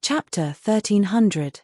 Chapter 1300.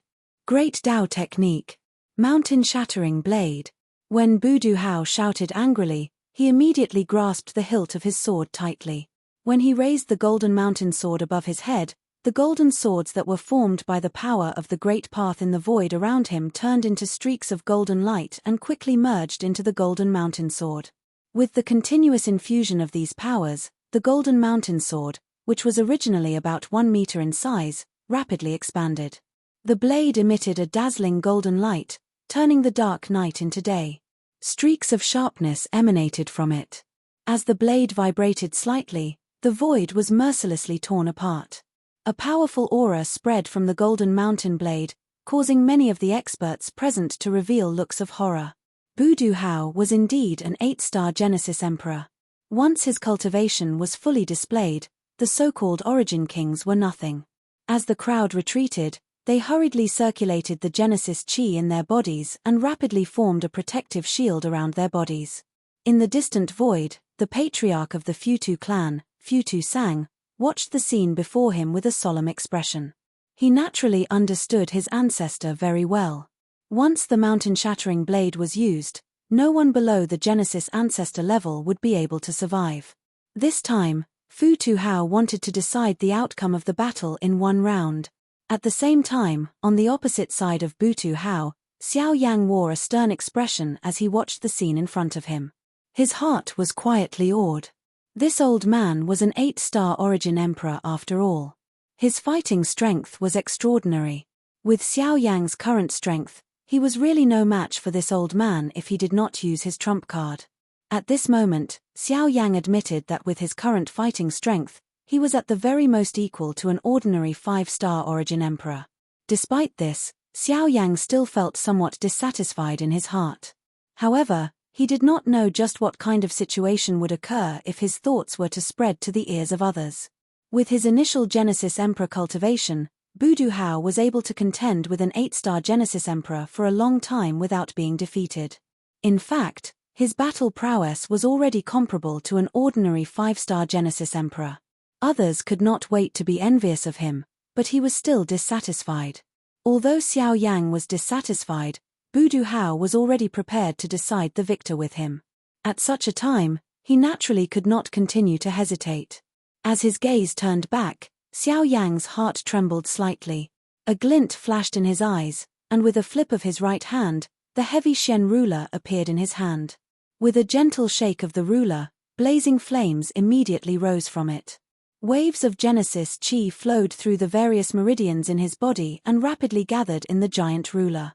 Great Tao Technique. Mountain-shattering blade. When Bu Hao shouted angrily, he immediately grasped the hilt of his sword tightly. When he raised the golden mountain sword above his head, the golden swords that were formed by the power of the great path in the void around him turned into streaks of golden light and quickly merged into the golden mountain sword. With the continuous infusion of these powers, the golden mountain sword, which was originally about 1 meter in size, rapidly expanded. The blade emitted a dazzling golden light, turning the dark night into day. Streaks of sharpness emanated from it. As the blade vibrated slightly, the void was mercilessly torn apart. A powerful aura spread from the golden mountain blade, causing many of the experts present to reveal looks of horror. Bu Hao was indeed an 8-star Genesis Emperor. Once his cultivation was fully displayed, the so-called Origin Kings were nothing. As the crowd retreated, they hurriedly circulated the Genesis Chi in their bodies and rapidly formed a protective shield around their bodies. In the distant void, the patriarch of the Futu clan, Futu Sang, watched the scene before him with a solemn expression. He naturally understood his ancestor very well. Once the mountain-shattering blade was used, no one below the Genesis ancestor level would be able to survive. This time, Futu Hao wanted to decide the outcome of the battle in one round. At the same time, on the opposite side of Bu Hao, Xiao Yang wore a stern expression as he watched the scene in front of him. His heart was quietly awed. This old man was an 8-star Origin Emperor after all. His fighting strength was extraordinary. With Xiao Yang's current strength, he was really no match for this old man if he did not use his trump card. At this moment, Xiao Yang admitted that with his current fighting strength, he was at the very most equal to an ordinary 5-star Origin Emperor. Despite this, Xiao Yang still felt somewhat dissatisfied in his heart. However, he did not know just what kind of situation would occur if his thoughts were to spread to the ears of others. With his initial Genesis Emperor cultivation, Bu Hao was able to contend with an 8-star Genesis Emperor for a long time without being defeated. In fact, his battle prowess was already comparable to an ordinary 5-star Genesis Emperor. Others could not wait to be envious of him, but he was still dissatisfied. Although Xiao Yang was dissatisfied, Bu Hao was already prepared to decide the victor with him. At such a time, he naturally could not continue to hesitate. As his gaze turned back, Xiao Yang's heart trembled slightly. A glint flashed in his eyes, and with a flip of his right hand, the heavy Xian ruler appeared in his hand. With a gentle shake of the ruler, blazing flames immediately rose from it. Waves of Genesis Chi flowed through the various meridians in his body and rapidly gathered in the giant ruler.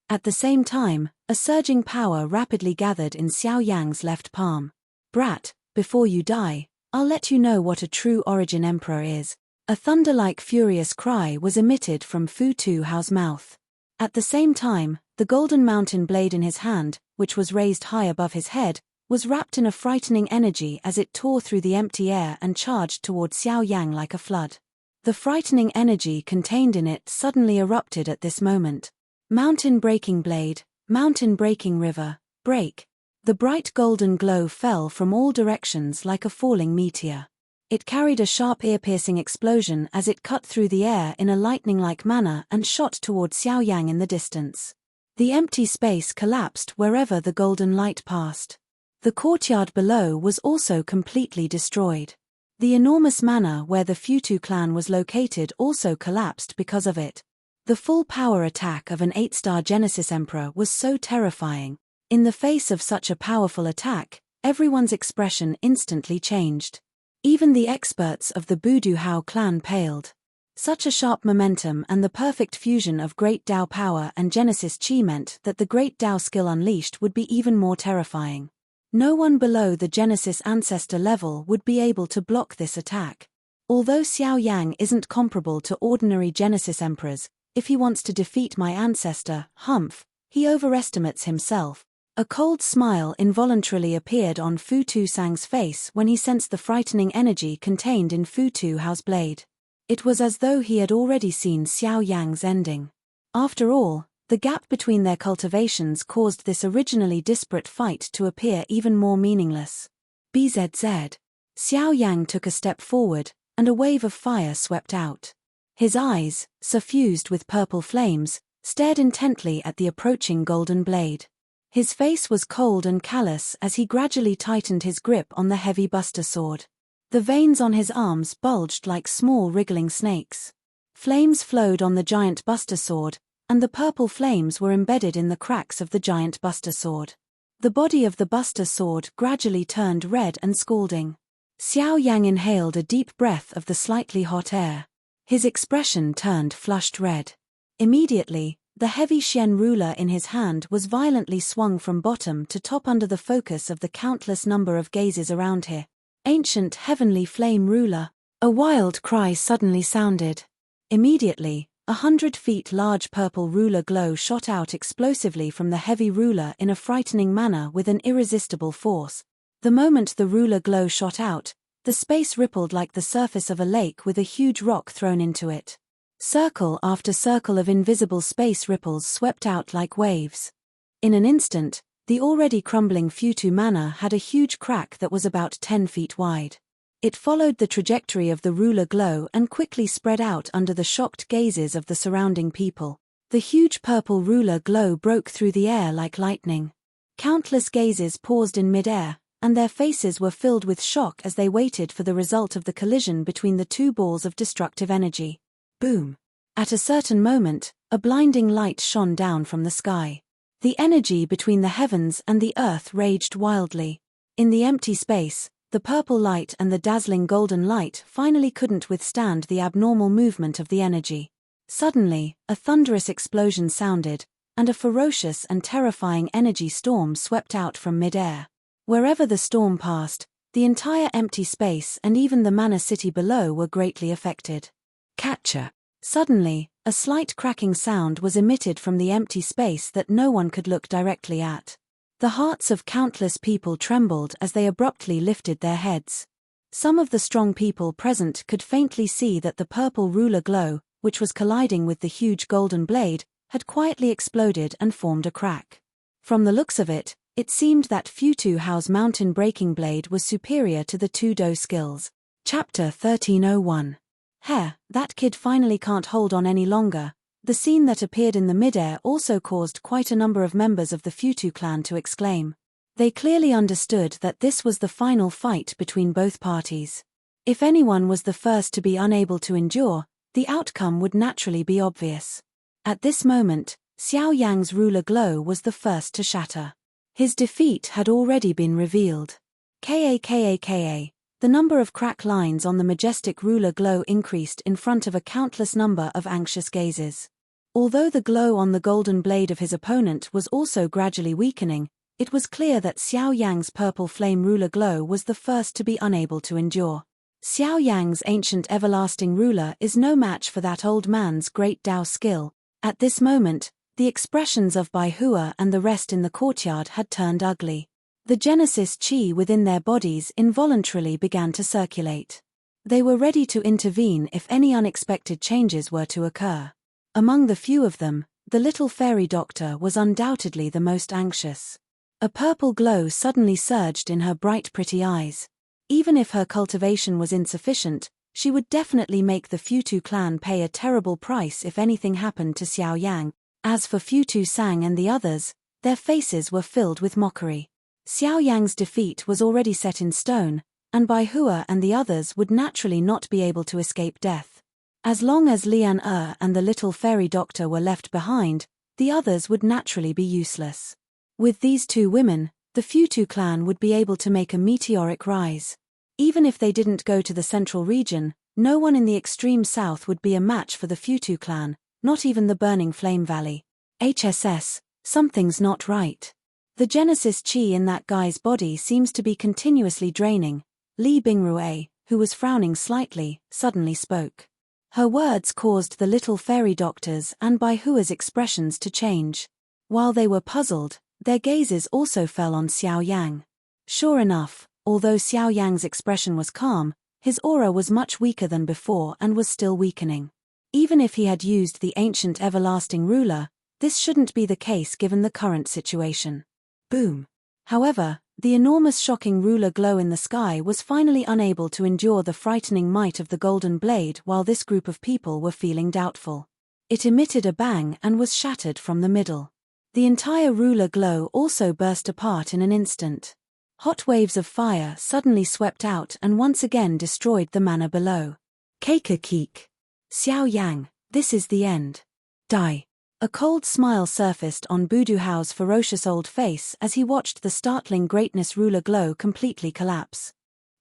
At the same time, a surging power rapidly gathered in Xiao Yang's left palm. "Brat, before you die, I'll let you know what a true Origin Emperor is." A thunder-like furious cry was emitted from Futu Hao's mouth. At the same time, the golden mountain blade in his hand, which was raised high above his head, was wrapped in a frightening energy as it tore through the empty air and charged toward Xiao Yang like a flood. The frightening energy contained in it suddenly erupted at this moment. Mountain-breaking blade, mountain-breaking river, break. The bright golden glow fell from all directions like a falling meteor. It carried a sharp ear-piercing explosion as it cut through the air in a lightning-like manner and shot toward Xiao Yang in the distance. The empty space collapsed wherever the golden light passed. The courtyard below was also completely destroyed. The enormous manor where the Futu clan was located also collapsed because of it. The full power attack of an 8-star Genesis Emperor was so terrifying. In the face of such a powerful attack, everyone's expression instantly changed. Even the experts of the Bu Hao clan paled. Such a sharp momentum and the perfect fusion of Great Tao power and Genesis Chi meant that the Great Tao skill unleashed would be even more terrifying. No one below the Genesis ancestor level would be able to block this attack. Although Xiao Yang isn't comparable to ordinary Genesis Emperors, if he wants to defeat my ancestor, Humph, he overestimates himself. A cold smile involuntarily appeared on Futu Sang's face when he sensed the frightening energy contained in Futu Hao's blade. It was as though he had already seen Xiao Yang's ending. After all, the gap between their cultivations caused this originally disparate fight to appear even more meaningless. BZZ. Xiao Yang took a step forward, and a wave of fire swept out. His eyes, suffused with purple flames, stared intently at the approaching golden blade. His face was cold and callous as he gradually tightened his grip on the heavy buster sword. The veins on his arms bulged like small wriggling snakes. Flames flowed on the giant buster sword, and the purple flames were embedded in the cracks of the giant buster sword. The body of the buster sword gradually turned red and scalding. Xiao Yang inhaled a deep breath of the slightly hot air. His expression turned flushed red. Immediately, the heavy Xian ruler in his hand was violently swung from bottom to top under the focus of the countless number of gazes around him. Ancient heavenly flame ruler. A wild cry suddenly sounded. Immediately, 100 feet large purple ruler glow shot out explosively from the heavy ruler in a frightening manner with an irresistible force. The moment the ruler glow shot out, the space rippled like the surface of a lake with a huge rock thrown into it. Circle after circle of invisible space ripples swept out like waves. In an instant, the already crumbling Futu Manor had a huge crack that was about 10 feet wide. It followed the trajectory of the ruler glow and quickly spread out under the shocked gazes of the surrounding people. The huge purple ruler glow broke through the air like lightning. Countless gazes paused in mid-air, and their faces were filled with shock as they waited for the result of the collision between the two balls of destructive energy. Boom! At a certain moment, a blinding light shone down from the sky. The energy between the heavens and the earth raged wildly. In the empty space, the purple light and the dazzling golden light finally couldn't withstand the abnormal movement of the energy. Suddenly, a thunderous explosion sounded, and a ferocious and terrifying energy storm swept out from mid-air. Wherever the storm passed, the entire empty space and even the manor city below were greatly affected. Catcher. Suddenly, a slight cracking sound was emitted from the empty space that no one could look directly at. The hearts of countless people trembled as they abruptly lifted their heads. Some of the strong people present could faintly see that the purple ruler glow, which was colliding with the huge golden blade, had quietly exploded and formed a crack. From the looks of it, it seemed that Futu Hao's mountain breaking blade was superior to the two Do skills. Chapter 1301. That kid finally can't hold on any longer. The scene that appeared in the midair also caused quite a number of members of the Futu clan to exclaim. They clearly understood that this was the final fight between both parties. If anyone was the first to be unable to endure, the outcome would naturally be obvious. At this moment, Xiao Yang's ruler glow was the first to shatter. His defeat had already been revealed. Ka. The number of crack lines on the majestic ruler glow increased in front of a countless number of anxious gazes. Although the glow on the golden blade of his opponent was also gradually weakening, it was clear that Xiao Yang's purple flame ruler glow was the first to be unable to endure. Xiao Yang's ancient everlasting ruler is no match for that old man's great Dao skill. At this moment, the expressions of Bai Hua and the rest in the courtyard had turned ugly. The Genesis Qi within their bodies involuntarily began to circulate. They were ready to intervene if any unexpected changes were to occur. Among the few of them, the little fairy doctor was undoubtedly the most anxious. A purple glow suddenly surged in her bright pretty eyes. Even if her cultivation was insufficient, she would definitely make the Futu clan pay a terrible price if anything happened to Xiao Yang. As for Futu Sang and the others, their faces were filled with mockery. Xiao Yang's defeat was already set in stone, and Bai Hua and the others would naturally not be able to escape death. As long as Lian and the little fairy doctor were left behind, the others would naturally be useless. With these two women, the Futu clan would be able to make a meteoric rise. Even if they didn't go to the central region, no one in the extreme south would be a match for the Futu clan, not even the burning Flame Valley. Something's not right. The Genesis Qi in that guy's body seems to be continuously draining. Li Bingrue, who was frowning slightly, suddenly spoke. Her words caused the little fairy doctors and Bai Hua's expressions to change. While they were puzzled, their gazes also fell on Xiao Yang. Sure enough, although Xiao Yang's expression was calm, his aura was much weaker than before and was still weakening. Even if he had used the ancient everlasting ruler, this shouldn't be the case given the current situation. Boom. However, The enormous shocking ruler glow in the sky was finally unable to endure the frightening might of the golden blade while this group of people were feeling doubtful. It emitted a bang and was shattered from the middle. The entire ruler glow also burst apart in an instant. Hot waves of fire suddenly swept out and once again destroyed the manor below. Keik. Xiao Yang, this is the end. Die. A cold smile surfaced on Budu Hao's ferocious old face as he watched the startling greatness ruler glow completely collapse.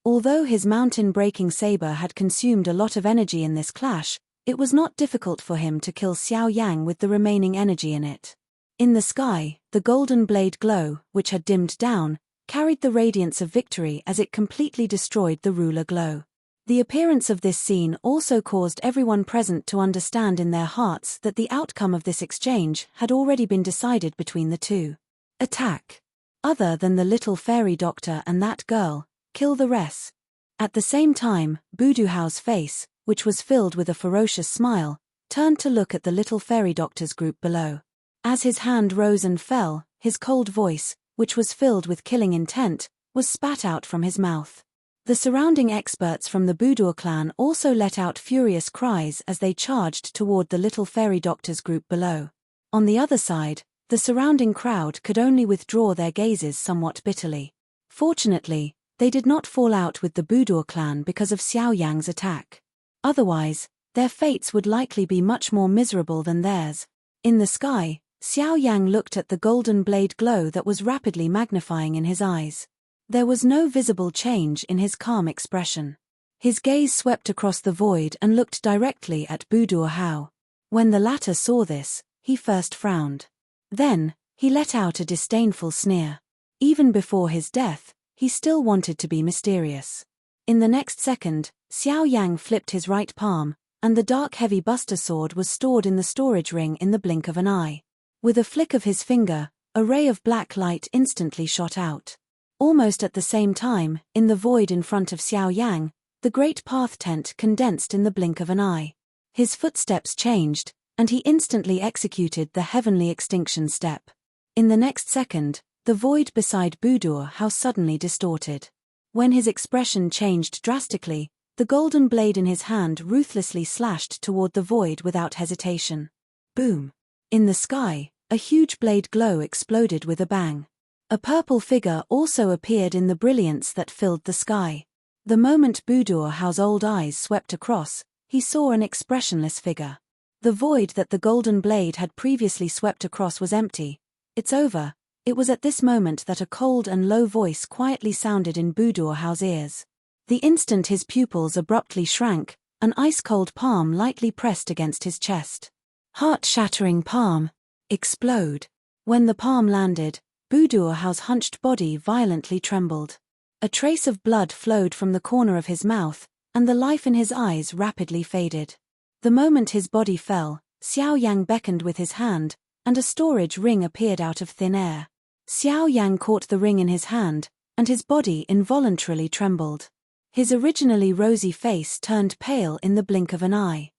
Although his mountain-breaking saber had consumed a lot of energy in this clash, it was not difficult for him to kill Xiao Yang with the remaining energy in it. In the sky, the golden blade glow, which had dimmed down, carried the radiance of victory as it completely destroyed the ruler glow. The appearance of this scene also caused everyone present to understand in their hearts that the outcome of this exchange had already been decided between the two. Attack. Other than the little fairy doctor and that girl, kill the rest. At the same time, Budu Hao's face, which was filled with a ferocious smile, turned to look at the little fairy doctor's group below. As his hand rose and fell, his cold voice, which was filled with killing intent, was spat out from his mouth. The surrounding experts from the Budur clan also let out furious cries as they charged toward the little fairy doctor's group below. On the other side, the surrounding crowd could only withdraw their gazes somewhat bitterly. Fortunately, they did not fall out with the Budur clan because of Xiao Yang's attack. Otherwise, their fates would likely be much more miserable than theirs. In the sky, Xiao Yang looked at the golden blade glow that was rapidly magnifying in his eyes. There was no visible change in his calm expression. His gaze swept across the void and looked directly at Budur Hao. When the latter saw this, he first frowned. Then, he let out a disdainful sneer. Even before his death, he still wanted to be mysterious. In the next second, Xiao Yang flipped his right palm, and the dark heavy buster sword was stored in the storage ring in the blink of an eye. With a flick of his finger, a ray of black light instantly shot out. Almost at the same time, in the void in front of Xiao Yang, the great path tent condensed in the blink of an eye. His footsteps changed, and he instantly executed the heavenly extinction step. In the next second, the void beside Budur Hao suddenly distorted. When his expression changed drastically, the golden blade in his hand ruthlessly slashed toward the void without hesitation. Boom! In the sky, a huge blade glow exploded with a bang. A purple figure also appeared in the brilliance that filled the sky. The moment Budur Hao's old eyes swept across, he saw an expressionless figure. The void that the golden blade had previously swept across was empty. It's over. It was at this moment that a cold and low voice quietly sounded in Budur Hao's ears. The instant his pupils abruptly shrank, an ice-cold palm lightly pressed against his chest. Heart-shattering palm. Explode. When the palm landed, Budur Hao's hunched body violently trembled. A trace of blood flowed from the corner of his mouth, and the life in his eyes rapidly faded. The moment his body fell, Xiao Yang beckoned with his hand, and a storage ring appeared out of thin air. Xiao Yang caught the ring in his hand, and his body involuntarily trembled. His originally rosy face turned pale in the blink of an eye.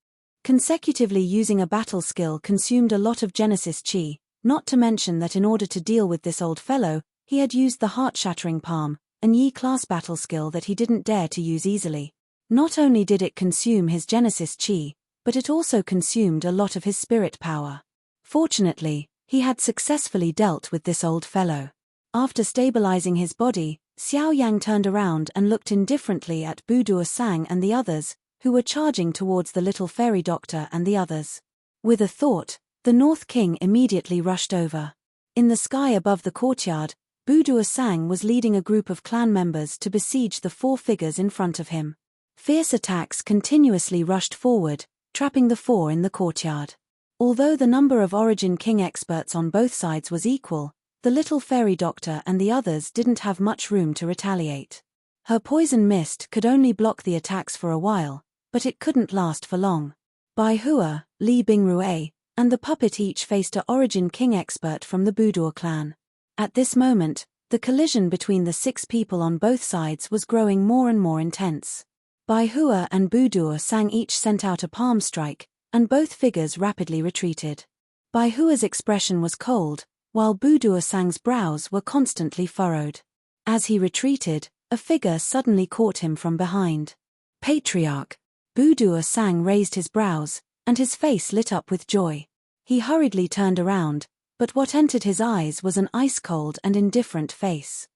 Consecutively using a battle skill consumed a lot of Genesis Chi, not to mention that in order to deal with this old fellow, he had used the heart-shattering palm, an Yi-class battle skill that he didn't dare to use easily. Not only did it consume his Genesis Chi, but it also consumed a lot of his spirit power. Fortunately, he had successfully dealt with this old fellow. After stabilizing his body, Xiao Yang turned around and looked indifferently at Budur Sang and the others, who were charging towards the little fairy doctor and the others. With a thought, the North King immediately rushed over. In the sky above the courtyard, Budur Sang was leading a group of clan members to besiege the four figures in front of him. Fierce attacks continuously rushed forward, trapping the four in the courtyard. Although the number of Origin King experts on both sides was equal, the little fairy doctor and the others didn't have much room to retaliate. Her poison mist could only block the attacks for a while, but it couldn't last for long. Bai Hua, Li Bingrue, and the puppet each faced a Origin King expert from the Budur clan. At this moment, the collision between the 6 people on both sides was growing more and more intense. Bai Hua and Budur Sang each sent out a palm strike, and both figures rapidly retreated. Bai Hua's expression was cold, while Budur Sang's brows were constantly furrowed. As he retreated, a figure suddenly caught him from behind. Patriarch! Budu Sang raised his brows, and his face lit up with joy. He hurriedly turned around, but what entered his eyes was an ice-cold and indifferent face.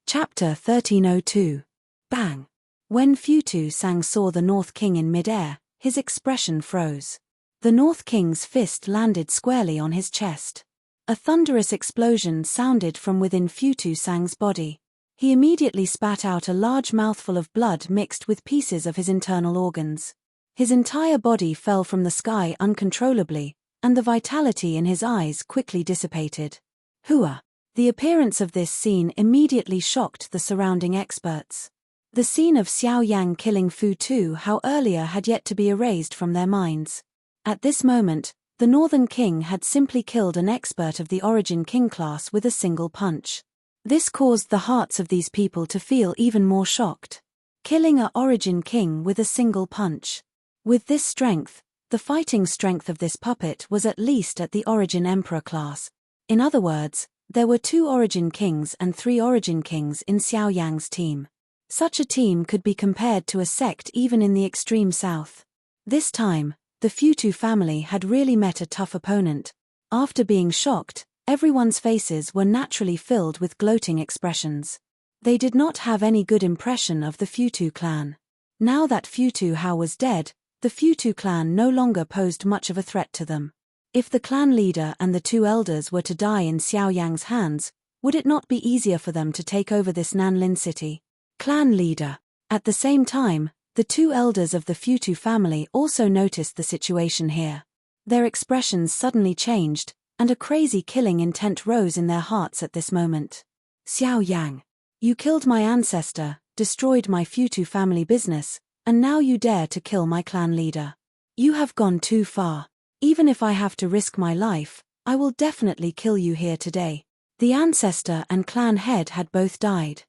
Chapter 1302. Bang! When Futu Sang saw the North King in mid-air, his expression froze. The North King's fist landed squarely on his chest. A thunderous explosion sounded from within Futu Sang's body. He immediately spat out a large mouthful of blood mixed with pieces of his internal organs. His entire body fell from the sky uncontrollably, and the vitality in his eyes quickly dissipated. Hua! The appearance of this scene immediately shocked the surrounding experts. The scene of Xiao Yang killing Fu Tu Hao earlier had yet to be erased from their minds. At this moment, the Northern King had simply killed an expert of the Origin King class with a single punch. This caused the hearts of these people to feel even more shocked. Killing a Origin King with a single punch. With this strength, the fighting strength of this puppet was at least at the Origin Emperor class. In other words, there were 2 Origin Kings and 3 Origin Kings in Xiao Yang's team. Such a team could be compared to a sect even in the extreme south. This time, the Futu family had really met a tough opponent. After being shocked, everyone's faces were naturally filled with gloating expressions. They did not have any good impression of the Futu clan. Now that Futu Hao was dead, the Futu clan no longer posed much of a threat to them. If the clan leader and the 2 elders were to die in Xiao Yang's hands, would it not be easier for them to take over this Nanlin city? Clan leader. At the same time, the 2 elders of the Futu family also noticed the situation here. Their expressions suddenly changed, and a crazy killing intent rose in their hearts at this moment. Xiao Yang, you killed my ancestor, destroyed my Futu family business, and now you dare to kill my clan leader. You have gone too far. Even if I have to risk my life, I will definitely kill you here today. The ancestor and clan head had both died.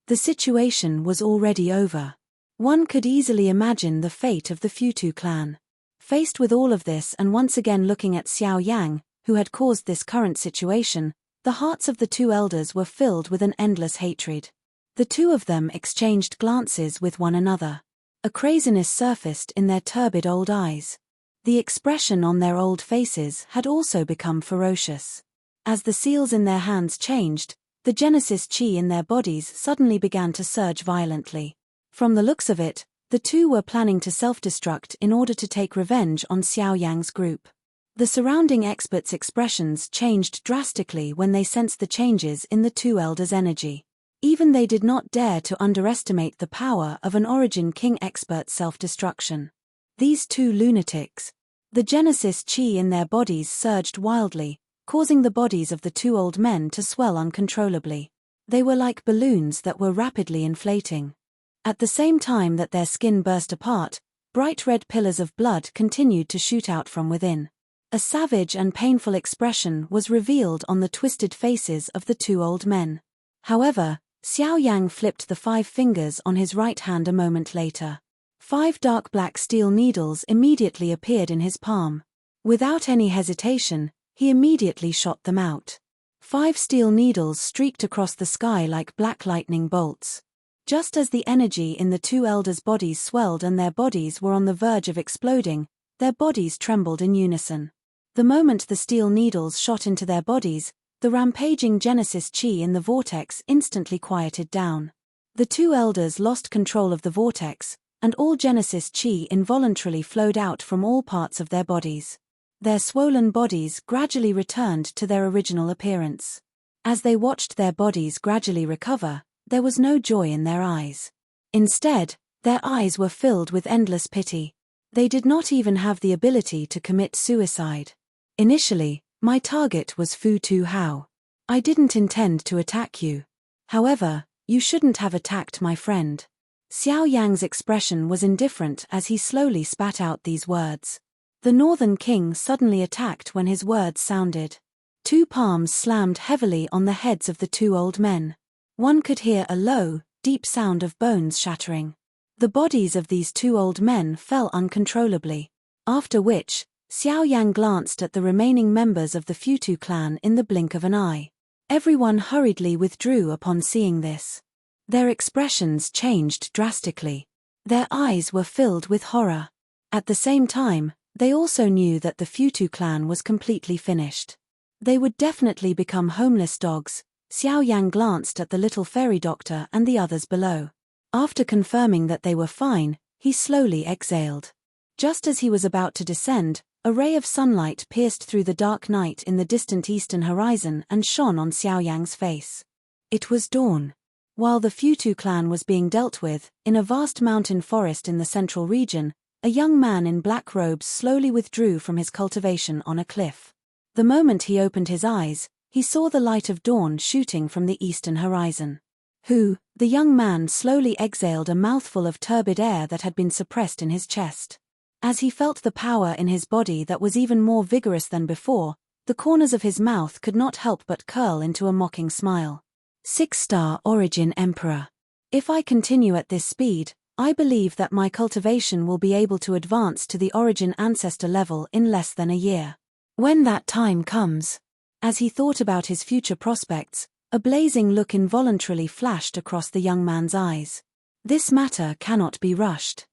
The situation was already over. One could easily imagine the fate of the Futu clan. Faced with all of this and once again looking at Xiao Yang, who had caused this current situation, the hearts of the 2 elders were filled with an endless hatred. The 2 of them exchanged glances with one another. A craziness surfaced in their turbid old eyes. The expression on their old faces had also become ferocious. As the seals in their hands changed, the Genesis chi in their bodies suddenly began to surge violently. From the looks of it, the 2 were planning to self-destruct in order to take revenge on Xiao Yang's group. The surrounding experts' expressions changed drastically when they sensed the changes in the 2 elders' energy. Even they did not dare to underestimate the power of an Origin King expert self-destruction. These 2 lunatics. The Genesis chi in their bodies surged wildly, causing the bodies of the 2 old men to swell uncontrollably. They were like balloons that were rapidly inflating. At the same time that their skin burst apart, bright red pillars of blood continued to shoot out from within. A savage and painful expression was revealed on the twisted faces of the 2 old men. However, Xiao Yang flipped the 5 fingers on his right hand a moment later. 5 dark black steel needles immediately appeared in his palm. Without any hesitation, he immediately shot them out. 5 steel needles streaked across the sky like black lightning bolts. Just as the energy in the 2 elders' bodies swelled and their bodies were on the verge of exploding, their bodies trembled in unison. The moment the steel needles shot into their bodies, the rampaging Genesis chi in the vortex instantly quieted down. The 2 elders lost control of the vortex, and all Genesis chi involuntarily flowed out from all parts of their bodies. Their swollen bodies gradually returned to their original appearance. As they watched their bodies gradually recover, there was no joy in their eyes. Instead, their eyes were filled with endless pity. They did not even have the ability to commit suicide. Initially, my target was Fu Tu Hao. I didn't intend to attack you. However, you shouldn't have attacked my friend. Xiao Yang's expression was indifferent as he slowly spat out these words. The Northern King suddenly attacked when his words sounded. 2 palms slammed heavily on the heads of the 2 old men. One could hear a low, deep sound of bones shattering. The bodies of these 2 old men fell uncontrollably. After which, Xiao Yang glanced at the remaining members of the Futu clan in the blink of an eye. Everyone hurriedly withdrew upon seeing this. Their expressions changed drastically. Their eyes were filled with horror. At the same time, they also knew that the Futu clan was completely finished. They would definitely become homeless dogs. Xiao Yang glanced at the little fairy doctor and the others below. After confirming that they were fine, he slowly exhaled. Just as he was about to descend, a ray of sunlight pierced through the dark night in the distant eastern horizon and shone on Xiao Yang's face. It was dawn. While the Futu clan was being dealt with, in a vast mountain forest in the central region, a young man in black robes slowly withdrew from his cultivation on a cliff. The moment he opened his eyes, he saw the light of dawn shooting from the eastern horizon. The young man slowly exhaled a mouthful of turbid air that had been suppressed in his chest. As he felt the power in his body that was even more vigorous than before, the corners of his mouth could not help but curl into a mocking smile. 6-star origin Emperor. If I continue at this speed, I believe that my cultivation will be able to advance to the origin ancestor level in less than a year. When that time comes. As he thought about his future prospects, a blazing look involuntarily flashed across the young man's eyes. This matter cannot be rushed.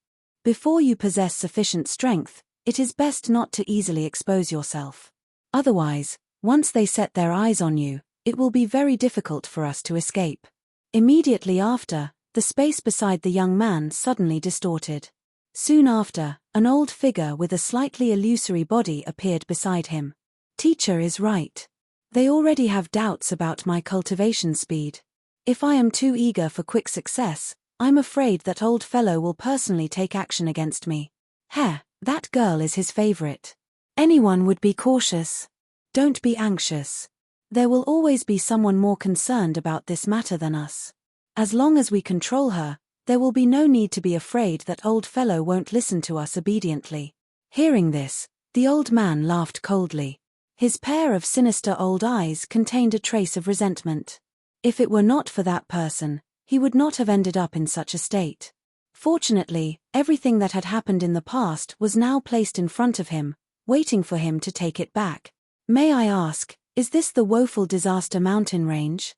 Before you possess sufficient strength, it is best not to easily expose yourself. Otherwise, once they set their eyes on you, it will be very difficult for us to escape. Immediately after, the space beside the young man suddenly distorted. Soon after, an old figure with a slightly illusory body appeared beside him. Teacher is right. They already have doubts about my cultivation speed. If I am too eager for quick success, I'm afraid that old fellow will personally take action against me. That girl is his favorite. Anyone would be cautious. Don't be anxious. There will always be someone more concerned about this matter than us. As long as we control her, there will be no need to be afraid that old fellow won't listen to us obediently. Hearing this, the old man laughed coldly. His pair of sinister old eyes contained a trace of resentment. If it were not for that person, he would not have ended up in such a state. Fortunately, everything that had happened in the past was now placed in front of him, waiting for him to take it back. May I ask, is this the woeful disaster mountain range?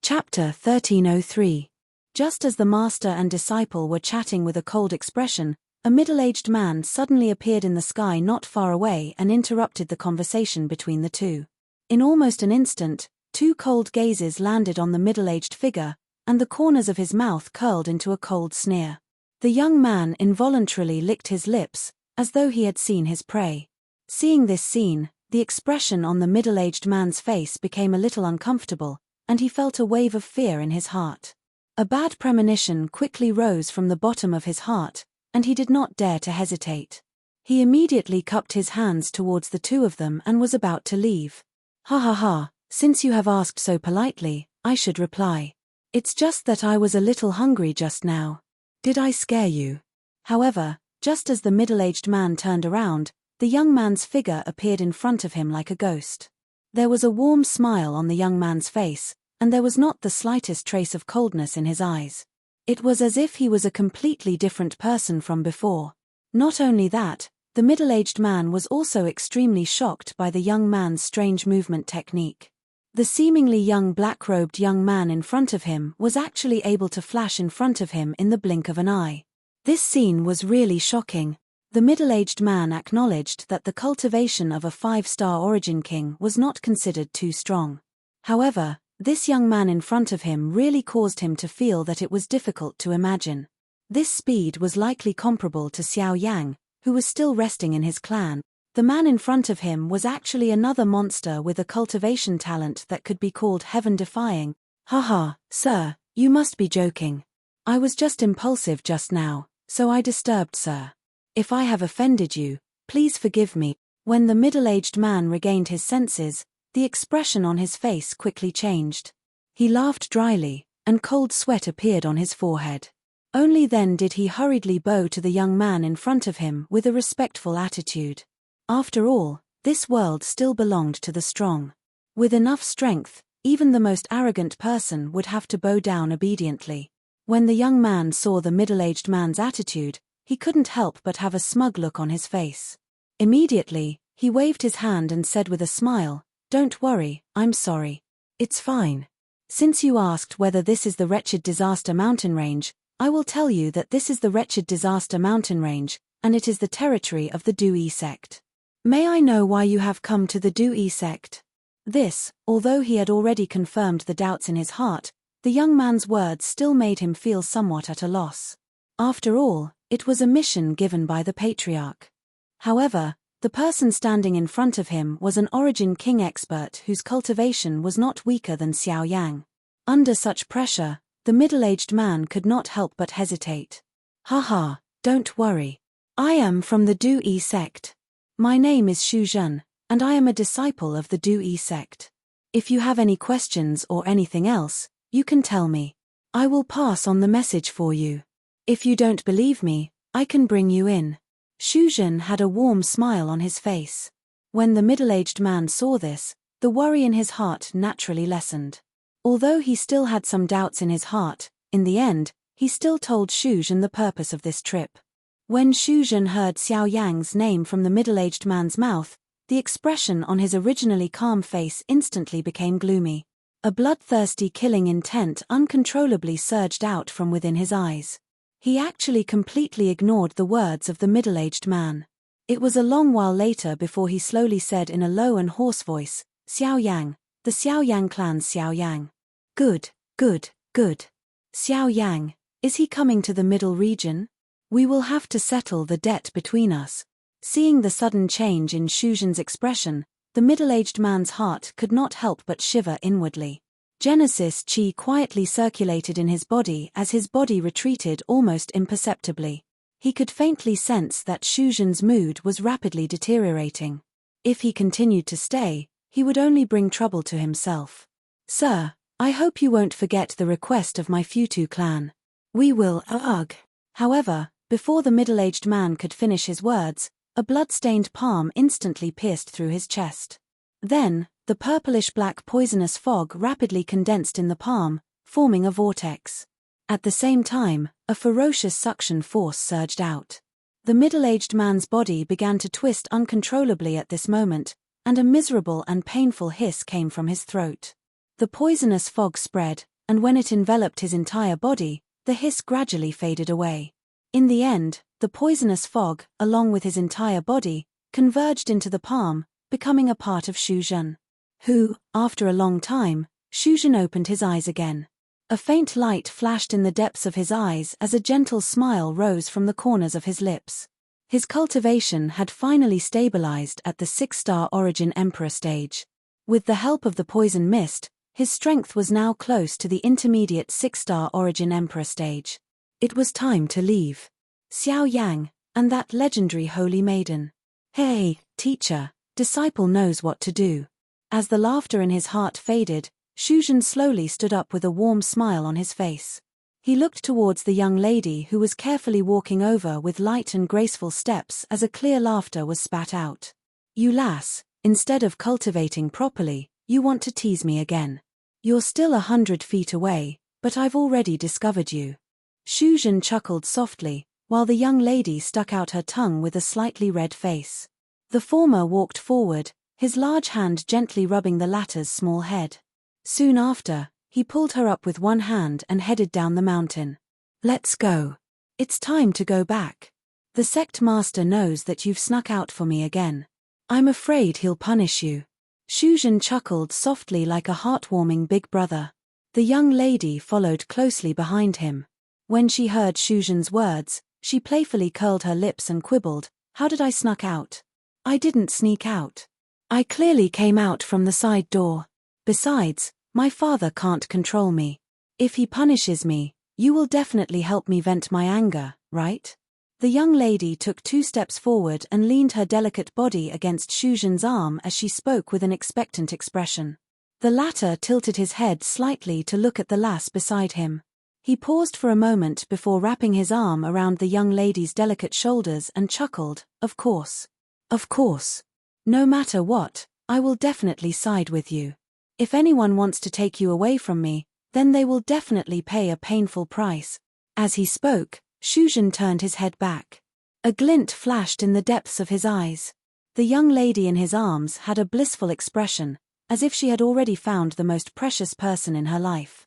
Chapter 1303. Just as the master and disciple were chatting with a cold expression, a middle-aged man suddenly appeared in the sky not far away and interrupted the conversation between the two. In almost an instant, two cold gazes landed on the middle-aged figure, and the corners of his mouth curled into a cold sneer. The young man involuntarily licked his lips, as though he had seen his prey. Seeing this scene, the expression on the middle-aged man's face became a little uncomfortable, and he felt a wave of fear in his heart. A bad premonition quickly rose from the bottom of his heart, and he did not dare to hesitate. He immediately cupped his hands towards the two of them and was about to leave. Ha, since you have asked so politely, I should reply. It's just that I was a little hungry just now. Did I scare you? However, just as the middle-aged man turned around, the young man's figure appeared in front of him like a ghost. There was a warm smile on the young man's face, and there was not the slightest trace of coldness in his eyes. It was as if he was a completely different person from before. Not only that, the middle-aged man was also extremely shocked by the young man's strange movement technique. The seemingly young black-robed young man in front of him was actually able to flash in front of him in the blink of an eye. This scene was really shocking. The middle-aged man acknowledged that the cultivation of a 5-star origin king was not considered too strong. However, this young man in front of him really caused him to feel that it was difficult to imagine. This speed was likely comparable to Xiao Yang, who was still resting in his clan. The man in front of him was actually another monster with a cultivation talent that could be called heaven-defying. Haha, sir, you must be joking. I was just impulsive just now, so I disturbed, sir. If I have offended you, please forgive me. When the middle-aged man regained his senses, the expression on his face quickly changed. He laughed dryly, and cold sweat appeared on his forehead. Only then did he hurriedly bow to the young man in front of him with a respectful attitude. After all, this world still belonged to the strong. With enough strength, even the most arrogant person would have to bow down obediently. When the young man saw the middle-aged man's attitude, he couldn't help but have a smug look on his face. Immediately, he waved his hand and said with a smile, "Don't worry, I'm sorry. It's fine. Since you asked whether this is the Wretched Disaster Mountain Range, I will tell you that this is the Wretched Disaster Mountain Range, and it is the territory of the Dui sect. May I know why you have come to the Dui sect? This, although he had already confirmed the doubts in his heart, the young man's words still made him feel somewhat at a loss. After all, it was a mission given by the patriarch. However, the person standing in front of him was an Origin King expert whose cultivation was not weaker than Xiao Yang. Under such pressure, the middle-aged man could not help but hesitate. Haha, don't worry. I am from the Dui sect. My name is Xu Zhen, and I am a disciple of the Dui sect. If you have any questions or anything else, you can tell me. I will pass on the message for you. If you don't believe me, I can bring you in. Xu Zhen had a warm smile on his face. When the middle-aged man saw this, the worry in his heart naturally lessened. Although he still had some doubts in his heart, in the end, he still told Xu Zhen the purpose of this trip. When Xu Zhen heard Xiao Yang's name from the middle-aged man's mouth, the expression on his originally calm face instantly became gloomy. A bloodthirsty killing intent uncontrollably surged out from within his eyes. He actually completely ignored the words of the middle-aged man. It was a long while later before he slowly said in a low and hoarse voice, "Xiao Yang, the Xiao Yang clan's Xiao Yang." Good, good, good. Xiao Yang, is he coming to the middle region? We will have to settle the debt between us. Seeing the sudden change in Xu Zhen's expression, the middle-aged man's heart could not help but shiver inwardly. Genesis Qi quietly circulated in his body as his body retreated almost imperceptibly. He could faintly sense that Xu Zhen's mood was rapidly deteriorating. If he continued to stay, he would only bring trouble to himself. Sir, I hope you won't forget the request of my Futu clan. We will, However, before the middle-aged man could finish his words, a blood-stained palm instantly pierced through his chest. Then, the purplish-black poisonous fog rapidly condensed in the palm, forming a vortex. At the same time, a ferocious suction force surged out. The middle-aged man's body began to twist uncontrollably at this moment, and a miserable and painful hiss came from his throat. The poisonous fog spread, and when it enveloped his entire body, the hiss gradually faded away. In the end, the poisonous fog, along with his entire body, converged into the palm, becoming a part of Xu Zhen. Who, after a long time, Xu Zhen opened his eyes again. A faint light flashed in the depths of his eyes as a gentle smile rose from the corners of his lips. His cultivation had finally stabilized at the 6-star Origin Emperor stage. With the help of the poison mist, his strength was now close to the intermediate 6-star Origin Emperor stage. It was time to leave. Xiao Yang, and that legendary holy maiden. Hey, teacher, disciple knows what to do. As the laughter in his heart faded, Xu Zhen slowly stood up with a warm smile on his face. He looked towards the young lady who was carefully walking over with light and graceful steps as a clear laughter was spat out. You lass, instead of cultivating properly, you want to tease me again. You're still 100 feet away, but I've already discovered you. Xu Zhen chuckled softly, while the young lady stuck out her tongue with a slightly red face. The former walked forward, his large hand gently rubbing the latter's small head. Soon after, he pulled her up with one hand and headed down the mountain. Let's go. It's time to go back. The sect master knows that you've snuck out for me again. I'm afraid he'll punish you. Xu Zhen chuckled softly like a heartwarming big brother. The young lady followed closely behind him. When she heard Xu Zhen's words, she playfully curled her lips and quibbled, "How did I snuck out? I didn't sneak out. I clearly came out from the side door. Besides, my father can't control me. If he punishes me, you will definitely help me vent my anger, right?" The young lady took 2 steps forward and leaned her delicate body against Xu Zhen's arm as she spoke with an expectant expression. The latter tilted his head slightly to look at the lass beside him. He paused for a moment before wrapping his arm around the young lady's delicate shoulders and chuckled, "Of course. Of course. No matter what, I will definitely side with you. If anyone wants to take you away from me, then they will definitely pay a painful price." As he spoke, Xu Zhen turned his head back. A glint flashed in the depths of his eyes. The young lady in his arms had a blissful expression, as if she had already found the most precious person in her life.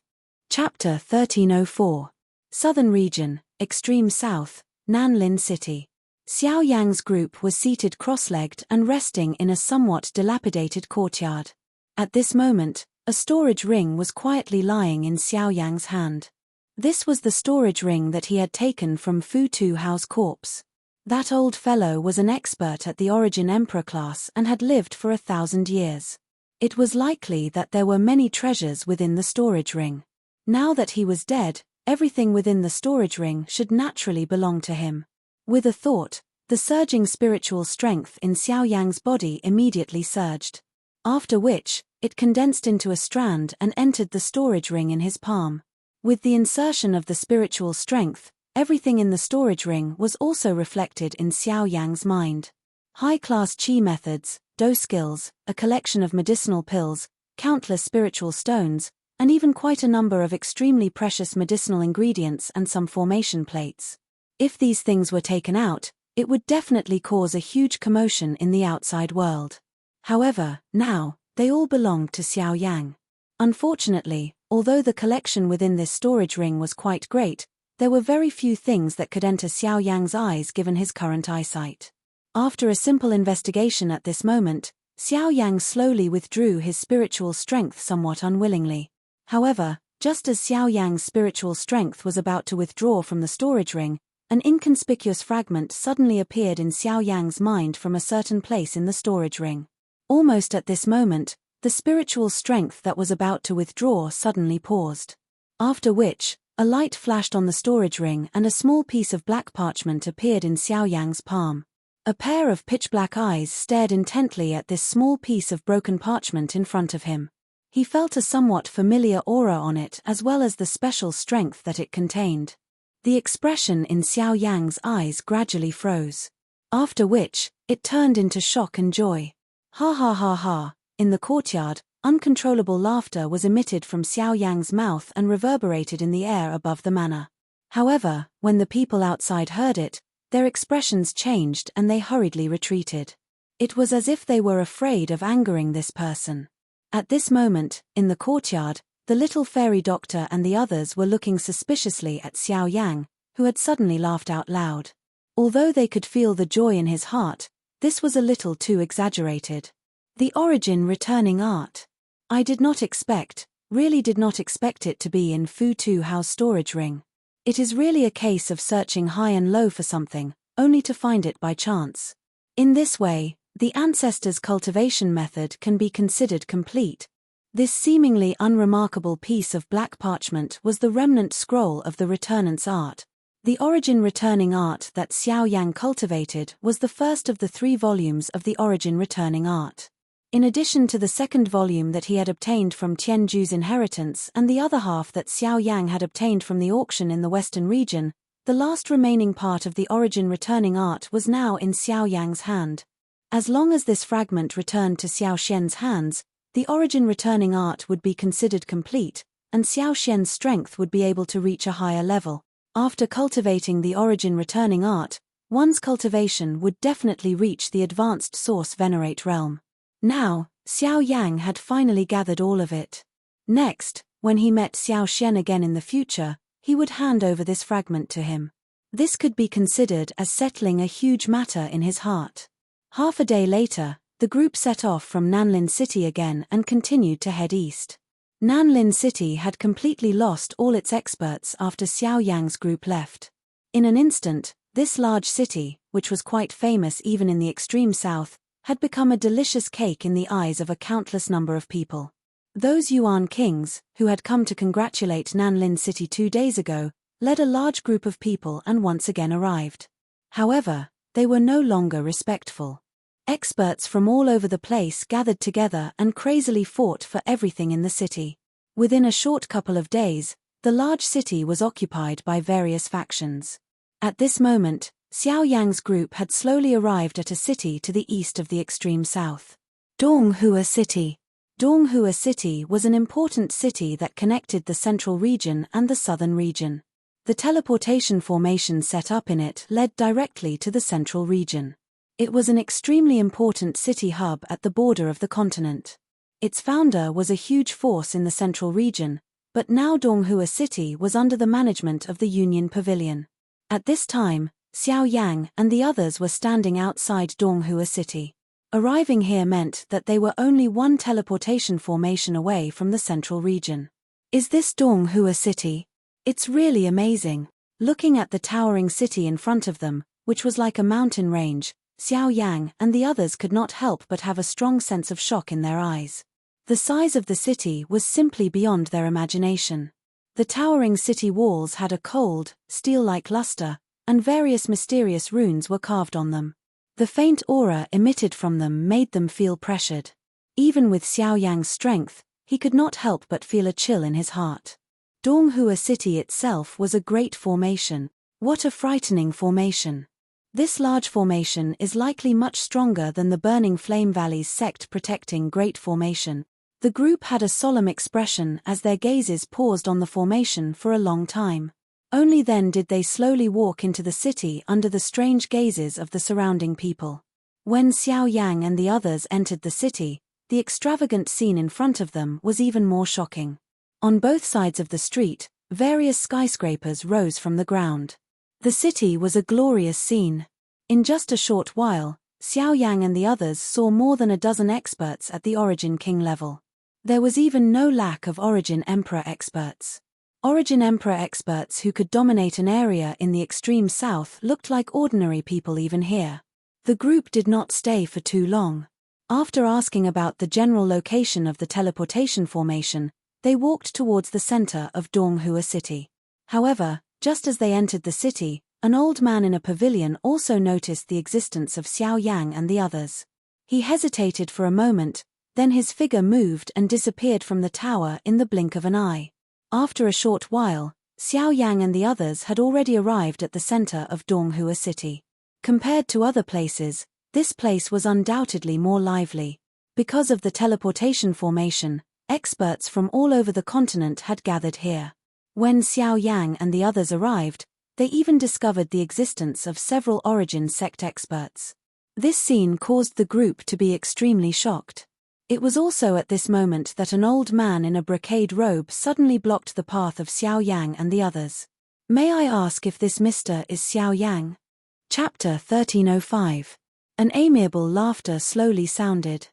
Chapter 1304. Southern Region, Extreme South, Nanlin City. Xiao Yang's group was seated cross-legged and resting in a somewhat dilapidated courtyard. At this moment, a storage ring was quietly lying in Xiao Yang's hand. This was the storage ring that he had taken from Fu Tuhao's corpse. That old fellow was an expert at the Origin Emperor class and had lived for 1,000 years. It was likely that there were many treasures within the storage ring. Now that he was dead, everything within the storage ring should naturally belong to him. With a thought, the surging spiritual strength in Xiao Yang's body immediately surged. After which, it condensed into a strand and entered the storage ring in his palm. With the insertion of the spiritual strength, everything in the storage ring was also reflected in Xiao Yang's mind. High-class qi methods, dou skills, a collection of medicinal pills, countless spiritual stones, and even quite a number of extremely precious medicinal ingredients and some formation plates. If these things were taken out, it would definitely cause a huge commotion in the outside world. However, now, they all belonged to Xiao Yang. Unfortunately, although the collection within this storage ring was quite great, there were very few things that could enter Xiao Yang's eyes given his current eyesight. After a simple investigation at this moment, Xiao Yang slowly withdrew his spiritual strength somewhat unwillingly. However, just as Xiao Yang's spiritual strength was about to withdraw from the storage ring, an inconspicuous fragment suddenly appeared in Xiao Yang's mind from a certain place in the storage ring. Almost at this moment, the spiritual strength that was about to withdraw suddenly paused. After which, a light flashed on the storage ring and a small piece of black parchment appeared in Xiao Yang's palm. A pair of pitch-black eyes stared intently at this small piece of broken parchment in front of him. He felt a somewhat familiar aura on it as well as the special strength that it contained. The expression in Xiao Yang's eyes gradually froze. After which, it turned into shock and joy. Ha ha ha ha. In the courtyard, uncontrollable laughter was emitted from Xiao Yang's mouth and reverberated in the air above the manor. However, when the people outside heard it, their expressions changed and they hurriedly retreated. It was as if they were afraid of angering this person. At this moment, in the courtyard, the little fairy doctor and the others were looking suspiciously at Xiao Yang, who had suddenly laughed out loud. Although they could feel the joy in his heart, this was a little too exaggerated. The Origin returning art. I really did not expect it to be in Fu Tuhao's storage ring. It is really a case of searching high and low for something, only to find it by chance. In this way, the ancestors' cultivation method can be considered complete. This seemingly unremarkable piece of black parchment was the remnant scroll of the Returnant's art. The Origin returning art that Xiao Yang cultivated was the first of the 3 volumes of the Origin returning art. In addition to the second volume that he had obtained from Tianju's inheritance and the other half that Xiao Yang had obtained from the auction in the western region, the last remaining part of the Origin returning art was now in Xiao Yang's hand. As long as this fragment returned to Xiao Xian's hands, the Origin returning art would be considered complete, and Xiao Xian's strength would be able to reach a higher level. After cultivating the Origin returning art, one's cultivation would definitely reach the advanced source venerate realm. Now, Xiao Yang had finally gathered all of it. Next, when he met Xiao Xian again in the future, he would hand over this fragment to him. This could be considered as settling a huge matter in his heart. Half a day later, the group set off from Nanlin City again and continued to head east. Nanlin City had completely lost all its experts after Xiao Yang's group left. In an instant, this large city, which was quite famous even in the extreme south, had become a delicious cake in the eyes of a countless number of people. Those Yuan kings, who had come to congratulate Nanlin City 2 days ago, led a large group of people and once again arrived. However, they were no longer respectful. Experts from all over the place gathered together and crazily fought for everything in the city. Within a short couple of days, the large city was occupied by various factions. At this moment, Xiao Yang's group had slowly arrived at a city to the east of the extreme south. Donghua City. Donghua City was an important city that connected the central region and the southern region. The teleportation formation set up in it led directly to the central region. It was an extremely important city hub at the border of the continent. Its founder was a huge force in the central region, but now Donghua City was under the management of the Union Pavilion. At this time, Xiao Yang and the others were standing outside Donghua City. Arriving here meant that they were only one teleportation formation away from the central region. Is this Donghua City? It's really amazing. Looking at the towering city in front of them, which was like a mountain range, Xiao Yang and the others could not help but have a strong sense of shock in their eyes. The size of the city was simply beyond their imagination. The towering city walls had a cold, steel-like luster, and various mysterious runes were carved on them. The faint aura emitted from them made them feel pressured. Even with Xiao Yang's strength, he could not help but feel a chill in his heart. Donghua City itself was a great formation. What a frightening formation! This large formation is likely much stronger than the Burning Flame Valley's sect protecting Great Formation. The group had a solemn expression as their gazes paused on the formation for a long time. Only then did they slowly walk into the city under the strange gazes of the surrounding people. When Xiao Yang and the others entered the city, the extravagant scene in front of them was even more shocking. On both sides of the street, various skyscrapers rose from the ground. The city was a glorious scene. In just a short while, Xiao Yang and the others saw more than a dozen experts at the Origin King level. There was even no lack of Origin Emperor experts. Origin Emperor experts who could dominate an area in the extreme south looked like ordinary people even here. The group did not stay for too long. After asking about the general location of the teleportation formation, they walked towards the center of Donghua City. However, just as they entered the city, an old man in a pavilion also noticed the existence of Xiao Yang and the others. He hesitated for a moment, then his figure moved and disappeared from the tower in the blink of an eye. After a short while, Xiao Yang and the others had already arrived at the center of Donghua City. Compared to other places, this place was undoubtedly more lively. Because of the teleportation formation, experts from all over the continent had gathered here. When Xiao Yang and the others arrived, they even discovered the existence of several Origin sect experts. This scene caused the group to be extremely shocked. It was also at this moment that an old man in a brocade robe suddenly blocked the path of Xiao Yang and the others. May I ask if this Mr. is Xiao Yang? Chapter 1305. An amiable laughter slowly sounded.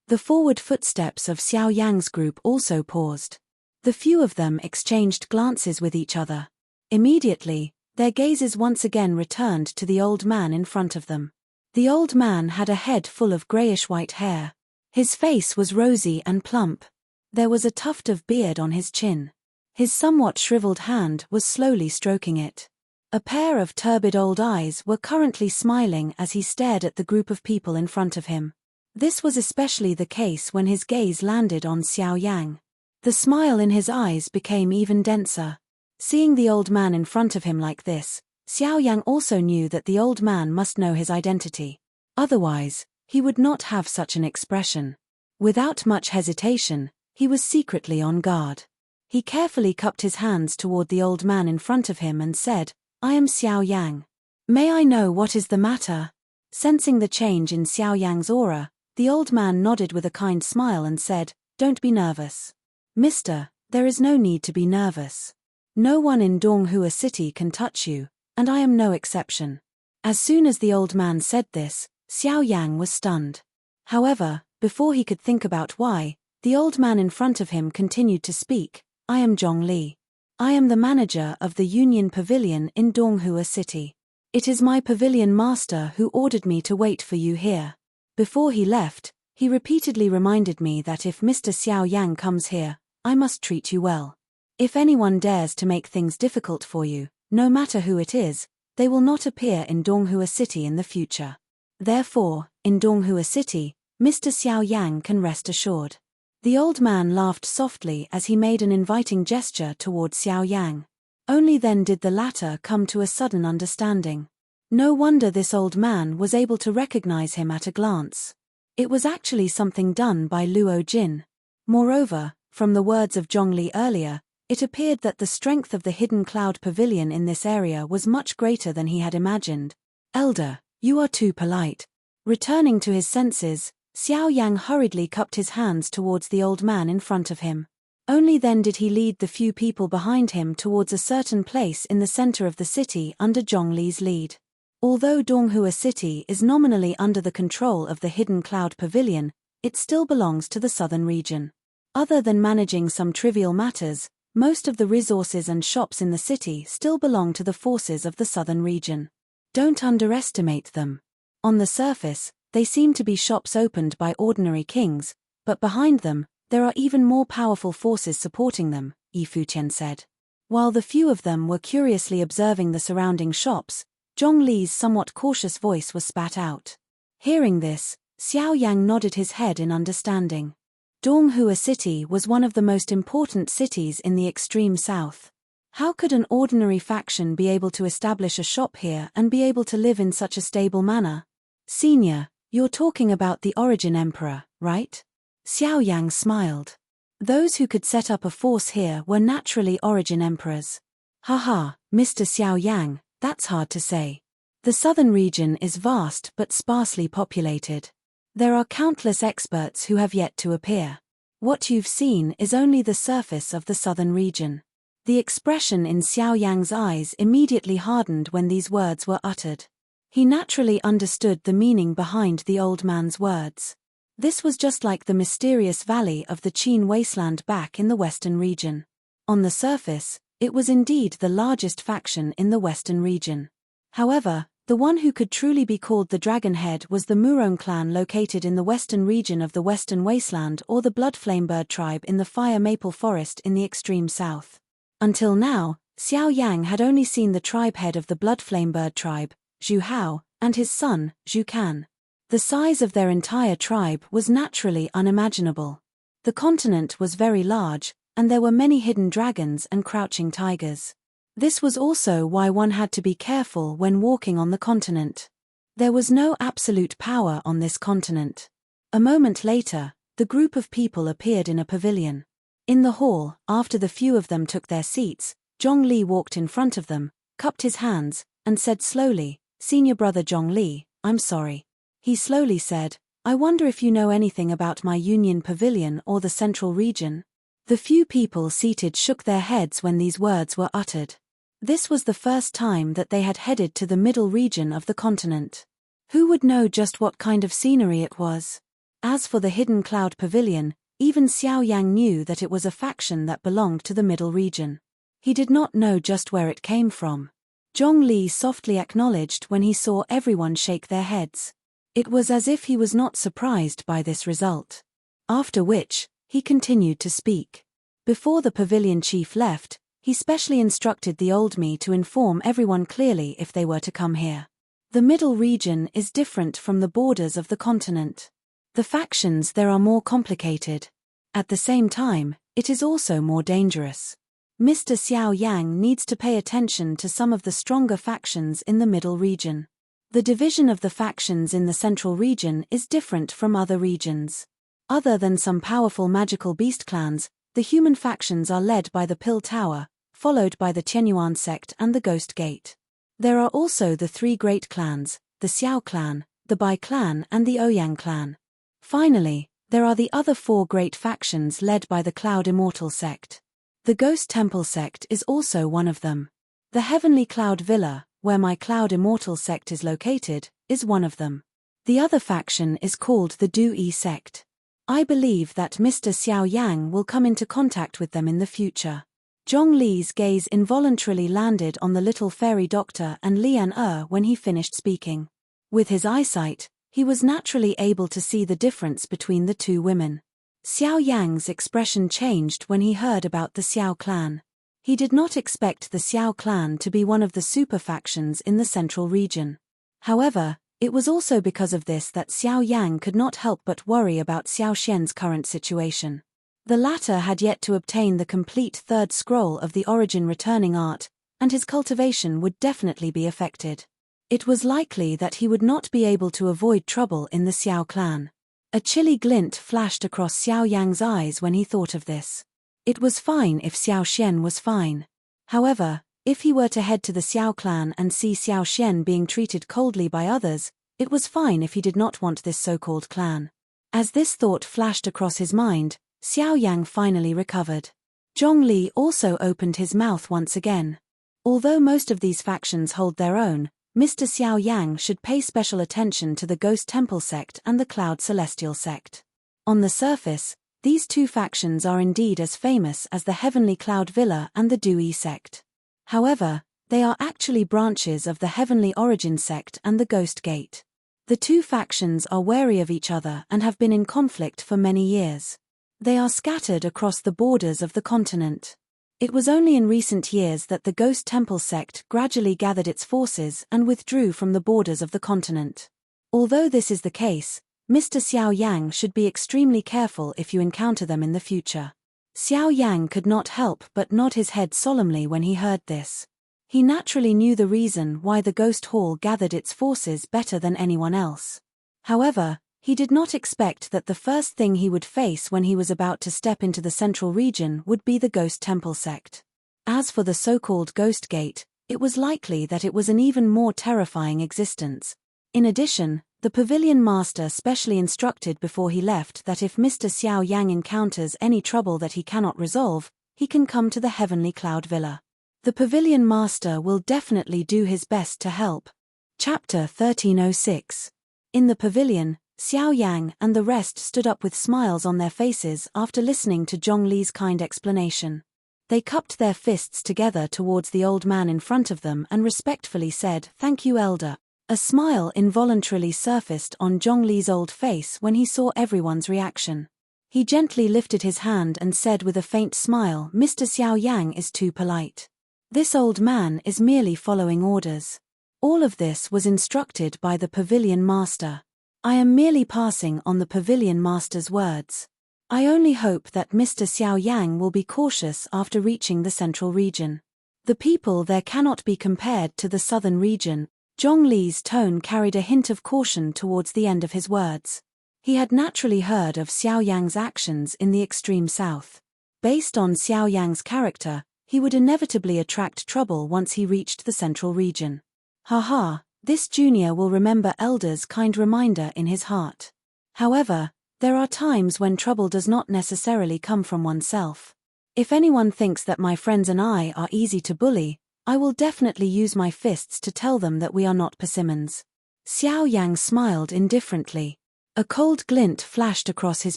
The forward footsteps of Xiao Yang's group also paused. The few of them exchanged glances with each other. Immediately, their gazes once again returned to the old man in front of them. The old man had a head full of grayish-white hair. His face was rosy and plump. There was a tuft of beard on his chin. His somewhat shriveled hand was slowly stroking it. A pair of turbid old eyes were currently smiling as he stared at the group of people in front of him. This was especially the case when his gaze landed on Xiao Yang. The smile in his eyes became even denser. Seeing the old man in front of him like this, Xiao Yang also knew that the old man must know his identity. Otherwise, he would not have such an expression. Without much hesitation, he was secretly on guard. He carefully cupped his hands toward the old man in front of him and said, "I am Xiao Yang. May I know what is the matter?" Sensing the change in Xiao Yang's aura, the old man nodded with a kind smile and said, "Don't be nervous. Mister, there is no need to be nervous. No one in Donghua City can touch you, and I am no exception." As soon as the old man said this, Xiao Yang was stunned. However, before he could think about why, the old man in front of him continued to speak, "I am Zhongli. I am the manager of the Union Pavilion in Donghua City. It is my pavilion master who ordered me to wait for you here. Before he left, he repeatedly reminded me that if Mr. Xiao Yang comes here, I must treat you well. If anyone dares to make things difficult for you, no matter who it is, they will not appear in Donghua City in the future. Therefore, in Donghua City, Mr. Xiao Yang can rest assured." The old man laughed softly as he made an inviting gesture toward Xiao Yang. Only then did the latter come to a sudden understanding. No wonder this old man was able to recognize him at a glance. It was actually something done by Luo Jin. Moreover, from the words of Zhongli earlier, it appeared that the strength of the hidden cloud pavilion in this area was much greater than he had imagined. "Elder, you are too polite." Returning to his senses, Xiao Yang hurriedly cupped his hands towards the old man in front of him. Only then did he lead the few people behind him towards a certain place in the center of the city under Zhongli's lead. Although Donghua City is nominally under the control of the Hidden Cloud Pavilion, it still belongs to the southern region. Other than managing some trivial matters, most of the resources and shops in the city still belong to the forces of the southern region. Don't underestimate them. On the surface, they seem to be shops opened by ordinary kings, but behind them, there are even more powerful forces supporting them, Yi Fuqian said. While the few of them were curiously observing the surrounding shops, Zhongli's somewhat cautious voice was spat out. Hearing this, Xiao Yang nodded his head in understanding. Donghua City was one of the most important cities in the extreme south. How could an ordinary faction be able to establish a shop here and be able to live in such a stable manner? Senior, you're talking about the Origin Emperor, right? Xiao Yang smiled. Those who could set up a force here were naturally Origin Emperors. Haha, Mr. Xiao Yang, that's hard to say. The southern region is vast but sparsely populated. There are countless experts who have yet to appear. What you've seen is only the surface of the southern region. The expression in Xiao Yang's eyes immediately hardened when these words were uttered. He naturally understood the meaning behind the old man's words. This was just like the mysterious valley of the Qin wasteland back in the western region. On the surface, it was indeed the largest faction in the western region. However, the one who could truly be called the Dragonhead was the Murong clan located in the western region of the Western Wasteland, or the Bloodflamebird tribe in the Fire Maple Forest in the extreme south. Until now, Xiao Yang had only seen the tribe head of the Bloodflamebird tribe, Zhu Hao, and his son, Zhu Kan. The size of their entire tribe was naturally unimaginable. The continent was very large, and there were many hidden dragons and crouching tigers. This was also why one had to be careful when walking on the continent. There was no absolute power on this continent. A moment later, the group of people appeared in a pavilion. In the hall, after the few of them took their seats, Zhongli walked in front of them, cupped his hands, and said slowly, "Senior brother Zhongli, I'm sorry." He slowly said, "I wonder if you know anything about my Union Pavilion or the Central Region?" The few people seated shook their heads when these words were uttered. This was the first time that they had headed to the middle region of the continent. Who would know just what kind of scenery it was? As for the Hidden Cloud Pavilion, even Xiao Yang knew that it was a faction that belonged to the middle region. He did not know just where it came from. Zhongli softly acknowledged when he saw everyone shake their heads. It was as if he was not surprised by this result. After which, he continued to speak. Before the pavilion chief left, he specially instructed the old me to inform everyone clearly if they were to come here. The middle region is different from the borders of the continent. The factions there are more complicated. At the same time, it is also more dangerous. Mr. Xiao Yang needs to pay attention to some of the stronger factions in the middle region. The division of the factions in the central region is different from other regions. Other than some powerful magical beast clans, the human factions are led by the Pill Tower, followed by the Tianyuan sect and the Ghost Gate. There are also the three great clans, the Xiao clan, the Bai clan and the Ouyang clan. Finally, there are the other four great factions led by the Cloud Immortal sect. The Ghost Temple sect is also one of them. The Heavenly Cloud Villa, where my Cloud Immortal sect is located, is one of them. The other faction is called the Du-Yi sect. I believe that Mr. Xiao Yang will come into contact with them in the future. Zhongli's gaze involuntarily landed on the little fairy doctor and Lian when he finished speaking. With his eyesight, he was naturally able to see the difference between the two women. Xiao Yang's expression changed when he heard about the Xiao clan. He did not expect the Xiao clan to be one of the super factions in the central region. However, it was also because of this that Xiao Yang could not help but worry about Xiao Xian's current situation. The latter had yet to obtain the complete third scroll of the Origin Returning Art, and his cultivation would definitely be affected. It was likely that he would not be able to avoid trouble in the Xiao clan. A chilly glint flashed across Xiao Yang's eyes when he thought of this. It was fine if Xiao Xian was fine. However, if he were to head to the Xiao clan and see Xiao Xian being treated coldly by others, it was fine if he did not want this so-called clan. As this thought flashed across his mind, Xiao Yang finally recovered. Zhongli also opened his mouth once again. Although most of these factions hold their own, Mr. Xiao Yang should pay special attention to the Ghost Temple sect and the Cloud Celestial sect. On the surface, these two factions are indeed as famous as the Heavenly Cloud Villa and the Dui sect. However, they are actually branches of the Heavenly Origin sect and the Ghost Gate. The two factions are wary of each other and have been in conflict for many years. They are scattered across the borders of the continent. It was only in recent years that the Ghost Temple sect gradually gathered its forces and withdrew from the borders of the continent. Although this is the case, Mr. Xiao Yang should be extremely careful if you encounter them in the future. Xiao Yang could not help but nod his head solemnly when he heard this. He naturally knew the reason why the Ghost Hall gathered its forces better than anyone else. However, he did not expect that the first thing he would face when he was about to step into the central region would be the Ghost Temple sect. As for the so-called Ghost Gate, it was likely that it was an even more terrifying existence. In addition, the Pavilion Master specially instructed before he left that if Mr. Xiao Yang encounters any trouble that he cannot resolve, he can come to the Heavenly Cloud Villa. The Pavilion Master will definitely do his best to help. Chapter 1306. In the pavilion, Xiao Yang and the rest stood up with smiles on their faces after listening to Zhongli's kind explanation. They cupped their fists together towards the old man in front of them and respectfully said, "Thank you, Elder." A smile involuntarily surfaced on Zhongli's old face when he saw everyone's reaction. He gently lifted his hand and said with a faint smile, "Mr. Xiao Yang is too polite. This old man is merely following orders. All of this was instructed by the Pavilion Master. I am merely passing on the Pavilion Master's words. I only hope that Mr. Xiao Yang will be cautious after reaching the central region. The people there cannot be compared to the southern region." Zhongli's tone carried a hint of caution towards the end of his words. He had naturally heard of Xiao Yang's actions in the extreme south. Based on Xiao Yang's character, he would inevitably attract trouble once he reached the central region. Haha, this junior will remember Elder's kind reminder in his heart. However, there are times when trouble does not necessarily come from oneself. If anyone thinks that my friends and I are easy to bully, I will definitely use my fists to tell them that we are not persimmons. Xiao Yang smiled indifferently. A cold glint flashed across his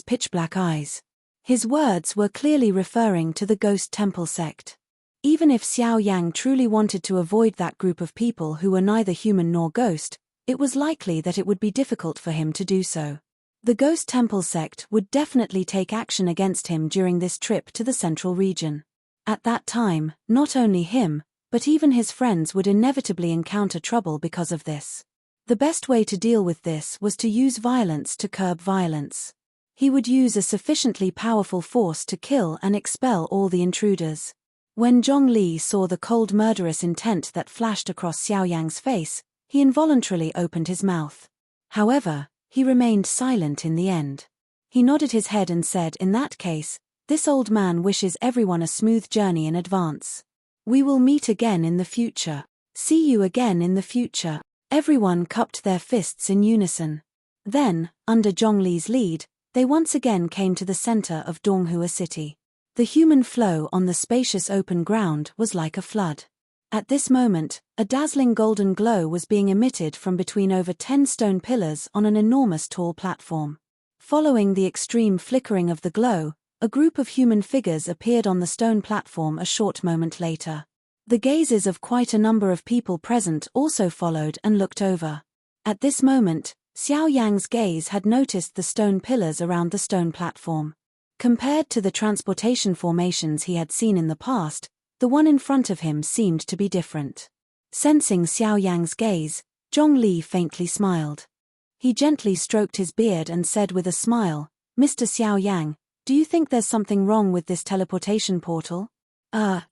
pitch-black eyes. His words were clearly referring to the Ghost Temple sect. Even if Xiao Yang truly wanted to avoid that group of people who were neither human nor ghost, it was likely that it would be difficult for him to do so. The Ghost Temple sect would definitely take action against him during this trip to the central region. At that time, not only him, but even his friends would inevitably encounter trouble because of this. The best way to deal with this was to use violence to curb violence. He would use a sufficiently powerful force to kill and expel all the intruders. When Zhongli saw the cold murderous intent that flashed across Xiao Yang's face, he involuntarily opened his mouth. However, he remained silent in the end. He nodded his head and said, "In that case, this old man wishes everyone a smooth journey in advance. We will meet again in the future. See you again in the future." Everyone cupped their fists in unison. Then, under Zhongli's lead, they once again came to the center of Donghua City. The human flow on the spacious open ground was like a flood. At this moment, a dazzling golden glow was being emitted from between over 10 stone pillars on an enormous tall platform. Following the extreme flickering of the glow, a group of human figures appeared on the stone platform a short moment later. The gazes of quite a number of people present also followed and looked over. At this moment, Xiao Yang's gaze had noticed the stone pillars around the stone platform. Compared to the transportation formations he had seen in the past, the one in front of him seemed to be different. Sensing Xiao Yang's gaze, Zhongli faintly smiled. He gently stroked his beard and said with a smile, "Mr. Xiao Yang, do you think there's something wrong with this teleportation portal?"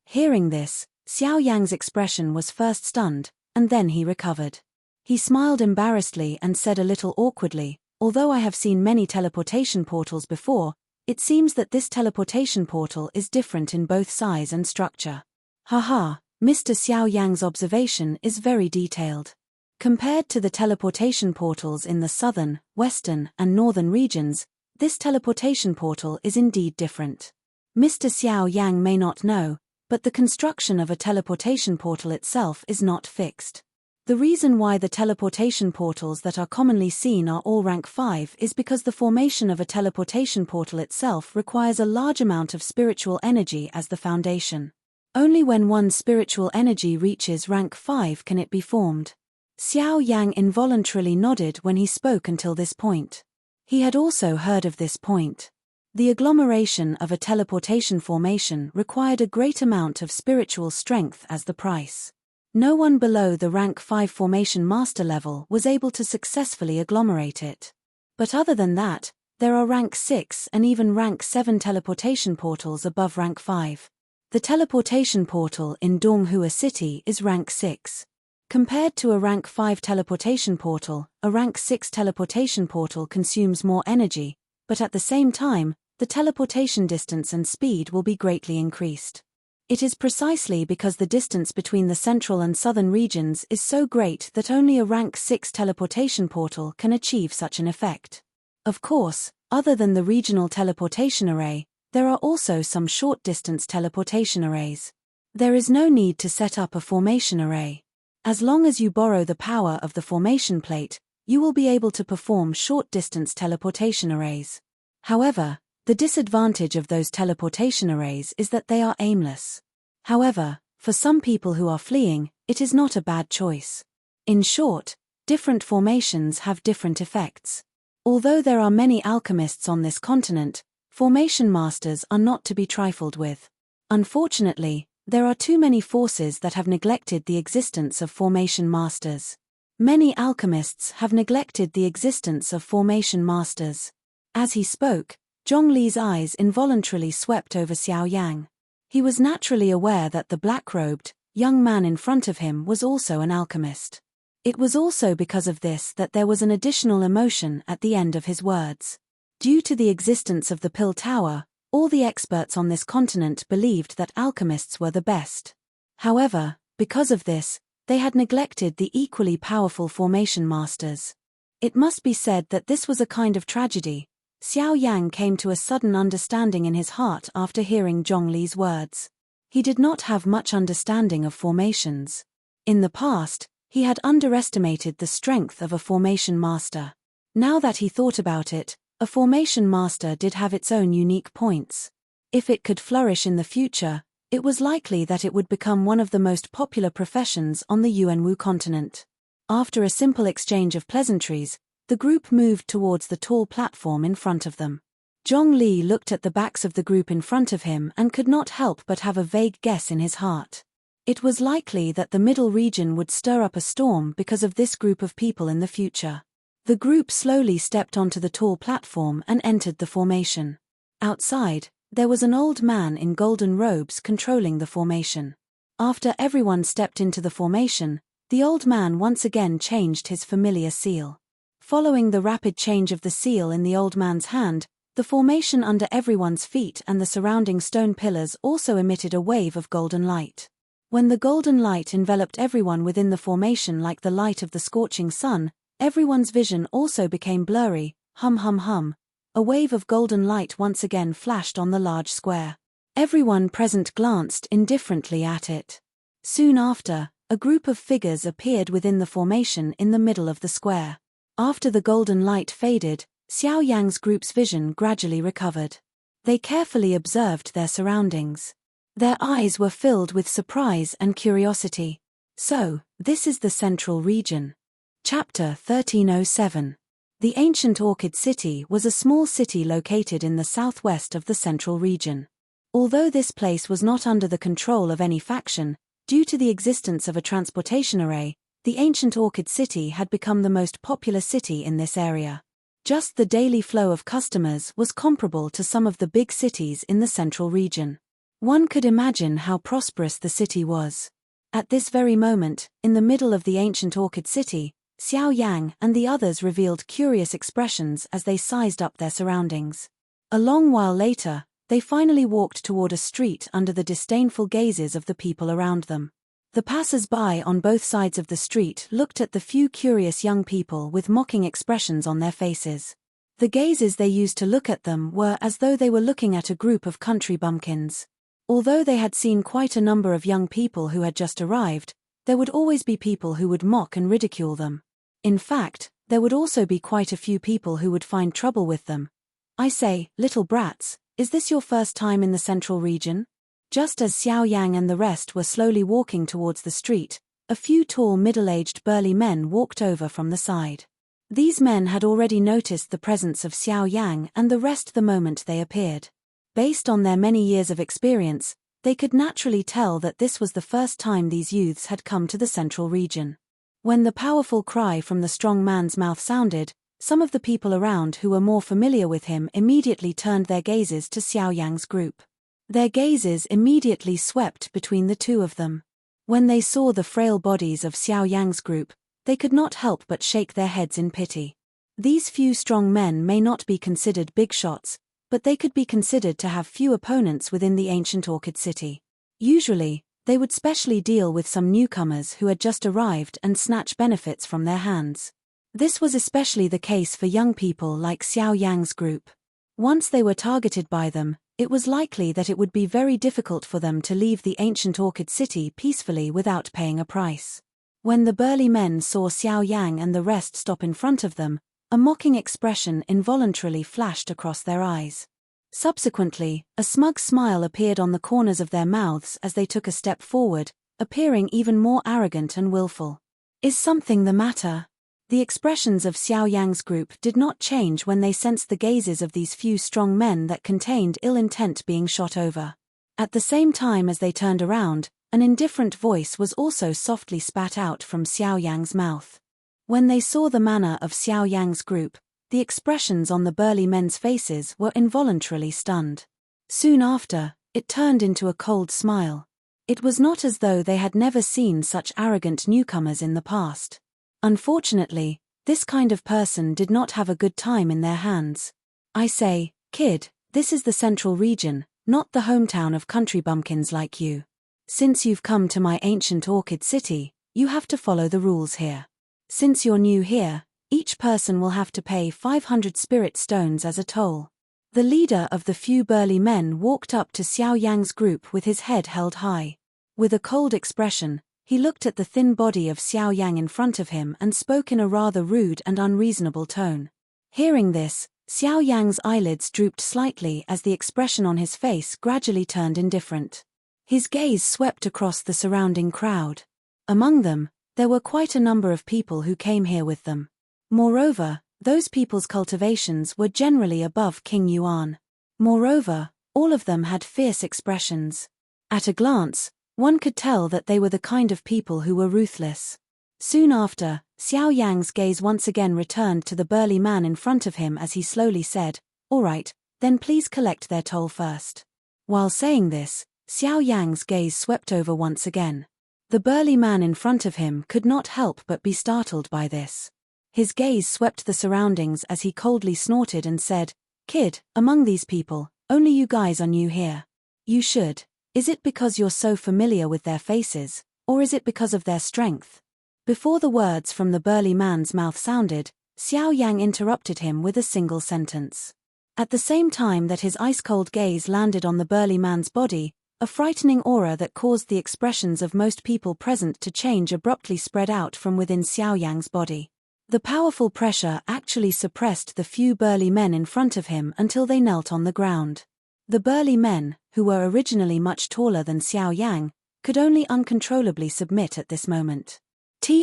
Hearing this, Xiao Yang's expression was first stunned, and then he recovered. He smiled embarrassedly and said a little awkwardly, "Although I have seen many teleportation portals before, it seems that this teleportation portal is different in both size and structure." Haha, Mr. Xiao Yang's observation is very detailed. Compared to the teleportation portals in the southern, western, and northern regions, This teleportation portal is indeed different. Mr. Xiao Yang may not know, but the construction of a teleportation portal itself is not fixed. The reason why the teleportation portals that are commonly seen are all rank 5 is because the formation of a teleportation portal itself requires a large amount of spiritual energy as the foundation. Only when one's spiritual energy reaches rank 5 can it be formed. Xiao Yang involuntarily nodded when he spoke until this point. He had also heard of this point. The agglomeration of a teleportation formation required a great amount of spiritual strength as the price. No one below the rank 5 formation master level was able to successfully agglomerate it. But other than that, there are rank 6 and even rank 7 teleportation portals above rank 5. The teleportation portal in Donghua City is rank 6. Compared to a rank 5 teleportation portal, a rank 6 teleportation portal consumes more energy, but at the same time, the teleportation distance and speed will be greatly increased. It is precisely because the distance between the central and southern regions is so great that only a rank 6 teleportation portal can achieve such an effect. Of course, other than the regional teleportation array, there are also some short-distance teleportation arrays. There is no need to set up a formation array. As long as you borrow the power of the formation plate, you will be able to perform short-distance teleportation arrays. However, the disadvantage of those teleportation arrays is that they are aimless. However, for some people who are fleeing, it is not a bad choice. In short, different formations have different effects. Although there are many alchemists on this continent, formation masters are not to be trifled with. Unfortunately, there are too many forces that have neglected the existence of formation masters. Many alchemists have neglected the existence of formation masters. As he spoke, Zhongli's eyes involuntarily swept over Xiao Yang. He was naturally aware that the black-robed, young man in front of him was also an alchemist. It was also because of this that there was an additional emotion at the end of his words. Due to the existence of the Pill Tower, all the experts on this continent believed that alchemists were the best. However, because of this, they had neglected the equally powerful formation masters. It must be said that this was a kind of tragedy. Xiao Yang came to a sudden understanding in his heart after hearing Zhongli's words. He did not have much understanding of formations. In the past, he had underestimated the strength of a formation master. Now that he thought about it, a formation master did have its own unique points. If it could flourish in the future, it was likely that it would become one of the most popular professions on the Yuanwu continent. After a simple exchange of pleasantries, the group moved towards the tall platform in front of them. Zhongli looked at the backs of the group in front of him and could not help but have a vague guess in his heart. It was likely that the middle region would stir up a storm because of this group of people in the future. The group slowly stepped onto the tall platform and entered the formation. Outside, there was an old man in golden robes controlling the formation. After everyone stepped into the formation, the old man once again changed his familiar seal. Following the rapid change of the seal in the old man's hand, the formation under everyone's feet and the surrounding stone pillars also emitted a wave of golden light. When the golden light enveloped everyone within the formation like the light of the scorching sun, everyone's vision also became blurry. Hum hum hum. A wave of golden light once again flashed on the large square. Everyone present glanced indifferently at it. Soon after, a group of figures appeared within the formation in the middle of the square. After the golden light faded, Xiao Yang's group's vision gradually recovered. They carefully observed their surroundings. Their eyes were filled with surprise and curiosity. So, this is the central region. Chapter 1307. The ancient Orchid City was a small city located in the southwest of the central region. Although this place was not under the control of any faction, due to the existence of a transportation array, the ancient Orchid City had become the most popular city in this area. Just the daily flow of customers was comparable to some of the big cities in the central region. One could imagine how prosperous the city was. At this very moment, in the middle of the ancient Orchid City, Xiao Yang and the others revealed curious expressions as they sized up their surroundings. A long while later, they finally walked toward a street under the disdainful gazes of the people around them. The passers-by on both sides of the street looked at the few curious young people with mocking expressions on their faces. The gazes they used to look at them were as though they were looking at a group of country bumpkins. Although they had seen quite a number of young people who had just arrived, there would always be people who would mock and ridicule them. In fact, there would also be quite a few people who would find trouble with them. "I say, little brats, is this your first time in the central region?" Just as Xiao Yang and the rest were slowly walking towards the street, a few tall middle-aged burly men walked over from the side. These men had already noticed the presence of Xiao Yang and the rest the moment they appeared. Based on their many years of experience, they could naturally tell that this was the first time these youths had come to the central region. When the powerful cry from the strong man's mouth sounded, some of the people around who were more familiar with him immediately turned their gazes to Xiao Yang's group. Their gazes immediately swept between the two of them. When they saw the frail bodies of Xiao Yang's group, they could not help but shake their heads in pity. These few strong men may not be considered big shots, but they could be considered to have few opponents within the ancient Orchid City. Usually, they would specially deal with some newcomers who had just arrived and snatch benefits from their hands. This was especially the case for young people like Xiao Yang's group. Once they were targeted by them, it was likely that it would be very difficult for them to leave the ancient Orchid City peacefully without paying a price. When the burly men saw Xiao Yang and the rest stop in front of them, a mocking expression involuntarily flashed across their eyes. Subsequently, a smug smile appeared on the corners of their mouths as they took a step forward, appearing even more arrogant and willful. "Is something the matter?" The expressions of Xiao Yang's group did not change when they sensed the gazes of these few strong men that contained ill intent being shot over. At the same time as they turned around, an indifferent voice was also softly spat out from Xiao Yang's mouth. When they saw the manner of Xiao Yang's group, the expressions on the burly men's faces were involuntarily stunned. Soon after, it turned into a cold smile. It was not as though they had never seen such arrogant newcomers in the past. Unfortunately, this kind of person did not have a good time in their hands. "I say, kid, this is the central region, not the hometown of country bumpkins like you. Since you've come to my ancient Orchid City, you have to follow the rules here. Since you're new here, each person will have to pay 500 spirit stones as a toll." The leader of the few burly men walked up to Xiao Yang's group with his head held high. With a cold expression, he looked at the thin body of Xiao Yang in front of him and spoke in a rather rude and unreasonable tone. Hearing this, Xiao Yang's eyelids drooped slightly as the expression on his face gradually turned indifferent. His gaze swept across the surrounding crowd. Among them, there were quite a number of people who came here with them. Moreover, those people's cultivations were generally above King Yuan. Moreover, all of them had fierce expressions. At a glance, one could tell that they were the kind of people who were ruthless. Soon after, Xiao Yang's gaze once again returned to the burly man in front of him as he slowly said, "All right, then please collect their toll first." While saying this, Xiao Yang's gaze swept over once again. The burly man in front of him could not help but be startled by this. His gaze swept the surroundings as he coldly snorted and said, "Kid, among these people, only you guys are new here. You should. Is it because you're so familiar with their faces, or is it because of their strength?" Before the words from the burly man's mouth sounded, Xiao Yang interrupted him with a single sentence. At the same time that his ice-cold gaze landed on the burly man's body, a frightening aura that caused the expressions of most people present to change abruptly spread out from within Xiao Yang's body. The powerful pressure actually suppressed the few burly men in front of him until they knelt on the ground. The burly men, who were originally much taller than Xiao Yang, could only uncontrollably submit at this moment.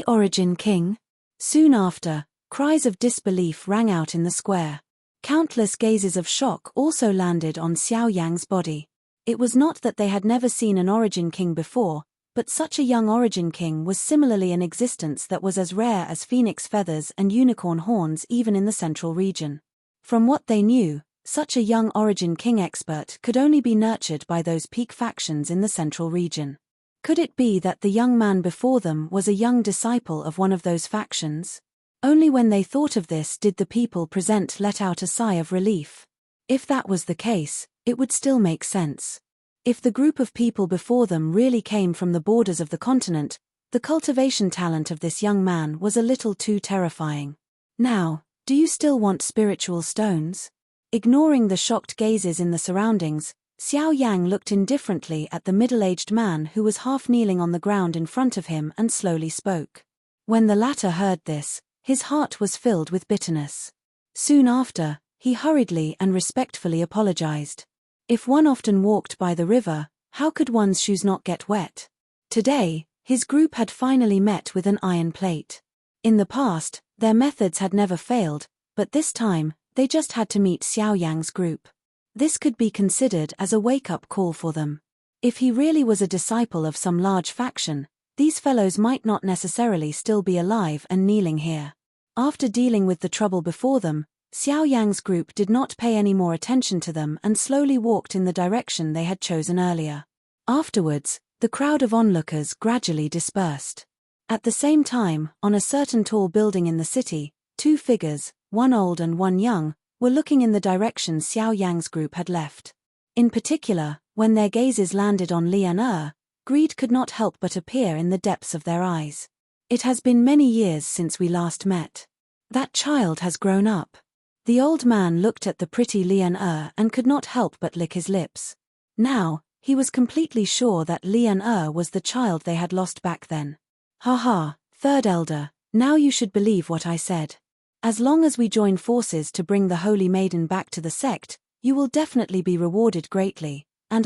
Origin King? Soon after, cries of disbelief rang out in the square. Countless gazes of shock also landed on Xiao Yang's body. It was not that they had never seen an Origin King before, but such a young Origin King was similarly an existence that was as rare as phoenix feathers and unicorn horns even in the central region. From what they knew, such a young Origin King expert could only be nurtured by those peak factions in the central region. Could it be that the young man before them was a young disciple of one of those factions? Only when they thought of this did the people present let out a sigh of relief. If that was the case, it would still make sense. If the group of people before them really came from the borders of the continent, the cultivation talent of this young man was a little too terrifying. Now, Do you still want spiritual stones? Ignoring the shocked gazes in the surroundings, Xiao Yang looked indifferently at the middle-aged man who was half kneeling on the ground in front of him and slowly spoke. When the latter heard this, his heart was filled with bitterness. Soon after, he hurriedly and respectfully apologized. If one often walked by the river, how could one's shoes not get wet? Today, his group had finally met with an iron plate. In the past, their methods had never failed, but this time, they just had to meet Xiao Yang's group. This could be considered as a wake-up call for them. If he really was a disciple of some large faction, these fellows might not necessarily still be alive and kneeling here. After dealing with the trouble before them, Xiao Yang's group did not pay any more attention to them and slowly walked in the direction they had chosen earlier. Afterwards, the crowd of onlookers gradually dispersed. At the same time, on a certain tall building in the city, two figures, one old and one young, were looking in the direction Xiao Yang's group had left. In particular, when their gazes landed on Lian, greed could not help but appear in the depths of their eyes. It has been many years since we last met. That child has grown up. The old man looked at the pretty Lian and could not help but lick his lips. Now, he was completely sure that Lian was the child they had lost back then. Haha, third elder, now you should believe what I said. As long as we join forces to bring the Holy Maiden back to the sect, you will definitely be rewarded greatly, and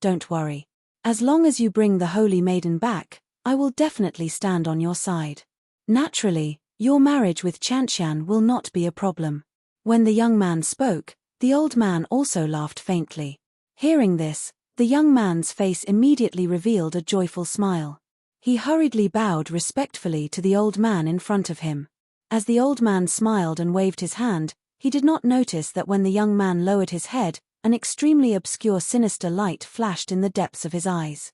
don't worry. As long as you bring the Holy Maiden back, I will definitely stand on your side. Naturally, your marriage with Qianqian will not be a problem. When the young man spoke, the old man also laughed faintly. Hearing this, the young man's face immediately revealed a joyful smile. He hurriedly bowed respectfully to the old man in front of him. As the old man smiled and waved his hand, he did not notice that when the young man lowered his head, an extremely obscure sinister light flashed in the depths of his eyes.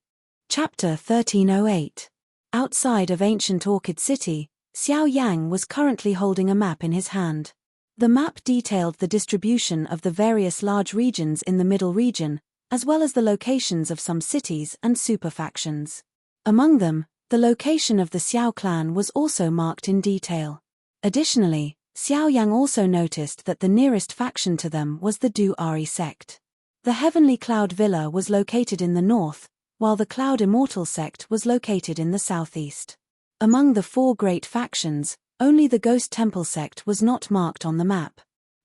Chapter 1308. Outside of ancient Orchid City, Xiao Yang was currently holding a map in his hand. The map detailed the distribution of the various large regions in the middle region, as well as the locations of some cities and superfactions. Among them, the location of the Xiao clan was also marked in detail. Additionally, Xiao Yang also noticed that the nearest faction to them was the Du-Ari sect. The Heavenly Cloud Villa was located in the north, while the Cloud Immortal sect was located in the southeast. Among the four great factions, only the Ghost Temple sect was not marked on the map.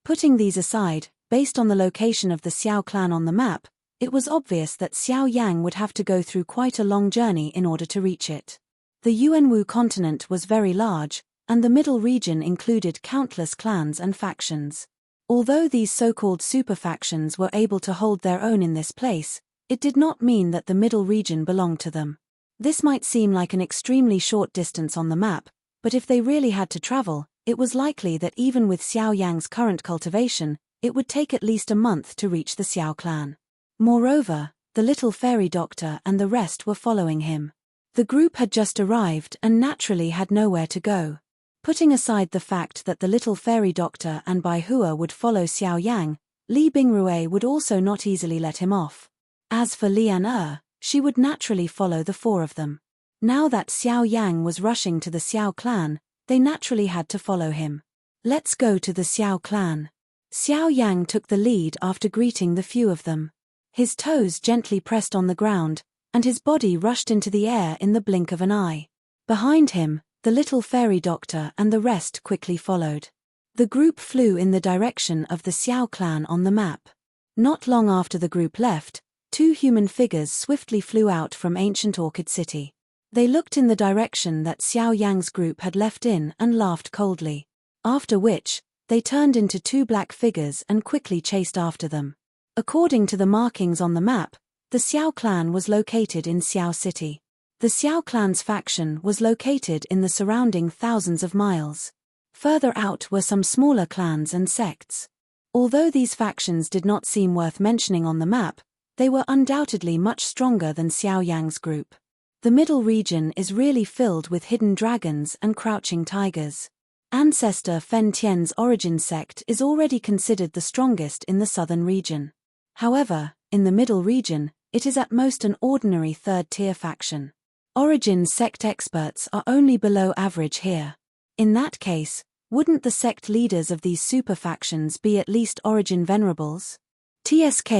Putting these aside, based on the location of the Xiao clan on the map, it was obvious that Xiao Yang would have to go through quite a long journey in order to reach it. The Yuanwu continent was very large, and the middle region included countless clans and factions. Although these so-called superfactions were able to hold their own in this place, it did not mean that the middle region belonged to them. This might seem like an extremely short distance on the map, but if they really had to travel, it was likely that even with Xiao Yang's current cultivation, it would take at least a month to reach the Xiao clan. Moreover, the little fairy doctor and the rest were following him. The group had just arrived and naturally had nowhere to go. Putting aside the fact that the little fairy doctor and Bai Hua would follow Xiao Yang, Li Bingrui would also not easily let him off. As for Lian, she would naturally follow the four of them. Now that Xiao Yang was rushing to the Xiao clan, they naturally had to follow him. Let's go to the Xiao clan. Xiao Yang took the lead after greeting the few of them. His toes gently pressed on the ground, and his body rushed into the air in the blink of an eye. Behind him, the little fairy doctor and the rest quickly followed. The group flew in the direction of the Xiao clan on the map. Not long after the group left, two human figures swiftly flew out from ancient Orchid City. They looked in the direction that Xiao Yang's group had left in and laughed coldly. After which, they turned into two black figures and quickly chased after them. According to the markings on the map, the Xiao clan was located in Xiao City. The Xiao clan's faction was located in the surrounding thousands of miles. Further out were some smaller clans and sects. Although these factions did not seem worth mentioning on the map, they were undoubtedly much stronger than Xiao Yang's group. The middle region is really filled with hidden dragons and crouching tigers. Ancestor Fen Tian's origin sect is already considered the strongest in the southern region. However, in the middle region, it is at most an ordinary third-tier faction. Origin sect experts are only below average here. In that case, Wouldn't the sect leaders of these super-factions be at least Origin Venerables? TSK.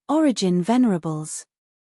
Origin Venerables.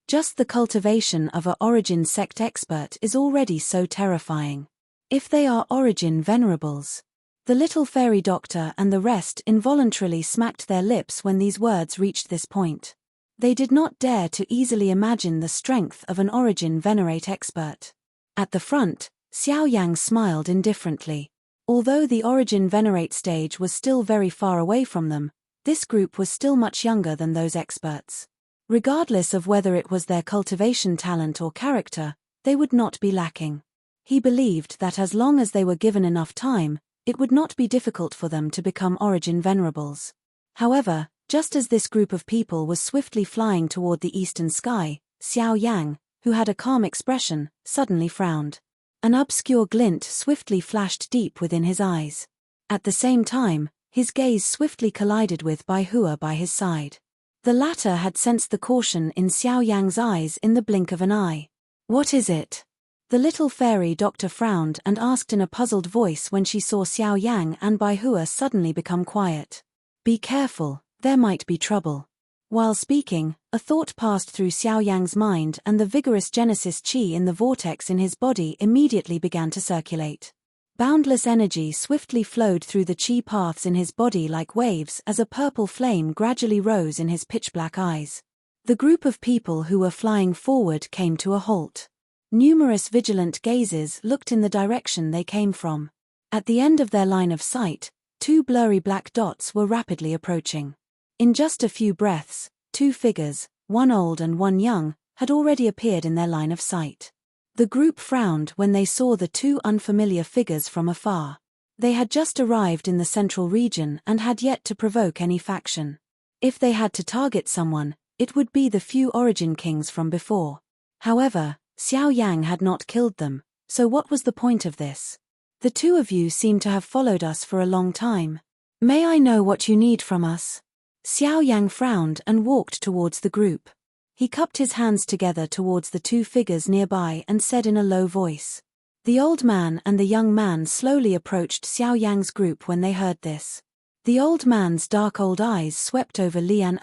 Just the cultivation of a Origin sect expert is already so terrifying. If they are Origin Venerables. The little fairy doctor and the rest involuntarily smacked their lips when these words reached this point. They did not dare to easily imagine the strength of an Origin Venerate expert. At the front, Xiao Yang smiled indifferently. Although the Origin Venerate stage was still very far away from them, this group was still much younger than those experts. Regardless of whether it was their cultivation talent or character, they would not be lacking. He believed that as long as they were given enough time, it would not be difficult for them to become Origin Venerables. However, just as this group of people was swiftly flying toward the eastern sky, Xiao Yang, who had a calm expression, suddenly frowned. An obscure glint swiftly flashed deep within his eyes. At the same time, his gaze swiftly collided with Bai Hua by his side. The latter had sensed the caution in Xiao Yang's eyes in the blink of an eye. "What is it?" The little fairy doctor frowned and asked in a puzzled voice when she saw Xiao Yang and Bai Hua suddenly become quiet. "Be careful, there might be trouble." While speaking, a thought passed through Xiao Yang's mind and the vigorous Genesis Qi in the vortex in his body immediately began to circulate. Boundless energy swiftly flowed through the Qi paths in his body like waves as a purple flame gradually rose in his pitch-black eyes. The group of people who were flying forward came to a halt. Numerous vigilant gazes looked in the direction they came from. At the end of their line of sight, two blurry black dots were rapidly approaching. In just a few breaths, two figures, one old and one young, had already appeared in their line of sight. The group frowned when they saw the two unfamiliar figures from afar. They had just arrived in the central region and had yet to provoke any faction. If they had to target someone, it would be the few Origin Kings from before. However, Xiao Yang had not killed them, so what was the point of this? "The two of you seem to have followed us for a long time. May I know what you need from us?" Xiao Yang frowned and walked towards the group. He cupped his hands together towards the two figures nearby and said in a low voice. The old man and the young man slowly approached Xiao Yang's group when they heard this. The old man's dark old eyes swept over Lian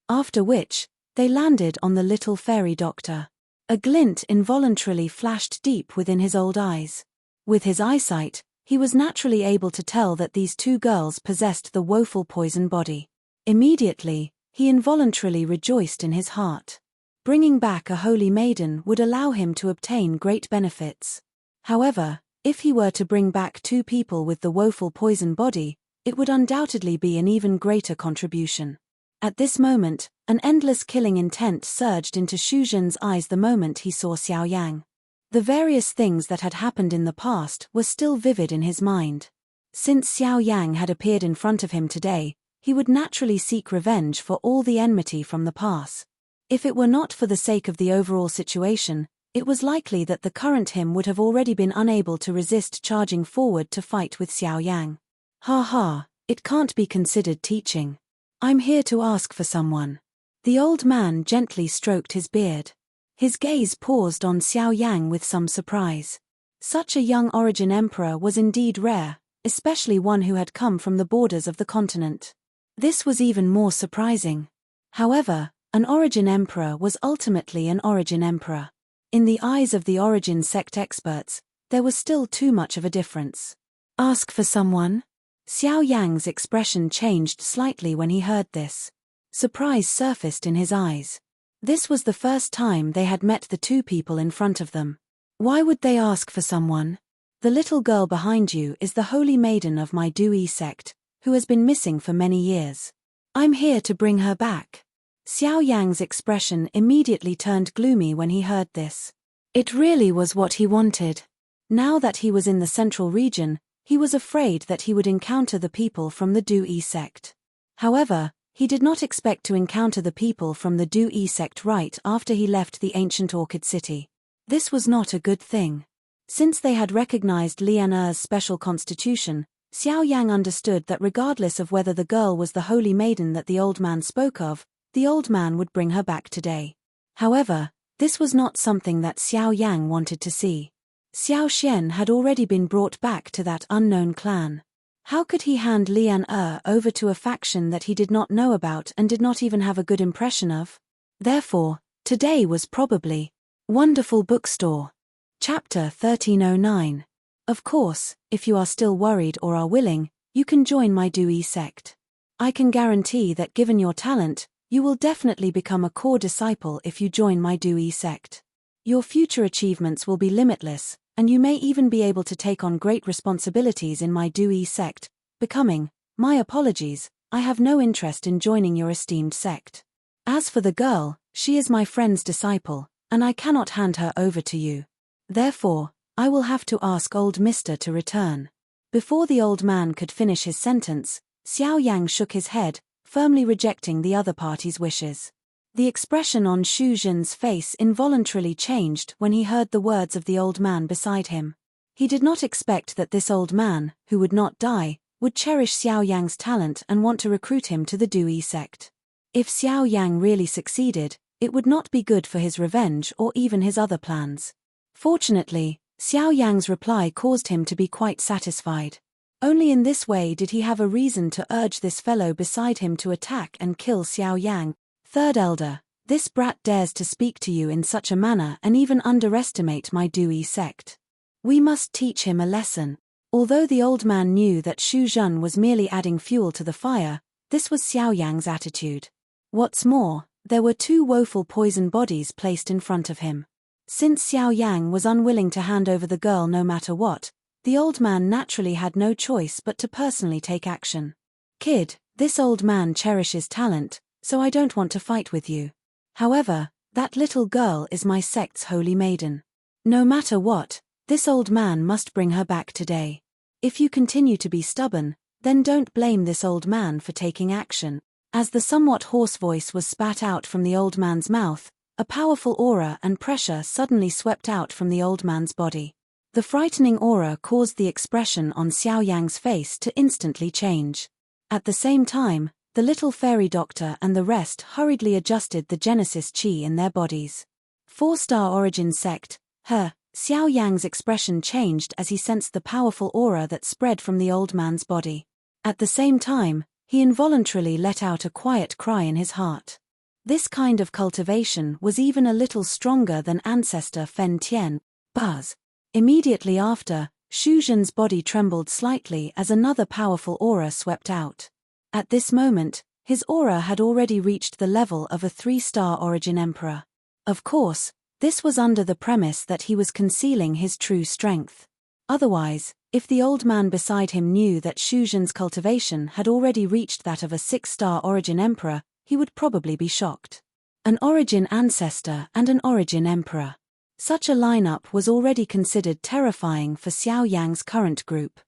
after which, they landed on the little fairy doctor. A glint involuntarily flashed deep within his old eyes. With his eyesight, he was naturally able to tell that these two girls possessed the woeful poison body. Immediately, he involuntarily rejoiced in his heart. Bringing back a holy maiden would allow him to obtain great benefits. However, if he were to bring back two people with the woeful poison body, it would undoubtedly be an even greater contribution. At this moment, an endless killing intent surged into Xu Zhen's eyes the moment he saw Xiao Yang. The various things that had happened in the past were still vivid in his mind. Since Xiao Yang had appeared in front of him today, he would naturally seek revenge for all the enmity from the past. If it were not for the sake of the overall situation, it was likely that the current him would have already been unable to resist charging forward to fight with Xiao Yang. "Ha ha, it can't be considered teaching. I'm here to ask for someone." The old man gently stroked his beard. His gaze paused on Xiao Yang with some surprise. Such a young Origin Emperor was indeed rare, especially one who had come from the borders of the continent. This was even more surprising. However, an Origin Emperor was ultimately an Origin Emperor. In the eyes of the Origin sect experts, there was still too much of a difference. "Ask for someone?" Xiao Yang's expression changed slightly when he heard this. Surprise surfaced in his eyes. This was the first time they had met the two people in front of them. "Why would they ask for someone?" "The little girl behind you is the holy maiden of my Dui sect, who has been missing for many years. I'm here to bring her back." Xiao Yang's expression immediately turned gloomy when he heard this. It really was what he wanted. Now that he was in the central region, he was afraid that he would encounter the people from the Dui sect. However, he did not expect to encounter the people from the Dui sect right after he left the ancient Orchid City. This was not a good thing. Since they had recognized Lian Er's special constitution, Xiao Yang understood that regardless of whether the girl was the holy maiden that the old man spoke of, the old man would bring her back today. However, this was not something that Xiao Yang wanted to see. Xiao Xian had already been brought back to that unknown clan. How could he hand Lian over to a faction that he did not know about and did not even have a good impression of? Therefore, today was probably Wonderful Bookstore. Chapter 1309. Of course, if you are still worried or are willing, you can join my Dui sect. I can guarantee that given your talent, you will definitely become a core disciple if you join my Dui sect. Your future achievements will be limitless, and you may even be able to take on great responsibilities in my Dui sect, becoming, my apologies, I have no interest in joining your esteemed sect. As for the girl, she is my friend's disciple, and I cannot hand her over to you. Therefore, I will have to ask old Mister to return. Before the old man could finish his sentence, Xiao Yang shook his head, firmly rejecting the other party's wishes. The expression on Xu Zhen's face involuntarily changed when he heard the words of the old man beside him. He did not expect that this old man, who would not die, would cherish Xiao Yang's talent and want to recruit him to the Dui sect. If Xiao Yang really succeeded, it would not be good for his revenge or even his other plans. Fortunately, Xiao Yang's reply caused him to be quite satisfied. Only in this way did he have a reason to urge this fellow beside him to attack and kill Xiao Yang. Third elder, this brat dares to speak to you in such a manner and even underestimate my Dui sect. We must teach him a lesson. Although the old man knew that Xu Zhen was merely adding fuel to the fire, this was Xiao Yang's attitude. What's more, there were two woeful poison bodies placed in front of him. Since Xiao Yang was unwilling to hand over the girl no matter what, the old man naturally had no choice but to personally take action. Kid, this old man cherishes talent, so I don't want to fight with you. However, that little girl is my sect's holy maiden. No matter what, this old man must bring her back today. If you continue to be stubborn, then don't blame this old man for taking action. As the somewhat hoarse voice was spat out from the old man's mouth, a powerful aura and pressure suddenly swept out from the old man's body. The frightening aura caused the expression on Xiao Yang's face to instantly change. At the same time, the little fairy doctor and the rest hurriedly adjusted the Genesis Chi in their bodies. 4-star origin sect, Xiao Yang's expression changed as he sensed the powerful aura that spread from the old man's body. At the same time, he involuntarily let out a quiet cry in his heart. This kind of cultivation was even a little stronger than ancestor Fen Tian. Buzz. Immediately after, Xu Zhen's body trembled slightly as another powerful aura swept out. At this moment, his aura had already reached the level of a 3-star origin emperor. Of course, this was under the premise that he was concealing his true strength. Otherwise, if the old man beside him knew that Xu Zhen's cultivation had already reached that of a 6-star origin emperor, he would probably be shocked. An origin ancestor and an origin emperor. Such a lineup was already considered terrifying for Xiao Yang's current group.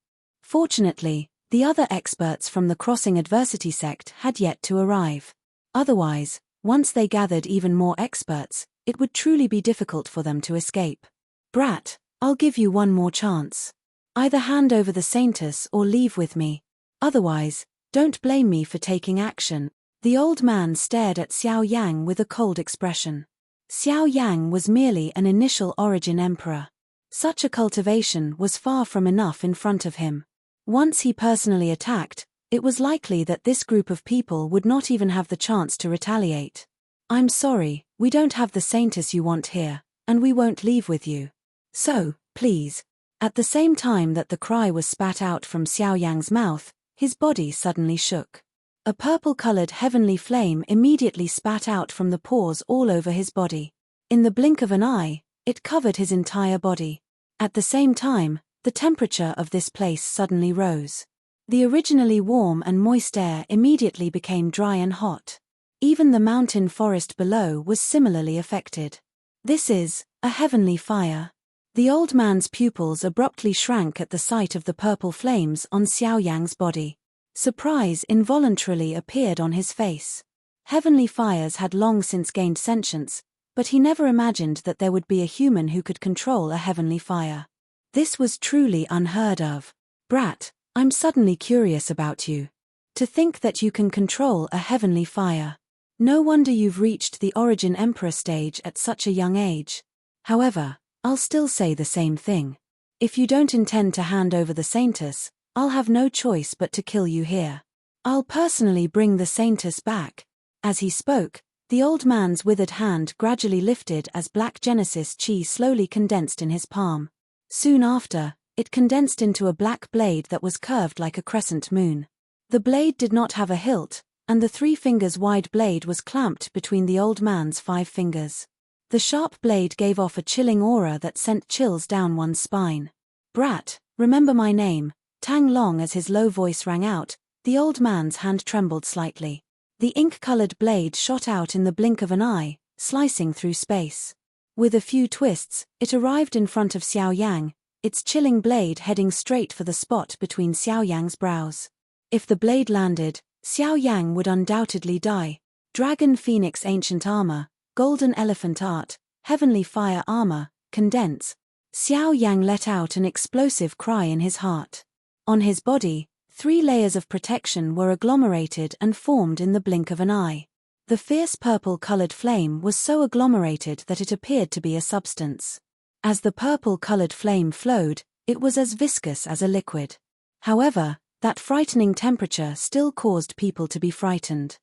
Fortunately, the other experts from the Crossing Adversity sect had yet to arrive. Otherwise, once they gathered even more experts, it would truly be difficult for them to escape. Brat, I'll give you one more chance. Either hand over the Saintess or leave with me. Otherwise, don't blame me for taking action. The old man stared at Xiao Yang with a cold expression. Xiao Yang was merely an initial origin emperor. Such a cultivation was far from enough in front of him. Once he personally attacked, it was likely that this group of people would not even have the chance to retaliate. I'm sorry, we don't have the Saintess you want here, and we won't leave with you. So, please. At the same time that the cry was spat out from Xiao Yang's mouth, his body suddenly shook. A purple-colored heavenly flame immediately spat out from the pores all over his body. In the blink of an eye, it covered his entire body. At the same time, the temperature of this place suddenly rose. The originally warm and moist air immediately became dry and hot. Even the mountain forest below was similarly affected. This is a heavenly fire. The old man's pupils abruptly shrank at the sight of the purple flames on Xiao Yang's body. Surprise involuntarily appeared on his face. Heavenly fires had long since gained sentience, but he never imagined that there would be a human who could control a heavenly fire. This was truly unheard of. Brat, I'm suddenly curious about you. To think that you can control a heavenly fire. No wonder you've reached the Origin Emperor stage at such a young age. However, I'll still say the same thing. If you don't intend to hand over the Saintess, I'll have no choice but to kill you here. I'll personally bring the Saintess back." As he spoke, the old man's withered hand gradually lifted as black Genesis chi slowly condensed in his palm. Soon after, it condensed into a black blade that was curved like a crescent moon. The blade did not have a hilt, and the 3 fingers wide blade was clamped between the old man's 5 fingers. The sharp blade gave off a chilling aura that sent chills down one's spine. "Brat, remember my name, Tang Long." As his low voice rang out, the old man's hand trembled slightly. The ink-colored blade shot out in the blink of an eye, slicing through space. With a few twists, it arrived in front of Xiao Yang, its chilling blade heading straight for the spot between Xiao Yang's brows. If the blade landed, Xiao Yang would undoubtedly die. Dragon Phoenix Ancient Armor, Golden Elephant Art, Heavenly Fire Armor, Condense. Xiao Yang let out an explosive cry in his heart. On his body, 3 layers of protection were agglomerated and formed in the blink of an eye. The fierce purple-colored flame was so agglomerated that it appeared to be a substance. As the purple-colored flame flowed, it was as viscous as a liquid. However, that frightening temperature still caused people to be frightened.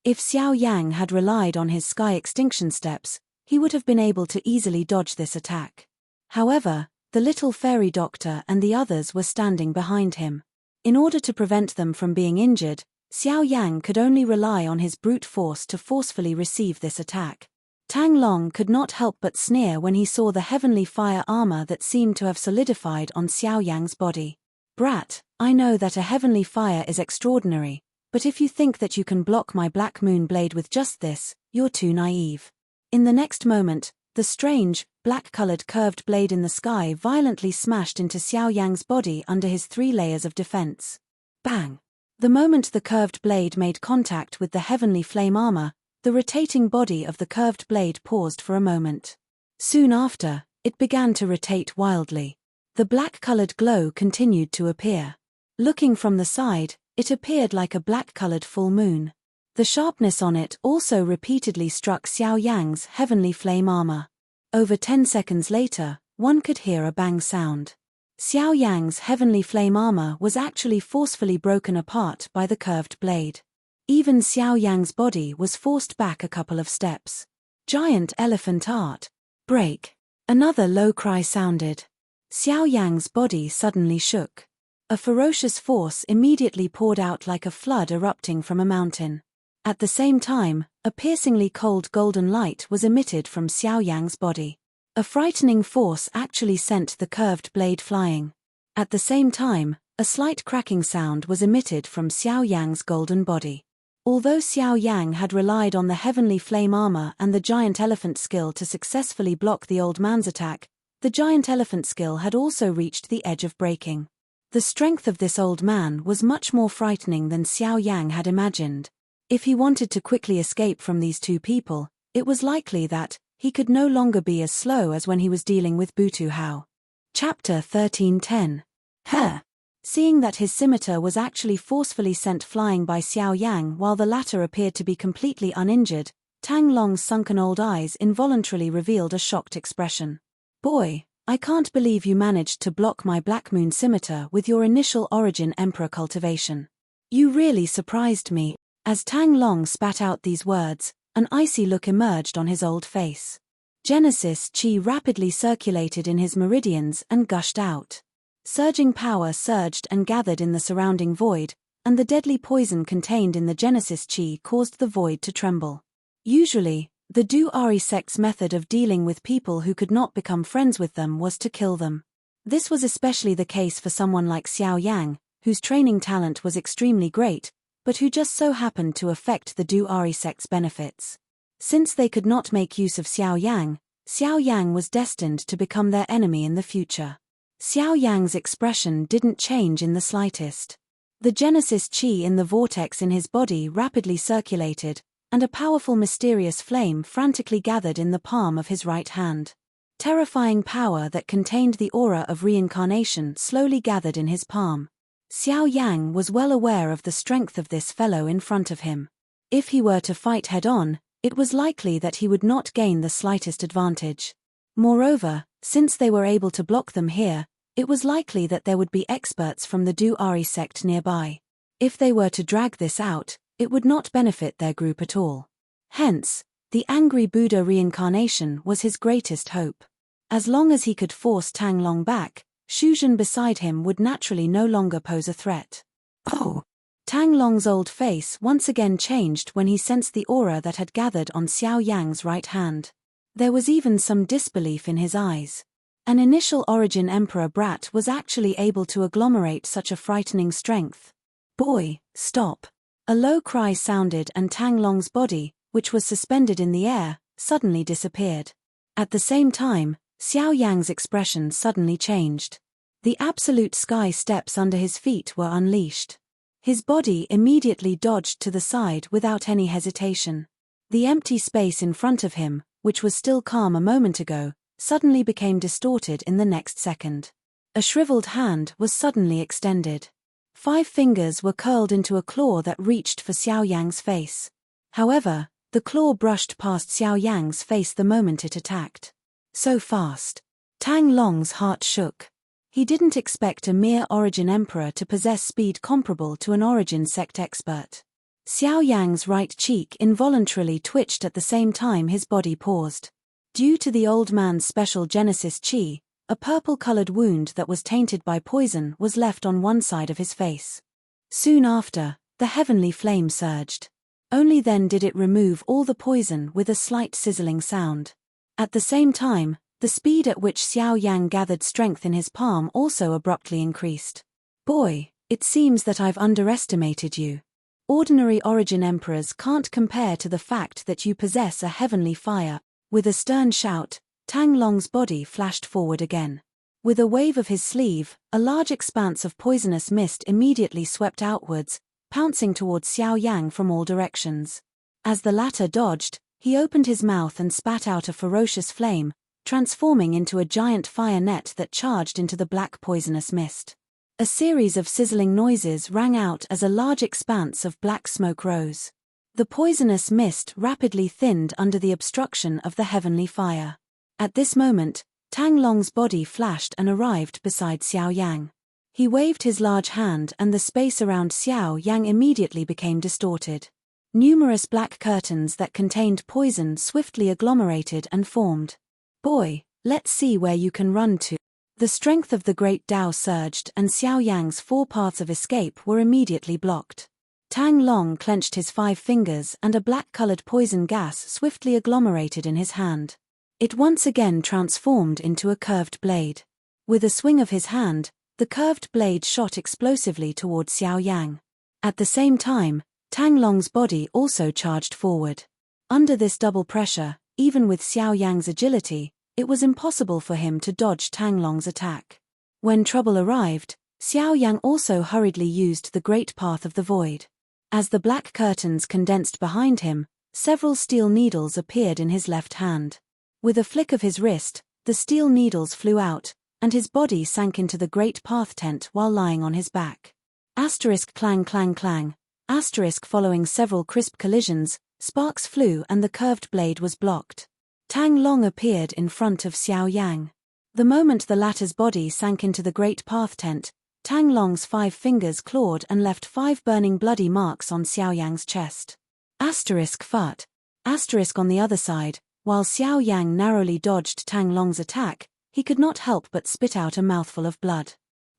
If Xiao Yang had relied on his sky extinction steps, he would have been able to easily dodge this attack. However, the little fairy doctor and the others were standing behind him. In order to prevent them from being injured, Xiao Yang could only rely on his brute force to forcefully receive this attack. Tang Long could not help but sneer when he saw the heavenly fire armor that seemed to have solidified on Xiao Yang's body. "Brat, I know that a heavenly fire is extraordinary, but if you think that you can block my black moon blade with just this, you're too naive." In the next moment, the strange, black-colored curved blade in the sky violently smashed into Xiao Yang's body under his 3 layers of defense. Bang! The moment the curved blade made contact with the heavenly flame armor, the rotating body of the curved blade paused for a moment. Soon after, it began to rotate wildly. The black-colored glow continued to appear. Looking from the side, it appeared like a black-colored full moon. The sharpness on it also repeatedly struck Xiao Yang's heavenly flame armor. Over 10 seconds later, one could hear a bang sound. Xiao Yang's heavenly flame armor was actually forcefully broken apart by the curved blade. Even Xiao Yang's body was forced back a couple of steps. Giant elephant art. Break. Another low cry sounded. Xiao Yang's body suddenly shook. A ferocious force immediately poured out like a flood erupting from a mountain. At the same time, a piercingly cold golden light was emitted from Xiao Yang's body. A frightening force actually sent the curved blade flying. At the same time, a slight cracking sound was emitted from Xiao Yang's golden body. Although Xiao Yang had relied on the heavenly flame armor and the giant elephant skill to successfully block the old man's attack, the giant elephant skill had also reached the edge of breaking. The strength of this old man was much more frightening than Xiao Yang had imagined. If he wanted to quickly escape from these 2 people, it was likely that he could no longer be as slow as when he was dealing with Butu Hao. Chapter 1310. Huh! Seeing that his scimitar was actually forcefully sent flying by Xiao Yang while the latter appeared to be completely uninjured, Tang Long's sunken old eyes involuntarily revealed a shocked expression. "Boy, I can't believe you managed to block my Black Moon scimitar with your initial origin Emperor cultivation. You really surprised me." As Tang Long spat out these words, an icy look emerged on his old face. Genesis chi rapidly circulated in his meridians and gushed out. Surging power surged and gathered in the surrounding void, and the deadly poison contained in the Genesis chi caused the void to tremble. Usually, the Du-Ari sect's method of dealing with people who could not become friends with them was to kill them. This was especially the case for someone like Xiao Yang, whose training talent was extremely great, but who just so happened to affect the Du-Ari sect's benefits. Since they could not make use of Xiao Yang was destined to become their enemy in the future. Xiao Yang's expression didn't change in the slightest. The Genesis chi in the vortex in his body rapidly circulated, and a powerful mysterious flame frantically gathered in the palm of his right hand. Terrifying power that contained the aura of reincarnation slowly gathered in his palm. Xiao Yang was well aware of the strength of this fellow in front of him. If he were to fight head-on, it was likely that he would not gain the slightest advantage. Moreover, Since they were able to block them here, it was likely that there would be experts from the Du-Ari sect nearby. If they were to drag this out, it would not benefit their group at all. Hence, the angry Buddha reincarnation was his greatest hope. As long as he could force Tang Long back, Shuzhen beside him would naturally no longer pose a threat. Oh! Tang Long's old face once again changed when he sensed the aura that had gathered on Xiao Yang's right hand. There was even some disbelief in his eyes. An initial origin emperor brat was actually able to agglomerate such a frightening strength. Boy, stop! A low cry sounded and Tang Long's body, which was suspended in the air, suddenly disappeared. At the same time, Xiao Yang's expression suddenly changed. The absolute sky steps under his feet were unleashed. His body immediately dodged to the side without any hesitation. The empty space in front of him, which was still calm a moment ago, suddenly became distorted in the next second. A shriveled hand was suddenly extended. 5 fingers were curled into a claw that reached for Xiao Yang's face. However, the claw brushed past Xiao Yang's face the moment it attacked. So fast. Tang Long's heart shook. He didn't expect a mere origin emperor to possess speed comparable to an origin sect expert. Xiao Yang's right cheek involuntarily twitched at the same time his body paused. Due to the old man's special Genesis chi, a purple-colored wound that was tainted by poison was left on one side of his face. Soon after, the heavenly flame surged. Only then did it remove all the poison with a slight sizzling sound. At the same time, the speed at which Xiao Yang gathered strength in his palm also abruptly increased. Boy, it seems that I've underestimated you. Ordinary origin emperors can't compare to the fact that you possess a heavenly fire. With a stern shout, Tang Long's body flashed forward again. With a wave of his sleeve, a large expanse of poisonous mist immediately swept outwards, pouncing towards Xiao Yang from all directions. As the latter dodged, he opened his mouth and spat out a ferocious flame, transforming into a giant fire net that charged into the black poisonous mist. A series of sizzling noises rang out as a large expanse of black smoke rose. The poisonous mist rapidly thinned under the obstruction of the heavenly fire. At this moment, Tang Long's body flashed and arrived beside Xiao Yang. He waved his large hand and the space around Xiao Yang immediately became distorted. Numerous black curtains that contained poison swiftly agglomerated and formed. Boy, let's see where you can run to. The strength of the great Tao surged and Xiao Yang's 4 paths of escape were immediately blocked. Tang Long clenched his 5 fingers and a black-colored poison gas swiftly agglomerated in his hand. It once again transformed into a curved blade. With a swing of his hand, the curved blade shot explosively towards Xiao Yang. At the same time, Tang Long's body also charged forward. Under this double pressure, even with Xiao Yang's agility, it was impossible for him to dodge Tang Long's attack. When trouble arrived, Xiao Yang also hurriedly used the Great Path of the Void. As the black curtains condensed behind him, several steel needles appeared in his left hand. With a flick of his wrist, the steel needles flew out, and his body sank into the Great Path tent while lying on his back. Asterisk clang clang clang. Asterisk following several crisp collisions, sparks flew and the curved blade was blocked. Tang Long appeared in front of Xiao Yang. The moment the latter's body sank into the Great Path tent, Tang Long's 5 fingers clawed and left 5 burning bloody marks on Xiao Yang's chest. Asterisk fut. Asterisk on the other side, while Xiao Yang narrowly dodged Tang Long's attack, he could not help but spit out a mouthful of blood.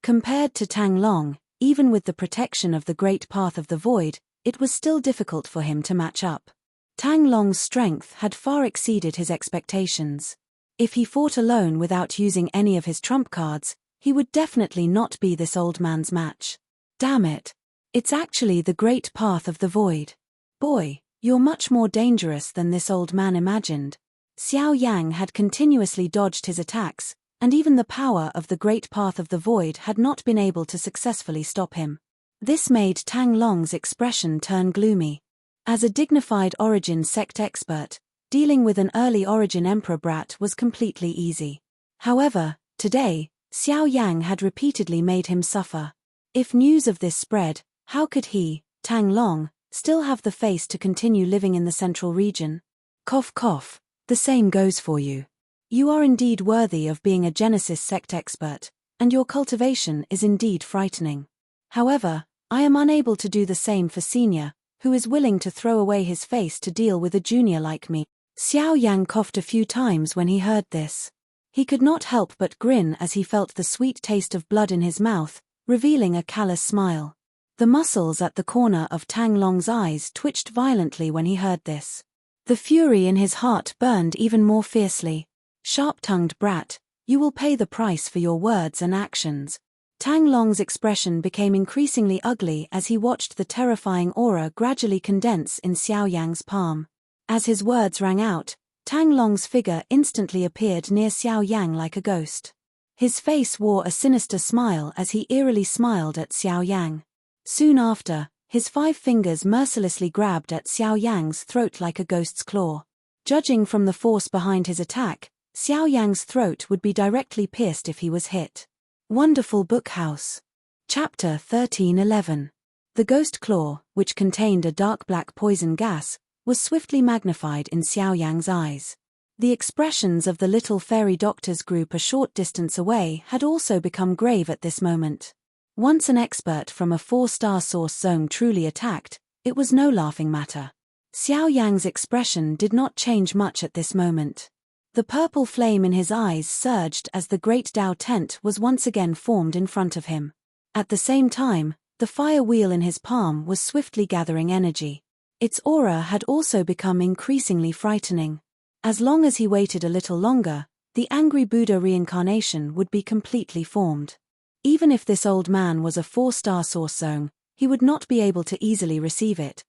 Compared to Tang Long, even with the protection of the Great Path of the Void, it was still difficult for him to match up. Tang Long's strength had far exceeded his expectations. If he fought alone without using any of his trump cards, he would definitely not be this old man's match. Damn it. It's actually the Great Path of the Void. Boy, you're much more dangerous than this old man imagined. Xiao Yang had continuously dodged his attacks, and even the power of the Great Path of the Void had not been able to successfully stop him. This made Tang Long's expression turn gloomy. As a dignified origin sect expert, dealing with an early origin emperor brat was completely easy. However, today, Xiao Yang had repeatedly made him suffer. If news of this spread, how could he, Tang Long, still have the face to continue living in the central region? Cough cough, the same goes for you. You are indeed worthy of being a Genesis sect expert, and your cultivation is indeed frightening. However, I am unable to do the same for Senior, who is willing to throw away his face to deal with a junior like me. Xiao Yang coughed a few times when he heard this. He could not help but grin as he felt the sweet taste of blood in his mouth, revealing a callous smile. The muscles at the corner of Tang Long's eyes twitched violently when he heard this. The fury in his heart burned even more fiercely. Sharp-tongued brat, you will pay the price for your words and actions. Tang Long's expression became increasingly ugly as he watched the terrifying aura gradually condense in Xiao Yang's palm. As his words rang out, Tang Long's figure instantly appeared near Xiao Yang like a ghost. His face wore a sinister smile as he eerily smiled at Xiao Yang. Soon after, his 5 fingers mercilessly grabbed at Xiao Yang's throat like a ghost's claw. Judging from the force behind his attack, Xiao Yang's throat would be directly pierced if he was hit. Wonderful Book House. Chapter 1311. The Ghost Claw, which contained a dark black poison gas, was swiftly magnified in Xiao Yang's eyes. The expressions of the little fairy doctors group a short distance away had also become grave at this moment. Once an expert from a 4-star source zone truly attacked, it was no laughing matter. Xiao Yang's expression did not change much at this moment. The purple flame in his eyes surged as the great Dao tent was once again formed in front of him. At the same time, the fire wheel in his palm was swiftly gathering energy. Its aura had also become increasingly frightening. As long as he waited a little longer, the angry Buddha reincarnation would be completely formed. Even if this old man was a 4-star source zone, he would not be able to easily receive it.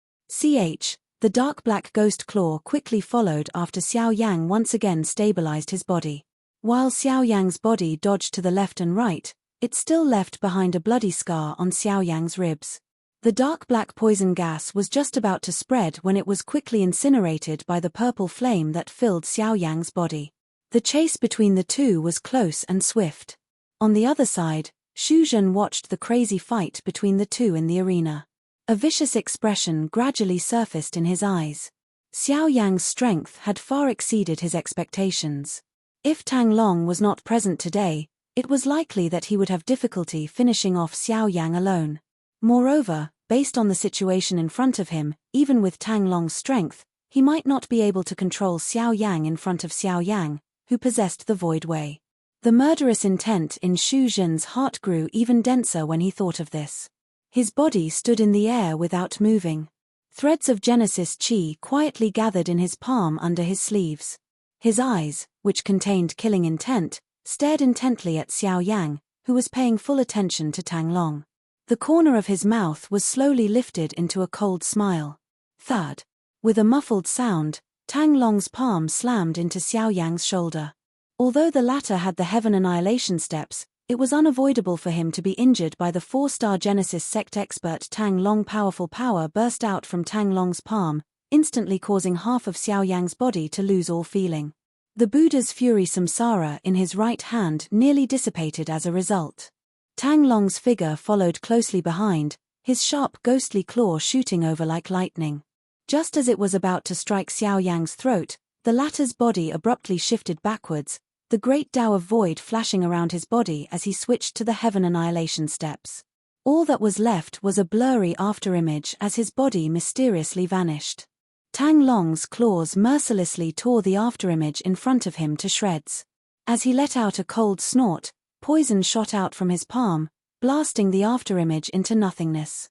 The dark black ghost claw quickly followed after Xiao Yang once again stabilized his body. While Xiao Yang's body dodged to the left and right, it still left behind a bloody scar on Xiao Yang's ribs. The dark black poison gas was just about to spread when it was quickly incinerated by the purple flame that filled Xiao Yang's body. The chase between the two was close and swift. On the other side, Xu Zhen watched the crazy fight between the two in the arena. A vicious expression gradually surfaced in his eyes. Xiao Yang's strength had far exceeded his expectations. If Tang Long was not present today, it was likely that he would have difficulty finishing off Xiao Yang alone. Moreover, based on the situation in front of him, even with Tang Long's strength, he might not be able to control Xiao Yang in front of Xiao Yang, who possessed the Void Way. The murderous intent in Xu Zhen's heart grew even denser when he thought of this. His body stood in the air without moving. Threads of Genesis Chi quietly gathered in his palm under his sleeves. His eyes, which contained killing intent, stared intently at Xiao Yang, who was paying full attention to Tang Long. The corner of his mouth was slowly lifted into a cold smile. Thud. With a muffled sound, Tang Long's palm slammed into Xiao Yang's shoulder. Although the latter had the Heaven Annihilation steps, it was unavoidable for him to be injured by the 4-star Genesis sect expert Tang Long. Powerful power burst out from Tang Long's palm, instantly causing half of Xiao Yang's body to lose all feeling. The Buddha's fury samsara in his right hand nearly dissipated as a result. Tang Long's figure followed closely behind, his sharp ghostly claw shooting over like lightning. Just as it was about to strike Xiao Yang's throat, the latter's body abruptly shifted backwards, the great Tao of Void flashing around his body as he switched to the Heaven Annihilation steps. All that was left was a blurry afterimage as his body mysteriously vanished. Tang Long's claws mercilessly tore the afterimage in front of him to shreds. As he let out a cold snort, poison shot out from his palm, blasting the afterimage into nothingness.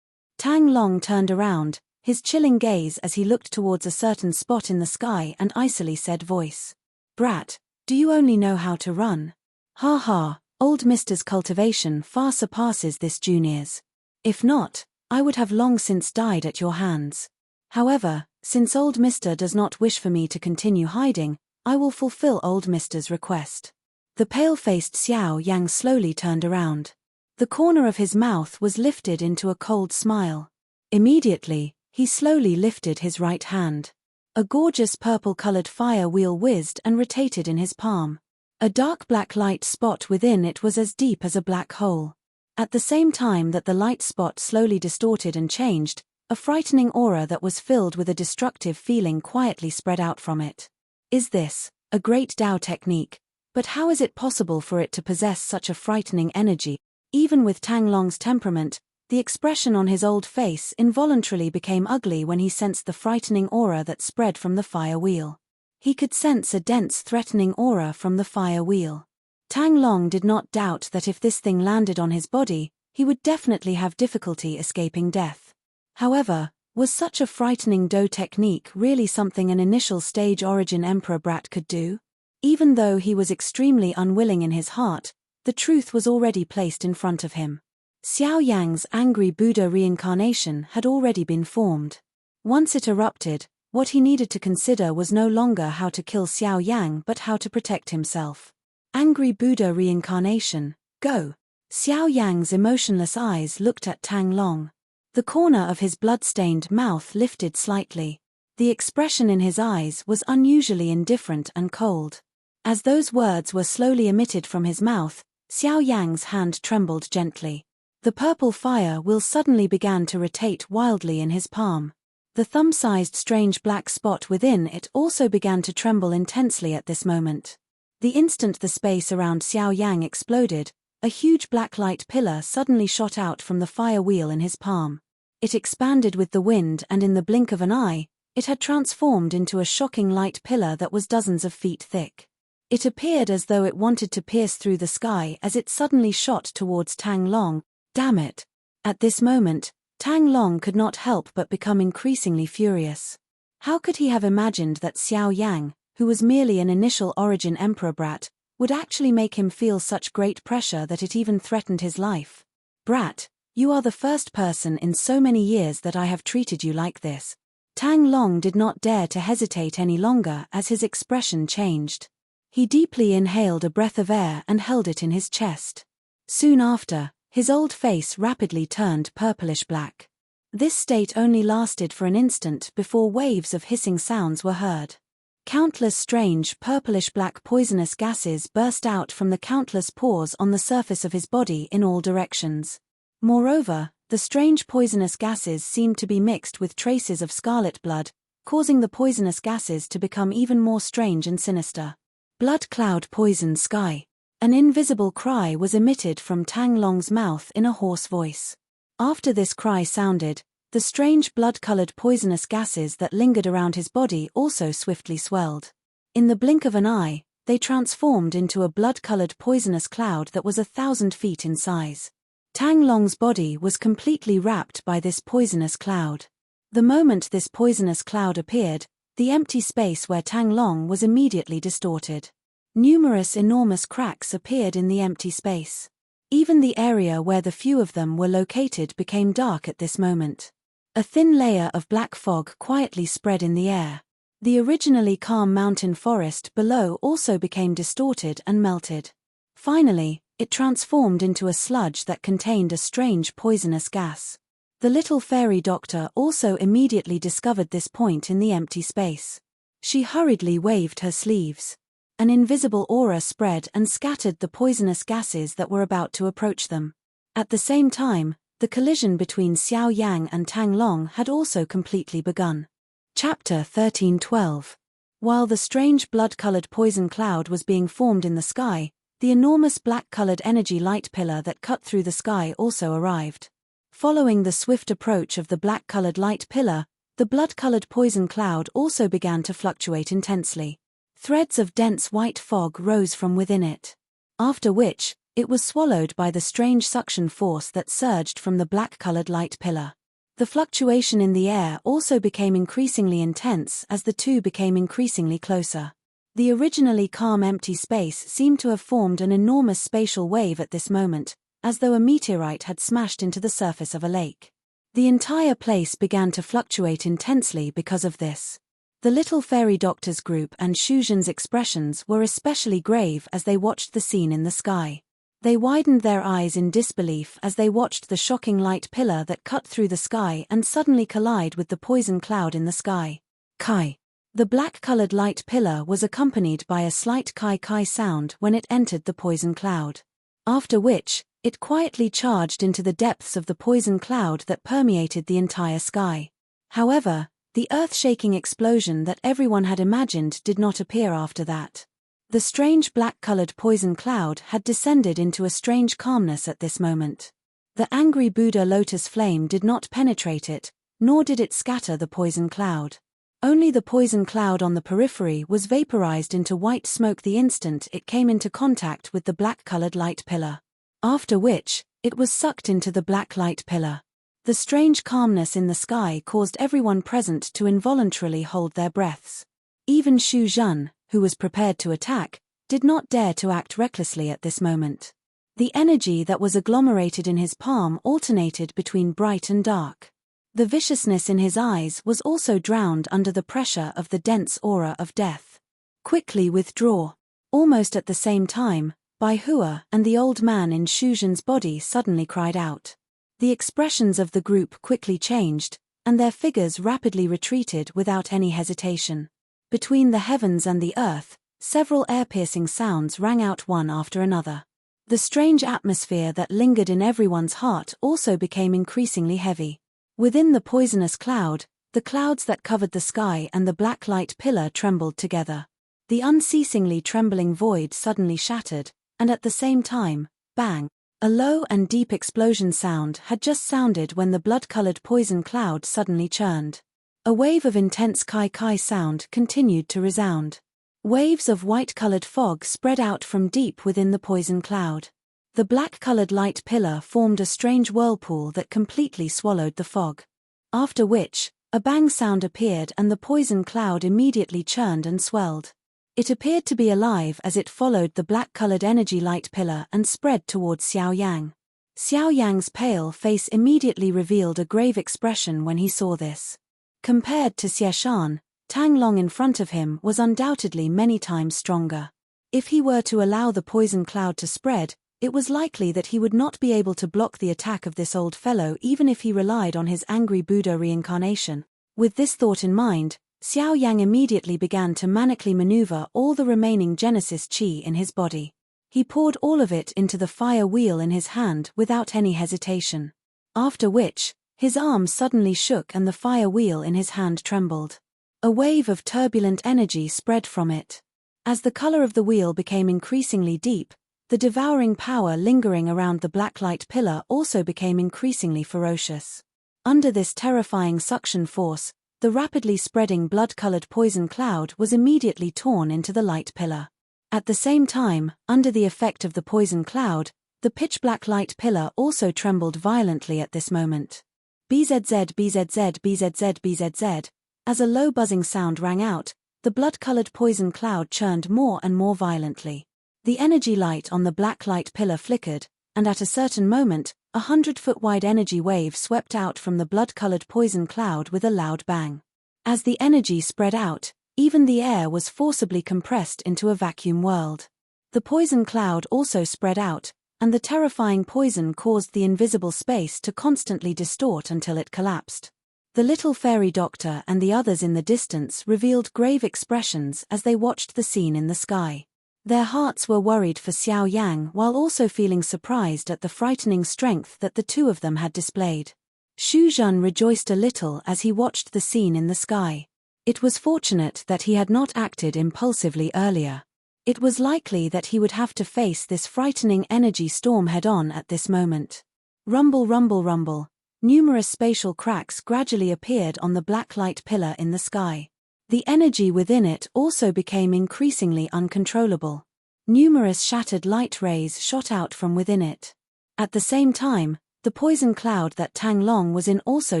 Tang Long turned around, his chilling gaze as he looked towards a certain spot in the sky and icily said voice. "Brat, do you only know how to run? Ha ha, old Mister's cultivation far surpasses this junior's. If not, I would have long since died at your hands. However, since old Mister does not wish for me to continue hiding, I will fulfill old Mister's request." The pale-faced Xiao Yang slowly turned around. The corner of his mouth was lifted into a cold smile. Immediately, he slowly lifted his right hand. A gorgeous purple-colored fire wheel whizzed and rotated in his palm. A dark black light spot within it was as deep as a black hole. At the same time that the light spot slowly distorted and changed, a frightening aura that was filled with a destructive feeling quietly spread out from it. "Is this A great Tao technique. But how is it possible for it to possess such a frightening energy? Even with Tang Long's temperament, the expression on his old face involuntarily became ugly when he sensed the frightening aura that spread from the fire wheel. He could sense a dense, threatening aura from the fire wheel. Tang Long did not doubt that if this thing landed on his body, he would definitely have difficulty escaping death. However, was such a frightening Dou technique really something an initial stage origin Emperor brat could do? Even though he was extremely unwilling in his heart, the truth was already placed in front of him. Xiao Yang's angry Buddha reincarnation had already been formed. Once it erupted, what he needed to consider was no longer how to kill Xiao Yang but how to protect himself. Angry Buddha reincarnation, go! Xiao Yang's emotionless eyes looked at Tang Long. The corner of his blood-stained mouth lifted slightly. The expression in his eyes was unusually indifferent and cold. As those words were slowly emitted from his mouth, Xiao Yang's hand trembled gently. The purple fire wheel suddenly began to rotate wildly in his palm. The thumb-sized strange black spot within it also began to tremble intensely at this moment. The instant the space around Xiao Yang exploded, a huge black light pillar suddenly shot out from the fire wheel in his palm. It expanded with the wind and in the blink of an eye, it had transformed into a shocking light pillar that was dozens of feet thick. It appeared as though it wanted to pierce through the sky as it suddenly shot towards Tang Long. Damn it! At this moment, Tang Long could not help but become increasingly furious. How could he have imagined that Xiao Yang, who was merely an initial origin emperor brat, would actually make him feel such great pressure that it even threatened his life? Brat, you are the first person in so many years that I have treated you like this. Tang Long did not dare to hesitate any longer as his expression changed. He deeply inhaled a breath of air and held it in his chest. Soon after, his old face rapidly turned purplish black. This state only lasted for an instant before waves of hissing sounds were heard. Countless strange purplish-black poisonous gases burst out from the countless pores on the surface of his body in all directions. Moreover, the strange poisonous gases seemed to be mixed with traces of scarlet blood, causing the poisonous gases to become even more strange and sinister. Blood cloud poisoned sky. An invisible cry was emitted from Tang Long's mouth in a hoarse voice. After this cry sounded, the strange blood-colored poisonous gases that lingered around his body also swiftly swelled. In the blink of an eye, they transformed into a blood-colored poisonous cloud that was 1,000 feet in size. Tang Long's body was completely wrapped by this poisonous cloud. The moment this poisonous cloud appeared, the empty space where Tang Long was immediately distorted. Numerous enormous cracks appeared in the empty space. Even the area where the few of them were located became dark at this moment. A thin layer of black fog quietly spread in the air. The originally calm mountain forest below also became distorted and melted. Finally, it transformed into a sludge that contained a strange poisonous gas. The little fairy doctor also immediately discovered this point in the empty space. She hurriedly waved her sleeves. An invisible aura spread and scattered the poisonous gases that were about to approach them. At the same time, the collision between Xiao Yang and Tang Long had also completely begun. Chapter 13:12. While the strange blood-colored poison cloud was being formed in the sky, the enormous black-colored energy light pillar that cut through the sky also arrived. Following the swift approach of the black-colored light pillar, the blood-colored poison cloud also began to fluctuate intensely. Threads of dense white fog rose from within it. After which, it was swallowed by the strange suction force that surged from the black-colored light pillar. The fluctuation in the air also became increasingly intense as the two became increasingly closer. The originally calm empty space seemed to have formed an enormous spatial wave at this moment, as though a meteorite had smashed into the surface of a lake. The entire place began to fluctuate intensely because of this. The little fairy doctor's group and Shuzhen's expressions were especially grave as they watched the scene in the sky. They widened their eyes in disbelief as they watched the shocking light pillar that cut through the sky and suddenly collide with the poison cloud in the sky. Kai. The black-colored light pillar was accompanied by a slight kai-kai sound when it entered the poison cloud. After which, it quietly charged into the depths of the poison cloud that permeated the entire sky. However, The earth-shaking explosion that everyone had imagined did not appear after that. The strange black-colored poison cloud had descended into a strange calmness at this moment. The angry Buddha lotus flame did not penetrate it, nor did it scatter the poison cloud. Only the poison cloud on the periphery was vaporized into white smoke the instant it came into contact with the black-colored light pillar. After which, it was sucked into the black light pillar. The strange calmness in the sky caused everyone present to involuntarily hold their breaths. Even Xu Zhen, who was prepared to attack, did not dare to act recklessly at this moment. The energy that was agglomerated in his palm alternated between bright and dark. The viciousness in his eyes was also drowned under the pressure of the dense aura of death. Quickly withdraw. Almost at the same time, Bai Hua and the old man in Xu Zhen's body suddenly cried out. The expressions of the group quickly changed, and their figures rapidly retreated without any hesitation. Between the heavens and the earth, several air-piercing sounds rang out one after another. The strange atmosphere that lingered in everyone's heart also became increasingly heavy. Within the poisonous cloud, the clouds that covered the sky and the black light pillar trembled together. The unceasingly trembling void suddenly shattered, and at the same time, bang! A low and deep explosion sound had just sounded when the blood-colored poison cloud suddenly churned. A wave of intense kai-kai sound continued to resound. Waves of white-colored fog spread out from deep within the poison cloud. The black-colored light pillar formed a strange whirlpool that completely swallowed the fog. After which, a bang sound appeared and the poison cloud immediately churned and swelled. It appeared to be alive as it followed the black-colored energy light pillar and spread towards Xiao Yang. Xiao Yang's pale face immediately revealed a grave expression when he saw this. Compared to Xie Shan, Tang Long in front of him was undoubtedly many times stronger. If he were to allow the poison cloud to spread, it was likely that he would not be able to block the attack of this old fellow even if he relied on his angry Buddha reincarnation. With this thought in mind, Xiao Yang immediately began to manically maneuver all the remaining Genesis Qi in his body. He poured all of it into the fire wheel in his hand without any hesitation. After which, his arm suddenly shook and the fire wheel in his hand trembled. A wave of turbulent energy spread from it. As the color of the wheel became increasingly deep, the devouring power lingering around the blacklight pillar also became increasingly ferocious. Under this terrifying suction force, the rapidly spreading blood-colored poison cloud was immediately torn into the light pillar. At the same time, under the effect of the poison cloud, the pitch-black light pillar also trembled violently at this moment. BZZ BZZ BZZ BZZ. As a low buzzing sound rang out, the blood-colored poison cloud churned more and more violently. The energy light on the black light pillar flickered, and at a certain moment, 100-foot-wide energy wave swept out from the blood-colored poison cloud with a loud bang. As the energy spread out, even the air was forcibly compressed into a vacuum world. The poison cloud also spread out, and the terrifying poison caused the invisible space to constantly distort until it collapsed. The little fairy doctor and the others in the distance revealed grave expressions as they watched the scene in the sky. Their hearts were worried for Xiao Yang while also feeling surprised at the frightening strength that the two of them had displayed. Xu Zhen rejoiced a little as he watched the scene in the sky. It was fortunate that he had not acted impulsively earlier. It was likely that he would have to face this frightening energy storm head-on at this moment. Rumble, rumble, rumble. Numerous spatial cracks gradually appeared on the black light pillar in the sky. The energy within it also became increasingly uncontrollable. Numerous shattered light rays shot out from within it. At the same time, the poison cloud that Tang Long was in also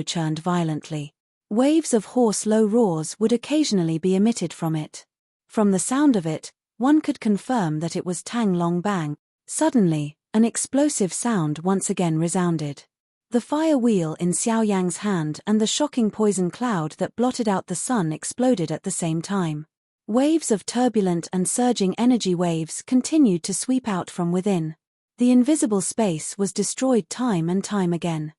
churned violently. Waves of hoarse low roars would occasionally be emitted from it. From the sound of it, one could confirm that it was Tang Long bang. Suddenly, an explosive sound once again resounded. The fire wheel in Xiao Yang's hand and the shocking poison cloud that blotted out the sun exploded at the same time. Waves of turbulent and surging energy waves continued to sweep out from within. The invisible space was destroyed time and time again.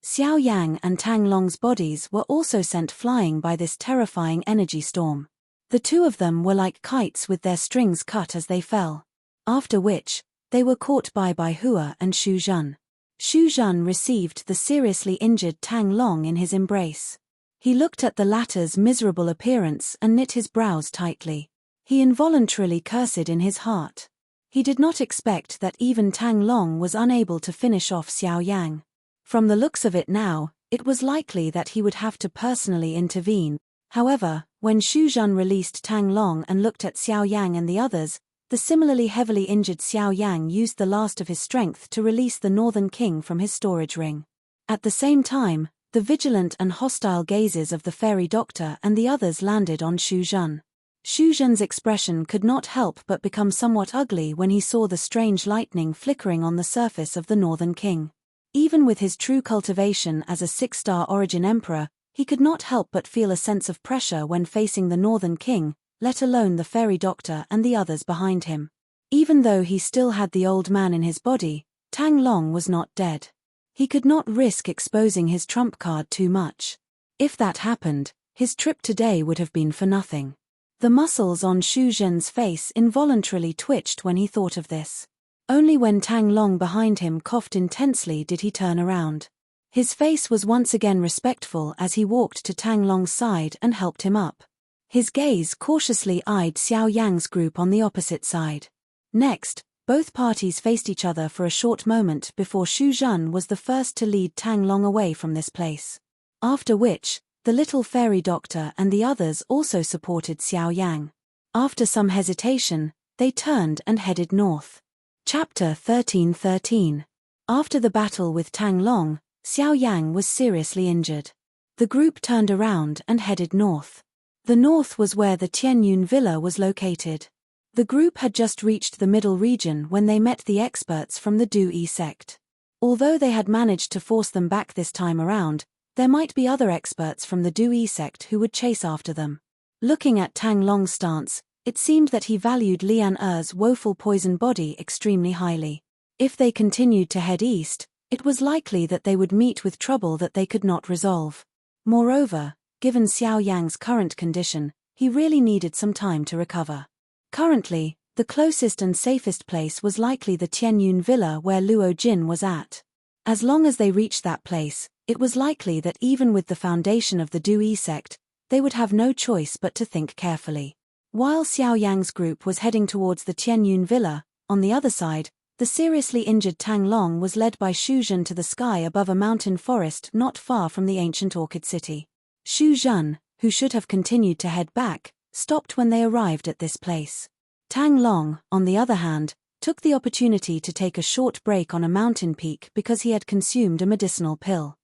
Xiao Yang and Tang Long's bodies were also sent flying by this terrifying energy storm. The two of them were like kites with their strings cut as they fell. After which, they were caught by Bai Hua and Xu Zhen. Xu Zhen received the seriously injured Tang Long in his embrace. He looked at the latter's miserable appearance and knit his brows tightly. He involuntarily cursed in his heart. He did not expect that even Tang Long was unable to finish off Xiao Yang. From the looks of it now, it was likely that he would have to personally intervene. However, when Xu Zhen released Tang Long and looked at Xiao Yang and the others, the similarly heavily injured Xiao Yang used the last of his strength to release the Northern King from his storage ring. At the same time, the vigilant and hostile gazes of the fairy doctor and the others landed on Xu Zhen. Xu Zhen's expression could not help but become somewhat ugly when he saw the strange lightning flickering on the surface of the Northern King. Even with his true cultivation as a 6-star origin emperor, he could not help but feel a sense of pressure when facing the Northern King, let alone the fairy doctor and the others behind him. Even though he still had the old man in his body, Tang Long was not dead. He could not risk exposing his trump card too much. If that happened, his trip today would have been for nothing. The muscles on Xu Zhen's face involuntarily twitched when he thought of this. Only when Tang Long behind him coughed intensely did he turn around. His face was once again respectful as he walked to Tang Long's side and helped him up. His gaze cautiously eyed Xiao Yang's group on the opposite side. Next, both parties faced each other for a short moment before Xu Zhen was the first to lead Tang Long away from this place. After which, the little fairy doctor and the others also supported Xiao Yang. After some hesitation, they turned and headed north. Chapter 13:13. After the battle with Tang Long, Xiao Yang was seriously injured. The group turned around and headed north. The north was where the Tianyun Villa was located. The group had just reached the middle region when they met the experts from the Du-Yi sect. Although they had managed to force them back this time around, there might be other experts from the Du-Yi sect who would chase after them. Looking at Tang Long's stance, it seemed that he valued Lian Er's woeful poison body extremely highly. If they continued to head east, it was likely that they would meet with trouble that they could not resolve. Moreover, given Xiao Yang's current condition, he really needed some time to recover. Currently, the closest and safest place was likely the Tianyun Villa where Luo Jin was at. As long as they reached that place, it was likely that even with the foundation of the Du-Yi sect, they would have no choice but to think carefully. While Xiao Yang's group was heading towards the Tianyun Villa, on the other side, the seriously injured Tang Long was led by Xu Zhen to the sky above a mountain forest not far from the ancient Orchid City. Xu Zhen, who should have continued to head back, stopped when they arrived at this place. Tang Long, on the other hand, took the opportunity to take a short break on a mountain peak because he had consumed a medicinal pill.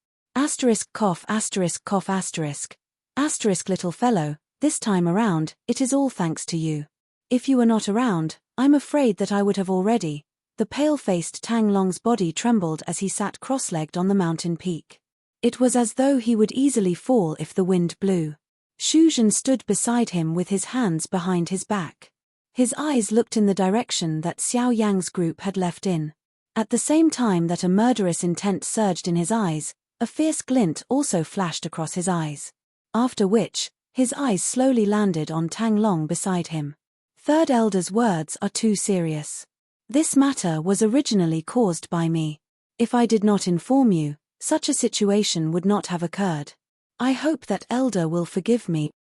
Cough, little fellow, this time around, it is all thanks to you. If you were not around, I'm afraid that I would have already. The pale-faced Tang Long's body trembled as he sat cross-legged on the mountain peak. It was as though he would easily fall if the wind blew. Xu Zhen stood beside him with his hands behind his back. His eyes looked in the direction that Xiao Yang's group had left in. At the same time that a murderous intent surged in his eyes, a fierce glint also flashed across his eyes. After which, his eyes slowly landed on Tang Long beside him. Third Elder's words are too serious. This matter was originally caused by me. If I did not inform you, such a situation would not have occurred. I hope that Elder will forgive me.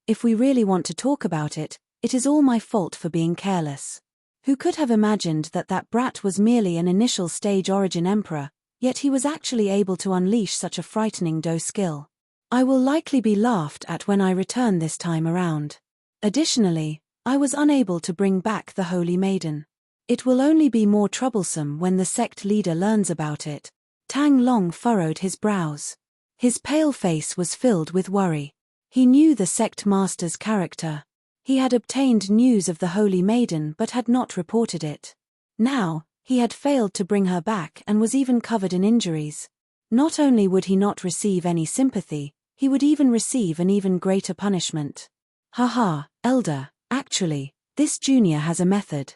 If we really want to talk about it, it is all my fault for being careless. Who could have imagined that that brat was merely an initial stage origin emperor, yet he was actually able to unleash such a frightening Do skill. I will likely be laughed at when I return this time around. Additionally, I was unable to bring back the Holy Maiden. It will only be more troublesome when the sect leader learns about it. Tang Long furrowed his brows. His pale face was filled with worry. He knew the sect master's character. He had obtained news of the Holy Maiden but had not reported it. Now, he had failed to bring her back and was even covered in injuries. Not only would he not receive any sympathy, he would even receive an even greater punishment. Haha, Elder, actually, this junior has a method.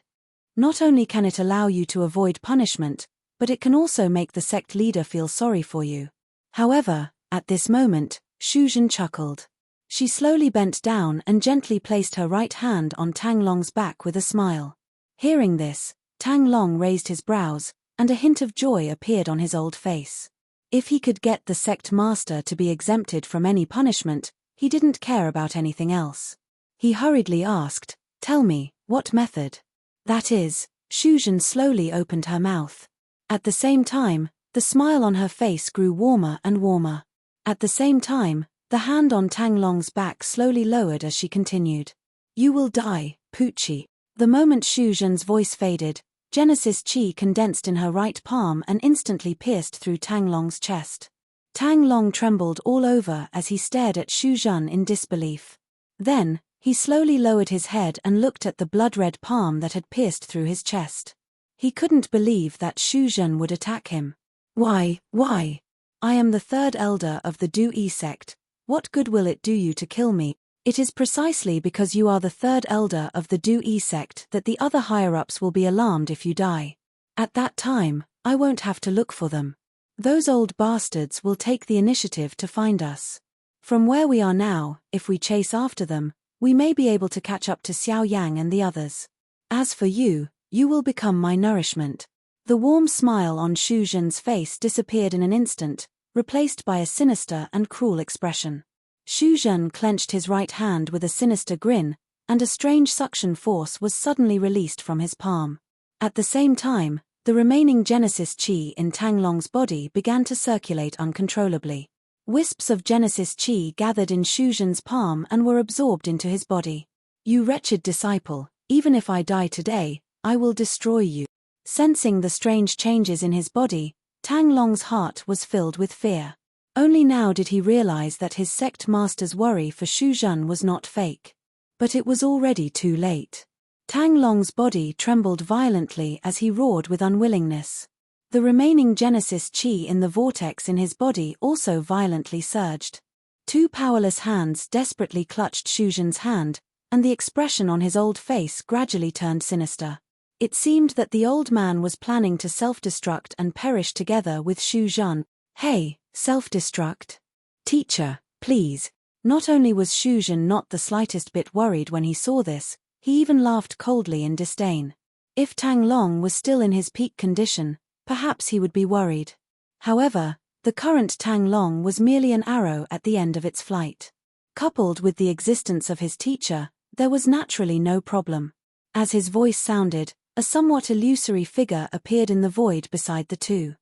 Not only can it allow you to avoid punishment, but it can also make the sect leader feel sorry for you. However, at this moment, Xu Zhen chuckled. She slowly bent down and gently placed her right hand on Tang Long's back with a smile. Hearing this, Tang Long raised his brows, and a hint of joy appeared on his old face. If he could get the sect master to be exempted from any punishment, he didn't care about anything else. He hurriedly asked, "Tell me, what method?" "That is," Shuzhen slowly opened her mouth. At the same time, the smile on her face grew warmer and warmer. At the same time, the hand on Tang Long's back slowly lowered as she continued. "You will die, Pucci." The moment Shuzhen's voice faded, Genesis Chi condensed in her right palm and instantly pierced through Tang Long's chest. Tang Long trembled all over as he stared at Shuzhen in disbelief. Then, he slowly lowered his head and looked at the blood-red palm that had pierced through his chest. He couldn't believe that Shuzhen would attack him. Why? I am the third elder of the Du-Yi sect. What good will it do you to kill me? It is precisely because you are the third elder of the Du-Yi sect that the other higher-ups will be alarmed if you die. At that time, I won't have to look for them. Those old bastards will take the initiative to find us. From where we are now, if we chase after them, we may be able to catch up to Xiao Yang and the others. As for you, you will become my nourishment." The warm smile on Shuzhen's face disappeared in an instant, replaced by a sinister and cruel expression. Shuzhen clenched his right hand with a sinister grin, and a strange suction force was suddenly released from his palm. At the same time, the remaining Genesis Chi in Tang Long's body began to circulate uncontrollably. Wisps of Genesis Chi gathered in Shuzhen's palm and were absorbed into his body. "You wretched disciple, even if I die today, I will destroy you." Sensing the strange changes in his body, Tang Long's heart was filled with fear. Only now did he realize that his sect master's worry for Shuzhen was not fake. But it was already too late. Tang Long's body trembled violently as he roared with unwillingness. The remaining Genesis Chi in the vortex in his body also violently surged. Two powerless hands desperately clutched Shuzhen's hand, and the expression on his old face gradually turned sinister. It seemed that the old man was planning to self-destruct and perish together with Shuzhen. "Hey, self-destruct? Teacher, please." Not only was Shuzhen not the slightest bit worried when he saw this, he even laughed coldly in disdain. If Tang Long was still in his peak condition, perhaps he would be worried. However, the current Tang Long was merely an arrow at the end of its flight. Coupled with the existence of his teacher, there was naturally no problem. As his voice sounded, a somewhat illusory figure appeared in the void beside the two.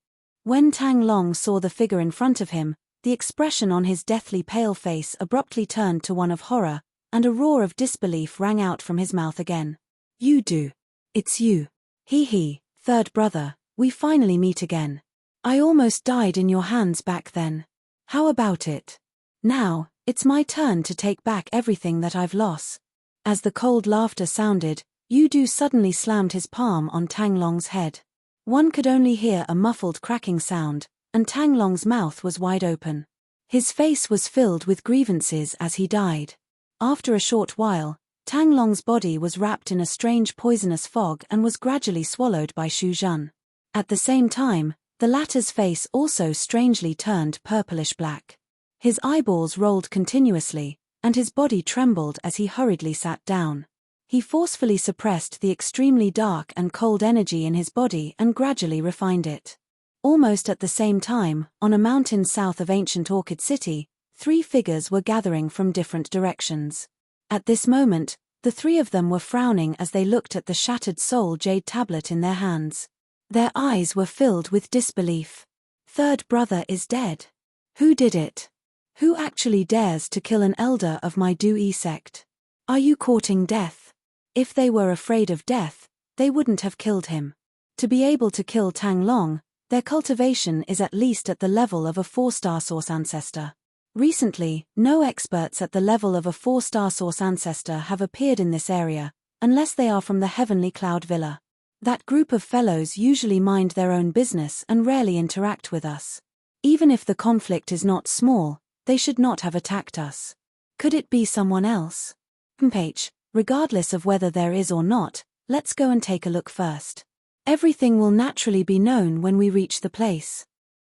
When Tang Long saw the figure in front of him, the expression on his deathly pale face abruptly turned to one of horror, and a roar of disbelief rang out from his mouth again. "You do. It's you. He, third brother, we finally meet again. I almost died in your hands back then. How about it? Now, it's my turn to take back everything that I've lost." As the cold laughter sounded, Yudu suddenly slammed his palm on Tang Long's head. One could only hear a muffled cracking sound, and Tang Long's mouth was wide open. His face was filled with grievances as he died. After a short while, Tang Long's body was wrapped in a strange poisonous fog and was gradually swallowed by Shuzhen. At the same time, the latter's face also strangely turned purplish-black. His eyeballs rolled continuously, and his body trembled as he hurriedly sat down. He forcefully suppressed the extremely dark and cold energy in his body and gradually refined it. Almost at the same time, on a mountain south of ancient Orchid City, three figures were gathering from different directions. At this moment, the three of them were frowning as they looked at the shattered soul jade tablet in their hands. Their eyes were filled with disbelief. "Third brother is dead. Who did it? Who actually dares to kill an elder of my Du-Yi sect? Are you courting death?" If they were afraid of death, they wouldn't have killed him. To be able to kill Tang Long, their cultivation is at least at the level of a 4-star source ancestor. Recently, no experts at the level of a 4-star source ancestor have appeared in this area, unless they are from the Heavenly Cloud Villa. That group of fellows usually mind their own business and rarely interact with us. Even if the conflict is not small, they should not have attacked us. Could it be someone else? Regardless of whether there is or not, let's go and take a look first. Everything will naturally be known when we reach the place.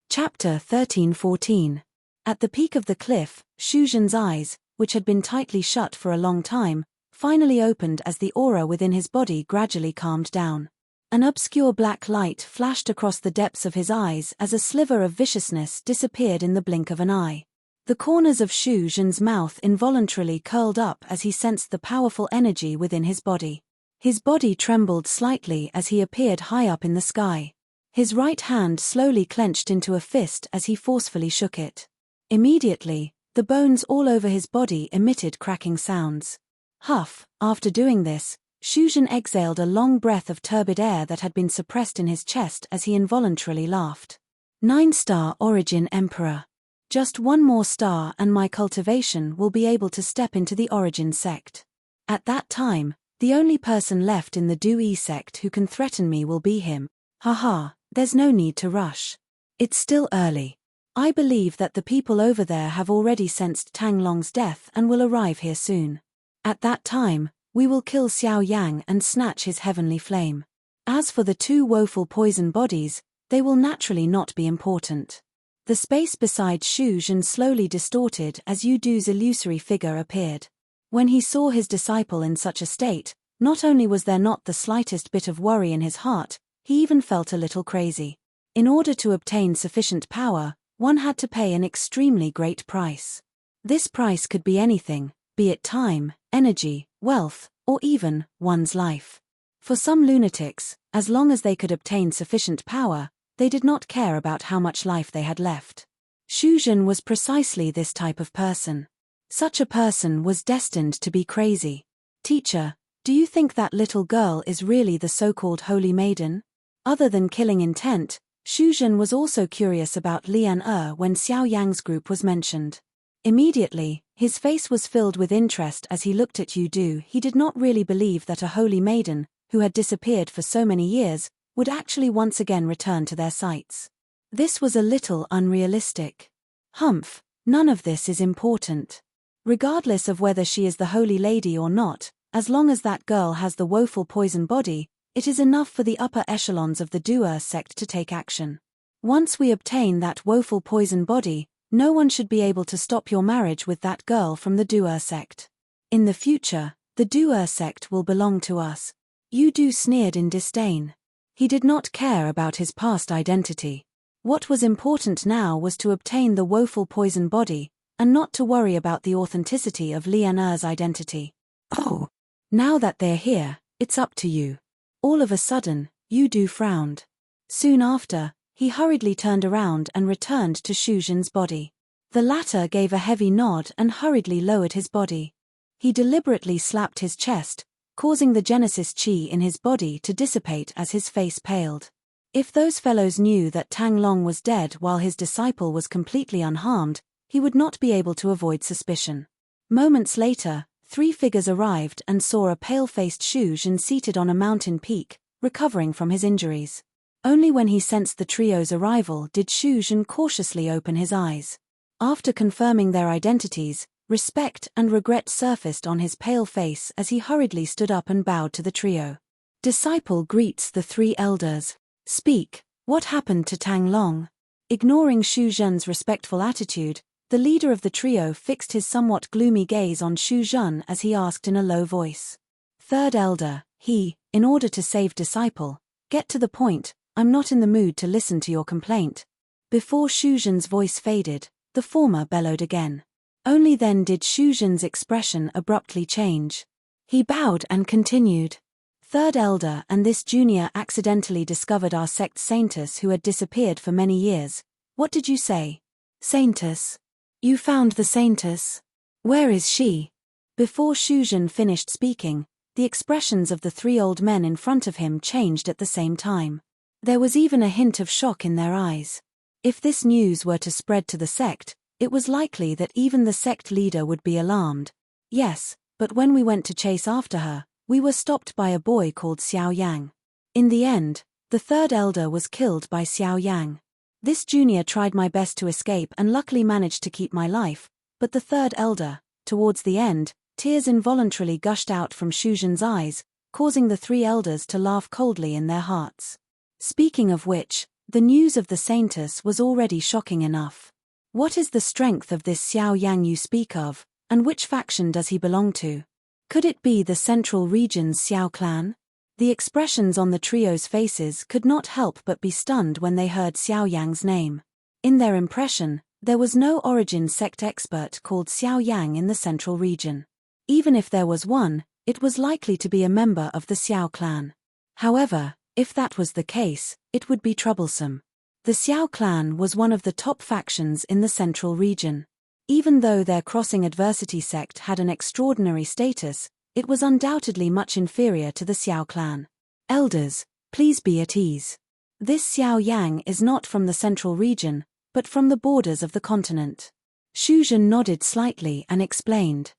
Chapter 13-14. At the peak of the cliff, Shuzhen's eyes, which had been tightly shut for a long time, finally opened as the aura within his body gradually calmed down. An obscure black light flashed across the depths of his eyes as a sliver of viciousness disappeared in the blink of an eye. The corners of Shu Zhen's mouth involuntarily curled up as he sensed the powerful energy within his body. His body trembled slightly as he appeared high up in the sky. His right hand slowly clenched into a fist as he forcefully shook it. Immediately, the bones all over his body emitted cracking sounds. Huff, after doing this, Shu Zhen exhaled a long breath of turbid air that had been suppressed in his chest as he involuntarily laughed. 9-star Origin Emperor. Just one more star and my cultivation will be able to step into the Origin sect. At that time, the only person left in the Dui sect who can threaten me will be him. Haha, there's no need to rush. It's still early. I believe that the people over there have already sensed Tang Long's death and will arrive here soon. At that time, we will kill Xiao Yang and snatch his heavenly flame. As for the two woeful poison bodies, they will naturally not be important. The space beside Shu Zhen slowly distorted as Yu Du's illusory figure appeared. When he saw his disciple in such a state, not only was there not the slightest bit of worry in his heart, he even felt a little crazy. In order to obtain sufficient power, one had to pay an extremely great price. This price could be anything, be it time, energy, wealth, or even one's life. For some lunatics, as long as they could obtain sufficient power, they did not care about how much life they had left. Shu Zhen was precisely this type of person. Such a person was destined to be crazy. Teacher, do you think that little girl is really the so-called holy maiden? Other than killing intent, Shu Zhen was also curious about Lian when Xiao Yang's group was mentioned. Immediately, his face was filled with interest as he looked at Yu Du. He did not really believe that a holy maiden, who had disappeared for so many years, would actually once again return to their sights. This was a little unrealistic. Humph, none of this is important. Regardless of whether she is the holy lady or not, as long as that girl has the woeful poison body, it is enough for the upper echelons of the Duer sect to take action. Once we obtain that woeful poison body, no one should be able to stop your marriage with that girl from the Duer sect. In the future, the Duer sect will belong to us. Yu Du sneered in disdain. He did not care about his past identity. What was important now was to obtain the woeful poison body, and not to worry about the authenticity of Lian Er's identity. Oh, now that they're here, it's up to you. All of a sudden, Yu Du frowned. Soon after, he hurriedly turned around and returned to Shu Zhen's body. The latter gave a heavy nod and hurriedly lowered his body. He deliberately slapped his chest, causing the Genesis Qi in his body to dissipate as his face paled. If those fellows knew that Tang Long was dead while his disciple was completely unharmed, he would not be able to avoid suspicion. Moments later, 3 figures arrived and saw a pale-faced Shu Zhen seated on a mountain peak, recovering from his injuries. Only when he sensed the trio's arrival did Shu Zhen cautiously open his eyes. After confirming their identities, respect and regret surfaced on his pale face as he hurriedly stood up and bowed to the trio. Disciple greets the 3 elders. Speak, what happened to Tang Long? Ignoring Shu Zhen's respectful attitude, the leader of the trio fixed his somewhat gloomy gaze on Shu Zhen as he asked in a low voice. Third elder, in order to save disciple, get to the point, I'm not in the mood to listen to your complaint. Before Shu Zhen's voice faded, the former bellowed again. Only then did Shu Zhen's expression abruptly change. He bowed and continued. Third elder and this junior accidentally discovered our sect's saintess who had disappeared for many years. What did you say? Saintess. You found the saintess? Where is she? Before Shu Zhen finished speaking, the expressions of the 3 old men in front of him changed at the same time. There was even a hint of shock in their eyes. If this news were to spread to the sect, it was likely that even the sect leader would be alarmed. Yes, but when we went to chase after her, we were stopped by a boy called Xiao Yang. In the end, the third elder was killed by Xiao Yang. This junior tried my best to escape and luckily managed to keep my life, but the third elder, towards the end, tears involuntarily gushed out from Shu Zhen's eyes, causing the 3 elders to laugh coldly in their hearts. Speaking of which, the news of the saintess was already shocking enough. What is the strength of this Xiao Yang you speak of, and which faction does he belong to? Could it be the Central Region's Xiao clan? The expressions on the trio's faces could not help but be stunned when they heard Xiao Yang's name. In their impression, there was no origin sect expert called Xiao Yang in the central region. Even if there was one, it was likely to be a member of the Xiao clan. However, if that was the case, it would be troublesome. The Xiao clan was one of the top factions in the central region. Even though their crossing adversity sect had an extraordinary status, it was undoubtedly much inferior to the Xiao clan. Elders, please be at ease. This Xiao Yang is not from the central region, but from the borders of the continent. Xu Zhen nodded slightly and explained.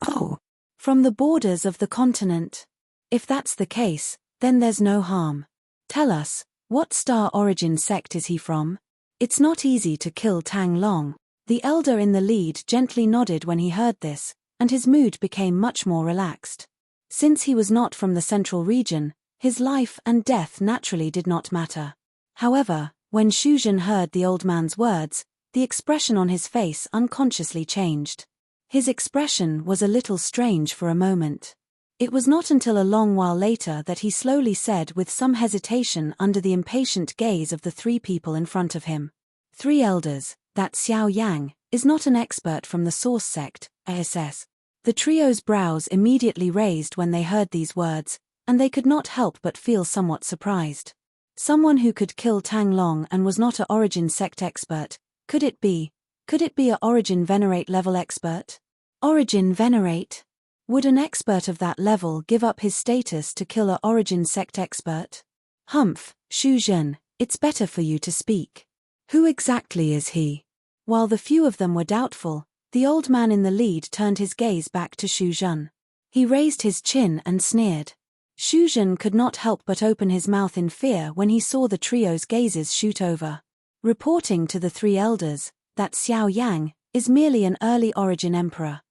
Oh, from the borders of the continent. If that's the case, then there's no harm. Tell us, what star origin sect is he from? It's not easy to kill Tang Long. The elder in the lead gently nodded when he heard this, and his mood became much more relaxed. Since he was not from the central region, his life and death naturally did not matter. However, when Xu Zhen heard the old man's words, the expression on his face unconsciously changed. His expression was a little strange for a moment. It was not until a long while later that he slowly said with some hesitation under the impatient gaze of the three people in front of him. Three elders, that Xiao Yang, is not an expert from the source sect, ASS. The trio's brows immediately raised when they heard these words, and they could not help but feel somewhat surprised. Someone who could kill Tang Long and was not a origin sect expert, could it be a origin venerate level expert? Origin venerate? Would an expert of that level give up his status to kill a origin sect expert? Humph, Xu Zhen, it's better for you to speak. Who exactly is he? While the few of them were doubtful, the old man in the lead turned his gaze back to Xu Zhen. He raised his chin and sneered. Xu Zhen could not help but open his mouth in fear when he saw the trio's gazes shoot over. Reporting to the three elders, that Xiao Yang is merely an early origin emperor.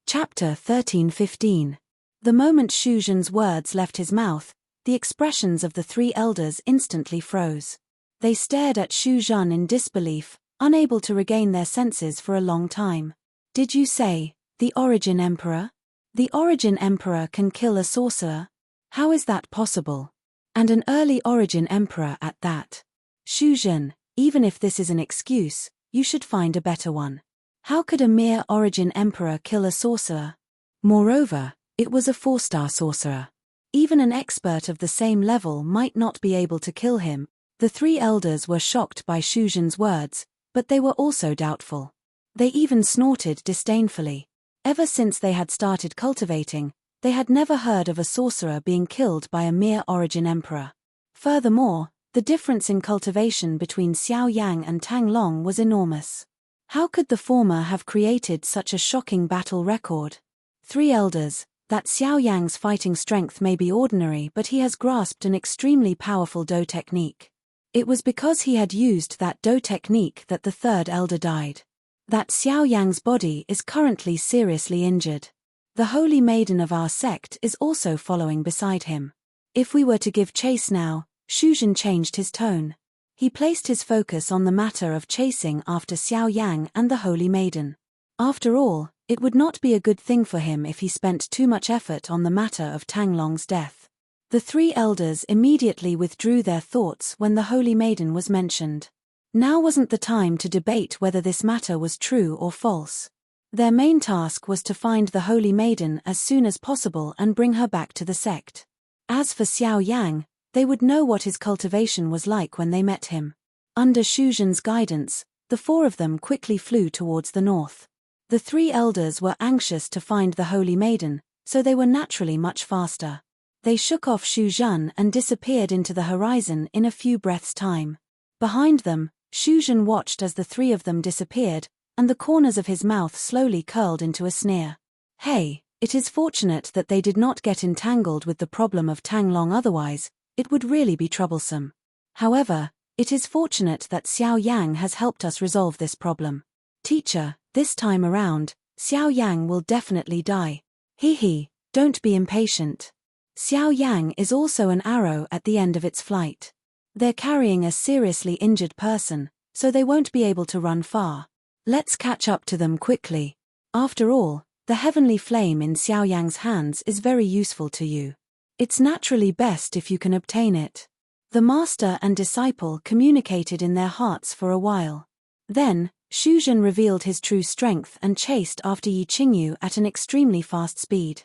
Chapter 13-15. The moment Xu Zhen's words left his mouth, the expressions of the three elders instantly froze. They stared at Xu Zhen in disbelief, unable to regain their senses for a long time. Did you say, the origin emperor? The origin emperor can kill a sorcerer? How is that possible? And an early origin emperor at that. Xu Zhen, even if this is an excuse, you should find a better one. How could a mere origin emperor kill a sorcerer? Moreover, it was a 4-star sorcerer. Even an expert of the same level might not be able to kill him. The three elders were shocked by Xu Zhen's words, but they were also doubtful. They even snorted disdainfully. Ever since they had started cultivating, they had never heard of a sorcerer being killed by a mere origin emperor. Furthermore, the difference in cultivation between Xiao Yang and Tang Long was enormous. How could the former have created such a shocking battle record? Three elders, that Xiao Yang's fighting strength may be ordinary, but he has grasped an extremely powerful Do technique. It was because he had used that Do technique that the third elder died. That Xiao Yang's body is currently seriously injured. The holy maiden of our sect is also following beside him. If we were to give chase now, Xu Zhen changed his tone. He placed his focus on the matter of chasing after Xiao Yang and the holy maiden. After all, it would not be a good thing for him if he spent too much effort on the matter of Tang Long's death. The three elders immediately withdrew their thoughts when the holy maiden was mentioned. Now wasn't the time to debate whether this matter was true or false. Their main task was to find the holy maiden as soon as possible and bring her back to the sect. As for Xiao Yang, they would know what his cultivation was like when they met him. Under Xu Zhen's guidance, the four of them quickly flew towards the north. The three elders were anxious to find the holy maiden, so they were naturally much faster. They shook off Xu Zhen and disappeared into the horizon in a few breaths' time. Behind them, Xu Zhen watched as the three of them disappeared, and the corners of his mouth slowly curled into a sneer. Hey, it is fortunate that they did not get entangled with the problem of Tang Long, otherwise, it would really be troublesome. However, it is fortunate that Xiao Yang has helped us resolve this problem. Teacher, this time around, Xiao Yang will definitely die. Hee, don't be impatient. Xiao Yang is also an arrow at the end of its flight. They're carrying a seriously injured person, so they won't be able to run far. Let's catch up to them quickly. After all, the heavenly flame in Xiao Yang's hands is very useful to you. It's naturally best if you can obtain it. The master and disciple communicated in their hearts for a while. Then, Shuzhen revealed his true strength and chased after Yi Qingyu at an extremely fast speed.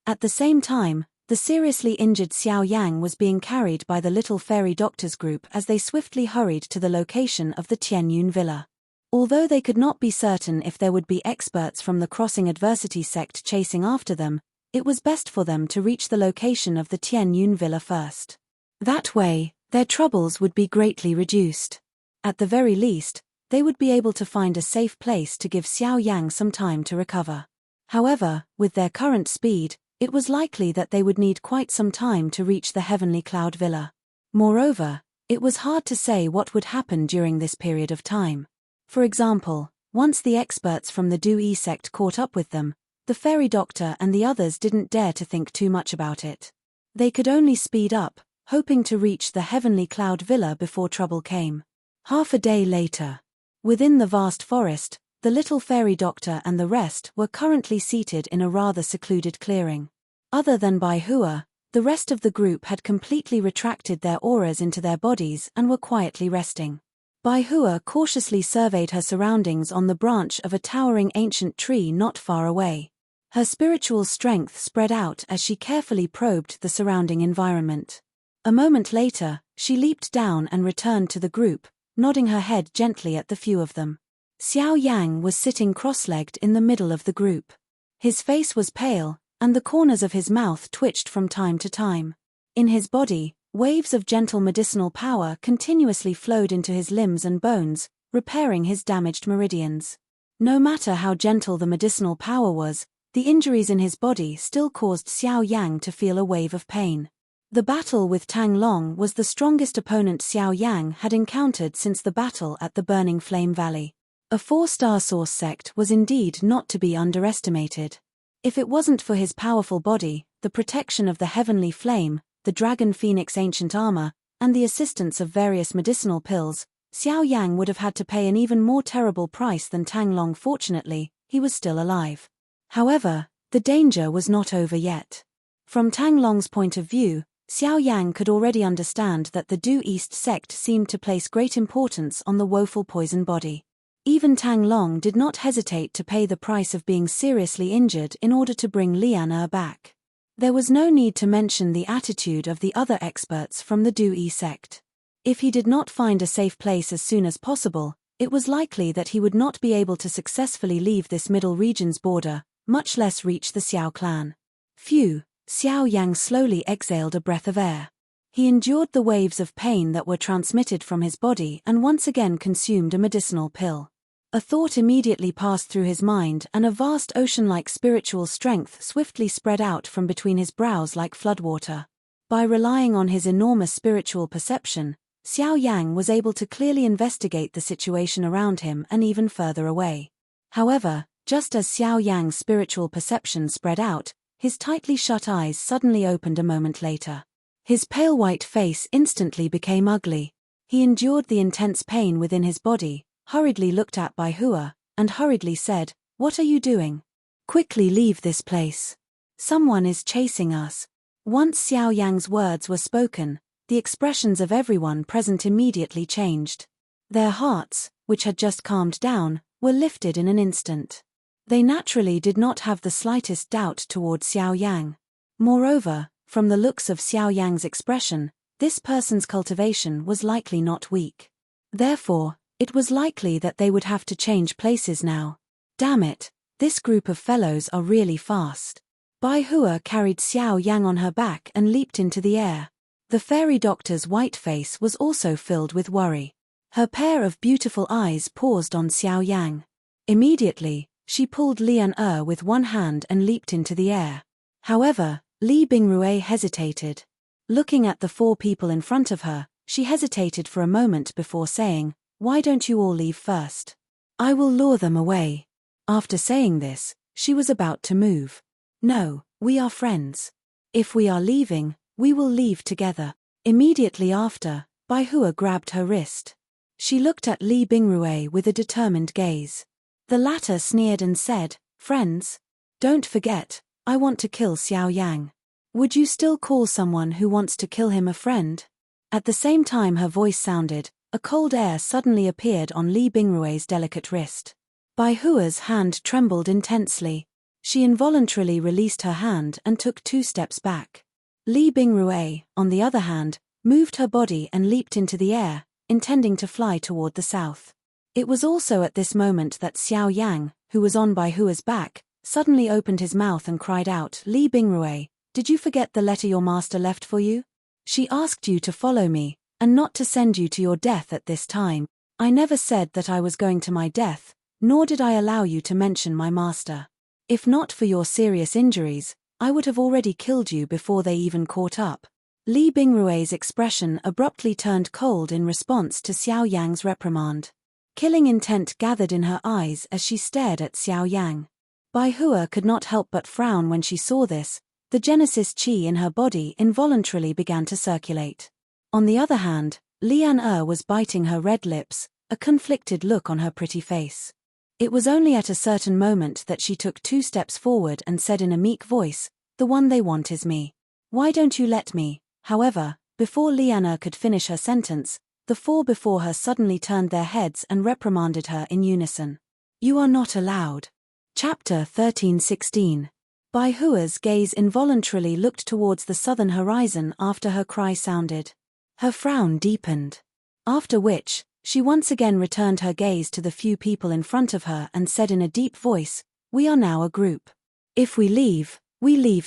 At the same time, the seriously injured Xiao Yang was being carried by the little fairy doctors group as they swiftly hurried to the location of the Tianyun villa. Although they could not be certain if there would be experts from the Crossing Adversity sect chasing after them, it was best for them to reach the location of the Tianyun villa first. That way, their troubles would be greatly reduced. At the very least, they would be able to find a safe place to give Xiao Yang some time to recover. However, with their current speed, it was likely that they would need quite some time to reach the Heavenly Cloud Villa. Moreover, it was hard to say what would happen during this period of time. For example, once the experts from the Du-Yi sect caught up with them, the fairy doctor and the others didn't dare to think too much about it. They could only speed up, hoping to reach the Heavenly Cloud Villa before trouble came. Half a day later. Within the vast forest, the little fairy doctor and the rest were currently seated in a rather secluded clearing. Other than Bai Hua, the rest of the group had completely retracted their auras into their bodies and were quietly resting. Bai Hua cautiously surveyed her surroundings on the branch of a towering ancient tree not far away. Her spiritual strength spread out as she carefully probed the surrounding environment. A moment later, she leaped down and returned to the group, nodding her head gently at the few of them. Xiao Yang was sitting cross-legged in the middle of the group. His face was pale, and the corners of his mouth twitched from time to time. In his body, waves of gentle medicinal power continuously flowed into his limbs and bones, repairing his damaged meridians. No matter how gentle the medicinal power was, the injuries in his body still caused Xiao Yang to feel a wave of pain. The battle with Tang Long was the strongest opponent Xiao Yang had encountered since the battle at the Burning Flame Valley. A 4-star source sect was indeed not to be underestimated. If it wasn't for his powerful body, the protection of the heavenly flame, the dragon phoenix ancient armor, and the assistance of various medicinal pills, Xiao Yang would have had to pay an even more terrible price than Tang Long. Fortunately, he was still alive. However, the danger was not over yet. From Tang Long's point of view, Xiao Yang could already understand that the Du East sect seemed to place great importance on the woeful poison body. Even Tang Long did not hesitate to pay the price of being seriously injured in order to bring Lian back. There was no need to mention the attitude of the other experts from the Du-Yi sect. If he did not find a safe place as soon as possible, it was likely that he would not be able to successfully leave this middle region's border, much less reach the Xiao clan. Phew, Xiao Yang slowly exhaled a breath of air. He endured the waves of pain that were transmitted from his body and once again consumed a medicinal pill. A thought immediately passed through his mind, and a vast ocean-like spiritual strength swiftly spread out from between his brows like floodwater. By relying on his enormous spiritual perception, Xiao Yang was able to clearly investigate the situation around him and even further away. However, just as Xiao Yang's spiritual perception spread out, his tightly shut eyes suddenly opened a moment later. His pale white face instantly became ugly. He endured the intense pain within his body, hurriedly looked at Bai Hua, and hurriedly said, "What are you doing? Quickly leave this place. Someone is chasing us." Once Xiao Yang's words were spoken, the expressions of everyone present immediately changed. Their hearts, which had just calmed down, were lifted in an instant. They naturally did not have the slightest doubt toward Xiao Yang. Moreover, from the looks of Xiao Yang's expression, this person's cultivation was likely not weak. Therefore, it was likely that they would have to change places now. Damn it, this group of fellows are really fast. Bai Hua carried Xiao Yang on her back and leaped into the air. The fairy doctor's white face was also filled with worry. Her pair of beautiful eyes paused on Xiao Yang. Immediately, she pulled Lian with one hand and leaped into the air. However, Li Bingrue hesitated. Looking at the 4 people in front of her, she hesitated for a moment before saying, "Why don't you all leave first? I will lure them away." After saying this, she was about to move. "No, we are friends. If we are leaving, we will leave together." Immediately after, Bai Hua grabbed her wrist. She looked at Li Bingrue with a determined gaze. The latter sneered and said, "Friends? Don't forget, I want to kill Xiao Yang." Would you still call someone who wants to kill him a friend? At the same time her voice sounded, a cold air suddenly appeared on Li Bingrui's delicate wrist. Bai Hua's hand trembled intensely. She involuntarily released her hand and took 2 steps back. Li Bingrui, on the other hand, moved her body and leaped into the air, intending to fly toward the south. It was also at this moment that Xiao Yang, who was on Bai Hua's back, suddenly opened his mouth and cried out, "Li Bingrui, did you forget the letter your master left for you? She asked you to follow me, and not to send you to your death at this time. I never said that I was going to my death, nor did I allow you to mention my master. If not for your serious injuries, I would have already killed you before they even caught up." Li Bingrui's expression abruptly turned cold in response to Xiao Yang's reprimand. Killing intent gathered in her eyes as she stared at Xiao Yang. Bai Hua could not help but frown when she saw this. The Genesis Qi in her body involuntarily began to circulate. On the other hand, Lian was biting her red lips, a conflicted look on her pretty face. It was only at a certain moment that she took 2 steps forward and said in a meek voice, "The one they want is me. Why don't you let me?" However, before Lian could finish her sentence, the 4 before her suddenly turned their heads and reprimanded her in unison. "You are not allowed." Chapter 13:16. Bai Hua's gaze involuntarily looked towards the southern horizon after her cry sounded. Her frown deepened. After which, she once again returned her gaze to the few people in front of her and said in a deep voice, "We are now a group. If we leave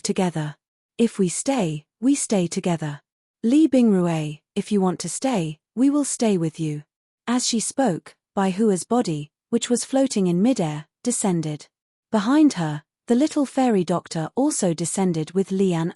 together. If we stay together. Li Bingrui, if you want to stay, we will stay with you." As she spoke, Bai Hua's body, which was floating in midair, descended. Behind her, the little fairy doctor also descended with Lian.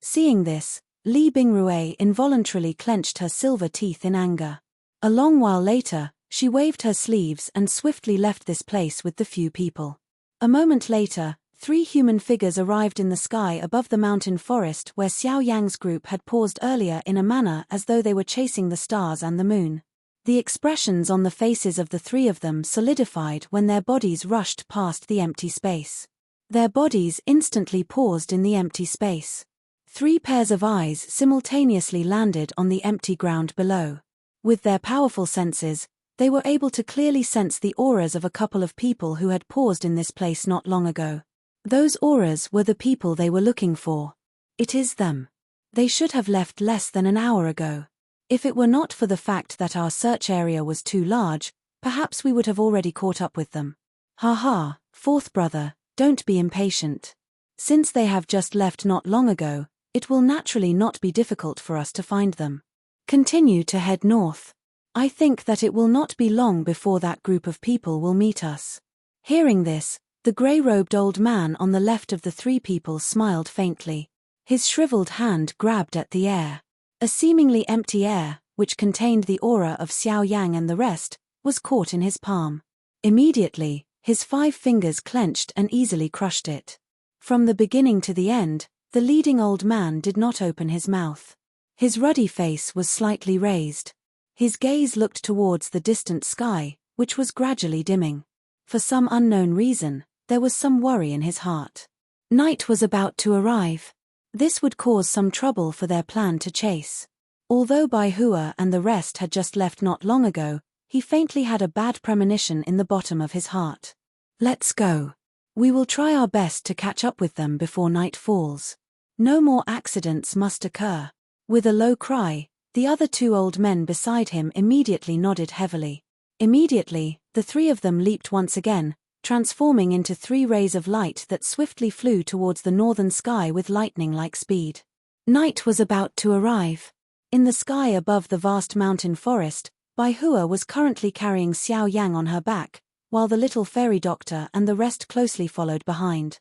Seeing this, Li Bingrui involuntarily clenched her silver teeth in anger. A long while later, she waved her sleeves and swiftly left this place with the few people. A moment later, 3 human figures arrived in the sky above the mountain forest where Xiao Yang's group had paused earlier in a manner as though they were chasing the stars and the moon. The expressions on the faces of the 3 of them solidified when their bodies rushed past the empty space. Their bodies instantly paused in the empty space. 3 pairs of eyes simultaneously landed on the empty ground below. With their powerful senses, they were able to clearly sense the auras of a couple of people who had paused in this place not long ago. Those auras were the people they were looking for. It is them. They should have left less than an hour ago. If it were not for the fact that our search area was too large, perhaps we would have already caught up with them. Ha, 4th brother, don't be impatient. Since they have just left not long ago, it will naturally not be difficult for us to find them. Continue to head north. I think that it will not be long before that group of people will meet us." Hearing this, the grey-robed old man on the left of the 3 people smiled faintly. His shriveled hand grabbed at the air. A seemingly empty air, which contained the aura of Xiao Yang and the rest, was caught in his palm. Immediately, his 5 fingers clenched and easily crushed it. From the beginning to the end, the leading old man did not open his mouth. His ruddy face was slightly raised. His gaze looked towards the distant sky, which was gradually dimming. For some unknown reason, there was some worry in his heart. Night was about to arrive. This would cause some trouble for their plan to chase. Although Bai Hua and the rest had just left not long ago, he faintly had a bad premonition in the bottom of his heart. "Let's go. We will try our best to catch up with them before night falls. No more accidents must occur." With a low cry, the other 2 old men beside him immediately nodded heavily. Immediately, the 3 of them leaped once again, transforming into 3 rays of light that swiftly flew towards the northern sky with lightning-like speed. Night was about to arrive. In the sky above the vast mountain forest, Bai Hua was currently carrying Xiao Yang on her back, while the little fairy doctor and the rest closely followed behind.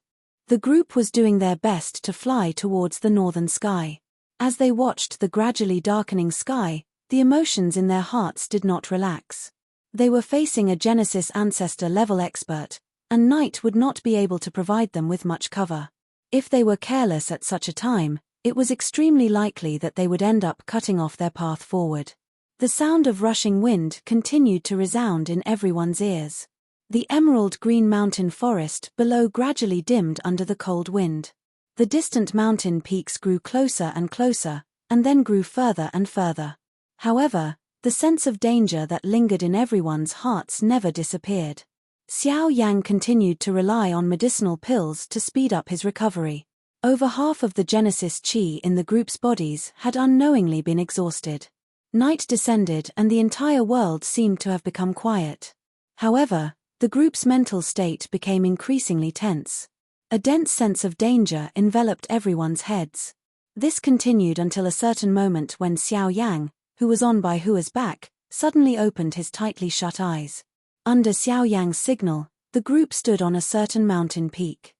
The group was doing their best to fly towards the northern sky. As they watched the gradually darkening sky, the emotions in their hearts did not relax. They were facing a Genesis ancestor-level expert, and night would not be able to provide them with much cover. If they were careless at such a time, it was extremely likely that they would end up cutting off their path forward. The sound of rushing wind continued to resound in everyone's ears. The emerald green mountain forest below gradually dimmed under the cold wind. The distant mountain peaks grew closer and closer, and then grew further and further. However, the sense of danger that lingered in everyone's hearts never disappeared. Xiao Yang continued to rely on medicinal pills to speed up his recovery. Over half of the Genesis Chi in the group's bodies had unknowingly been exhausted. Night descended and the entire world seemed to have become quiet. However, the group's mental state became increasingly tense. A dense sense of danger enveloped everyone's heads. This continued until a certain moment when Xiao Yang, who was on Bai Hua's back, suddenly opened his tightly shut eyes. Under Xiao Yang's signal, the group stood on a certain mountain peak.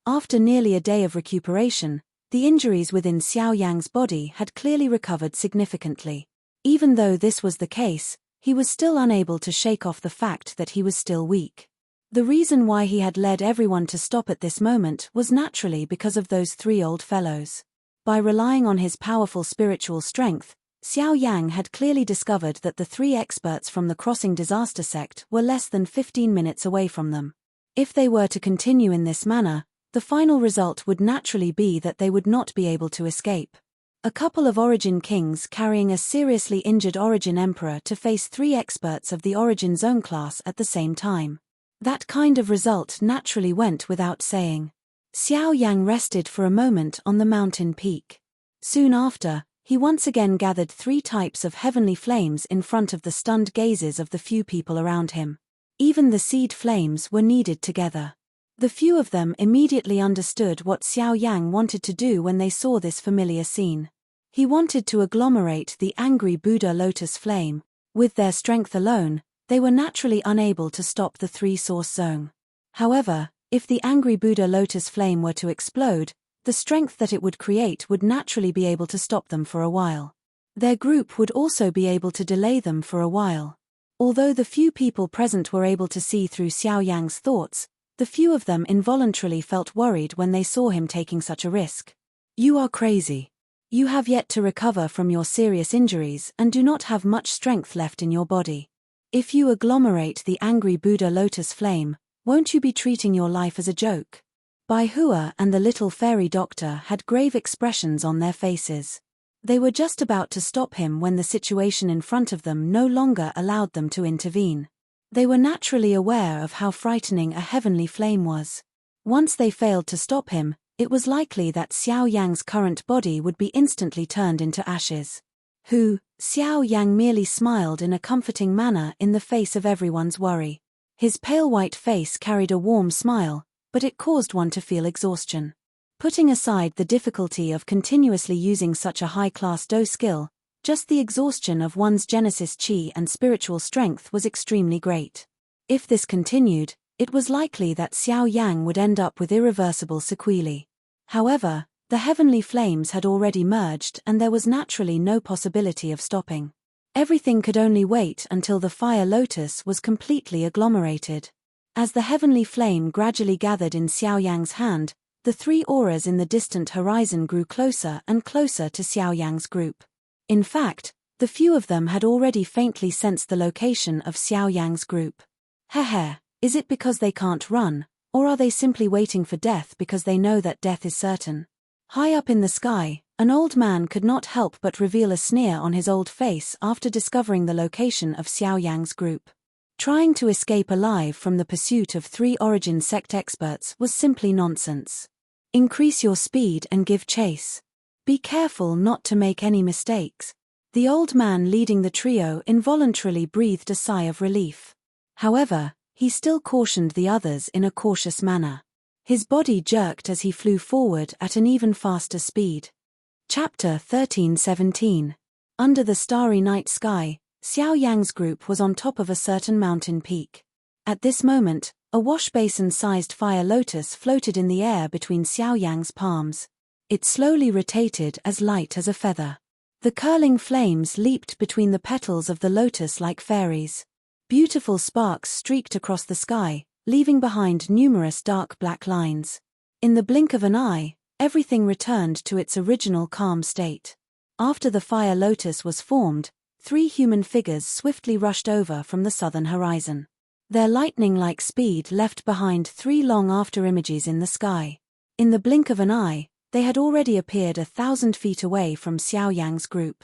After nearly a day of recuperation, the injuries within Xiao Yang's body had clearly recovered significantly. Even though this was the case, he was still unable to shake off the fact that he was still weak. The reason why he had led everyone to stop at this moment was naturally because of those three old fellows. By relying on his powerful spiritual strength, Xiao Yang had clearly discovered that the three experts from the Crossing Disaster Sect were less than 15 minutes away from them. If they were to continue in this manner, the final result would naturally be that they would not be able to escape. A couple of Origin Kings carrying a seriously injured Origin Emperor to face three experts of the Origin Zone class at the same time. That kind of result naturally went without saying. Xiao Yang rested for a moment on the mountain peak. Soon after, he once again gathered three types of heavenly flames in front of the stunned gazes of the few people around him. Even the seed flames were kneaded together. The few of them immediately understood what Xiao Yang wanted to do when they saw this familiar scene. He wanted to agglomerate the angry Buddha lotus flame. With their strength alone, they were naturally unable to stop the three-source zone. However, if the angry Buddha lotus flame were to explode, the strength that it would create would naturally be able to stop them for a while. Their group would also be able to delay them for a while. Although the few people present were able to see through Xiao Yang's thoughts, the few of them involuntarily felt worried when they saw him taking such a risk. You are crazy. You have yet to recover from your serious injuries and do not have much strength left in your body. If you agglomerate the angry Buddha lotus flame, won't you be treating your life as a joke? Bai Hua and the little fairy doctor had grave expressions on their faces. They were just about to stop him when the situation in front of them no longer allowed them to intervene. They were naturally aware of how frightening a heavenly flame was. Once they failed to stop him, it was likely that Xiao Yang's current body would be instantly turned into ashes. Xiao Yang merely smiled in a comforting manner in the face of everyone's worry. His pale white face carried a warm smile, but it caused one to feel exhaustion. Putting aside the difficulty of continuously using such a high-class Do skill, just the exhaustion of one's Genesis Chi and spiritual strength was extremely great. If this continued, it was likely that Xiao Yang would end up with irreversible sequelae. However, the heavenly flames had already merged and there was naturally no possibility of stopping. Everything could only wait until the fire lotus was completely agglomerated. As the heavenly flame gradually gathered in Xiao Yang's hand, the three auras in the distant horizon grew closer and closer to Xiao Yang's group. In fact, the few of them had already faintly sensed the location of Xiao Yang's group. Is it because they can't run, or are they simply waiting for death because they know that death is certain? High up in the sky, an old man could not help but reveal a sneer on his old face after discovering the location of Xiao Yang's group. Trying to escape alive from the pursuit of three Origin sect experts was simply nonsense. Increase your speed and give chase. Be careful not to make any mistakes. The old man leading the trio involuntarily breathed a sigh of relief. However, he still cautioned the others in a cautious manner. His body jerked as he flew forward at an even faster speed. Chapter 13:17. Under the starry night sky, Xiao Yang's group was on top of a certain mountain peak. At this moment, a wash-basin-sized fire lotus floated in the air between Xiao Yang's palms. It slowly rotated as light as a feather. The curling flames leaped between the petals of the lotus like fairies. Beautiful sparks streaked across the sky, leaving behind numerous dark black lines. In the blink of an eye, everything returned to its original calm state. After the fire lotus was formed, three human figures swiftly rushed over from the southern horizon. Their lightning-like speed left behind three long afterimages in the sky. In the blink of an eye, they had already appeared 1,000 feet away from Xiao Yang's group.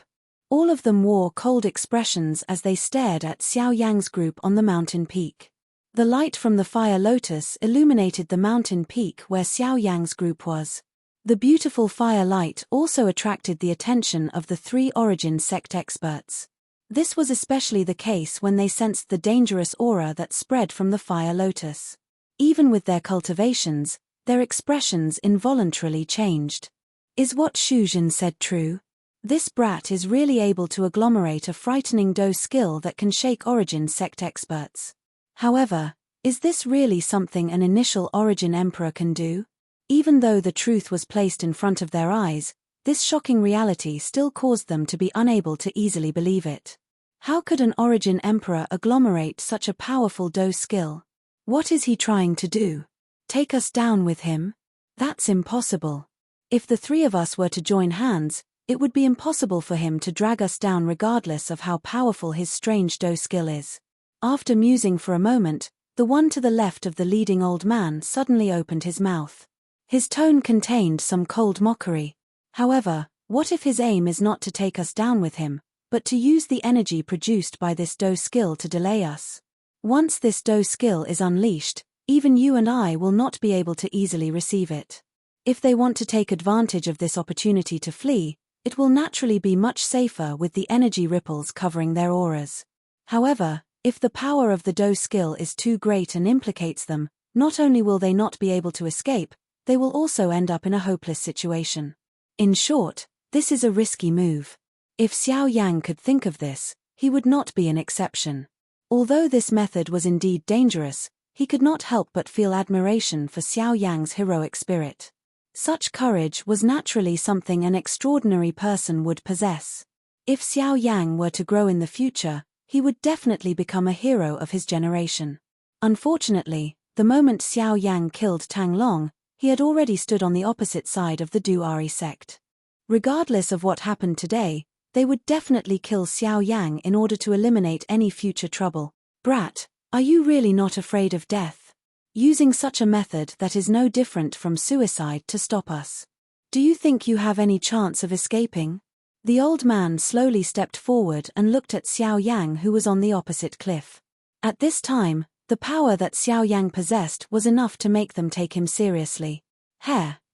All of them wore cold expressions as they stared at Xiao Yang's group on the mountain peak. The light from the fire lotus illuminated the mountain peak where Xiao Yang's group was. The beautiful fire light also attracted the attention of the 3 origin sect experts. This was especially the case when they sensed the dangerous aura that spread from the fire lotus. Even with their cultivations, their expressions involuntarily changed. Is what Shujin said true? This brat is really able to agglomerate a frightening Do skill that can shake origin sect experts. However, is this really something an initial origin emperor can do? Even though the truth was placed in front of their eyes, this shocking reality still caused them to be unable to easily believe it. How could an origin emperor agglomerate such a powerful Do skill? What is he trying to do? Take us down with him? That's impossible. If the 3 of us were to join hands, it would be impossible for him to drag us down regardless of how powerful his strange Do skill is. After musing for a moment, the one to the left of the leading old man suddenly opened his mouth. His tone contained some cold mockery. However, what if his aim is not to take us down with him, but to use the energy produced by this Do skill to delay us? Once this Do skill is unleashed, even you and I will not be able to easily receive it. If they want to take advantage of this opportunity to flee, it will naturally be much safer with the energy ripples covering their auras. However, if the power of the Do skill is too great and implicates them, not only will they not be able to escape, they will also end up in a hopeless situation. In short, this is a risky move. If Xiao Yang could think of this, he would not be an exception. Although this method was indeed dangerous, he could not help but feel admiration for Xiao Yang's heroic spirit. Such courage was naturally something an extraordinary person would possess. If Xiao Yang were to grow in the future, he would definitely become a hero of his generation. Unfortunately, the moment Xiao Yang killed Tang Long, he had already stood on the opposite side of the Duari sect. Regardless of what happened today, they would definitely kill Xiao Yang in order to eliminate any future trouble. Brat, are you really not afraid of death? Using such a method that is no different from suicide to stop us. Do you think you have any chance of escaping? The old man slowly stepped forward and looked at Xiao Yang, who was on the opposite cliff. At this time, the power that Xiao Yang possessed was enough to make them take him seriously.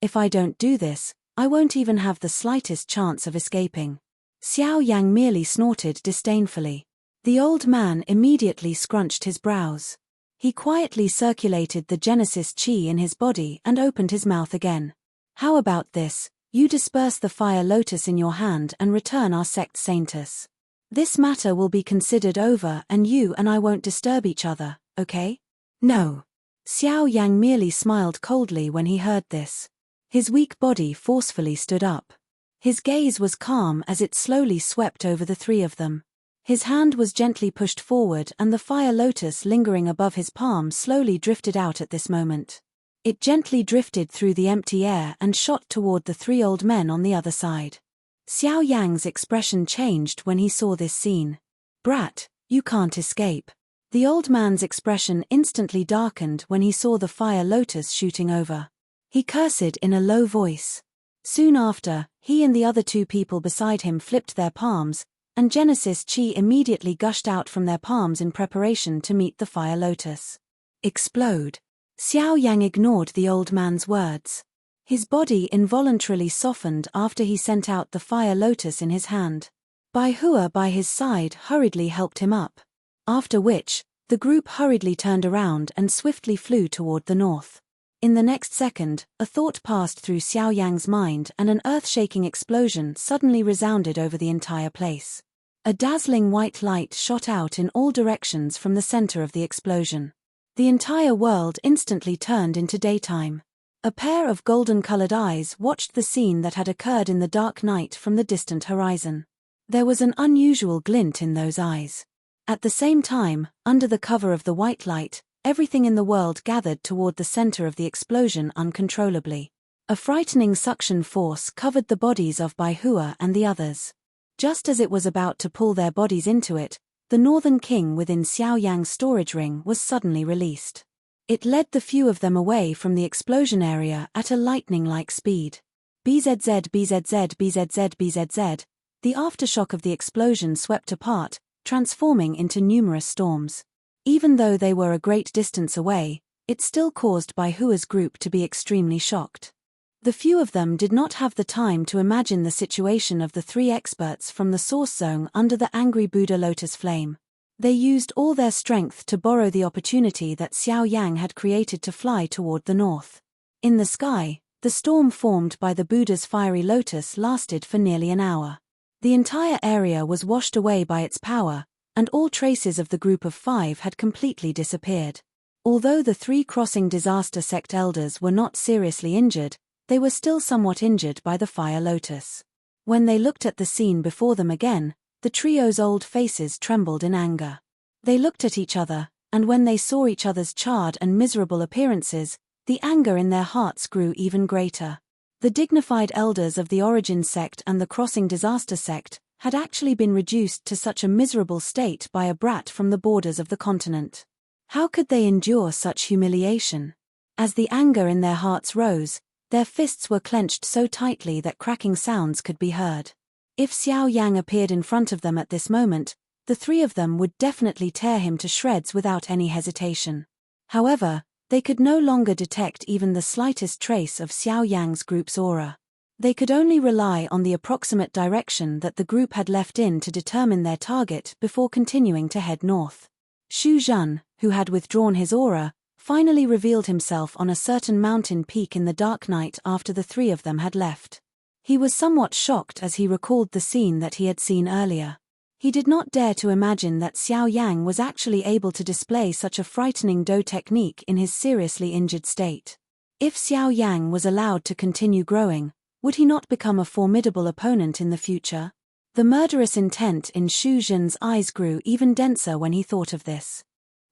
If I don't do this, I won't even have the slightest chance of escaping. Xiao Yang merely snorted disdainfully. The old man immediately scrunched his brows. He quietly circulated the Genesis Chi in his body and opened his mouth again. How about this? You disperse the fire lotus in your hand and return our sect Saintus. This matter will be considered over and you and I won't disturb each other, okay? No. Xiao Yang merely smiled coldly when he heard this. His weak body forcefully stood up. His gaze was calm as it slowly swept over the 3 of them. His hand was gently pushed forward and the fire lotus lingering above his palm slowly drifted out at this moment. It gently drifted through the empty air and shot toward the 3 old men on the other side. Xiao Yang's expression changed when he saw this scene. Brat, you can't escape. The old man's expression instantly darkened when he saw the fire lotus shooting over. He cursed in a low voice. Soon after, he and the other 2 people beside him flipped their palms, and Genesis Chi immediately gushed out from their palms in preparation to meet the fire lotus. Explode. Xiao Yang ignored the old man's words. His body involuntarily softened after he sent out the fire lotus in his hand. Bai Hua by his side hurriedly helped him up. After which, the group hurriedly turned around and swiftly flew toward the north. In the next second, a thought passed through Xiao Yang's mind and an earth-shaking explosion suddenly resounded over the entire place. A dazzling white light shot out in all directions from the center of the explosion. The entire world instantly turned into daytime. A pair of golden-colored eyes watched the scene that had occurred in the dark night from the distant horizon. There was an unusual glint in those eyes. At the same time, under the cover of the white light, everything in the world gathered toward the center of the explosion uncontrollably. A frightening suction force covered the bodies of Bai Hua and the others. Just as it was about to pull their bodies into it, the Northern King within Xiao Yang's storage ring was suddenly released. It led the few of them away from the explosion area at a lightning-like speed. BZZ BZZ BZZ BZZ, the aftershock of the explosion swept apart, transforming into numerous storms. Even though they were a great distance away, it still caused Bai Hua's group to be extremely shocked. The few of them did not have the time to imagine the situation of the three experts from the source zone under the angry Buddha lotus flame. They used all their strength to borrow the opportunity that Xiao Yang had created to fly toward the north. In the sky, the storm formed by the Buddha's fiery lotus lasted for nearly an hour. The entire area was washed away by its power, and all traces of the group of 5 had completely disappeared. Although the 3 crossing disaster sect elders were not seriously injured, they were still somewhat injured by the fire lotus. When they looked at the scene before them again, the trio's old faces trembled in anger. They looked at each other, and when they saw each other's charred and miserable appearances, the anger in their hearts grew even greater. The dignified elders of the Origin sect and the Crossing Disaster sect had actually been reduced to such a miserable state by a brat from the borders of the continent. How could they endure such humiliation? As the anger in their hearts rose, their fists were clenched so tightly that cracking sounds could be heard. If Xiao Yang appeared in front of them at this moment, the 3 of them would definitely tear him to shreds without any hesitation. However, they could no longer detect even the slightest trace of Xiao Yang's group's aura. They could only rely on the approximate direction that the group had left in to determine their target before continuing to head north. Xu Zhen, who had withdrawn his aura, finally revealed himself on a certain mountain peak in the dark night after the 3 of them had left. He was somewhat shocked as he recalled the scene that he had seen earlier. He did not dare to imagine that Xiao Yang was actually able to display such a frightening Do technique in his seriously injured state. If Xiao Yang was allowed to continue growing, would he not become a formidable opponent in the future? The murderous intent in Xu Zhen's eyes grew even denser when he thought of this.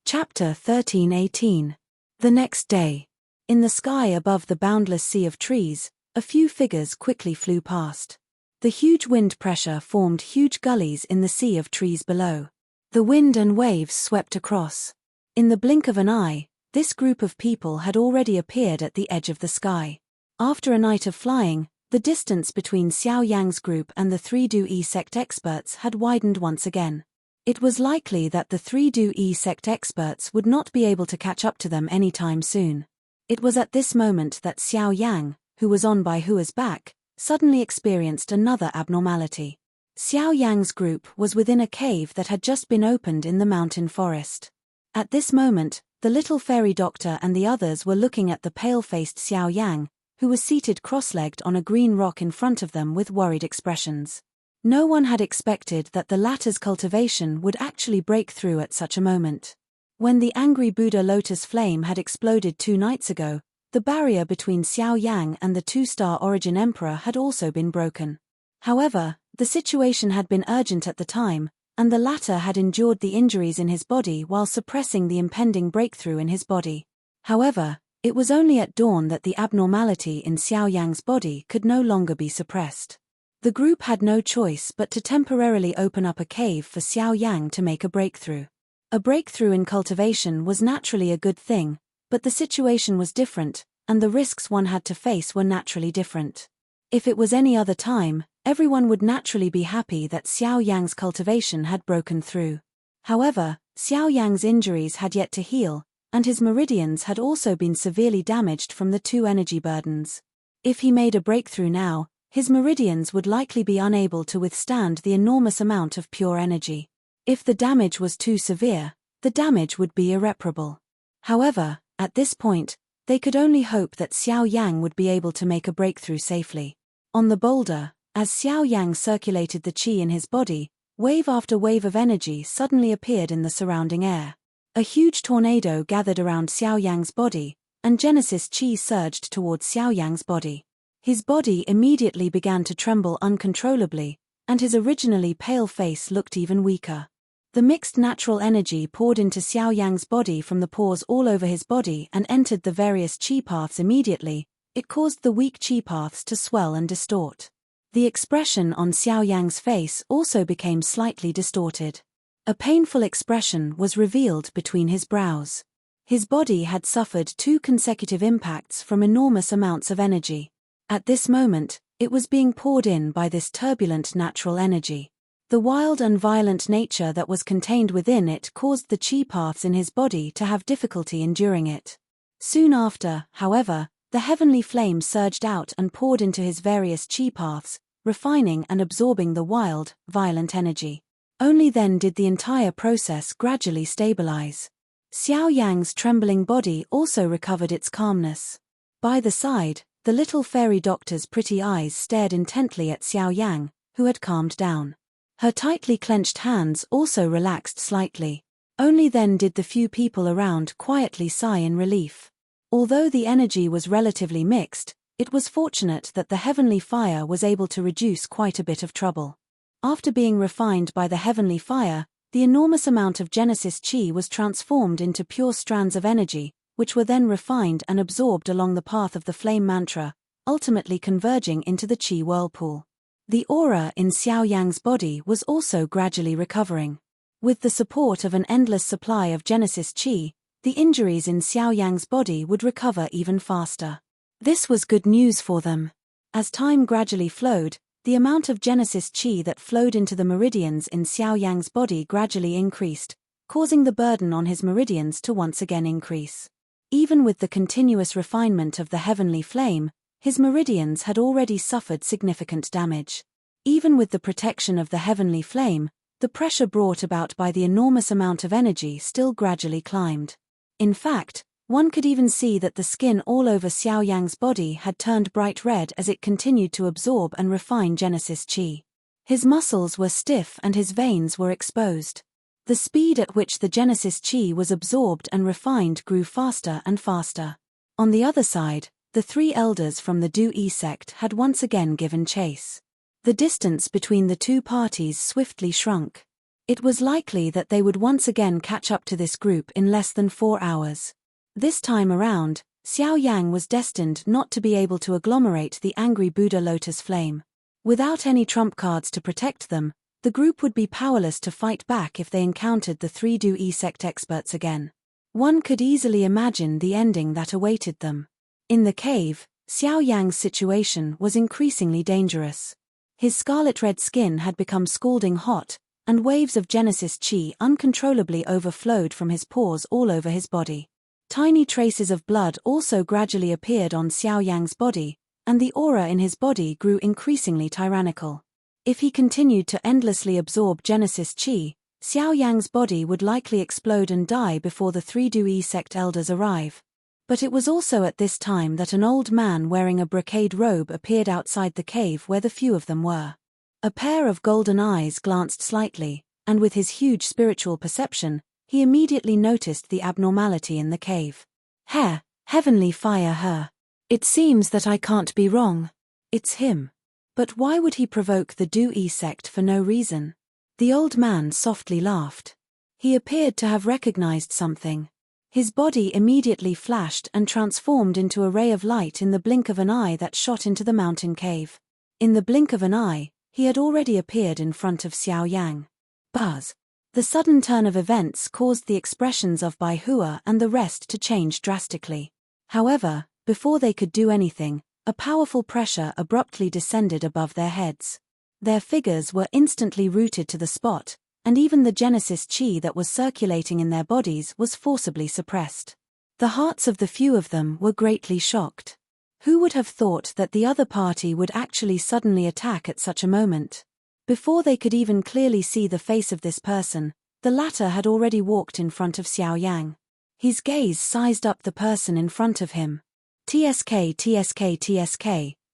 Chapter 13:18. The next day. In the sky above the boundless sea of trees, a few figures quickly flew past. The huge wind pressure formed huge gullies in the sea of trees below. The wind and waves swept across. In the blink of an eye, this group of people had already appeared at the edge of the sky. After a night of flying, the distance between Xiao Yang's group and the 3 Du-E sect experts had widened once again. It was likely that the 3 Du-E sect experts would not be able to catch up to them anytime soon. It was at this moment that Xiao Yang, who was on Bai Hua's back, suddenly experienced another abnormality. Xiao Yang's group was within a cave that had just been opened in the mountain forest. At this moment, the little fairy doctor and the others were looking at the pale-faced Xiao Yang, who was seated cross-legged on a green rock in front of them with worried expressions. No one had expected that the latter's cultivation would actually break through at such a moment. When the angry Buddha lotus flame had exploded 2 nights ago, the barrier between Xiao Yang and the 2-star Origin Emperor had also been broken. However, the situation had been urgent at the time, and the latter had endured the injuries in his body while suppressing the impending breakthrough in his body. However, it was only at dawn that the abnormality in Xiao Yang's body could no longer be suppressed. The group had no choice but to temporarily open up a cave for Xiao Yang to make a breakthrough. A breakthrough in cultivation was naturally a good thing, but the situation was different, and the risks one had to face were naturally different. If it was any other time, everyone would naturally be happy that Xiao Yang's cultivation had broken through. However, Xiao Yang's injuries had yet to heal, and his meridians had also been severely damaged from the 2 energy burdens. If he made a breakthrough now, his meridians would likely be unable to withstand the enormous amount of pure energy. If the damage was too severe, the damage would be irreparable. However, at this point, they could only hope that Xiao Yang would be able to make a breakthrough safely. On the boulder, as Xiao Yang circulated the qi in his body, wave after wave of energy suddenly appeared in the surrounding air. A huge tornado gathered around Xiao Yang's body, and Genesis qi surged towards Xiao Yang's body. His body immediately began to tremble uncontrollably, and his originally pale face looked even weaker. The mixed natural energy poured into Xiao Yang's body from the pores all over his body and entered the various qi paths immediately. It caused the weak qi paths to swell and distort. The expression on Xiao Yang's face also became slightly distorted. A painful expression was revealed between his brows. His body had suffered 2 consecutive impacts from enormous amounts of energy. At this moment, it was being poured in by this turbulent natural energy. The wild and violent nature that was contained within it caused the chi paths in his body to have difficulty enduring it. Soon after, however, the heavenly flame surged out and poured into his various chi paths, refining and absorbing the wild, violent energy. Only then did the entire process gradually stabilize. Xiao Yang's trembling body also recovered its calmness. By the side, the little fairy doctor's pretty eyes stared intently at Xiao Yang, who had calmed down. Her tightly clenched hands also relaxed slightly. Only then did the few people around quietly sigh in relief. Although the energy was relatively mixed, it was fortunate that the heavenly fire was able to reduce quite a bit of trouble. After being refined by the heavenly fire, the enormous amount of Genesis Chi was transformed into pure strands of energy, which were then refined and absorbed along the path of the flame mantra, ultimately converging into the Chi whirlpool. The aura in Xiao Yang's body was also gradually recovering. With the support of an endless supply of Genesis Chi, the injuries in Xiao Yang's body would recover even faster. This was good news for them. As time gradually flowed, the amount of Genesis Chi that flowed into the meridians in Xiao Yang's body gradually increased, causing the burden on his meridians to once again increase. Even with the continuous refinement of the heavenly flame, his meridians had already suffered significant damage. Even with the protection of the heavenly flame, the pressure brought about by the enormous amount of energy still gradually climbed. In fact, one could even see that the skin all over Xiao Yang's body had turned bright red as it continued to absorb and refine Genesis Chi. His muscles were stiff and his veins were exposed. The speed at which the Genesis Chi was absorbed and refined grew faster and faster. On the other side, the 3 elders from the Du-Yi sect had once again given chase. The distance between the two parties swiftly shrunk. It was likely that they would once again catch up to this group in less than 4 hours. This time around, Xiao Yang was destined not to be able to agglomerate the angry Buddha lotus flame. Without any trump cards to protect them, the group would be powerless to fight back if they encountered the 3 Du-Yi sect experts again. One could easily imagine the ending that awaited them. In the cave, Xiao Yang's situation was increasingly dangerous. His scarlet-red skin had become scalding hot, and waves of Genesis Chi uncontrollably overflowed from his pores all over his body. Tiny traces of blood also gradually appeared on Xiao Yang's body, and the aura in his body grew increasingly tyrannical. If he continued to endlessly absorb Genesis Chi, Xiao Yang's body would likely explode and die before the 3 Du-Yi sect elders arrive. But it was also at this time that an old man wearing a brocade robe appeared outside the cave where the few of them were. A pair of golden eyes glanced slightly, and with his huge spiritual perception, he immediately noticed the abnormality in the cave. Heavenly fire her. It seems that I can't be wrong. It's him. But why would he provoke the Du-Yi sect for no reason? The old man softly laughed. He appeared to have recognized something. His body immediately flashed and transformed into a ray of light in the blink of an eye that shot into the mountain cave. In the blink of an eye, he had already appeared in front of Xiao Yang. Buzz. The sudden turn of events caused the expressions of Bai Hua and the rest to change drastically. However, before they could do anything, a powerful pressure abruptly descended above their heads. Their figures were instantly rooted to the spot, and even the Genesis Chi that was circulating in their bodies was forcibly suppressed. The hearts of the few of them were greatly shocked. Who would have thought that the other party would actually suddenly attack at such a moment? Before they could even clearly see the face of this person, the latter had already walked in front of Xiao Yang. His gaze sized up the person in front of him. TSK,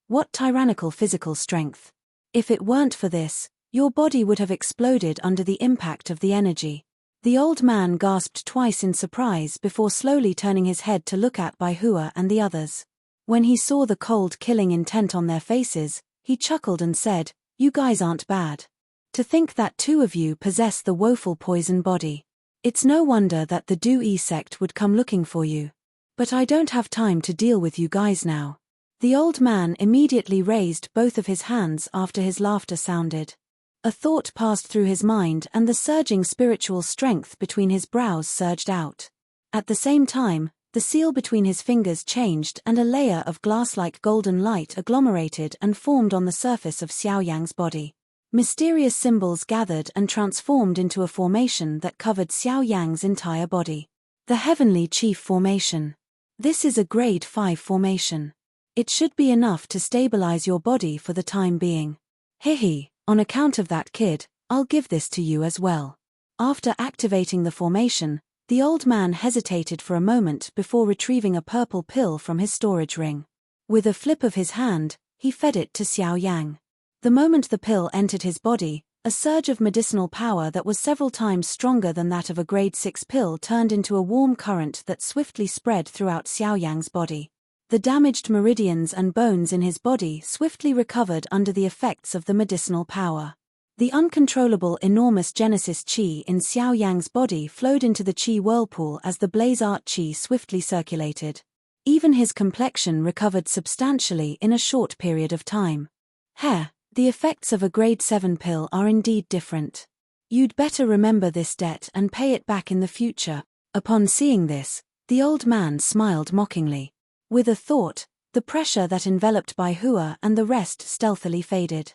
what tyrannical physical strength. If it weren't for this, your body would have exploded under the impact of the energy. The old man gasped twice in surprise before slowly turning his head to look at Bai Hua and the others. When he saw the cold killing intent on their faces, he chuckled and said, "You guys aren't bad. To think that 2 of you possess the woeful poison body. It's no wonder that the Du-Yi sect would come looking for you. But I don't have time to deal with you guys now." The old man immediately raised both of his hands after his laughter sounded. A thought passed through his mind and the surging spiritual strength between his brows surged out. At the same time, the seal between his fingers changed and a layer of glass-like golden light agglomerated and formed on the surface of Xiao Yang's body. Mysterious symbols gathered and transformed into a formation that covered Xiao Yang's entire body. The Heavenly Chief Formation. This is a grade 5 formation. It should be enough to stabilize your body for the time being. Hehe, on account of that kid, I'll give this to you as well. After activating the formation, the old man hesitated for a moment before retrieving a purple pill from his storage ring. With a flip of his hand, he fed it to Xiao Yang. The moment the pill entered his body, a surge of medicinal power that was several times stronger than that of a grade 6 pill turned into a warm current that swiftly spread throughout Xiao Yang's body. The damaged meridians and bones in his body swiftly recovered under the effects of the medicinal power. The uncontrollable enormous Genesis Qi in Xiao Yang's body flowed into the Qi whirlpool as the blaze art Qi swiftly circulated. Even his complexion recovered substantially in a short period of time. The effects of a grade 7 pill are indeed different. You'd better remember this debt and pay it back in the future. Upon seeing this, the old man smiled mockingly. With a thought, the pressure that enveloped Bai Hua and the rest stealthily faded.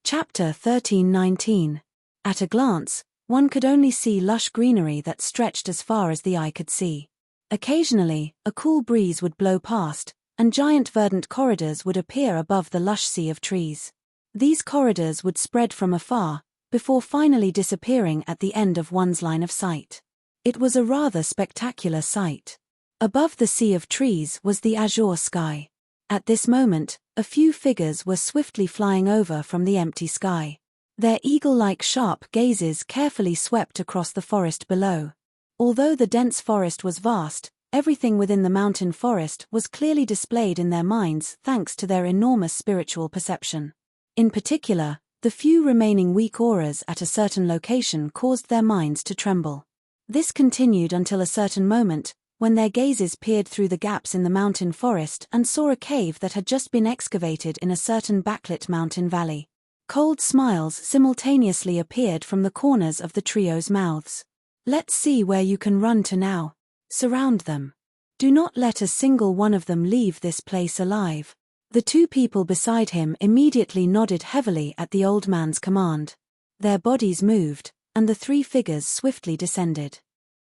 Chapter 1319. At a glance, one could only see lush greenery that stretched as far as the eye could see. Occasionally, a cool breeze would blow past, and giant verdant corridors would appear above the lush sea of trees. These corridors would spread from afar, before finally disappearing at the end of one's line of sight. It was a rather spectacular sight. Above the sea of trees was the azure sky. At this moment, a few figures were swiftly flying over from the empty sky. Their eagle-like sharp gazes carefully swept across the forest below. Although the dense forest was vast, everything within the mountain forest was clearly displayed in their minds thanks to their enormous spiritual perception. In particular, the few remaining weak auras at a certain location caused their minds to tremble. This continued until a certain moment, when their gazes peered through the gaps in the mountain forest and saw a cave that had just been excavated in a certain backlit mountain valley. Cold smiles simultaneously appeared from the corners of the trio's mouths. Let's see where you can run to now. Surround them. Do not let a single one of them leave this place alive. The two people beside him immediately nodded heavily at the old man's command. Their bodies moved, and the three figures swiftly descended.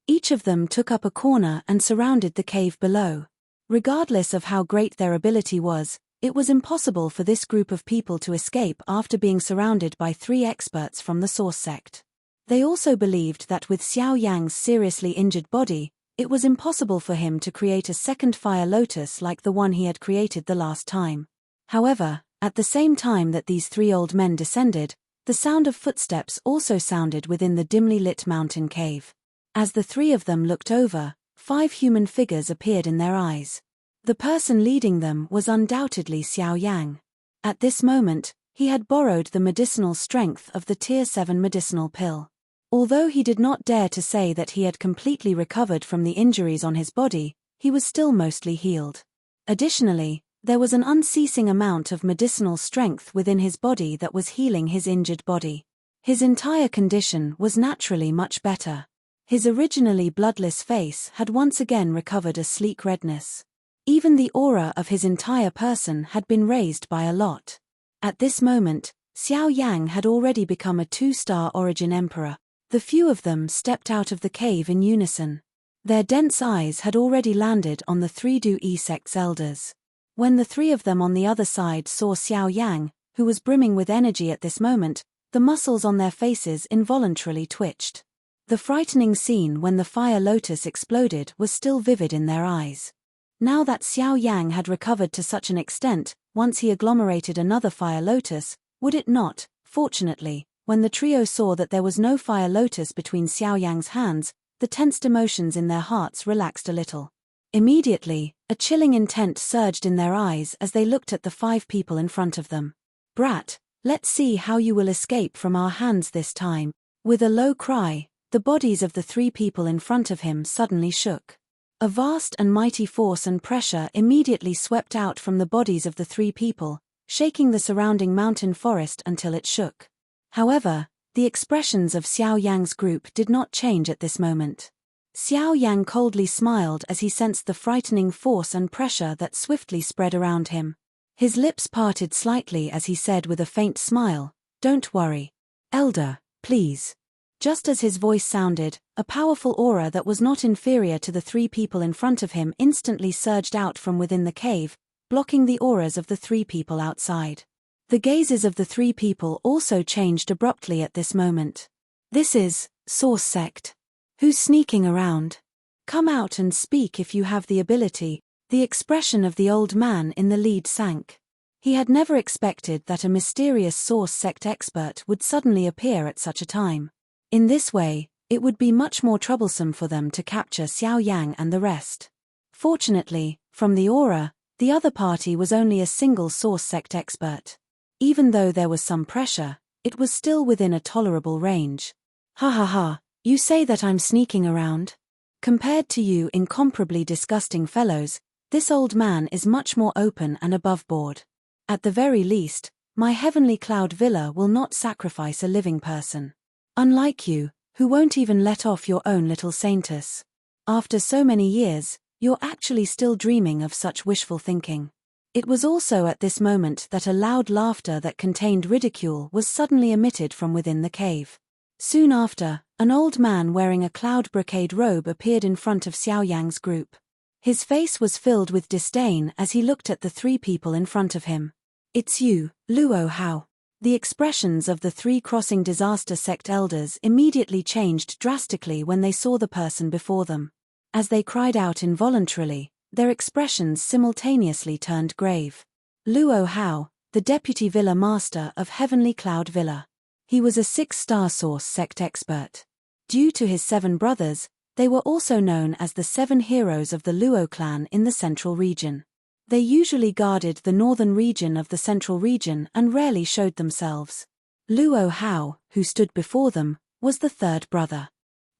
Each of them took up a corner and surrounded the cave below. Regardless of how great their ability was, it was impossible for this group of people to escape after being surrounded by 3 experts from the Source Sect. They also believed that with Xiao Yang's seriously injured body, it was impossible for him to create a second fire lotus like the one he had created the last time. However, at the same time that these 3 old men descended, the sound of footsteps also sounded within the dimly lit mountain cave. As the 3 of them looked over, 5 human figures appeared in their eyes. The person leading them was undoubtedly Xiao Yang. At this moment, he had borrowed the medicinal strength of the Tier 7 medicinal pill. Although he did not dare to say that he had completely recovered from the injuries on his body, he was still mostly healed. Additionally, there was an unceasing amount of medicinal strength within his body that was healing his injured body. His entire condition was naturally much better. His originally bloodless face had once again recovered a sleek redness. Even the aura of his entire person had been raised by a lot. At this moment, Xiao Yang had already become a 2-star origin emperor. The few of them stepped out of the cave in unison. Their dense eyes had already landed on the 3 Du sect's elders. When the 3 of them on the other side saw Xiao Yang, who was brimming with energy at this moment, the muscles on their faces involuntarily twitched. The frightening scene when the fire lotus exploded was still vivid in their eyes. Now that Xiao Yang had recovered to such an extent, once he agglomerated another fire lotus, would it not, fortunately, when the trio saw that there was no fire lotus between Xiao Yang's hands, the tensed emotions in their hearts relaxed a little. Immediately, a chilling intent surged in their eyes as they looked at the 5 people in front of them. Brat, let's see how you will escape from our hands this time. With a low cry, the bodies of the 3 people in front of him suddenly shook. A vast and mighty force and pressure immediately swept out from the bodies of the 3 people, shaking the surrounding mountain forest until it shook. However, the expressions of Xiao Yang's group did not change at this moment. Xiao Yang coldly smiled as he sensed the frightening force and pressure that swiftly spread around him. His lips parted slightly as he said with a faint smile, "Don't worry. Elder, please." Just as his voice sounded, a powerful aura that was not inferior to the three people in front of him instantly surged out from within the cave, blocking the auras of the three people outside. The gazes of the three people also changed abruptly at this moment. "This is Source Sect. Who's sneaking around? Come out and speak if you have the ability." The expression of the old man in the lead sank. He had never expected that a mysterious Source Sect expert would suddenly appear at such a time. In this way, it would be much more troublesome for them to capture Xiao Yang and the rest. Fortunately, from the aura, the other party was only a single Source Sect expert. Even though there was some pressure, it was still within a tolerable range. "Ha ha ha, you say that I'm sneaking around? Compared to you incomparably disgusting fellows, this old man is much more open and above board. At the very least, my heavenly cloud villa will not sacrifice a living person. Unlike you, who won't even let off your own little saintess. After so many years, you're actually still dreaming of such wishful thinking." It was also at this moment that a loud laughter that contained ridicule was suddenly emitted from within the cave. Soon after, an old man wearing a cloud brocade robe appeared in front of Xiao Yang's group. His face was filled with disdain as he looked at the three people in front of him. "It's you, Luo Hao." The expressions of the three Crossing Disaster Sect elders immediately changed drastically when they saw the person before them. As they cried out involuntarily, their expressions simultaneously turned grave. Luo Hao, the Deputy Villa Master of Heavenly Cloud Villa. He was a 6-star Source Sect expert. Due to his 7 brothers, they were also known as the 7 heroes of the Luo clan in the central region. They usually guarded the northern region of the central region and rarely showed themselves. Luo Hao, who stood before them, was the 3rd brother.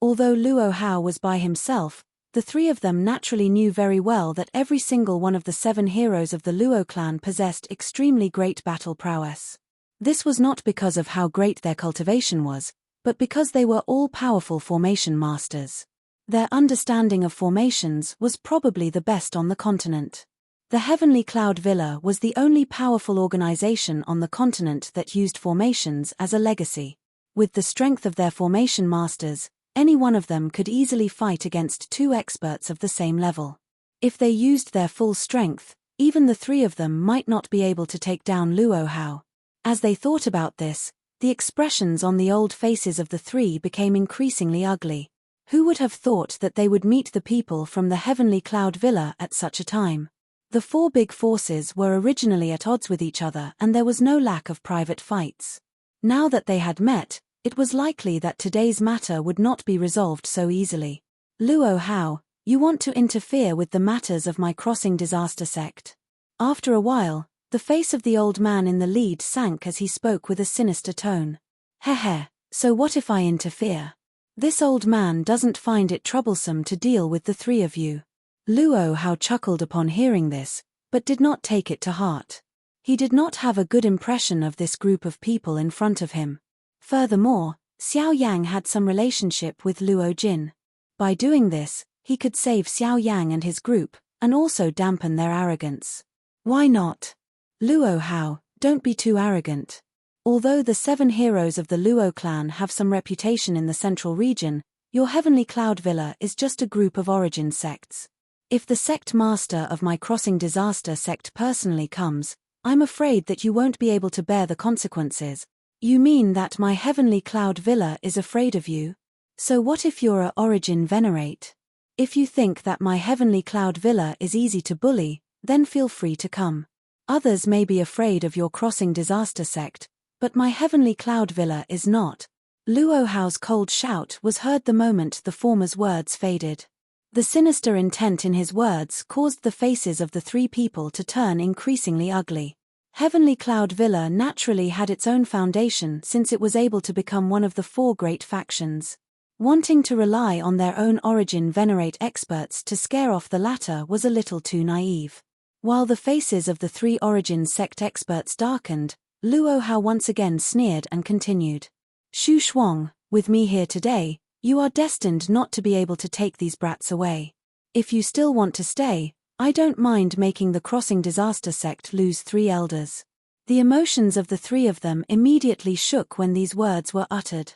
Although Luo Hao was by himself, the 3 of them naturally knew very well that every single one of the 7 heroes of the Luo clan possessed extremely great battle prowess. This was not because of how great their cultivation was, but because they were all powerful formation masters. Their understanding of formations was probably the best on the continent. The Heavenly Cloud Villa was the only powerful organization on the continent that used formations as a legacy. With the strength of their formation masters, any one of them could easily fight against 2 experts of the same level. If they used their full strength, even the 3 of them might not be able to take down Luo Hao. As they thought about this, the expressions on the old faces of the 3 became increasingly ugly. Who would have thought that they would meet the people from the Heavenly Cloud Villa at such a time? The 4 big forces were originally at odds with each other and there was no lack of private fights. Now that they had met, it was likely that today's matter would not be resolved so easily. "Luo Hao, you want to interfere with the matters of my Crossing Disaster Sect." After a while, the face of the old man in the lead sank as he spoke with a sinister tone. "Heh, so what if I interfere? This old man doesn't find it troublesome to deal with the 3 of you." Luo Hao chuckled upon hearing this, but did not take it to heart. He did not have a good impression of this group of people in front of him. Furthermore, Xiao Yang had some relationship with Luo Jin. By doing this, he could save Xiao Yang and his group, and also dampen their arrogance. "Why not? Luo Hao, don't be too arrogant. Although the 7 heroes of the Luo clan have some reputation in the central region, your Heavenly Cloud Villa is just a group of origin sects. If the sect master of my Crossing Disaster Sect personally comes, I'm afraid that you won't be able to bear the consequences." "You mean that my Heavenly Cloud Villa is afraid of you? So what if you're a origin venerate? If you think that my Heavenly Cloud Villa is easy to bully, then feel free to come. Others may be afraid of your Crossing Disaster Sect, but my Heavenly Cloud Villa is not." Luo Hao's cold shout was heard the moment the former's words faded. The sinister intent in his words caused the faces of the 3 people to turn increasingly ugly. Heavenly Cloud Villa naturally had its own foundation since it was able to become one of the 4 great factions. Wanting to rely on their own origin venerate experts to scare off the latter was a little too naive. While the faces of the 3 origin sect experts darkened, Luo Hao once again sneered and continued. "Xu Shuang, with me here today, You are destined not to be able to take these brats away. If you still want to stay, I don't mind making the Crossing Disaster sect lose 3 elders." The emotions of the 3 of them immediately shook when these words were uttered.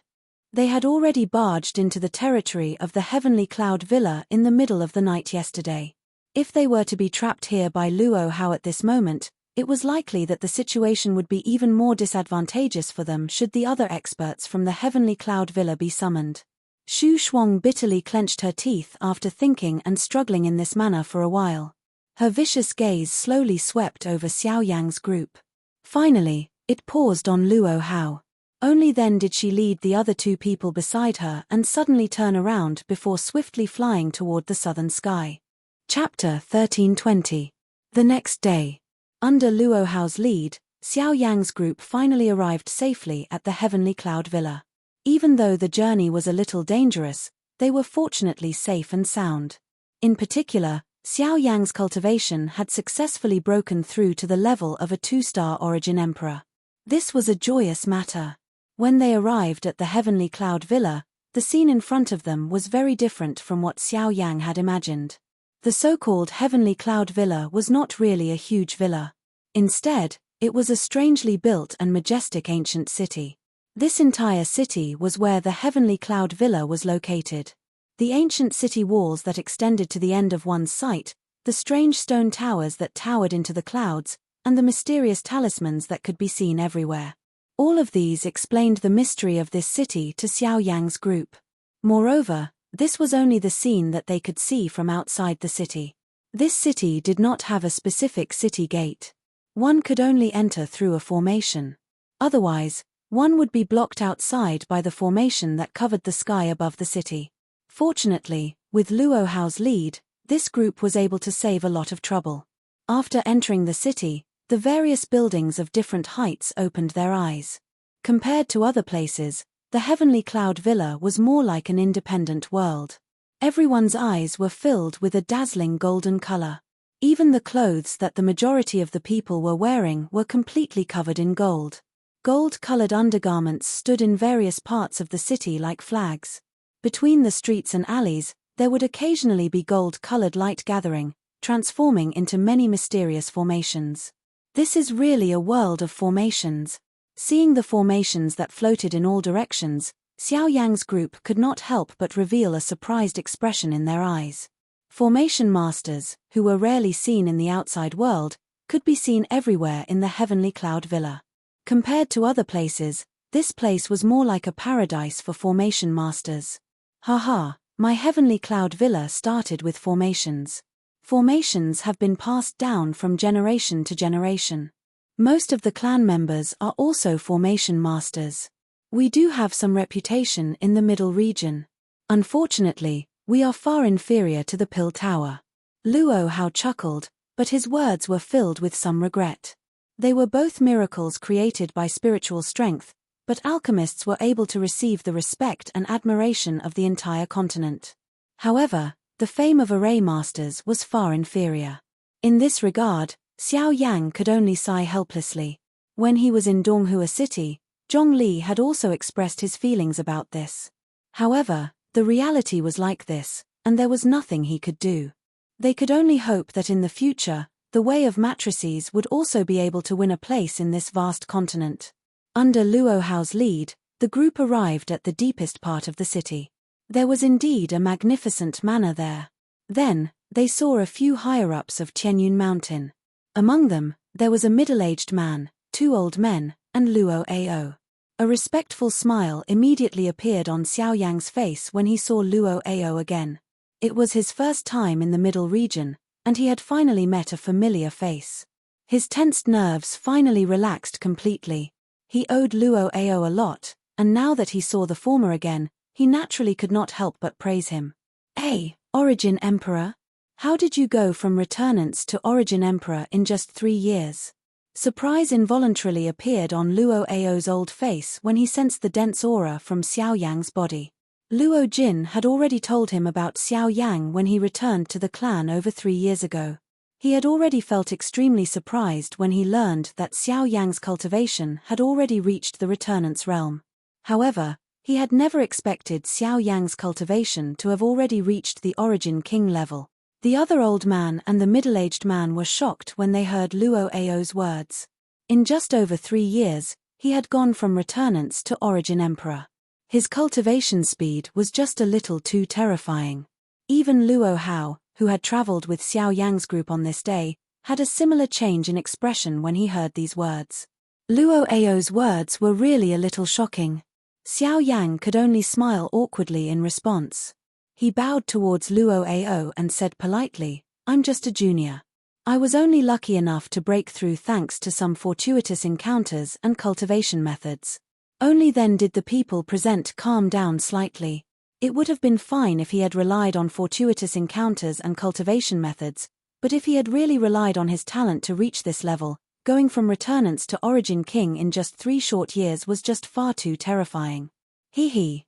They had already barged into the territory of the Heavenly Cloud Villa in the middle of the night yesterday. If they were to be trapped here by Luo Hao at this moment, it was likely that the situation would be even more disadvantageous for them should the other experts from the Heavenly Cloud Villa be summoned. Xu Shuang bitterly clenched her teeth after thinking and struggling in this manner for a while. Her vicious gaze slowly swept over Xiao Yang's group. Finally, it paused on Luo Hao. Only then did she lead the other 2 people beside her and suddenly turn around before swiftly flying toward the southern sky. Chapter 1320. The next day. Under Luo Hao's lead, Xiao Yang's group finally arrived safely at the Heavenly Cloud Villa. Even though the journey was a little dangerous, they were fortunately safe and sound. In particular, Xiao Yang's cultivation had successfully broken through to the level of a 2-star origin emperor. This was a joyous matter. When they arrived at the Heavenly Cloud Villa, the scene in front of them was very different from what Xiao Yang had imagined. The so-called Heavenly Cloud Villa was not really a huge villa. Instead, it was a strangely built and majestic ancient city. This entire city was where the Heavenly Cloud Villa was located. The ancient city walls that extended to the end of one's sight, the strange stone towers that towered into the clouds, and the mysterious talismans that could be seen everywhere. All of these explained the mystery of this city to Xiao Yang's group. Moreover, this was only the scene that they could see from outside the city. This city did not have a specific city gate. One could only enter through a formation. Otherwise, one would be blocked outside by the formation that covered the sky above the city. Fortunately, with Luo Hao's lead, this group was able to save a lot of trouble. After entering the city, the various buildings of different heights opened their eyes. Compared to other places, the Heavenly Cloud Villa was more like an independent world. Everyone's eyes were filled with a dazzling golden color. Even the clothes that the majority of the people were wearing were completely covered in gold. Gold-colored undergarments stood in various parts of the city like flags. Between the streets and alleys, there would occasionally be gold-colored light gathering, transforming into many mysterious formations. This is really a world of formations. Seeing the formations that floated in all directions, Xiao Yang's group could not help but reveal a surprised expression in their eyes. Formation masters, who were rarely seen in the outside world, could be seen everywhere in the Heavenly Cloud Villa. Compared to other places, this place was more like a paradise for formation masters. Haha, my Heavenly Cloud Villa started with formations. Formations have been passed down from generation to generation. Most of the clan members are also formation masters. We do have some reputation in the middle region. Unfortunately, we are far inferior to the Pill Tower. Luo Hao chuckled, but his words were filled with some regret. They were both miracles created by spiritual strength, but alchemists were able to receive the respect and admiration of the entire continent. However, the fame of array masters was far inferior. In this regard, Xiao Yang could only sigh helplessly. When he was in Donghua City, Zhongli had also expressed his feelings about this. However, the reality was like this, and there was nothing he could do. They could only hope that in the future, the way of matrices would also be able to win a place in this vast continent. Under Luo Hao's lead, the group arrived at the deepest part of the city. There was indeed a magnificent manor there. Then, they saw a few higher-ups of Tianyun Mountain. Among them, there was a middle-aged man, 2 old men, and Luo Ao. A respectful smile immediately appeared on Xiao Yang's face when he saw Luo Ao again. It was his first time in the middle region, and he had finally met a familiar face. His tensed nerves finally relaxed completely. He owed Luo Ao a lot, and now that he saw the former again, he naturally could not help but praise him. "Hey, Origin Emperor! How did you go from Returnance to Origin Emperor in just 3 years?" Surprise involuntarily appeared on Luo Ao's old face when he sensed the dense aura from Xiao Yang's body. Luo Jin had already told him about Xiao Yang when he returned to the clan over 3 years ago. He had already felt extremely surprised when he learned that Xiao Yang's cultivation had already reached the Returnance realm. However, He had never expected Xiao Yang's cultivation to have already reached the Origin King level. The other old man and the middle-aged man were shocked when they heard Luo Ao's words. In just over 3 years, he had gone from returnants to Origin Emperor. His cultivation speed was just a little too terrifying. Even Luo Hao, who had traveled with Xiao Yang's group on this day, had a similar change in expression when he heard these words. Luo Ao's words were really a little shocking. Xiao Yang could only smile awkwardly in response. He bowed towards Luo Ao and said politely, "I'm just a junior. I was only lucky enough to break through thanks to some fortuitous encounters and cultivation methods." Only then did the people present calm down slightly. It would have been fine if he had relied on fortuitous encounters and cultivation methods, but if he had really relied on his talent to reach this level, going from returnants to Origin King in just 3 short years was just far too terrifying.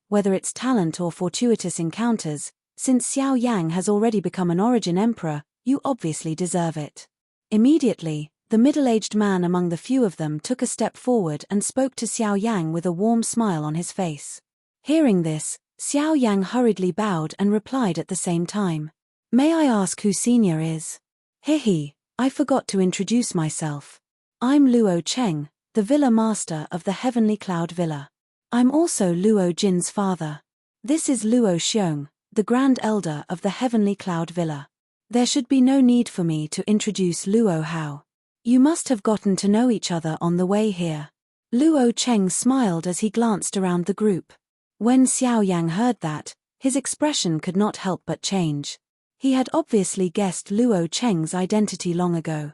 Whether it's talent or fortuitous encounters, since Xiao Yang has already become an Origin Emperor, you obviously deserve it. Immediately, the middle-aged man among the few of them took a step forward and spoke to Xiao Yang with a warm smile on his face. Hearing this, Xiao Yang hurriedly bowed and replied at the same time, "May I ask who senior is?" I forgot to introduce myself. I'm Luo Cheng, the Villa Master of the Heavenly Cloud Villa. I'm also Luo Jin's father. This is Luo Xiong, the Grand Elder of the Heavenly Cloud Villa. There should be no need for me to introduce Luo Hao. You must have gotten to know each other on the way here. Luo Cheng smiled as he glanced around the group. When Xiao Yang heard that, his expression could not help but change. He had obviously guessed Luo Cheng's identity long ago.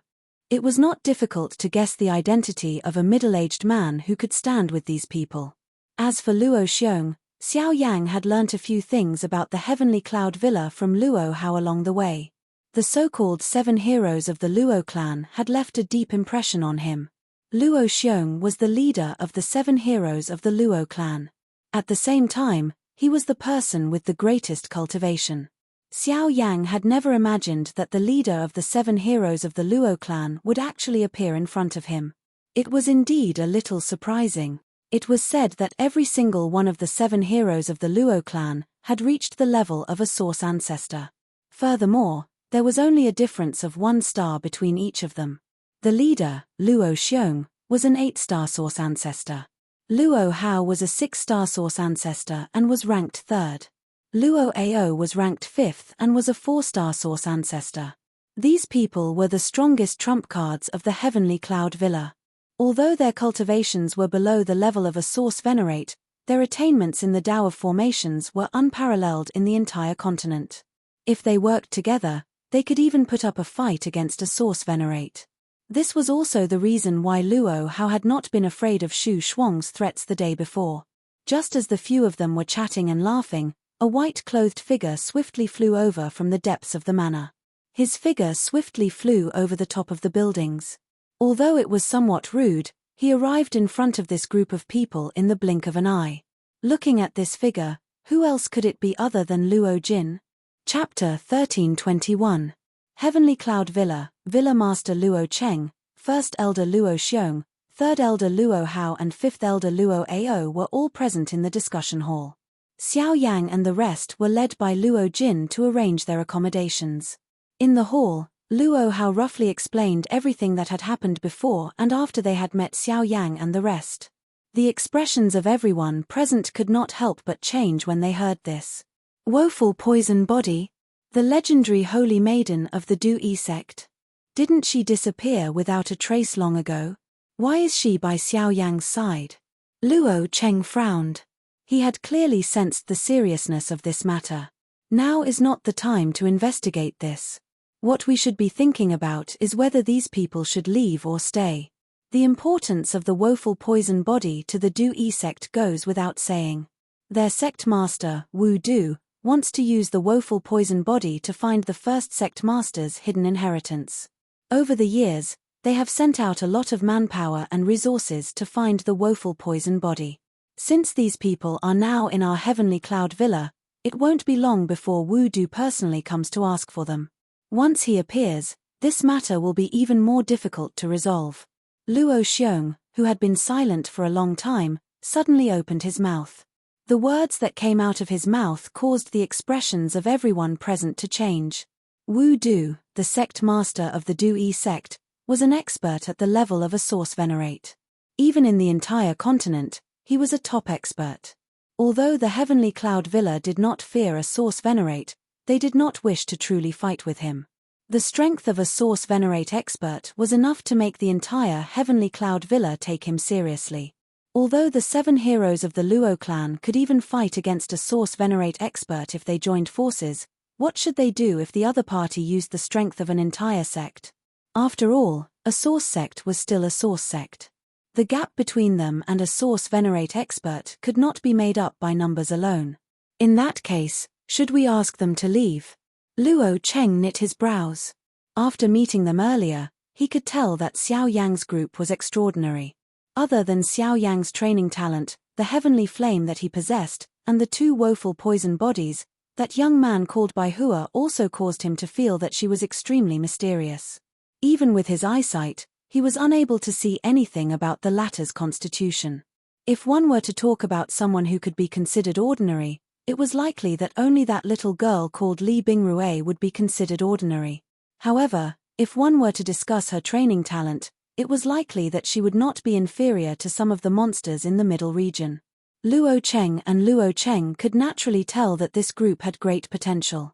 It was not difficult to guess the identity of a middle-aged man who could stand with these people. As for Luo Xiong, Xiao Yang had learnt a few things about the Heavenly Cloud Villa from Luo Hao along the way. The so-called 7 heroes of the Luo clan had left a deep impression on him. Luo Xiong was the leader of the 7 heroes of the Luo clan. At the same time, he was the person with the greatest cultivation. Xiao Yang had never imagined that the leader of the 7 heroes of the Luo clan would actually appear in front of him. It was indeed a little surprising. It was said that every single one of the 7 heroes of the Luo clan had reached the level of a source ancestor. Furthermore, there was only a difference of 1 star between each of them. The leader, Luo Xiong, was an 8-star source ancestor. Luo Hao was a 6-star source ancestor and was ranked 3rd. Luo Ao was ranked 5th and was a 4-star source ancestor. These people were the strongest trump cards of the Heavenly Cloud Villa. Although their cultivations were below the level of a source venerate, their attainments in the Tao of Formations were unparalleled in the entire continent. If they worked together, they could even put up a fight against a source venerate. This was also the reason why Luo Hao had not been afraid of Shu Shuang's threats the day before. Just as the few of them were chatting and laughing, a white-clothed figure swiftly flew over from the depths of the manor. His figure swiftly flew over the top of the buildings. Although it was somewhat rude, he arrived in front of this group of people in the blink of an eye. Looking at this figure, who else could it be other than Luo Jin? Chapter 1321. Heavenly Cloud Villa, Villa Master Luo Cheng, 1st Elder Luo Xiong, 3rd Elder Luo Hao and 5th Elder Luo Ao were all present in the discussion hall. Xiao Yang and the rest were led by Luo Jin to arrange their accommodations. In the hall, Luo Hao roughly explained everything that had happened before and after they had met Xiao Yang and the rest. The expressions of everyone present could not help but change when they heard this. Woeful poison body? The legendary holy maiden of the Du-Yi sect. Didn't she disappear without a trace long ago? Why is she by Xiao Yang's side? Luo Cheng frowned. He had clearly sensed the seriousness of this matter. Now is not the time to investigate this. What we should be thinking about is whether these people should leave or stay. The importance of the woeful poison body to the Du-Yi sect goes without saying. Their sect master, Wu Du, wants to use the woeful poison body to find the first sect master's hidden inheritance. Over the years, they have sent out a lot of manpower and resources to find the woeful poison body. Since these people are now in our Heavenly Cloud Villa, it won't be long before Wu Du personally comes to ask for them. Once he appears, this matter will be even more difficult to resolve. Luo Xiong, who had been silent for a long time, suddenly opened his mouth. The words that came out of his mouth caused the expressions of everyone present to change. Wu Du, the sect master of the Du-yi sect, was an expert at the level of a source venerate. Even in the entire continent, he was a top expert. Although the Heavenly Cloud Villa did not fear a source venerate, they did not wish to truly fight with him. The strength of a source venerate expert was enough to make the entire Heavenly Cloud Villa take him seriously. Although the 7 heroes of the Luo clan could even fight against a source venerate expert if they joined forces, what should they do if the other party used the strength of an entire sect? After all, a source sect was still a source sect. The gap between them and a source venerate expert could not be made up by numbers alone. In that case, should we ask them to leave? Luo Cheng knit his brows. After meeting them earlier, he could tell that Xiao Yang's group was extraordinary. Other than Xiao Yang's training talent, the heavenly flame that he possessed, and the 2 woeful poison bodies, that young man called by Hua also caused him to feel that she was extremely mysterious. Even with his eyesight, he was unable to see anything about the latter's constitution. If one were to talk about someone who could be considered ordinary, it was likely that only that little girl called Li Bingrue would be considered ordinary. However, if one were to discuss her training talent, it was likely that she would not be inferior to some of the monsters in the middle region. Luo Cheng and Luo Cheng could naturally tell that this group had great potential.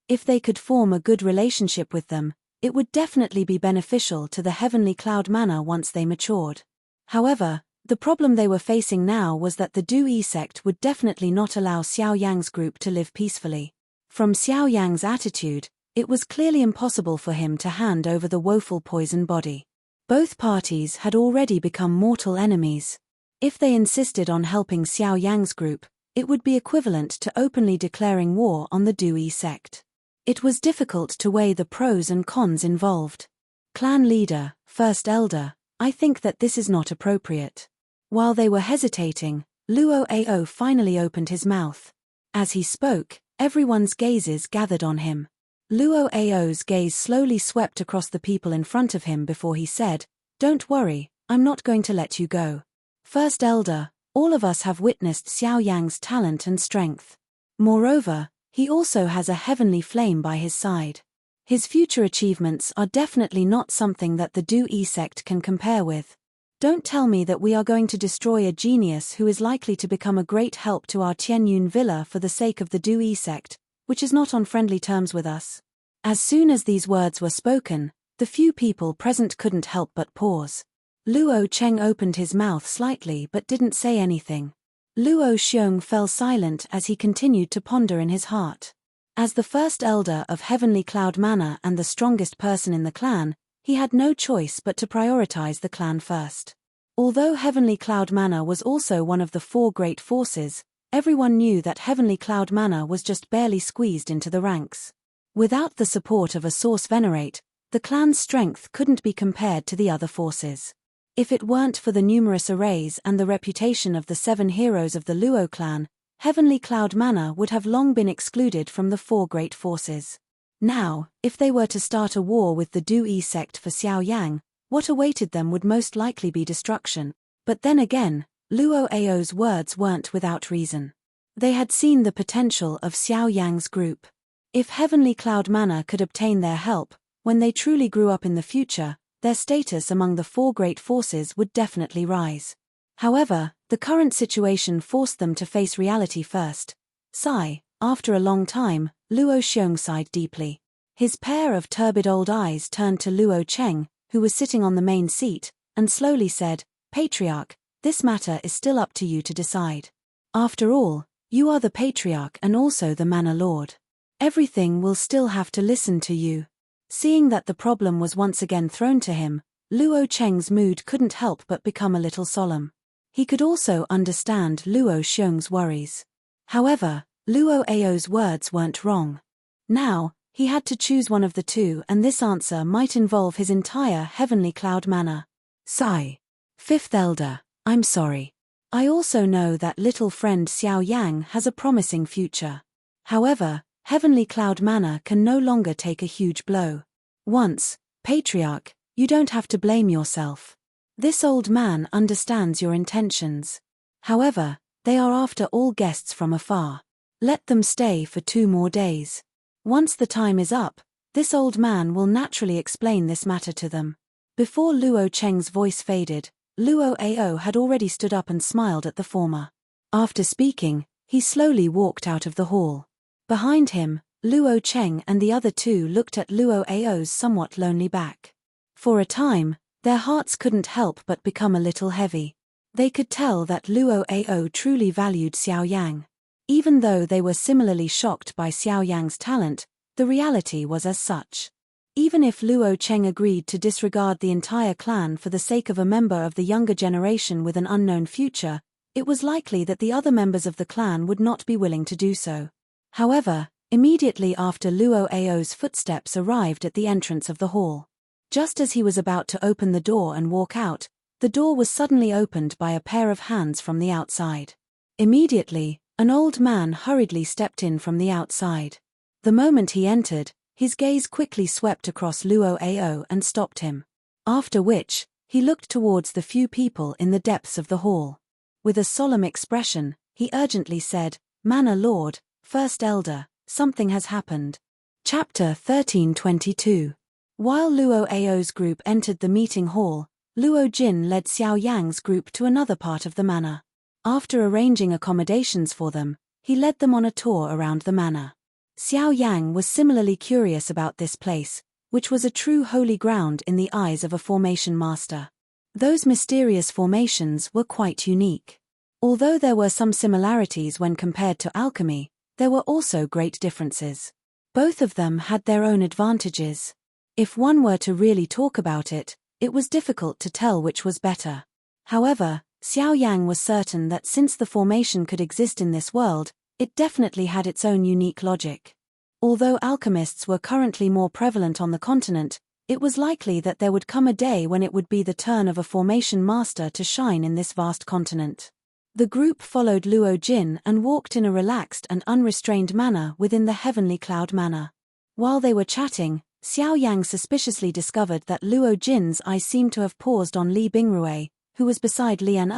If they could form a good relationship with them, it would definitely be beneficial to the Heavenly Cloud Manor once they matured. However, the problem they were facing now was that the Du-yi sect would definitely not allow Xiao Yang's group to live peacefully. From Xiao Yang's attitude, it was clearly impossible for him to hand over the woeful poison body. Both parties had already become mortal enemies. If they insisted on helping Xiao Yang's group, it would be equivalent to openly declaring war on the Du-yi sect. It was difficult to weigh the pros and cons involved. Clan leader, first elder, I think that this is not appropriate. While they were hesitating, Luo Ao finally opened his mouth. As he spoke, everyone's gazes gathered on him. Luo Ao's gaze slowly swept across the people in front of him before he said, "Don't worry, I'm not going to let you go. First elder, all of us have witnessed Xiao Yang's talent and strength. Moreover, he also has a heavenly flame by his side. His future achievements are definitely not something that the Du-yi sect can compare with. Don't tell me that we are going to destroy a genius who is likely to become a great help to our Tianyun villa for the sake of the Du-yi sect, which is not on friendly terms with us." As soon as these words were spoken, the few people present couldn't help but pause. Luo Cheng opened his mouth slightly but didn't say anything. Luo Xiong fell silent as he continued to ponder in his heart. As the first elder of Heavenly Cloud Manor and the strongest person in the clan, he had no choice but to prioritize the clan first. Although Heavenly Cloud Manor was also one of the 4 great forces, everyone knew that Heavenly Cloud Manor was just barely squeezed into the ranks. Without the support of a source venerate, the clan's strength couldn't be compared to the other forces. If it weren't for the numerous arrays and the reputation of the 7 heroes of the Luo clan, Heavenly Cloud Manor would have long been excluded from the 4 great forces. Now, if they were to start a war with the Du-yi sect for Xiao Yang, what awaited them would most likely be destruction. But then again, Luo Ao's words weren't without reason. They had seen the potential of Xiao Yang's group. If Heavenly Cloud Manor could obtain their help, when they truly grew up in the future, their status among the 4 great forces would definitely rise. However, the current situation forced them to face reality first. Sigh, after a long time, Luo Xiong sighed deeply. His pair of turbid old eyes turned to Luo Cheng, who was sitting on the main seat, and slowly said, "Patriarch, this matter is still up to you to decide. After all, you are the patriarch and also the manor lord. Everything will still have to listen to you." Seeing that the problem was once again thrown to him, Luo Cheng's mood couldn't help but become a little solemn. He could also understand Luo Xiong's worries. However, Luo Ao's words weren't wrong. Now, he had to choose one of the 2, and this answer might involve his entire Heavenly Cloud Manor. Sigh. Fifth elder, I'm sorry. I also know that little friend Xiao Yang has a promising future. However, Heavenly Cloud Manor can no longer take a huge blow. Once, Patriarch, you don't have to blame yourself. This old man understands your intentions. However, They are after all guests from afar. Let them stay for 2 more days. Once the time is up, this old man will naturally explain this matter to them." Before Luo Cheng's voice faded, Luo Ao had already stood up and smiled at the former. After speaking, he slowly walked out of the hall. Behind him, Luo Cheng and the other two looked at Luo Ao's somewhat lonely back. For a time, their hearts couldn't help but become a little heavy. They could tell that Luo Ao truly valued Xiao Yang. Even though they were similarly shocked by Xiao Yang's talent, the reality was as such. Even if Luo Cheng agreed to disregard the entire clan for the sake of a member of the younger generation with an unknown future, it was likely that the other members of the clan would not be willing to do so. However, immediately after Luo Ao's footsteps arrived at the entrance of the hall. Just as he was about to open the door and walk out, the door was suddenly opened by a pair of hands from the outside. Immediately, an old man hurriedly stepped in from the outside. The moment he entered, his gaze quickly swept across Luo Ao and stopped him. After which, he looked towards the few people in the depths of the hall. With a solemn expression, he urgently said, "Manor Lord, First Elder, something has happened." Chapter 13:22. While Luo Ao's group entered the meeting hall, Luo Jin led Xiao Yang's group to another part of the manor. After arranging accommodations for them, he led them on a tour around the manor. Xiao Yang was similarly curious about this place, which was a true holy ground in the eyes of a formation master. Those mysterious formations were quite unique. Although there were some similarities when compared to alchemy, there were also great differences. Both of them had their own advantages. If one were to really talk about it, it was difficult to tell which was better. However, Xiao Yang was certain that since the formation could exist in this world, it definitely had its own unique logic. Although alchemists were currently more prevalent on the continent, it was likely that there would come a day when it would be the turn of a formation master to shine in this vast continent. The group followed Luo Jin and walked in a relaxed and unrestrained manner within the heavenly cloud manor. While they were chatting, Xiao Yang suspiciously discovered that Luo Jin's eyes seemed to have paused on Li Bingrui, who was beside Lian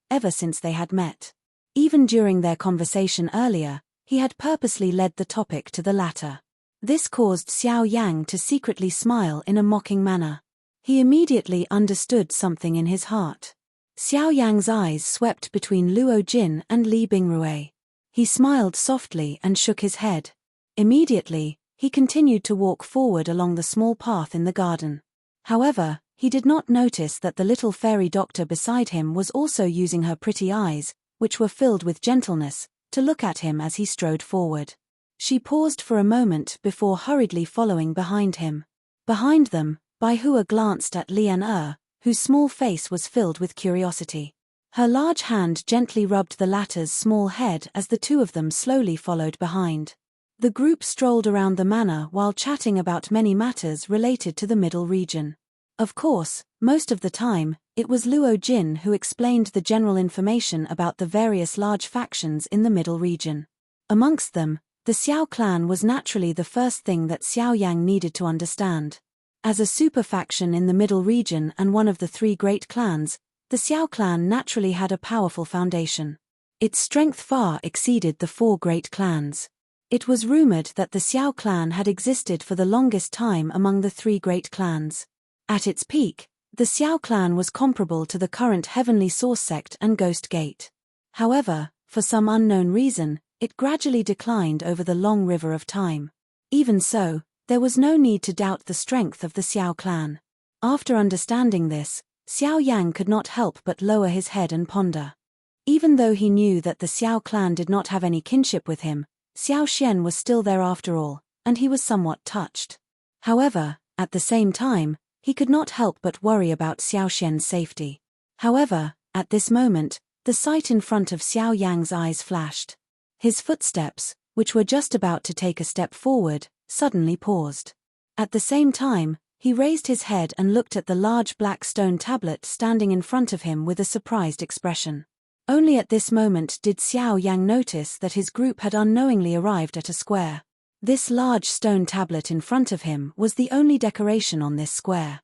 ever since they had met. Even during their conversation earlier, he had purposely led the topic to the latter. This caused Xiao Yang to secretly smile in a mocking manner. He immediately understood something in his heart. Xiao Yang's eyes swept between Luo Jin and Li Bingrui. He smiled softly and shook his head. Immediately, he continued to walk forward along the small path in the garden. However, he did not notice that the little fairy doctor beside him was also using her pretty eyes, which were filled with gentleness, to look at him as he strode forward. She paused for a moment before hurriedly following behind him. Behind them, Bai Hua glanced at Lian whose small face was filled with curiosity. Her large hand gently rubbed the latter's small head as the two of them slowly followed behind. The group strolled around the manor while chatting about many matters related to the middle region. Of course, most of the time, it was Luo Jin who explained the general information about the various large factions in the middle region. Amongst them, the Xiao clan was naturally the first thing that Xiao Yang needed to understand. As a super faction in the middle region and one of the 3 great clans, the Xiao clan naturally had a powerful foundation. Its strength far exceeded the 4 great clans. It was rumored that the Xiao clan had existed for the longest time among the 3 great clans. At its peak, the Xiao clan was comparable to the current Heavenly Source sect and Ghost Gate. However, for some unknown reason, it gradually declined over the long river of time. Even so, there was no need to doubt the strength of the Xiao clan. After understanding this, Xiao Yang could not help but lower his head and ponder. Even though he knew that the Xiao clan did not have any kinship with him, Xiao Xian was still there after all, and he was somewhat touched. However, at the same time, he could not help but worry about Xiao Xian's safety. However, at this moment, the sight in front of Xiao Yang's eyes flashed. His footsteps, which were just about to take a step forward, suddenly paused. At the same time, he raised his head and looked at the large black stone tablet standing in front of him with a surprised expression. Only at this moment did Xiao Yang notice that his group had unknowingly arrived at a square. This large stone tablet in front of him was the only decoration on this square.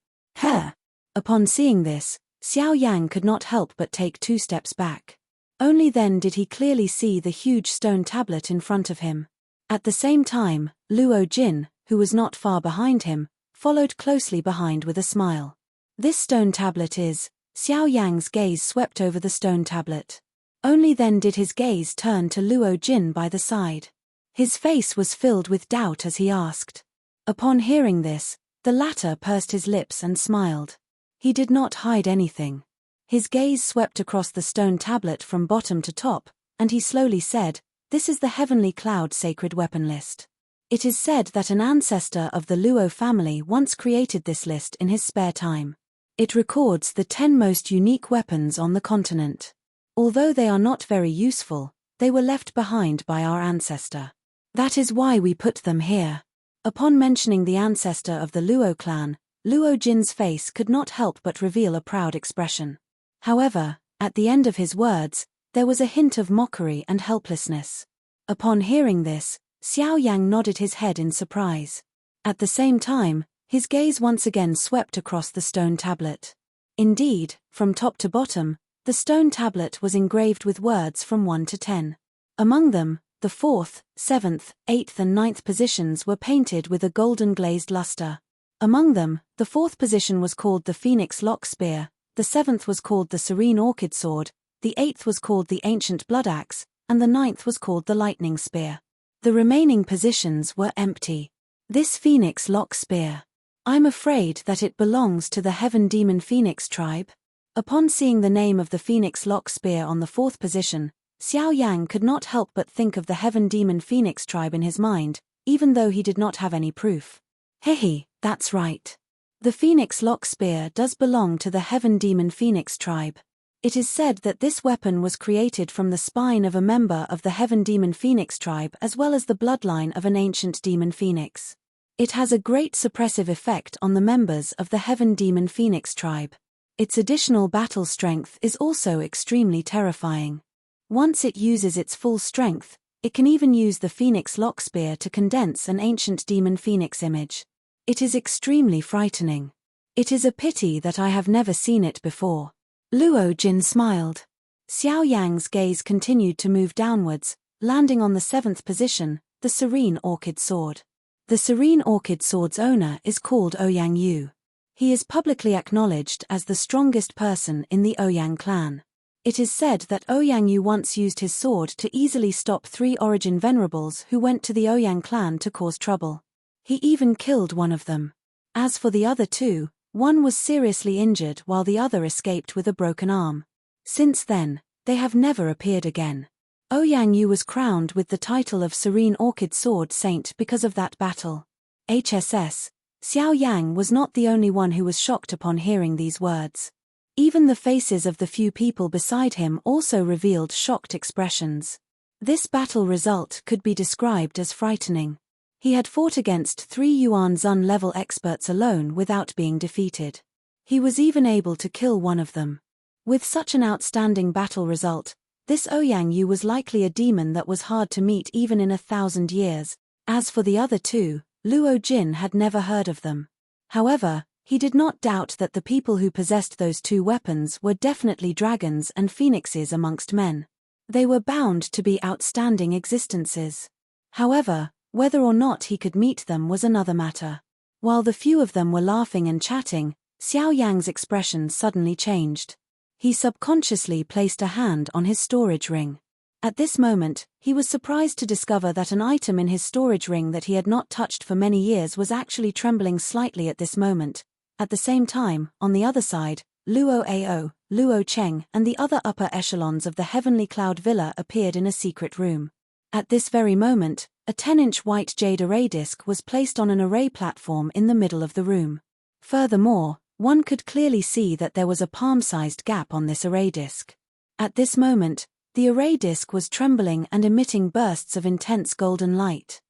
Upon seeing this, Xiao Yang could not help but take 2 steps back. Only then did he clearly see the huge stone tablet in front of him. At the same time, Luo Jin, who was not far behind him, followed closely behind with a smile. This stone tablet is. Xiao Yang's gaze swept over the stone tablet. Only then did his gaze turn to Luo Jin by the side. His face was filled with doubt as he asked. Upon hearing this, the latter pursed his lips and smiled. He did not hide anything. His gaze swept across the stone tablet from bottom to top, and he slowly said, "This is the Heavenly Cloud Sacred Weapon List." It is said that an ancestor of the Luo family once created this list in his spare time. It records the 10 most unique weapons on the continent. Although they are not very useful, they were left behind by our ancestor. That is why we put them here. Upon mentioning the ancestor of the Luo clan, Luo Jin's face could not help but reveal a proud expression. However, at the end of his words, there was a hint of mockery and helplessness. Upon hearing this, Xiao Yang nodded his head in surprise. At the same time, his gaze once again swept across the stone tablet. Indeed, from top to bottom, the stone tablet was engraved with words from 1 to 10. Among them, the 4th, 7th, 8th and 9th positions were painted with a golden glazed luster. Among them, the 4th position was called the Phoenix Lock Spear, the 7th was called the Serene Orchid Sword, the 8th was called the Ancient Blood Axe, and the 9th was called the Lightning Spear. The remaining positions were empty. This Phoenix Lock Spear. I'm afraid that it belongs to the Heaven Demon Phoenix tribe. Upon seeing the name of the Phoenix Lock Spear on the 4th position, Xiao Yang could not help but think of the Heaven Demon Phoenix tribe in his mind, even though he did not have any proof. Hehe, that's right. The Phoenix Lock Spear does belong to the Heaven Demon Phoenix tribe. It is said that this weapon was created from the spine of a member of the Heaven Demon Phoenix tribe as well as the bloodline of an ancient demon phoenix. It has a great suppressive effect on the members of the Heaven Demon Phoenix tribe. Its additional battle strength is also extremely terrifying. Once it uses its full strength, it can even use the Phoenix Lock Spear to condense an ancient demon phoenix image. It is extremely frightening. It is a pity that I have never seen it before. Luo Jin smiled. Xiao Yang's gaze continued to move downwards, landing on the 7th position, the Serene Orchid Sword. The Serene Orchid Sword's owner is called Ouyang Yu. He is publicly acknowledged as the strongest person in the Ouyang clan. It is said that Ouyang Yu once used his sword to easily stop 3 Origin Venerables who went to the Ouyang clan to cause trouble. He even killed one of them. As for the other 2, one was seriously injured while the other escaped with a broken arm. Since then, they have never appeared again. Ouyang Yu was crowned with the title of Serene Orchid Sword Saint because of that battle. HSS. Xiao Yang was not the only one who was shocked upon hearing these words. Even the faces of the few people beside him also revealed shocked expressions. This battle result could be described as frightening. He had fought against 3 Yuan Zun level experts alone without being defeated. He was even able to kill one of them. With such an outstanding battle result, this Ouyang Yu was likely a demon that was hard to meet even in 1,000 years. As for the other 2, Luo Jin had never heard of them. However, he did not doubt that the people who possessed those 2 weapons were definitely dragons and phoenixes amongst men. They were bound to be outstanding existences. However, whether or not he could meet them was another matter. While the few of them were laughing and chatting, Xiao Yang's expression suddenly changed. He subconsciously placed a hand on his storage ring. At this moment, he was surprised to discover that an item in his storage ring that he had not touched for many years was actually trembling slightly at this moment. At the same time, on the other side, Luo Ao, Luo Cheng and the other upper echelons of the Heavenly Cloud Villa appeared in a secret room. At this very moment, a 10-inch white jade array disc was placed on an array platform in the middle of the room. Furthermore, one could clearly see that there was a palm-sized gap on this array disc. At this moment, the array disc was trembling and emitting bursts of intense golden light.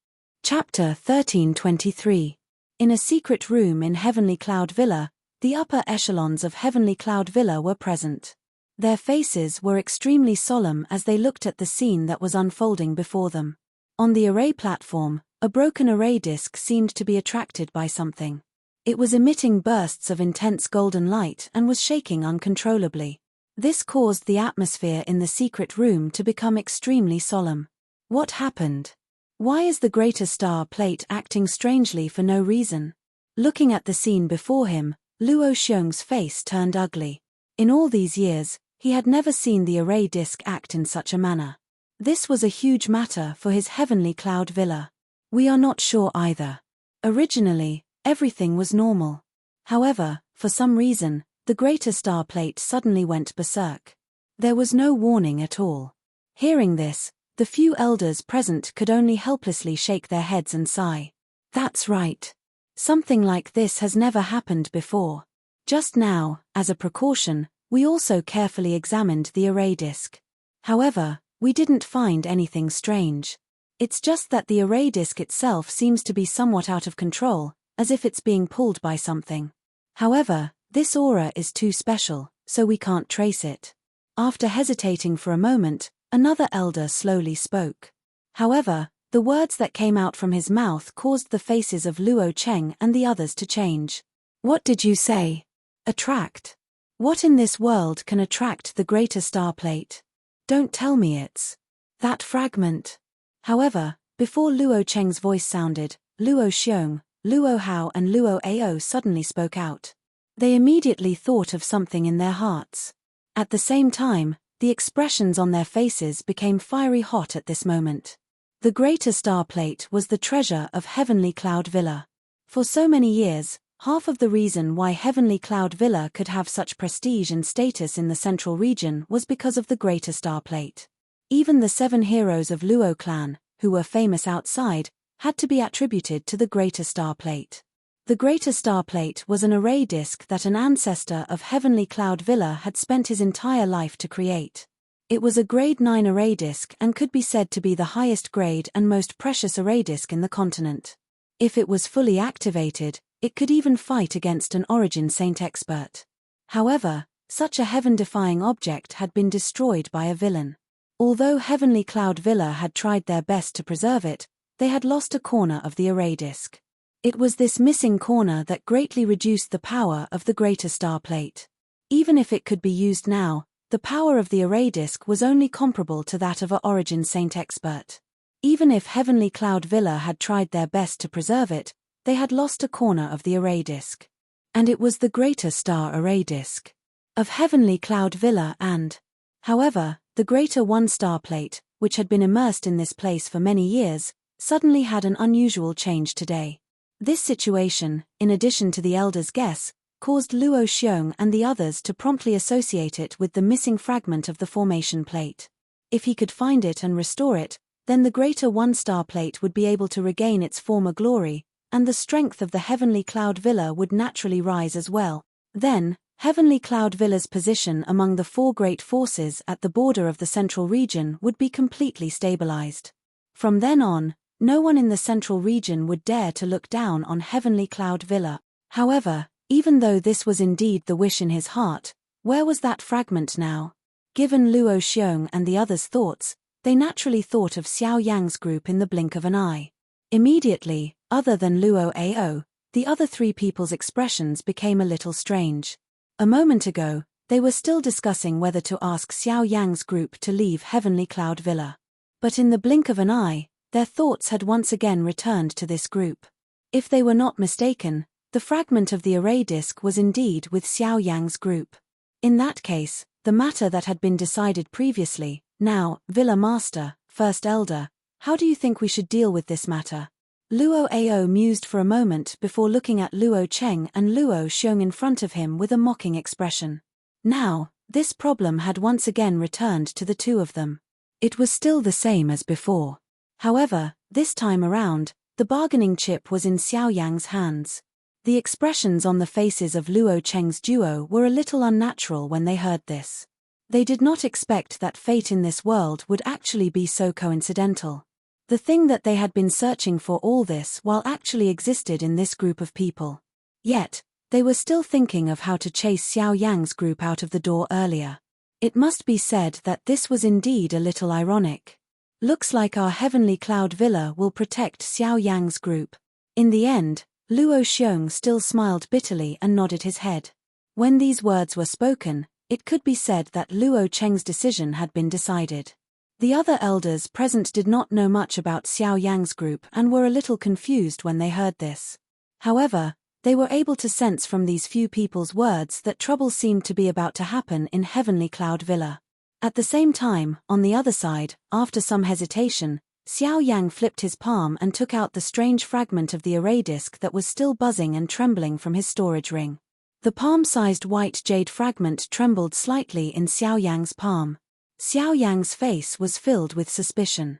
Chapter 1323. In a secret room in Heavenly Cloud Villa, the upper echelons of Heavenly Cloud Villa were present. Their faces were extremely solemn as they looked at the scene that was unfolding before them. On the array platform, a broken array disc seemed to be attracted by something. It was emitting bursts of intense golden light and was shaking uncontrollably. This caused the atmosphere in the secret room to become extremely solemn. What happened? Why is the greater star plate acting strangely for no reason? Looking at the scene before him, Luo Xiong's face turned ugly. In all these years, he had never seen the array disk act in such a manner. This was a huge matter for his heavenly cloud villa. We are not sure either. Originally, everything was normal. However, for some reason, the greater star plate suddenly went berserk. There was no warning at all. Hearing this, the few elders present could only helplessly shake their heads and sigh. That's right. Something like this has never happened before. Just now, as a precaution, we also carefully examined the array disk. However, we didn't find anything strange. It's just that the array disk itself seems to be somewhat out of control, as if it's being pulled by something. However, this aura is too special, so we can't trace it. After hesitating for a moment, another elder slowly spoke. However, the words that came out from his mouth caused the faces of Luo Cheng and the others to change. What did you say? Attract? What in this world can attract the greater star plate? Don't tell me it's that fragment. However, before Luo Cheng's voice sounded, Luo Xiong, Luo Hao and Luo Ao suddenly spoke out. They immediately thought of something in their hearts. At the same time, the expressions on their faces became fiery hot at this moment. The greater star plate was the treasure of Heavenly Cloud Villa. For so many years, half of the reason why Heavenly Cloud Villa could have such prestige and status in the central region was because of the greater star plate. Even the 7 heroes of Luo clan, who were famous outside, had to be attributed to the greater star plate. The greater star plate was an array disk that an ancestor of Heavenly Cloud Villa had spent his entire life to create. It was a grade 9 array disk and could be said to be the highest grade and most precious array disk in the continent. If it was fully activated, it could even fight against an Origin Saint expert. However, such a heaven-defying object had been destroyed by a villain. Although Heavenly Cloud Villa had tried their best to preserve it, they had lost a corner of the array disk. It was this missing corner that greatly reduced the power of the greater star plate. Even if it could be used now, the power of the array disk was only comparable to that of a Origin Saint expert. Even if Heavenly Cloud Villa had tried their best to preserve it, they had lost a corner of the array disk. And it was the greater star array disk of Heavenly Cloud Villa and, however, the greater 1-star plate, which had been immersed in this place for many years, suddenly had an unusual change today. This situation, in addition to the elder's guess, caused Luo Xiong and the others to promptly associate it with the missing fragment of the formation plate. If he could find it and restore it, then the greater 1-star plate would be able to regain its former glory, and the strength of the Heavenly Cloud Villa would naturally rise as well. Then, Heavenly Cloud Villa's position among the 4 great forces at the border of the central region would be completely stabilized. From then on, no one in the central region would dare to look down on Heavenly Cloud Villa. However, even though this was indeed the wish in his heart, where was that fragment now? Given Luo Xiong and the others' thoughts, they naturally thought of Xiao Yang's group in the blink of an eye. Immediately, other than Luo Ao, the other 3 people's expressions became a little strange. A moment ago, they were still discussing whether to ask Xiao Yang's group to leave Heavenly Cloud Villa. But in the blink of an eye, their thoughts had once again returned to this group. If they were not mistaken, the fragment of the array disk was indeed with Xiao Yang's group. In that case, the matter that had been decided previously, now, Villa Master, First Elder, how do you think we should deal with this matter? Luo Ao mused for a moment before looking at Luo Cheng and Luo Xiong in front of him with a mocking expression. Now, this problem had once again returned to the 2 of them. It was still the same as before. However, this time around, the bargaining chip was in Xiao Yang's hands. The expressions on the faces of Luo Cheng's duo were a little unnatural when they heard this. They did not expect that fate in this world would actually be so coincidental. The thing that they had been searching for all this while actually existed in this group of people. Yet, they were still thinking of how to chase Xiao Yang's group out of the door earlier. It must be said that this was indeed a little ironic. Looks like our Heavenly Cloud Villa will protect Xiao Yang's group. In the end, Luo Xiong still smiled bitterly and nodded his head. When these words were spoken, it could be said that Luo Cheng's decision had been decided. The other elders present did not know much about Xiao Yang's group and were a little confused when they heard this. However, they were able to sense from these few people's words that trouble seemed to be about to happen in Heavenly Cloud Villa. At the same time, on the other side, after some hesitation, Xiao Yang flipped his palm and took out the strange fragment of the array disk that was still buzzing and trembling from his storage ring. The palm-sized white jade fragment trembled slightly in Xiao Yang's palm. Xiao Yang's face was filled with suspicion.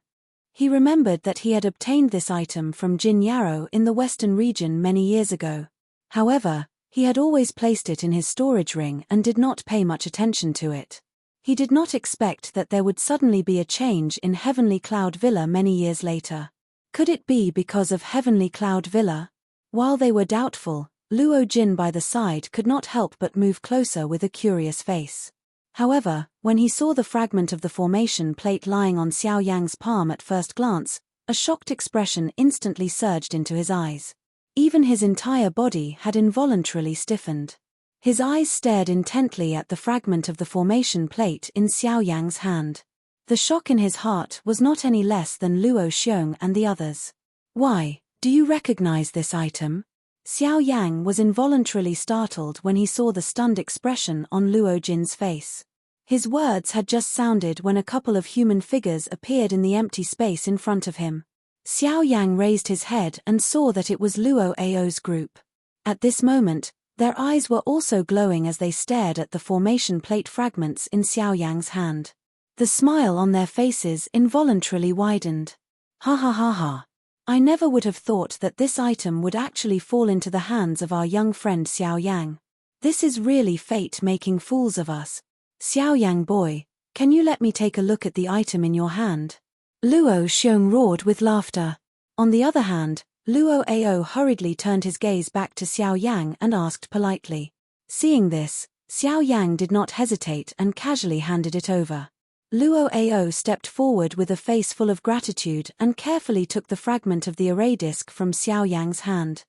He remembered that he had obtained this item from Jin Yarrow in the western region many years ago. However, he had always placed it in his storage ring and did not pay much attention to it. He did not expect that there would suddenly be a change in Heavenly Cloud Villa many years later. Could it be because of Heavenly Cloud Villa? While they were doubtful, Luo Jin by the side could not help but move closer with a curious face. However, when he saw the fragment of the formation plate lying on Xiao Yang's palm at first glance, a shocked expression instantly surged into his eyes. Even his entire body had involuntarily stiffened. His eyes stared intently at the fragment of the formation plate in Xiao Yang's hand. The shock in his heart was not any less than Luo Xiong and the others. "Why, do you recognize this item?" Xiao Yang was involuntarily startled when he saw the stunned expression on Luo Jin's face. His words had just sounded when a couple of human figures appeared in the empty space in front of him. Xiao Yang raised his head and saw that it was Luo Ao's group. At this moment, their eyes were also glowing as they stared at the formation plate fragments in Xiao Yang's hand. The smile on their faces involuntarily widened. "Ha ha ha ha. I never would have thought that this item would actually fall into the hands of our young friend Xiao Yang. This is really fate making fools of us. Xiao Yang boy, can you let me take a look at the item in your hand?" Luo Xiong roared with laughter. On the other hand, Luo Ao hurriedly turned his gaze back to Xiao Yang and asked politely. Seeing this, Xiao Yang did not hesitate and casually handed it over. Luo Ao stepped forward with a face full of gratitude and carefully took the fragment of the array disk from Xiao Yang's hand.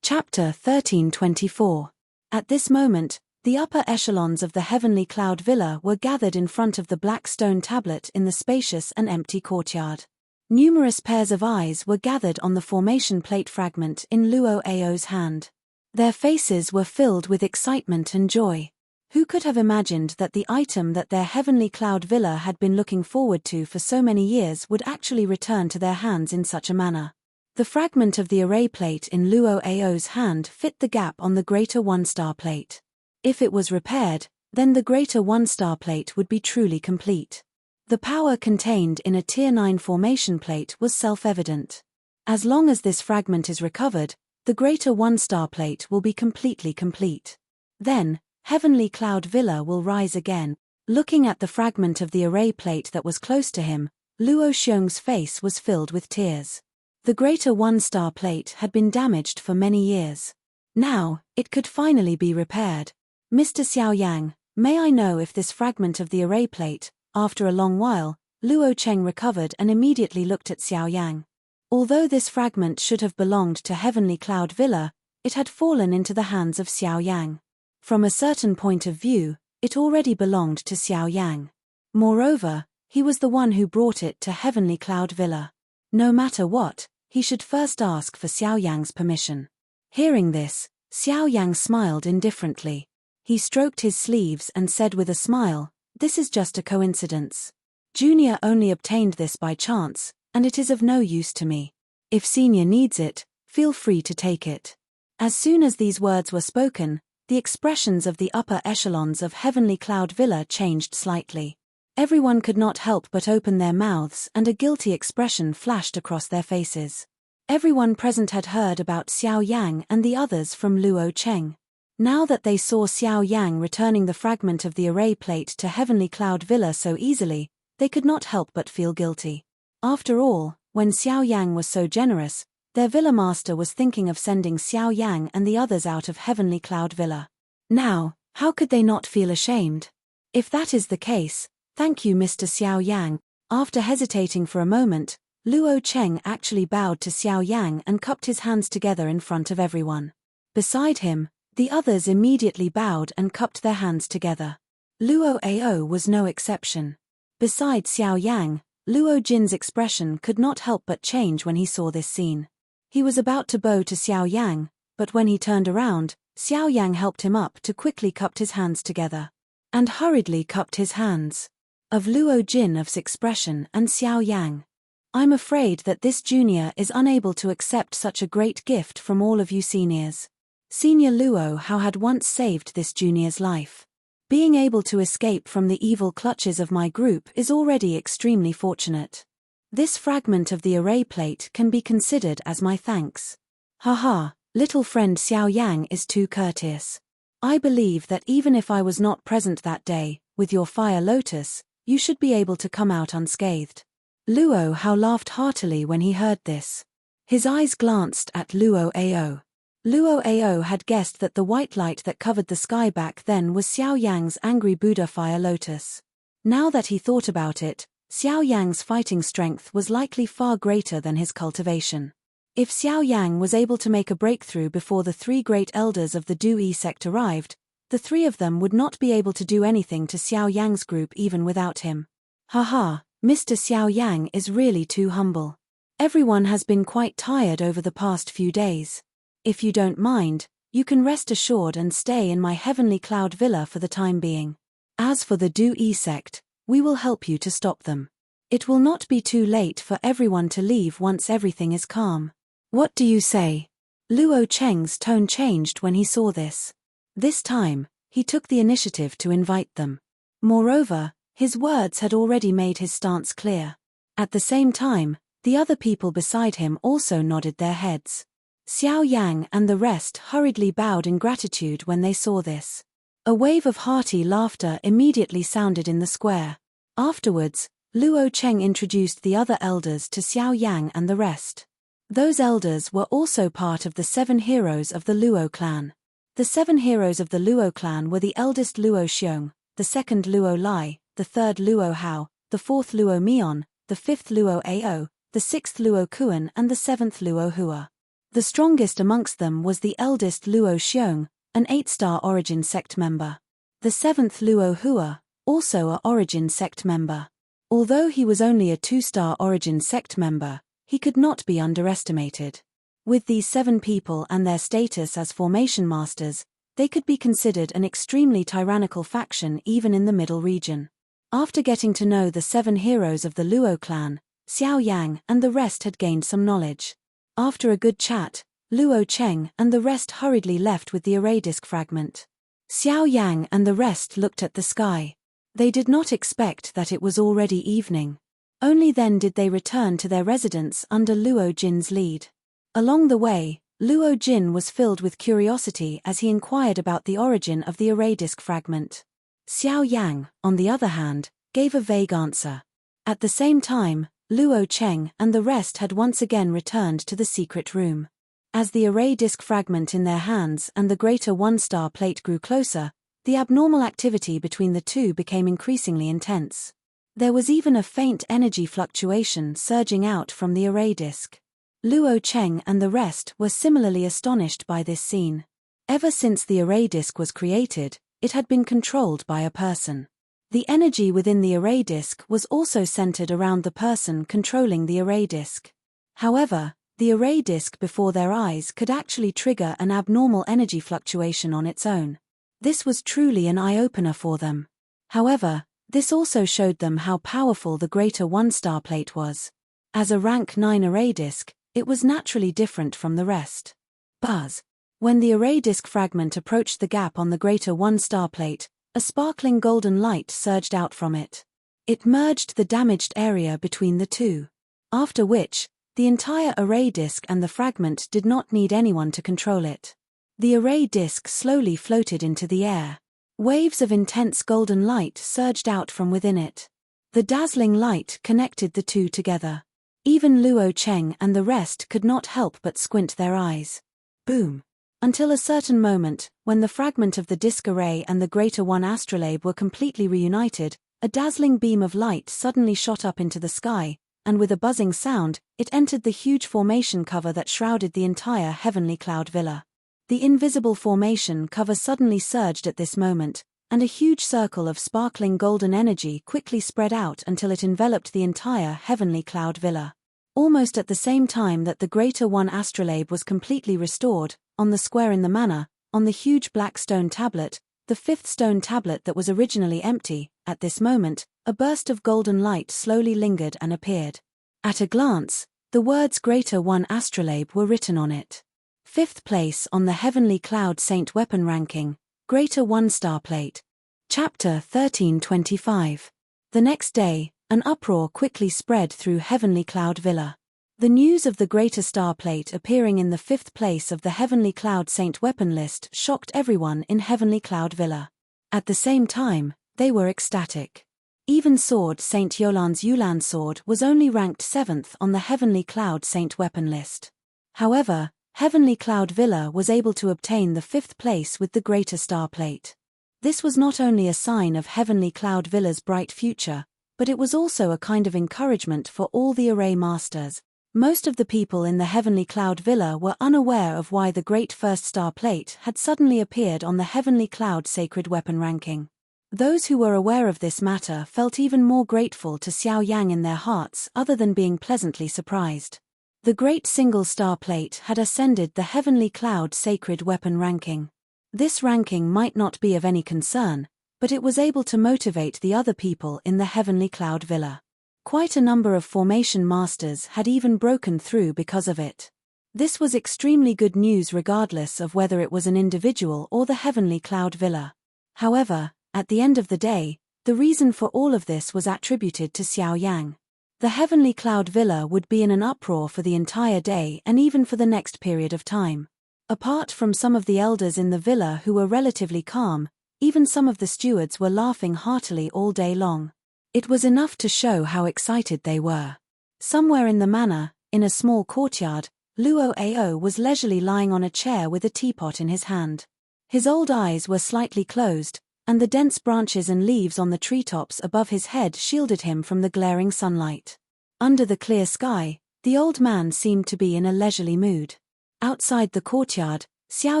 Chapter 1324. At this moment, the upper echelons of the Heavenly Cloud Villa were gathered in front of the black stone tablet in the spacious and empty courtyard. Numerous pairs of eyes were gathered on the formation plate fragment in Luo Ao's hand. Their faces were filled with excitement and joy. Who could have imagined that the item that their Heavenly Cloud Villa had been looking forward to for so many years would actually return to their hands in such a manner? The fragment of the array plate in Luo Ao's hand fit the gap on the greater one-star plate. If it was repaired, then the greater one-star plate would be truly complete. The power contained in a Tier 9 formation plate was self-evident. As long as this fragment is recovered, the greater one-star plate will be completely complete. Then, Heavenly Cloud Villa will rise again. Looking at the fragment of the array plate that was close to him, Luo Xiong's face was filled with tears. The greater one-star plate had been damaged for many years. Now, it could finally be repaired. "Mr. Xiao Yang, may I know if this fragment of the array plate..." After a long while, Luo Cheng recovered and immediately looked at Xiao Yang. Although this fragment should have belonged to Heavenly Cloud Villa, it had fallen into the hands of Xiao Yang. From a certain point of view, it already belonged to Xiao Yang. Moreover, he was the one who brought it to Heavenly Cloud Villa. No matter what, he should first ask for Xiao Yang's permission. Hearing this, Xiao Yang smiled indifferently. He stroked his sleeves and said with a smile, "This is just a coincidence. Junior only obtained this by chance, and it is of no use to me. If Senior needs it, feel free to take it." As soon as these words were spoken, the expressions of the upper echelons of Heavenly Cloud Villa changed slightly. Everyone could not help but open their mouths and a guilty expression flashed across their faces. Everyone present had heard about Xiao Yang and the others from Luo Cheng. Now that they saw Xiao Yang returning the fragment of the array plate to Heavenly Cloud Villa so easily, they could not help but feel guilty. After all, when Xiao Yang was so generous, their villa master was thinking of sending Xiao Yang and the others out of Heavenly Cloud Villa. Now, how could they not feel ashamed? If that is the case, thank you Mr. Xiao Yang. After hesitating for a moment, Luo Cheng actually bowed to Xiao Yang and cupped his hands together in front of everyone. Beside him, the others immediately bowed and cupped their hands together. Luo Ao was no exception. Beside Xiao Yang, Luo Jin's expression could not help but change when he saw this scene. He was about to bow to Xiao Yang, but when he turned around, Xiao Yang helped him up to quickly cupped his hands together. And hurriedly cupped his hands. Of Luo Jin's expression and Xiao Yang. I'm afraid that this junior is unable to accept such a great gift from all of you seniors. Senior Luo Hao had once saved this junior's life. Being able to escape from the evil clutches of my group is already extremely fortunate. This fragment of the array plate can be considered as my thanks. Haha, little friend Xiao Yang is too courteous. I believe that even if I was not present that day, with your fire lotus, you should be able to come out unscathed. Luo Hao laughed heartily when he heard this. His eyes glanced at Luo Ao. Luo Ao had guessed that the white light that covered the sky back then was Xiao Yang's angry Buddha fire lotus. Now that he thought about it, Xiao Yang's fighting strength was likely far greater than his cultivation. If Xiao Yang was able to make a breakthrough before the three great elders of the Du-Yi sect arrived, the three of them would not be able to do anything to Xiao Yang's group even without him. Haha, Mr. Xiao Yang is really too humble. Everyone has been quite tired over the past few days. If you don't mind, you can rest assured and stay in my heavenly cloud villa for the time being. As for the Du-Yi sect, we will help you to stop them. It will not be too late for everyone to leave once everything is calm. What do you say? Luo Cheng's tone changed when he saw this. This time, he took the initiative to invite them. Moreover, his words had already made his stance clear. At the same time, the other people beside him also nodded their heads. Xiao Yang and the rest hurriedly bowed in gratitude when they saw this. A wave of hearty laughter immediately sounded in the square. Afterwards, Luo Cheng introduced the other elders to Xiao Yang and the rest. Those elders were also part of the 7 heroes of the Luo clan. The 7 heroes of the Luo clan were the eldest Luo Xiong, the second Luo Lai, the third Luo Hao, the fourth Luo Mion, the fifth Luo Ao, the sixth Luo Kuan and the 7th Luo Hua. The strongest amongst them was the eldest Luo Xiong, an 8-star Origin sect member. The 7th Luo Hua, also a Origin sect member. Although he was only a 2-star Origin sect member, he could not be underestimated. With these 7 people and their status as formation masters, they could be considered an extremely tyrannical faction even in the middle region. After getting to know the 7 heroes of the Luo clan, Xiao Yang and the rest had gained some knowledge. After a good chat, Luo Cheng and the rest hurriedly left with the array disk fragment. Xiao Yang and the rest looked at the sky. They did not expect that it was already evening. Only then did they return to their residence under Luo Jin's lead. Along the way, Luo Jin was filled with curiosity as he inquired about the origin of the array disk fragment. Xiao Yang, on the other hand, gave a vague answer. At the same time, Luo Cheng and the rest had once again returned to the secret room. As the array disk fragment in their hands and the greater 1-star plate grew closer, the abnormal activity between the two became increasingly intense. There was even a faint energy fluctuation surging out from the array disk. Luo Cheng and the rest were similarly astonished by this scene. Ever since the array disk was created, it had been controlled by a person. The energy within the array disk was also centered around the person controlling the array disk. However, the array disk before their eyes could actually trigger an abnormal energy fluctuation on its own. This was truly an eye-opener for them. However, this also showed them how powerful the greater 1-star plate was. As a rank 9 array disk, it was naturally different from the rest. Buzz. When the array disk fragment approached the gap on the greater 1-star plate, a sparkling golden light surged out from it. It merged the damaged area between the two. After which, the entire array disk and the fragment did not need anyone to control it. The array disk slowly floated into the air. Waves of intense golden light surged out from within it. The dazzling light connected the two together. Even Luo Cheng and the rest could not help but squint their eyes. Boom. Until a certain moment, when the fragment of the disk array and the greater 1 astrolabe were completely reunited, a dazzling beam of light suddenly shot up into the sky, and with a buzzing sound, it entered the huge formation cover that shrouded the entire heavenly cloud villa. The invisible formation cover suddenly surged at this moment, and a huge circle of sparkling golden energy quickly spread out until it enveloped the entire heavenly cloud villa. Almost at the same time that the greater one astrolabe was completely restored, on the square in the manor, on the huge black stone tablet, the fifth stone tablet that was originally empty, at this moment, a burst of golden light slowly lingered and appeared. At a glance, the words Greater One Astrolabe were written on it. Fifth place on the Heavenly Cloud Saint Weapon Ranking, Greater One Star Plate. Chapter 1325. The next day, an uproar quickly spread through Heavenly Cloud Villa. The news of the Greater Star Plate appearing in the fifth place of the Heavenly Cloud Saint Weapon list shocked everyone in Heavenly Cloud Villa. At the same time, they were ecstatic. Even sword Saint Yolan's Yulan sword was only ranked 7th on the Heavenly Cloud Saint Weapon list. However, Heavenly Cloud Villa was able to obtain the 5th place with the Greater Star Plate. This was not only a sign of Heavenly Cloud Villa's bright future, but it was also a kind of encouragement for all the array masters. Most of the people in the Heavenly Cloud Villa were unaware of why the Great First Star Plate had suddenly appeared on the Heavenly Cloud Sacred Weapon Ranking. Those who were aware of this matter felt even more grateful to Xiao Yang in their hearts other than being pleasantly surprised. The Great Single Star Plate had ascended the Heavenly Cloud Sacred Weapon Ranking. This ranking might not be of any concern, but it was able to motivate the other people in the Heavenly Cloud Villa. Quite a number of formation masters had even broken through because of it. This was extremely good news regardless of whether it was an individual or the Heavenly Cloud Villa. However, at the end of the day, the reason for all of this was attributed to Xiao Yang. The Heavenly Cloud Villa would be in an uproar for the entire day and even for the next period of time. Apart from some of the elders in the villa who were relatively calm, even some of the stewards were laughing heartily all day long. It was enough to show how excited they were. Somewhere in the manor, in a small courtyard, Luo Ao was leisurely lying on a chair with a teapot in his hand. His old eyes were slightly closed, and the dense branches and leaves on the treetops above his head shielded him from the glaring sunlight. Under the clear sky, the old man seemed to be in a leisurely mood. Outside the courtyard, Xiao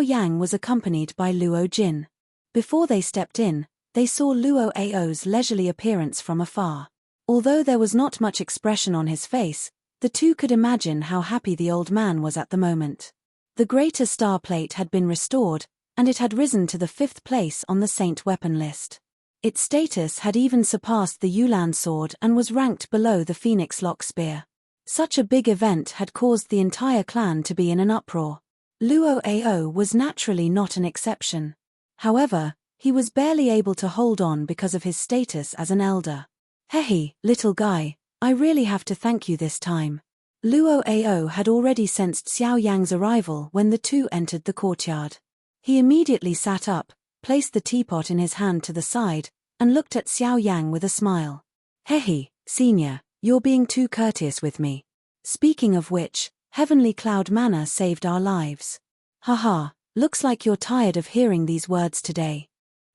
Yang was accompanied by Luo Jin. Before they stepped in, they saw Luo Ao's leisurely appearance from afar. Although there was not much expression on his face, the two could imagine how happy the old man was at the moment. The Greater Star Plate had been restored, and it had risen to the 5th place on the Saint Weapon list. Its status had even surpassed the Yulan sword and was ranked below the Phoenix Lock Spear. Such a big event had caused the entire clan to be in an uproar. Luo Ao was naturally not an exception. However, he was barely able to hold on because of his status as an elder. "Hey, little guy, I really have to thank you this time." Luo Ao had already sensed Xiao Yang's arrival when the two entered the courtyard. He immediately sat up, placed the teapot in his hand to the side, and looked at Xiao Yang with a smile. "Hey, senior, you're being too courteous with me. Speaking of which, Heavenly Cloud Manor saved our lives. Haha, looks like you're tired of hearing these words today.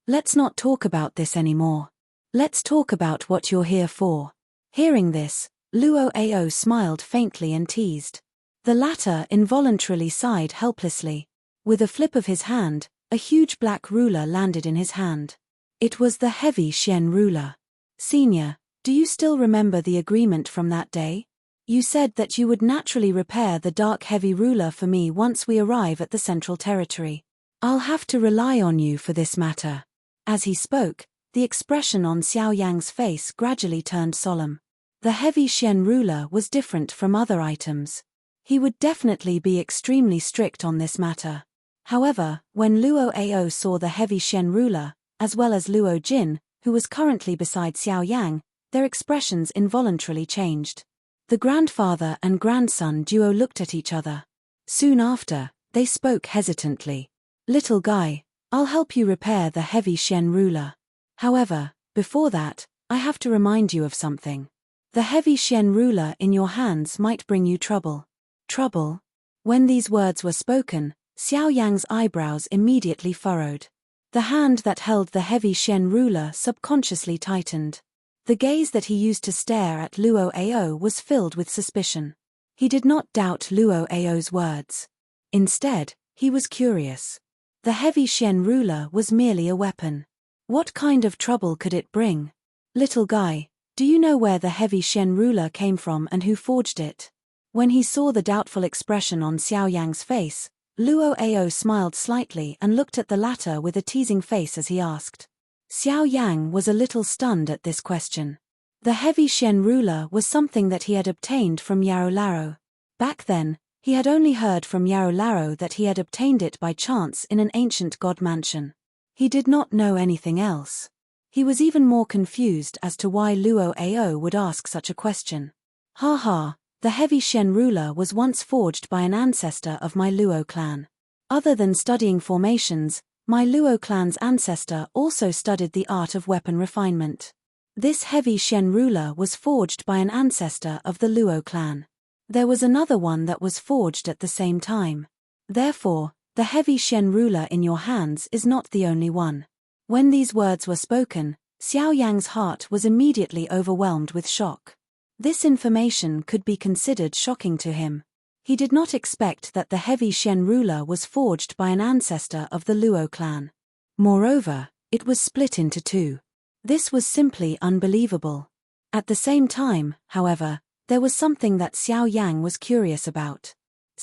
Let's not talk about this anymore. Let's talk about what you're here for." Hearing this, Luo Ao smiled faintly and teased. The latter involuntarily sighed helplessly. With a flip of his hand, a huge black ruler landed in his hand. It was the heavy Xian ruler. "Senior, do you still remember the agreement from that day? You said that you would naturally repair the dark heavy ruler for me once we arrive at the Central Territory. I'll have to rely on you for this matter." As he spoke, the expression on Xiao Yang's face gradually turned solemn. The heavy Xian ruler was different from other items. He would definitely be extremely strict on this matter. However, when Luo Ao saw the heavy Xian ruler, as well as Luo Jin, who was currently beside Xiao Yang, their expressions involuntarily changed. The grandfather and grandson duo looked at each other. Soon after, they spoke hesitantly. "Little guy, I'll help you repair the heavy Xian ruler. However, before that, I have to remind you of something. The heavy Xian ruler in your hands might bring you trouble." "Trouble?" When these words were spoken, Xiao Yang's eyebrows immediately furrowed. The hand that held the heavy Xian ruler subconsciously tightened. The gaze that he used to stare at Luo Ao was filled with suspicion. He did not doubt Luo Ao's words. Instead, he was curious. The heavy Xian ruler was merely a weapon. What kind of trouble could it bring? Little guy, do you know where the heavy Shen ruler came from and who forged it? When he saw the doubtful expression on Xiao Yang's face, Luo Ao smiled slightly and looked at the latter with a teasing face as he asked. Xiao Yang was a little stunned at this question. The heavy Shen ruler was something that he had obtained from Yarou Laro. Back then, he had only heard from Yarou Laro that he had obtained it by chance in an ancient god mansion. He did not know anything else. He was even more confused as to why Luo Ao would ask such a question. Ha ha, the heavy Shen ruler was once forged by an ancestor of my Luo clan. Other than studying formations, my Luo clan's ancestor also studied the art of weapon refinement. This heavy Shen ruler was forged by an ancestor of the Luo clan. There was another one that was forged at the same time. Therefore, the heavy Shen ruler in your hands is not the only one. When these words were spoken, Xiao Yang's heart was immediately overwhelmed with shock. This information could be considered shocking to him. He did not expect that the heavy Shen ruler was forged by an ancestor of the Luo clan. Moreover, it was split into two. This was simply unbelievable. At the same time, however, there was something that Xiao Yang was curious about.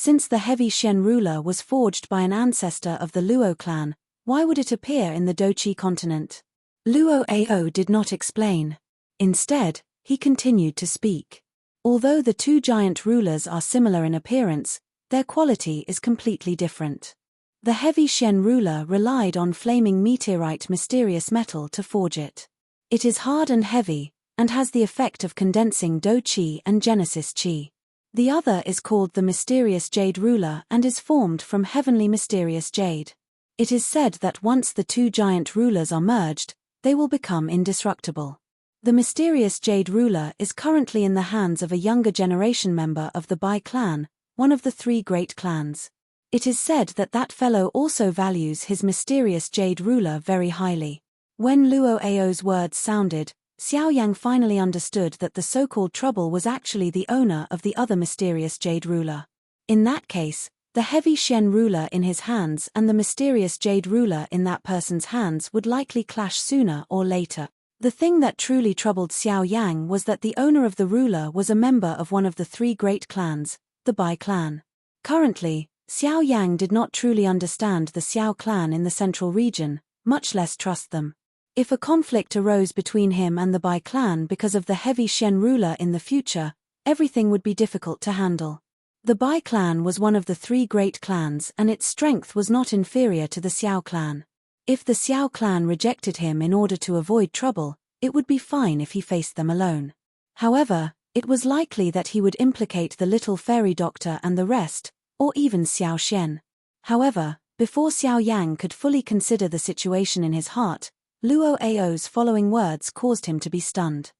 Since the heavy Shen ruler was forged by an ancestor of the Luo clan, why would it appear in the Doqi continent? Luo Ao did not explain. Instead, he continued to speak. Although the two giant rulers are similar in appearance, their quality is completely different. The heavy Shen ruler relied on flaming meteorite mysterious metal to forge it. It is hard and heavy, and has the effect of condensing Do Qi and Genesis Qi. The other is called the mysterious jade ruler and is formed from heavenly mysterious jade. It is said that once the two giant rulers are merged, they will become indestructible. The mysterious jade ruler is currently in the hands of a younger generation member of the Bai clan, one of the three great clans. It is said that that fellow also values his mysterious jade ruler very highly. When Luo Ao's words sounded, Xiao Yang finally understood that the so-called trouble was actually the owner of the other mysterious jade ruler. In that case, the heavy Shen ruler in his hands and the mysterious jade ruler in that person's hands would likely clash sooner or later. The thing that truly troubled Xiao Yang was that the owner of the ruler was a member of one of the three great clans, the Bai clan. Currently, Xiao Yang did not truly understand the Xiao clan in the central region, much less trust them. If a conflict arose between him and the Bai clan because of the heavy Shen ruler in the future, everything would be difficult to handle. The Bai clan was one of the three great clans and its strength was not inferior to the Xiao clan. If the Xiao clan rejected him in order to avoid trouble, it would be fine if he faced them alone. However, it was likely that he would implicate the little fairy doctor and the rest, or even Xiao Shen. However, before Xiao Yang could fully consider the situation in his heart, Luo Ao's following words caused him to be stunned.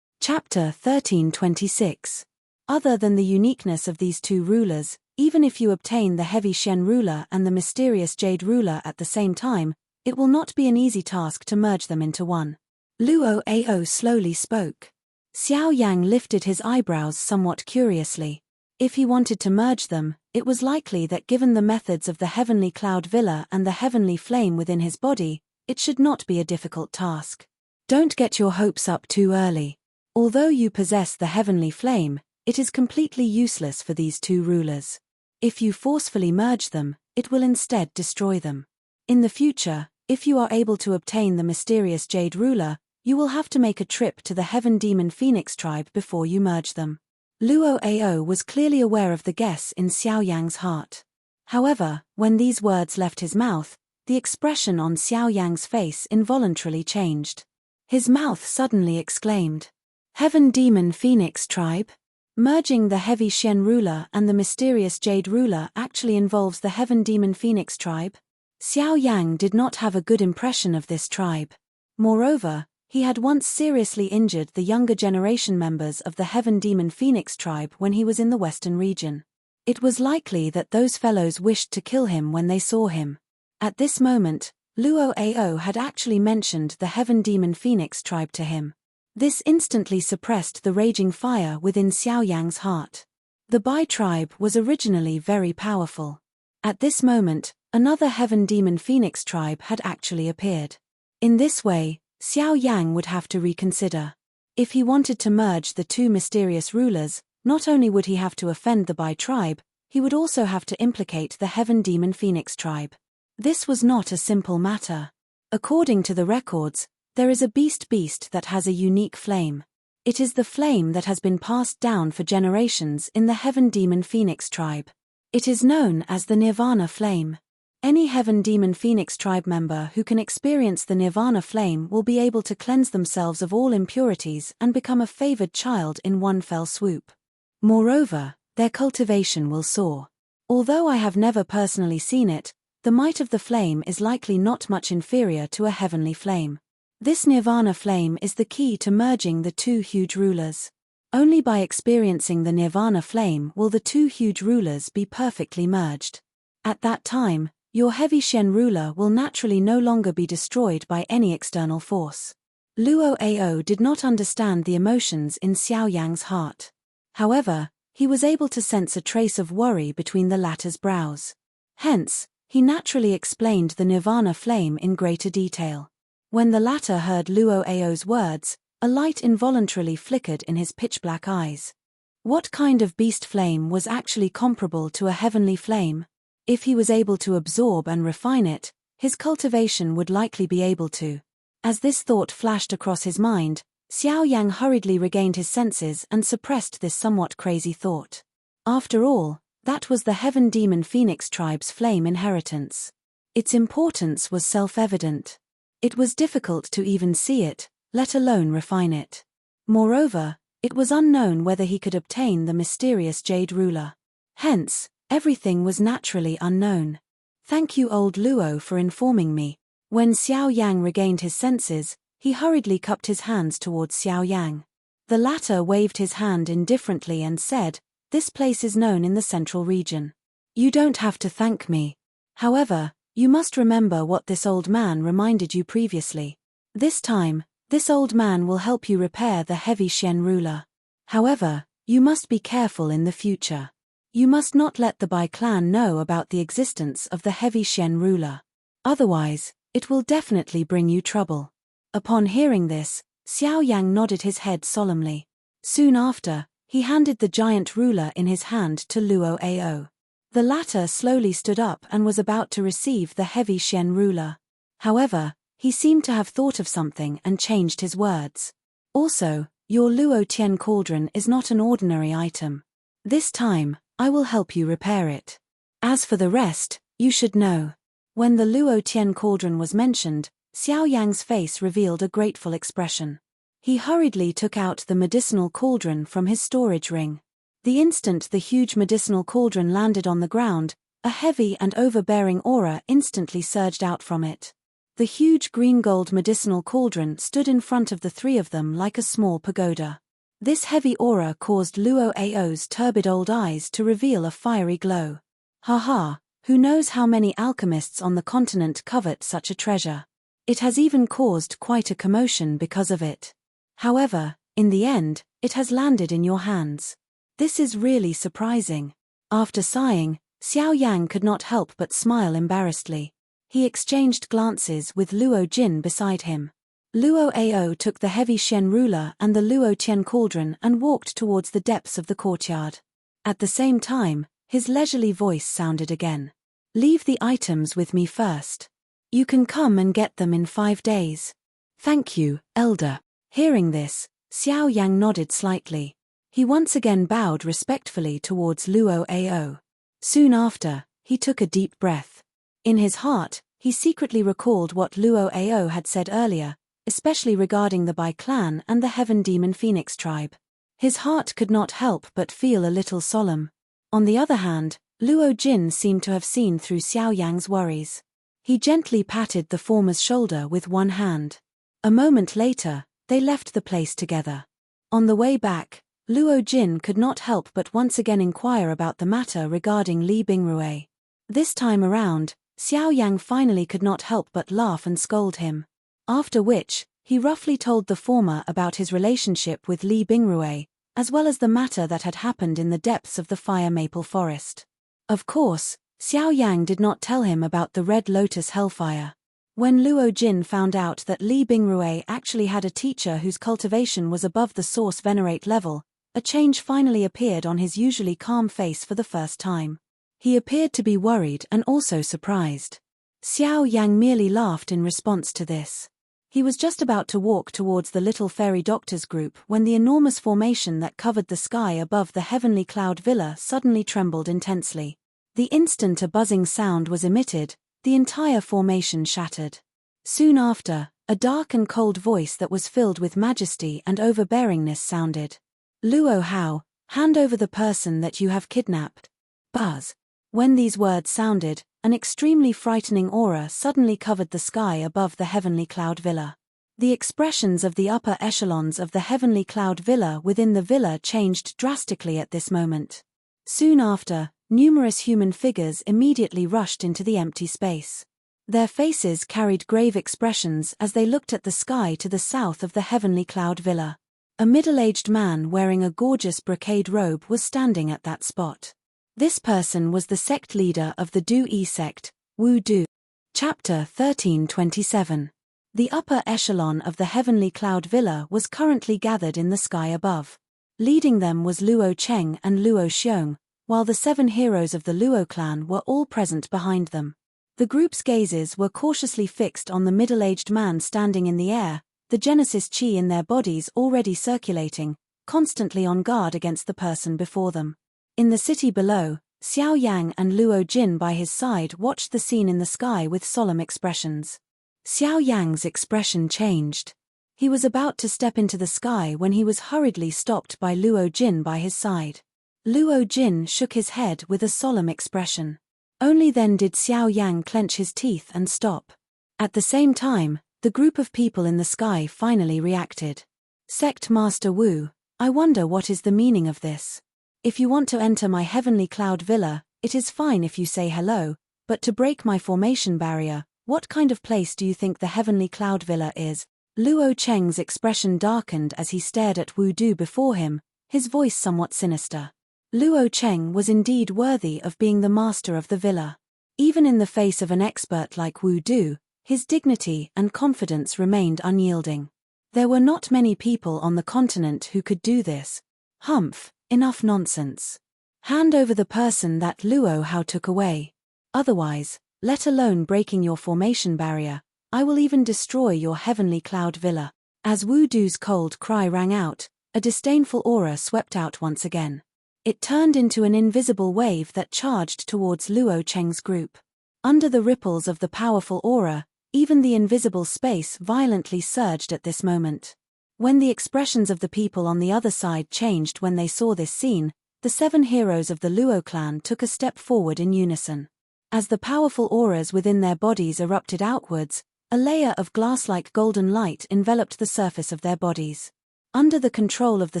Chapter 1326. Other than the uniqueness of these two rulers, even if you obtain the heavy Shen ruler and the mysterious jade ruler at the same time, it will not be an easy task to merge them into one. Luo Ao slowly spoke. Xiao Yang lifted his eyebrows somewhat curiously. If he wanted to merge them, it was likely that given the methods of the heavenly cloud villa and the heavenly flame within his body, it should not be a difficult task. Don't get your hopes up too early. Although you possess the heavenly flame, it is completely useless for these two rulers. If you forcefully merge them, it will instead destroy them. In the future, if you are able to obtain the mysterious jade ruler, you will have to make a trip to the Heaven Demon Phoenix tribe before you merge them. Luo Ao was clearly aware of the guess in Xiao Yang's heart. However, when these words left his mouth, the expression on Xiao Yang's face involuntarily changed. His mouth suddenly exclaimed, "Heaven Demon Phoenix tribe?" Merging the heavy Shen ruler and the mysterious jade ruler actually involves the Heaven Demon Phoenix tribe? Xiao Yang did not have a good impression of this tribe. Moreover, he had once seriously injured the younger generation members of the Heaven Demon Phoenix tribe when he was in the western region. It was likely that those fellows wished to kill him when they saw him. At this moment, Luo Ao had actually mentioned the Heaven Demon Phoenix tribe to him. This instantly suppressed the raging fire within Xiao Yang's heart. The Bai tribe was originally very powerful. At this moment, another Heaven Demon Phoenix tribe had actually appeared. In this way, Xiao Yang would have to reconsider. If he wanted to merge the two mysterious rulers, not only would he have to offend the Bai tribe, he would also have to implicate the Heaven Demon Phoenix tribe. This was not a simple matter. According to the records, there is a beast that has a unique flame. It is the flame that has been passed down for generations in the Heaven Demon Phoenix tribe. It is known as the Nirvana flame. Any Heaven Demon Phoenix tribe member who can experience the Nirvana flame will be able to cleanse themselves of all impurities and become a favored child in one fell swoop. Moreover, their cultivation will soar. Although I have never personally seen it, the might of the flame is likely not much inferior to a heavenly flame. This Nirvana flame is the key to merging the two huge rulers. Only by experiencing the Nirvana flame will the two huge rulers be perfectly merged. At that time, your heavy Shen ruler will naturally no longer be destroyed by any external force. Luo Ao did not understand the emotions in Xiao Yang's heart. However, he was able to sense a trace of worry between the latter's brows. Hence, he naturally explained the Nirvana flame in greater detail. When the latter heard Luo Ao's words, a light involuntarily flickered in his pitch-black eyes. What kind of beast flame was actually comparable to a heavenly flame? If he was able to absorb and refine it, his cultivation would likely be able to. As this thought flashed across his mind, Xiao Yang hurriedly regained his senses and suppressed this somewhat crazy thought. After all, that was the Heaven Demon Phoenix tribe's flame inheritance. Its importance was self-evident. It was difficult to even see it, let alone refine it. Moreover, it was unknown whether he could obtain the mysterious Jade Ruler. Hence, everything was naturally unknown. Thank you, old Luo, for informing me. When Xiao Yang regained his senses, he hurriedly cupped his hands towards Xiao Yang. The latter waved his hand indifferently and said, "This place is known in the central region. You don't have to thank me. However, you must remember what this old man reminded you previously. This time, this old man will help you repair the heavy Shen ruler. However, you must be careful in the future. You must not let the Bai clan know about the existence of the heavy Shen ruler. Otherwise, it will definitely bring you trouble." Upon hearing this, Xiao Yang nodded his head solemnly. Soon after, he handed the giant ruler in his hand to Luo Ao. The latter slowly stood up and was about to receive the heavy Shen ruler. However, he seemed to have thought of something and changed his words. "Also, your Luo Tian cauldron is not an ordinary item. This time, I will help you repair it. As for the rest, you should know." When the Luo Tian cauldron was mentioned, Xiao Yang's face revealed a grateful expression. He hurriedly took out the medicinal cauldron from his storage ring. The instant the huge medicinal cauldron landed on the ground, a heavy and overbearing aura instantly surged out from it. The huge green-gold medicinal cauldron stood in front of the three of them like a small pagoda. This heavy aura caused Luo Ao's turbid old eyes to reveal a fiery glow. Haha, who knows how many alchemists on the continent covet such a treasure. It has even caused quite a commotion because of it. However, in the end, it has landed in your hands. This is really surprising. After sighing, Xiao Yang could not help but smile embarrassedly. He exchanged glances with Luo Jin beside him. Luo Ao took the heavy Shen ruler and the Luo Tian cauldron and walked towards the depths of the courtyard. At the same time, his leisurely voice sounded again. "Leave the items with me first. You can come and get them in 5 days." "Thank you, Elder." Hearing this, Xiao Yang nodded slightly. He once again bowed respectfully towards Luo Ao. Soon after, he took a deep breath. In his heart, he secretly recalled what Luo Ao had said earlier, especially regarding the Bai clan and the Heaven Demon Phoenix tribe. His heart could not help but feel a little solemn. On the other hand, Luo Jin seemed to have seen through Xiao Yang's worries. He gently patted the former's shoulder with one hand. A moment later, they left the place together. On the way back, Luo Jin could not help but once again inquire about the matter regarding Li Bingrue. This time around, Xiao Yang finally could not help but laugh and scold him. After which, he roughly told the former about his relationship with Li Bingrue, as well as the matter that had happened in the depths of the fire maple forest. Of course, Xiao Yang did not tell him about the Red Lotus hellfire. When Luo Jin found out that Li Bingrui actually had a teacher whose cultivation was above the source venerate level, a change finally appeared on his usually calm face for the first time. He appeared to be worried and also surprised. Xiao Yang merely laughed in response to this. He was just about to walk towards the little fairy doctor's group when the enormous formation that covered the sky above the heavenly cloud villa suddenly trembled intensely. The instant a buzzing sound was emitted, the entire formation shattered. Soon after, a dark and cold voice that was filled with majesty and overbearingness sounded. Luo Hao, hand over the person that you have kidnapped. Buzz. When these words sounded, an extremely frightening aura suddenly covered the sky above the heavenly cloud villa. The expressions of the upper echelons of the heavenly cloud villa within the villa changed drastically at this moment. Soon after, numerous human figures immediately rushed into the empty space. Their faces carried grave expressions as they looked at the sky to the south of the heavenly cloud villa. A middle-aged man wearing a gorgeous brocade robe was standing at that spot. This person was the sect leader of the Du-Yi sect, Wu Du. Chapter 1327. The upper echelon of the heavenly cloud villa was currently gathered in the sky above. Leading them was Luo Cheng and Luo Xiong, while the 7 heroes of the Luo clan were all present behind them. The group's gazes were cautiously fixed on the middle-aged man standing in the air, the Genesis chi in their bodies already circulating, constantly on guard against the person before them. In the city below, Xiao Yang and Luo Jin by his side watched the scene in the sky with solemn expressions. Xiao Yang's expression changed. He was about to step into the sky when he was hurriedly stopped by Luo Jin by his side. Luo Jin shook his head with a solemn expression. Only then did Xiao Yang clench his teeth and stop. At the same time, the group of people in the sky finally reacted. Sect Master Wu, I wonder what is the meaning of this. If you want to enter my heavenly cloud villa, it is fine if you say hello, but to break my formation barrier, what kind of place do you think the heavenly cloud villa is? Luo Cheng's expression darkened as he stared at Wu Du before him, his voice somewhat sinister. Luo Cheng was indeed worthy of being the master of the villa. Even in the face of an expert like Wu Du, his dignity and confidence remained unyielding. There were not many people on the continent who could do this. Humph, enough nonsense. Hand over the person that Luo Hao took away. Otherwise, let alone breaking your formation barrier, I will even destroy your heavenly cloud villa. As Wu Du's cold cry rang out, a disdainful aura swept out once again. It turned into an invisible wave that charged towards Luo Cheng's group. Under the ripples of the powerful aura, even the invisible space violently surged at this moment. When the expressions of the people on the other side changed when they saw this scene, the 7 heroes of the Luo clan took a step forward in unison. As the powerful auras within their bodies erupted outwards, a layer of glass-like golden light enveloped the surface of their bodies. Under the control of the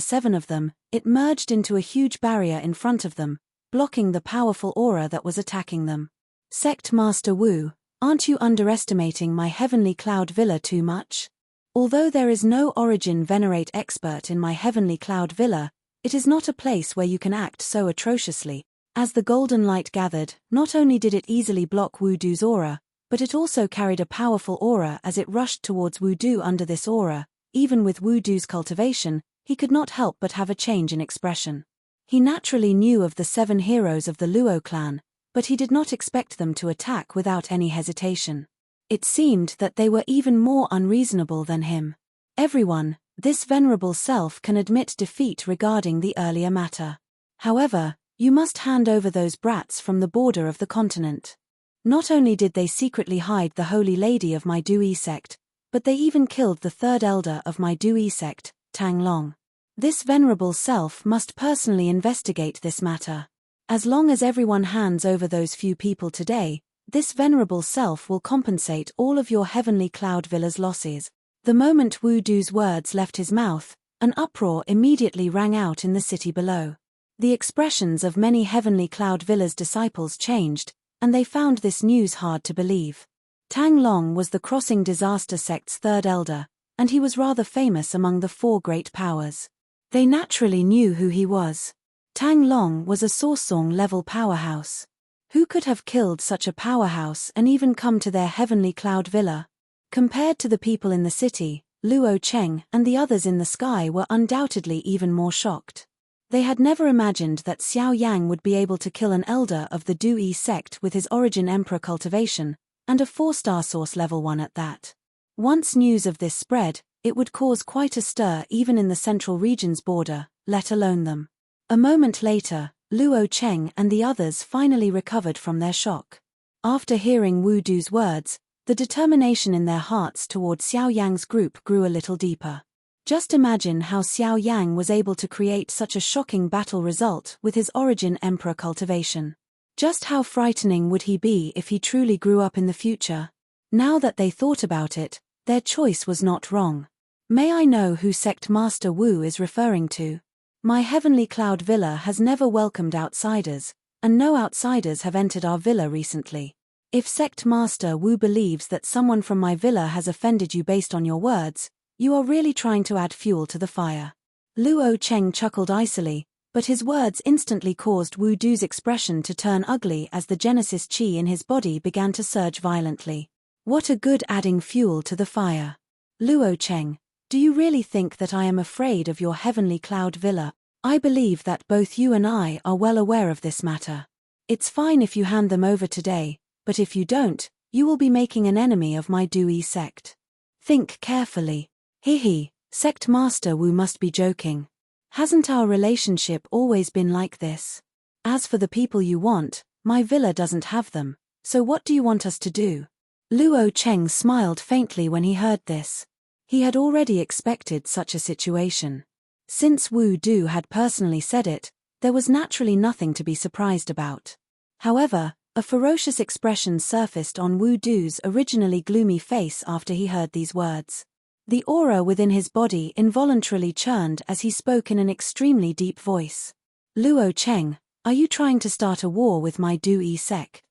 7 of them, it merged into a huge barrier in front of them, blocking the powerful aura that was attacking them. Sect Master Wu, aren't you underestimating my heavenly cloud villa too much? Although there is no origin venerate expert in my heavenly cloud villa, it is not a place where you can act so atrociously. As the golden light gathered, not only did it easily block Wu Du's aura, but it also carried a powerful aura as it rushed towards Wu Du. Under this aura, even with Wu Du's cultivation, he could not help but have a change in expression. He naturally knew of the 7 heroes of the Luo clan, but he did not expect them to attack without any hesitation. It seemed that they were even more unreasonable than him. Everyone, this venerable self can admit defeat regarding the earlier matter. However, you must hand over those brats from the border of the continent. Not only did they secretly hide the holy lady of my Du-Yi sect, but they even killed the 3rd elder of my Du-Yi sect, Tang Long. This venerable self must personally investigate this matter. As long as everyone hands over those few people today, this venerable self will compensate all of your heavenly cloud villa's losses. The moment Wu Du's words left his mouth, an uproar immediately rang out in the city below. The expressions of many heavenly cloud villa's disciples changed, and they found this news hard to believe. Tang Long was the Crossing Disaster sect's 3rd elder, and he was rather famous among the 4 great powers. They naturally knew who he was. Tang Long was a Sorsong-level powerhouse. Who could have killed such a powerhouse and even come to their heavenly cloud villa? Compared to the people in the city, Luo Cheng and the others in the sky were undoubtedly even more shocked. They had never imagined that Xiao Yang would be able to kill an elder of the Du Yi sect with his origin emperor cultivation, and a 4-star source level 1 at that. Once news of this spread, it would cause quite a stir even in the central region's border, let alone them. A moment later, Luo Cheng and the others finally recovered from their shock. After hearing Wu Du's words, the determination in their hearts toward Xiao Yang's group grew a little deeper. Just imagine how Xiao Yang was able to create such a shocking battle result with his origin emperor cultivation. Just how frightening would he be if he truly grew up in the future? Now that they thought about it, their choice was not wrong. May I know who Sect Master Wu is referring to? My heavenly cloud villa has never welcomed outsiders, and no outsiders have entered our villa recently. If Sect Master Wu believes that someone from my villa has offended you based on your words, you are really trying to add fuel to the fire. Luo Cheng chuckled icily, but his words instantly caused Wu Du's expression to turn ugly as the Genesis chi in his body began to surge violently. What a good adding fuel to the fire. Luo Cheng, do you really think that I am afraid of your heavenly cloud villa? I believe that both you and I are well aware of this matter. It's fine if you hand them over today, but if you don't, you will be making an enemy of my Du Yi sect. Think carefully. Hehe, Sect Master Wu must be joking. Hasn't our relationship always been like this? As for the people you want, my villa doesn't have them, so what do you want us to do? Luo Cheng smiled faintly when he heard this. He had already expected such a situation. Since Wu Du had personally said it, there was naturally nothing to be surprised about. However, a ferocious expression surfaced on Wu Du's originally gloomy face after he heard these words. The aura within his body involuntarily churned as he spoke in an extremely deep voice. Luo Cheng, are you trying to start a war with my Du Yi sect?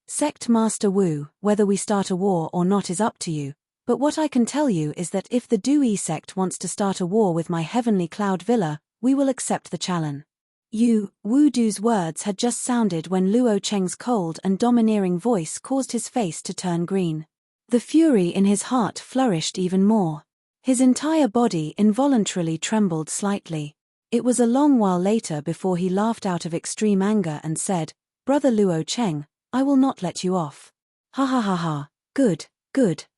Sect Master Wu, whether we start a war or not is up to you, but what I can tell you is that if the Du Yi sect wants to start a war with my heavenly cloud villa, we will accept the challenge. Wu Du's words had just sounded when Luo Cheng's cold and domineering voice caused his face to turn green. The fury in his heart flourished even more. His entire body involuntarily trembled slightly. It was a long while later before he laughed out of extreme anger and said, "Brother Luo Cheng, I will not let you off. Ha ha ha ha, good,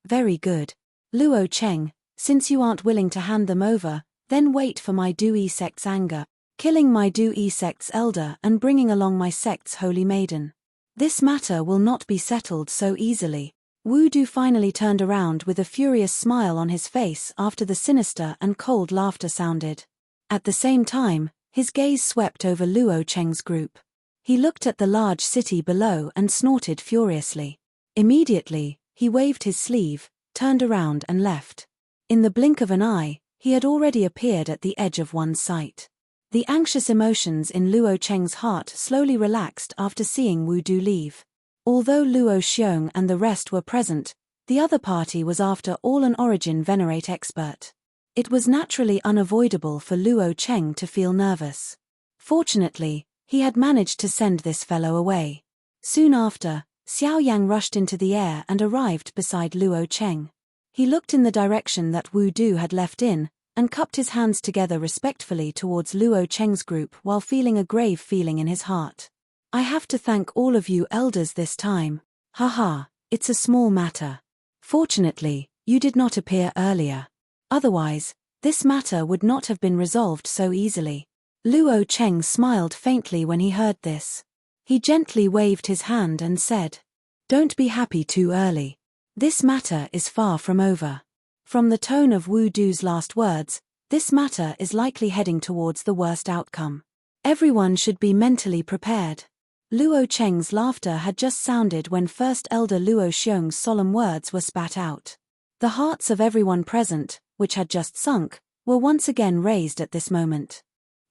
very good. Luo Cheng, since you aren't willing to hand them over, then wait for my Du Yi sect's anger, killing my Du Yi sect's elder and bringing along my sect's holy maiden. This matter will not be settled so easily." Wu Du finally turned around with a furious smile on his face after the sinister and cold laughter sounded. At the same time, his gaze swept over Luo Cheng's group. He looked at the large city below and snorted furiously. Immediately, he waved his sleeve, turned around and left. In the blink of an eye, he had already appeared at the edge of one's sight. The anxious emotions in Luo Cheng's heart slowly relaxed after seeing Wu Du leave. Although Luo Xiong and the rest were present, the other party was after all an origin venerate expert. It was naturally unavoidable for Luo Cheng to feel nervous. Fortunately, he had managed to send this fellow away. Soon after, Xiao Yang rushed into the air and arrived beside Luo Cheng. He looked in the direction that Wu Du had left in, and cupped his hands together respectfully towards Luo Cheng's group while feeling a grave feeling in his heart. "I have to thank all of you elders this time. Haha, it's a small matter. Fortunately, you did not appear earlier. Otherwise, this matter would not have been resolved so easily." Luo Cheng smiled faintly when he heard this. He gently waved his hand and said, "Don't be happy too early. This matter is far from over." From the tone of Wu Du's last words, this matter is likely heading towards the worst outcome. Everyone should be mentally prepared. Luo Cheng's laughter had just sounded when First Elder Luo Xiong's solemn words were spat out. The hearts of everyone present, which had just sunk, were once again raised at this moment.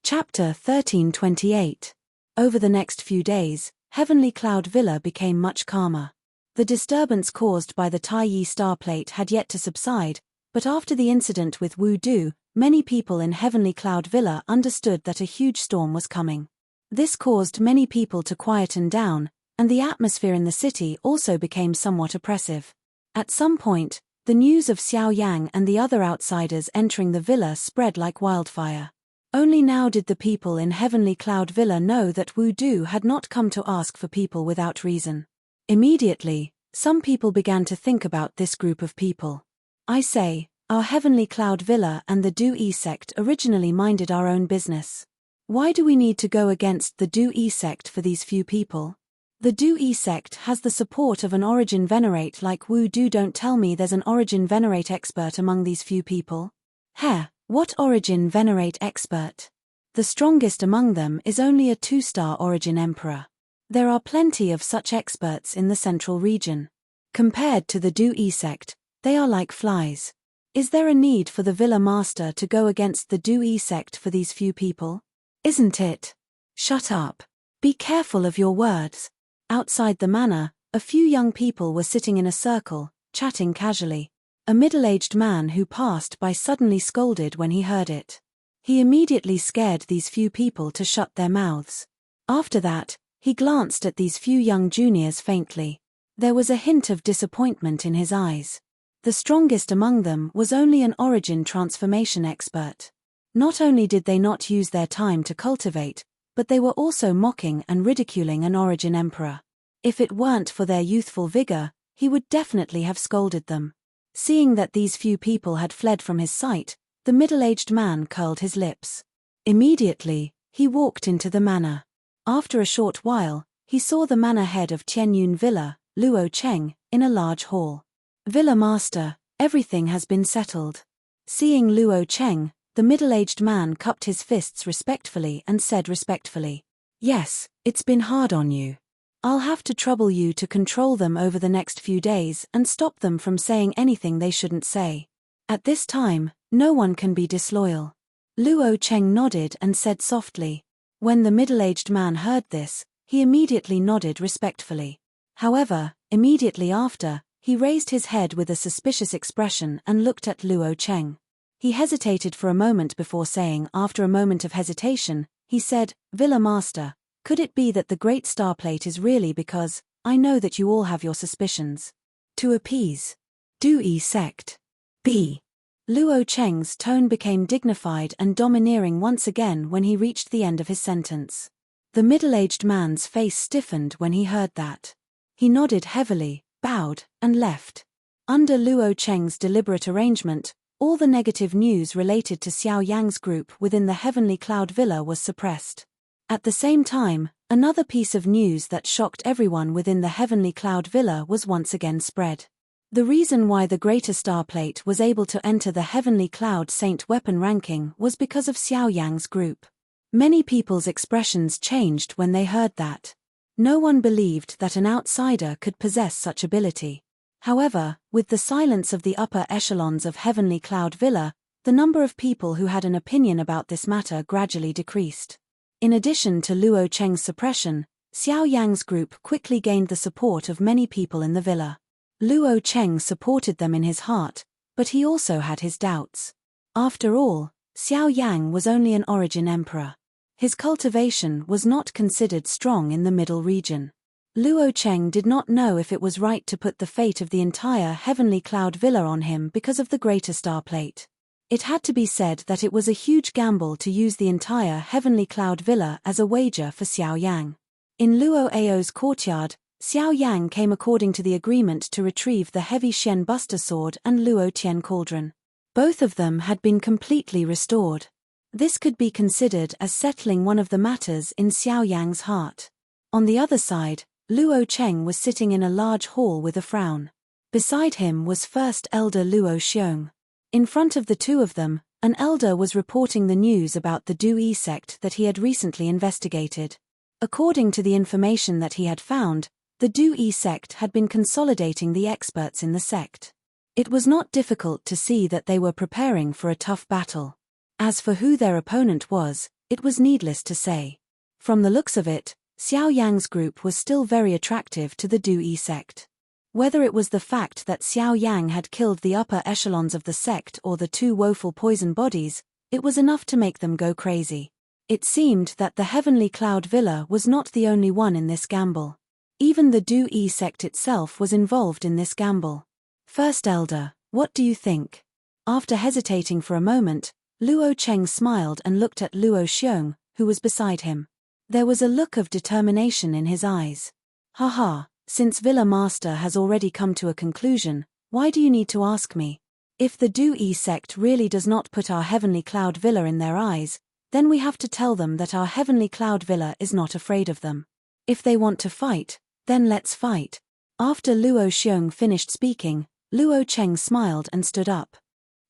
Chapter 1328. Over the next few days, Heavenly Cloud Villa became much calmer. The disturbance caused by the Taiyi star plate had yet to subside, but after the incident with Wu Du, many people in Heavenly Cloud Villa understood that a huge storm was coming. This caused many people to quieten down, and the atmosphere in the city also became somewhat oppressive. At some point, the news of Xiao Yang and the other outsiders entering the villa spread like wildfire. Only now did the people in Heavenly Cloud Villa know that Wu Du had not come to ask for people without reason. Immediately, some people began to think about this group of people. I say, our Heavenly Cloud Villa and the Du-Yi sect originally minded our own business. Why do we need to go against the Du-Yi sect for these few people? The Du-Yi sect has the support of an origin venerate like Wu Du. Don't tell me there's an origin venerate expert among these few people. Heh, what origin venerate expert? The strongest among them is only a 2-star origin emperor. There are plenty of such experts in the central region. Compared to the Du-Yi sect, they are like flies. Is there a need for the villa master to go against the Du-Yi sect for these few people? Isn't it? Shut up. Be careful of your words. Outside the manor, a few young people were sitting in a circle, chatting casually. A middle-aged man who passed by suddenly scolded when he heard it. He immediately scared these few people to shut their mouths. After that, he glanced at these few young juniors faintly. There was a hint of disappointment in his eyes. The strongest among them was only an origin transformation expert. Not only did they not use their time to cultivate, but they were also mocking and ridiculing an origin emperor. If it weren't for their youthful vigor, he would definitely have scolded them. Seeing that these few people had fled from his sight, the middle-aged man curled his lips. Immediately, he walked into the manor. After a short while, he saw the manor head of Tianyun Villa, Luo Cheng, in a large hall. Villa master, everything has been settled. Seeing Luo Cheng, the middle-aged man cupped his fists respectfully and said respectfully, "Yes, it's been hard on you. I'll have to trouble you to control them over the next few days and stop them from saying anything they shouldn't say. At this time, no one can be disloyal." Luo Cheng nodded and said softly. When the middle-aged man heard this, he immediately nodded respectfully. However, immediately after, he raised his head with a suspicious expression and looked at Luo Cheng. He hesitated for a moment before saying, after a moment of hesitation, he said, "Villa master, could it be that the Great Star Plate is really because, I know that you all have your suspicions. To appease Du-Yi sect. B." Luo Cheng's tone became dignified and domineering once again when he reached the end of his sentence. The middle-aged man's face stiffened when he heard that. He nodded heavily, bowed, and left. Under Luo Cheng's deliberate arrangement, all the negative news related to Xiao Yang's group within the Heavenly Cloud Villa was suppressed. At the same time, another piece of news that shocked everyone within the Heavenly Cloud Villa was once again spread. The reason why the Greater Star Plate was able to enter the Heavenly Cloud Saint weapon ranking was because of Xiao Yang's group. Many people's expressions changed when they heard that. No one believed that an outsider could possess such ability. However, with the silence of the upper echelons of Heavenly Cloud Villa, the number of people who had an opinion about this matter gradually decreased. In addition to Luo Cheng's suppression, Xiao Yang's group quickly gained the support of many people in the villa. Luo Cheng supported them in his heart, but he also had his doubts. After all, Xiao Yang was only an origin emperor. His cultivation was not considered strong in the middle region. Luo Cheng did not know if it was right to put the fate of the entire Heavenly Cloud Villa on him because of the Greater Star Plate. It had to be said that it was a huge gamble to use the entire Heavenly Cloud Villa as a wager for Xiao Yang. In Luo Ao's courtyard, Xiao Yang came according to the agreement to retrieve the heavy Xian Buster Sword and Luo Tian Cauldron. Both of them had been completely restored. This could be considered as settling one of the matters in Xiao Yang's heart. On the other side, Luo Cheng was sitting in a large hall with a frown. Beside him was First Elder Luo Xiong. In front of the two of them, an elder was reporting the news about the Du-Yi sect that he had recently investigated. According to the information that he had found, the Du-Yi sect had been consolidating the experts in the sect. It was not difficult to see that they were preparing for a tough battle. As for who their opponent was, it was needless to say. From the looks of it, Xiao Yang's group was still very attractive to the Du-Yi sect. Whether it was the fact that Xiao Yang had killed the upper echelons of the sect or the two woeful poison bodies, it was enough to make them go crazy. It seemed that the Heavenly Cloud Villa was not the only one in this gamble. Even the Du-yi sect itself was involved in this gamble. First Elder, what do you think? After hesitating for a moment, Luo Cheng smiled and looked at Luo Xiong, who was beside him. There was a look of determination in his eyes. Haha, since Villa Master has already come to a conclusion, why do you need to ask me? If the Du-yi sect really does not put our Heavenly Cloud Villa in their eyes, then we have to tell them that our Heavenly Cloud Villa is not afraid of them. If they want to fight, then let's fight. After Luo Xiong finished speaking, Luo Cheng smiled and stood up.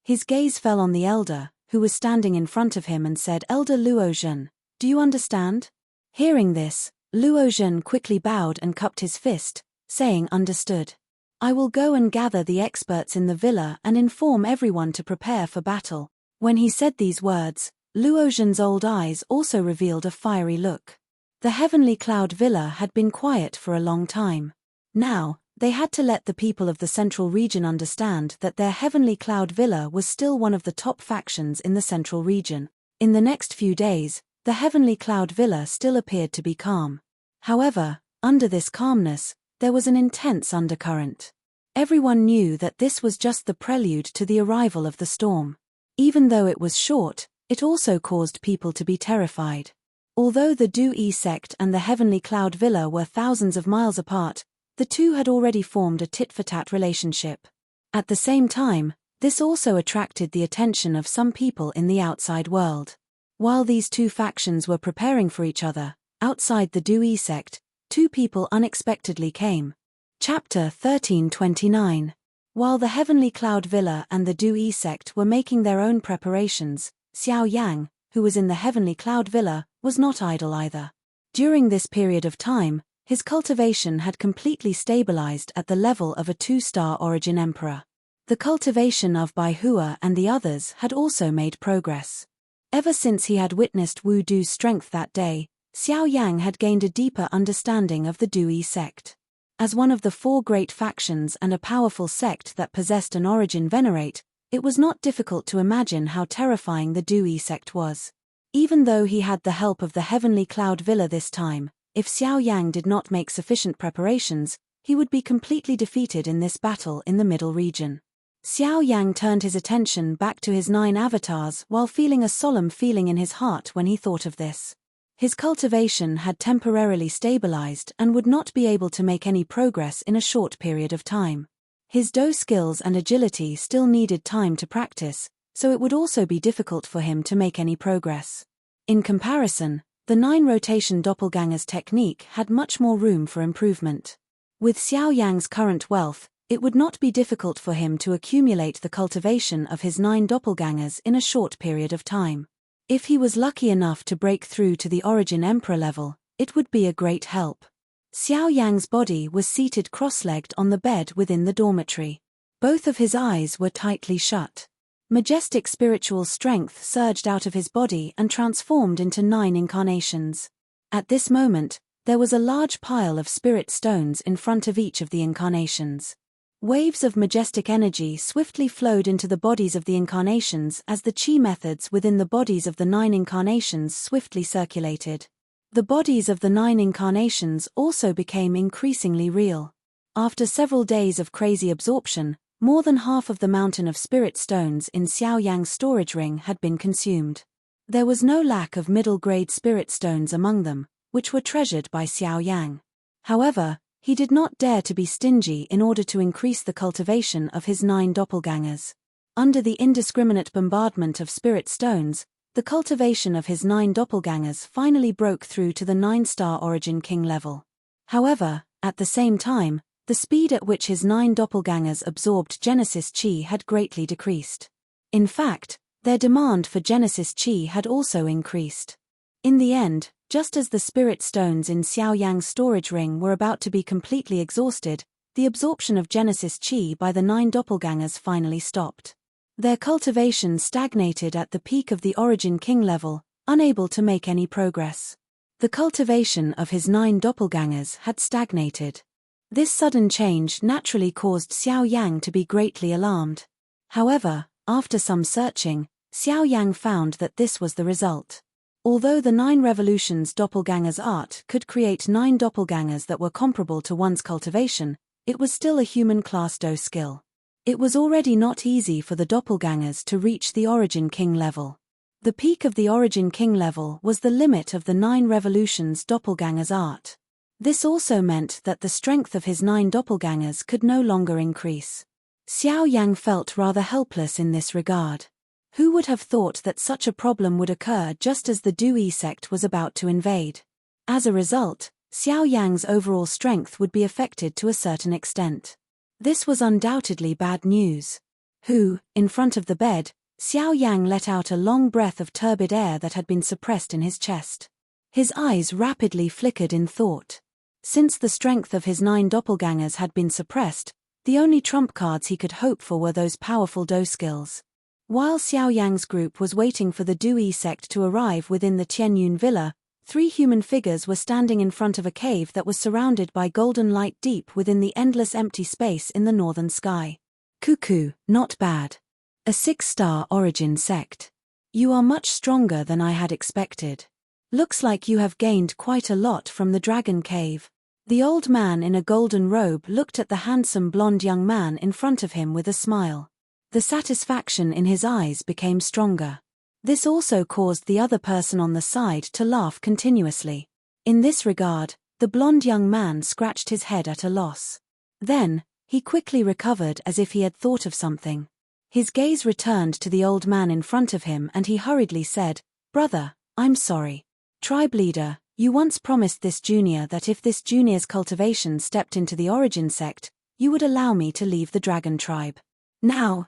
His gaze fell on the elder, who was standing in front of him, and said, Elder Luo Zhen, do you understand? Hearing this, Luo Zhen quickly bowed and cupped his fist, saying understood. I will go and gather the experts in the villa and inform everyone to prepare for battle. When he said these words, Luo Zhen's old eyes also revealed a fiery look. The Heavenly Cloud Villa had been quiet for a long time. Now, they had to let the people of the Central Region understand that their Heavenly Cloud Villa was still one of the top factions in the Central Region. In the next few days, the Heavenly Cloud Villa still appeared to be calm. However, under this calmness, there was an intense undercurrent. Everyone knew that this was just the prelude to the arrival of the storm. Even though it was short, it also caused people to be terrified. Although the Du-yi sect and the Heavenly Cloud Villa were thousands of miles apart, the two had already formed a tit-for-tat relationship. At the same time, this also attracted the attention of some people in the outside world. While these two factions were preparing for each other, outside the Du-yi sect, two people unexpectedly came. Chapter 1329. While the Heavenly Cloud Villa and the Du-yi sect were making their own preparations, Xiao Yang, who was in the Heavenly Cloud Villa, was not idle either. During this period of time, his cultivation had completely stabilized at the level of a 2-star origin emperor. The cultivation of Bai Hua and the others had also made progress. Ever since he had witnessed Wu Du's strength that day, Xiao Yang had gained a deeper understanding of the Du-yi sect. As one of the 4 great factions and a powerful sect that possessed an origin venerate, it was not difficult to imagine how terrifying the Du-yi sect was. Even though he had the help of the Heavenly Cloud Villa this time, if Xiao Yang did not make sufficient preparations, he would be completely defeated in this battle in the middle region. Xiao Yang turned his attention back to his 9 avatars while feeling a solemn feeling in his heart when he thought of this. His cultivation had temporarily stabilized and would not be able to make any progress in a short period of time. His Do skills and agility still needed time to practice, so it would also be difficult for him to make any progress. In comparison, the 9 rotation doppelgangers technique had much more room for improvement. With Xiao Yang's current wealth, it would not be difficult for him to accumulate the cultivation of his 9 doppelgangers in a short period of time. If he was lucky enough to break through to the origin emperor level, it would be a great help. Xiao Yang's body was seated cross-legged on the bed within the dormitory. Both of his eyes were tightly shut. Majestic spiritual strength surged out of his body and transformed into 9 incarnations. At this moment, there was a large pile of spirit stones in front of each of the incarnations. Waves of majestic energy swiftly flowed into the bodies of the incarnations as the chi methods within the bodies of the 9 incarnations swiftly circulated. The bodies of the 9 incarnations also became increasingly real. After several days of crazy absorption, more than half of the mountain of spirit stones in Xiao Yang's storage ring had been consumed. There was no lack of middle-grade spirit stones among them, which were treasured by Xiao Yang. However, he did not dare to be stingy in order to increase the cultivation of his 9 doppelgangers. Under the indiscriminate bombardment of spirit stones, the cultivation of his 9 doppelgangers finally broke through to the 9-star origin king level. However, at the same time, the speed at which his 9 doppelgangers absorbed Genesis Chi had greatly decreased. In fact, their demand for Genesis Chi had also increased. In the end, just as the spirit stones in Xiao Yang's storage ring were about to be completely exhausted, the absorption of Genesis Chi by the 9 doppelgangers finally stopped. Their cultivation stagnated at the peak of the origin king level, unable to make any progress. The cultivation of his 9 doppelgangers had stagnated. This sudden change naturally caused Xiao Yang to be greatly alarmed. However, after some searching, Xiao Yang found that this was the result. Although the 9 Revolutions doppelganger's art could create 9 doppelgangers that were comparable to one's cultivation, it was still a human-class Do skill. It was already not easy for the doppelgangers to reach the Origin King level. The peak of the Origin King level was the limit of the 9 Revolutions doppelganger's art. This also meant that the strength of his 9 doppelgangers could no longer increase. Xiao Yang felt rather helpless in this regard. Who would have thought that such a problem would occur just as the Dui sect was about to invade? As a result, Xiao Yang's overall strength would be affected to a certain extent. This was undoubtedly bad news. In front of the bed, Xiao Yang let out a long breath of turbid air that had been suppressed in his chest. His eyes rapidly flickered in thought. Since the strength of his 9 doppelgangers had been suppressed, the only trump cards he could hope for were those powerful Do skills. While Xiao Yang's group was waiting for the Dui sect to arrive within the Tianyun villa, 3 human figures were standing in front of a cave that was surrounded by golden light deep within the endless empty space in the northern sky. Cuckoo, not bad. A 6-star Origin sect. You are much stronger than I had expected. Looks like you have gained quite a lot from the dragon cave. The old man in a golden robe looked at the handsome blonde young man in front of him with a smile. The satisfaction in his eyes became stronger. This also caused the other person on the side to laugh continuously. In this regard, the blonde young man scratched his head at a loss. Then, he quickly recovered as if he had thought of something. His gaze returned to the old man in front of him and he hurriedly said, "Brother, I'm sorry. Tribe leader, you once promised this junior that if this junior's cultivation stepped into the Origin sect, you would allow me to leave the dragon tribe. Now,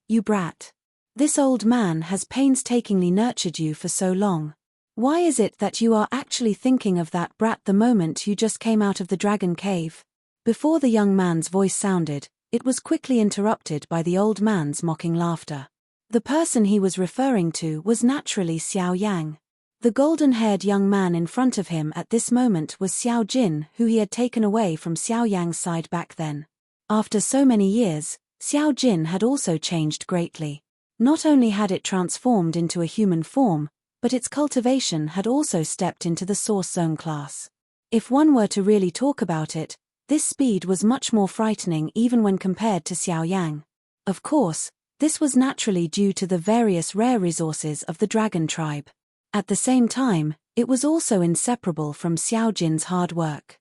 you brat. This old man has painstakingly nurtured you for so long. Why is it that you are actually thinking of that brat the moment you just came out of the dragon cave?" Before the young man's voice sounded, it was quickly interrupted by the old man's mocking laughter. The person he was referring to was naturally Xiao Yang. The golden-haired young man in front of him at this moment was Xiao Jin, who he had taken away from Xiao Yang's side back then. After so many years, Xiao Jin had also changed greatly. Not only had it transformed into a human form, but its cultivation had also stepped into the Source Zone class. If one were to really talk about it, this speed was much more frightening even when compared to Xiao Yang. Of course, this was naturally due to the various rare resources of the dragon tribe. At the same time, it was also inseparable from Xiao Jin's hard work.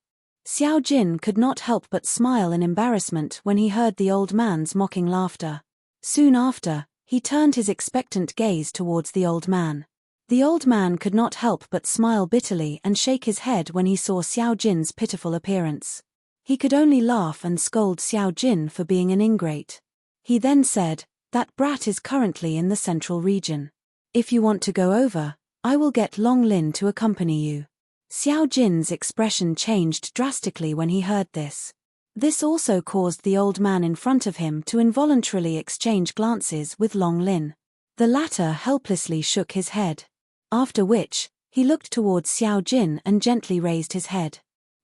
Xiao Jin could not help but smile in embarrassment when he heard the old man's mocking laughter. Soon after, he turned his expectant gaze towards the old man. The old man could not help but smile bitterly and shake his head when he saw Xiao Jin's pitiful appearance. He could only laugh and scold Xiao Jin for being an ingrate. He then said, "That brat is currently in the central region. If you want to go over, I will get Long Lin to accompany you." Xiao Jin's expression changed drastically when he heard this. This also caused the old man in front of him to involuntarily exchange glances with Long Lin. The latter helplessly shook his head. After which, he looked towards Xiao Jin and gently raised his head.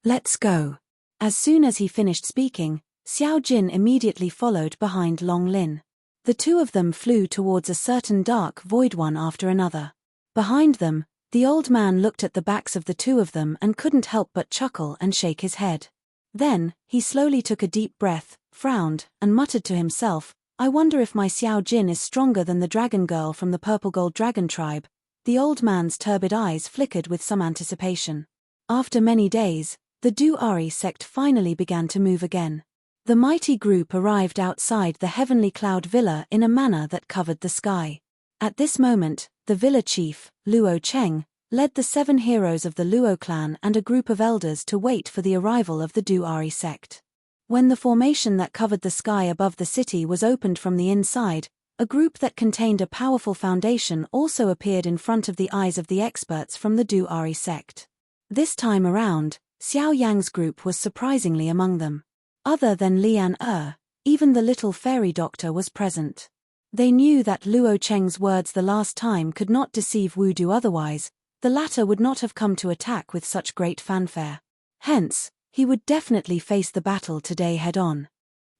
"Let's go." As soon as he finished speaking, Xiao Jin immediately followed behind Long Lin. The two of them flew towards a certain dark void one after another. Behind them, the old man looked at the backs of the two of them and couldn't help but chuckle and shake his head. Then, he slowly took a deep breath, frowned, and muttered to himself, "I wonder if my Xiao Jin is stronger than the dragon girl from the purple gold dragon tribe." The old man's turbid eyes flickered with some anticipation. After many days, the Duari sect finally began to move again. The mighty group arrived outside the heavenly cloud villa in a manner that covered the sky. At this moment, the villa chief, Luo Cheng, led the 7 heroes of the Luo clan and a group of elders to wait for the arrival of the Duari sect. When the formation that covered the sky above the city was opened from the inside, a group that contained a powerful foundation also appeared in front of the eyes of the experts from the Duari sect. This time around, Xiao Yang's group was surprisingly among them. Other than Lian even the little fairy doctor was present. They knew that Luo Cheng's words the last time could not deceive Wu Du, otherwise, the latter would not have come to attack with such great fanfare. Hence, he would definitely face the battle today head-on.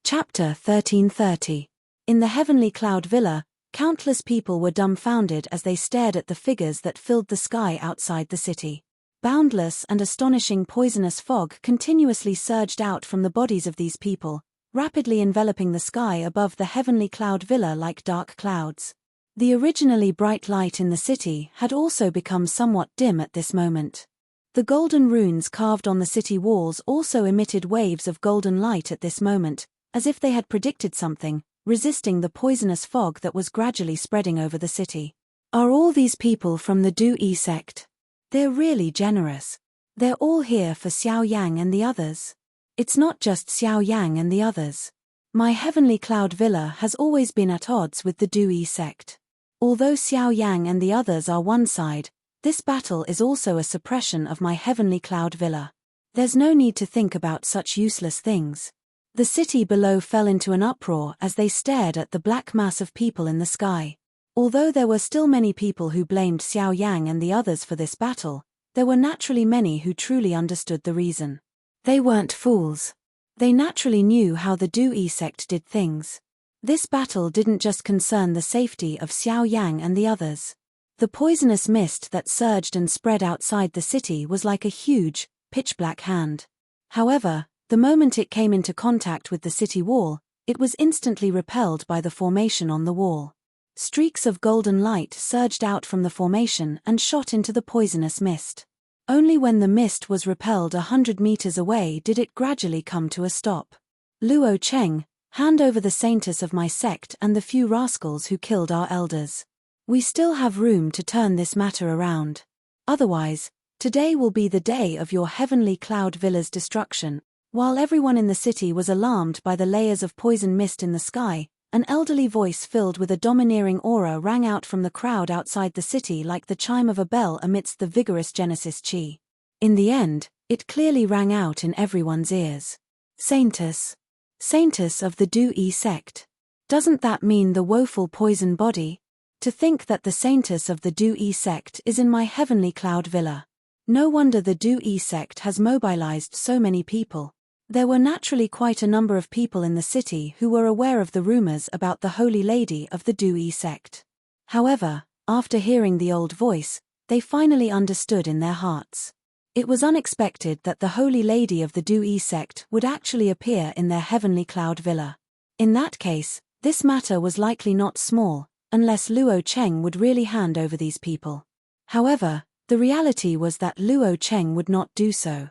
Chapter 1330. In the Heavenly Cloud Villa, Countless people were dumbfounded as they stared at the figures that filled the sky outside the city. Boundless and astonishing poisonous fog continuously surged out from the bodies of these people, rapidly enveloping the sky above the heavenly cloud villa like dark clouds. The originally bright light in the city had also become somewhat dim at this moment. The golden runes carved on the city walls also emitted waves of golden light at this moment, as if they had predicted something, resisting the poisonous fog that was gradually spreading over the city. Are all these people from the Du-Yi sect? They're really generous. They're all here for Xiao Yang and the others. It's not just Xiao Yang and the others. My heavenly cloud villa has always been at odds with the Du-Yi sect. Although Xiao Yang and the others are one side, this battle is also a suppression of my heavenly cloud villa. There's no need to think about such useless things. The city below fell into an uproar as they stared at the black mass of people in the sky. Although there were still many people who blamed Xiao Yang and the others for this battle, there were naturally many who truly understood the reason. They weren't fools. They naturally knew how the Du-Yi sect did things. This battle didn't just concern the safety of Xiao Yang and the others. The poisonous mist that surged and spread outside the city was like a huge, pitch-black hand. However, the moment it came into contact with the city wall, it was instantly repelled by the formation on the wall. Streaks of golden light surged out from the formation and shot into the poisonous mist. Only when the mist was repelled 100 meters away did it gradually come to a stop. Luo Cheng, hand over the saintess of my sect and the few rascals who killed our elders. We still have room to turn this matter around. Otherwise, today will be the day of your heavenly cloud villa's destruction. While everyone in the city was alarmed by the layers of poison mist in the sky, an elderly voice filled with a domineering aura rang out from the crowd outside the city like the chime of a bell amidst the vigorous Genesis chi. In the end, it clearly rang out in everyone's ears. Saintess. Saintess of the Du-Yi sect. Doesn't that mean the woeful poison body? To think that the saintess of the Du-Yi sect is in my heavenly cloud villa. No wonder the Du-Yi sect has mobilized so many people. There were naturally quite a number of people in the city who were aware of the rumors about the Holy Lady of the Du-Yi sect. However, after hearing the old voice, they finally understood in their hearts. It was unexpected that the Holy Lady of the Du-Yi sect would actually appear in their heavenly cloud villa. In that case, this matter was likely not small, unless Luo Cheng would really hand over these people. However, the reality was that Luo Cheng would not do so.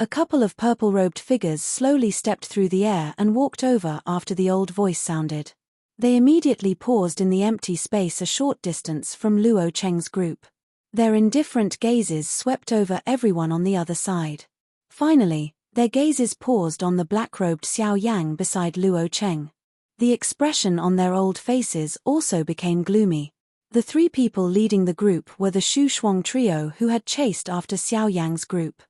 A couple of purple-robed figures slowly stepped through the air and walked over after the old voice sounded. They immediately paused in the empty space a short distance from Luo Cheng's group. Their indifferent gazes swept over everyone on the other side. Finally, their gazes paused on the black-robed Xiao Yang beside Luo Cheng. The expression on their old faces also became gloomy. The three people leading the group were the Shu Shuang trio who had chased after Xiao Yang's group.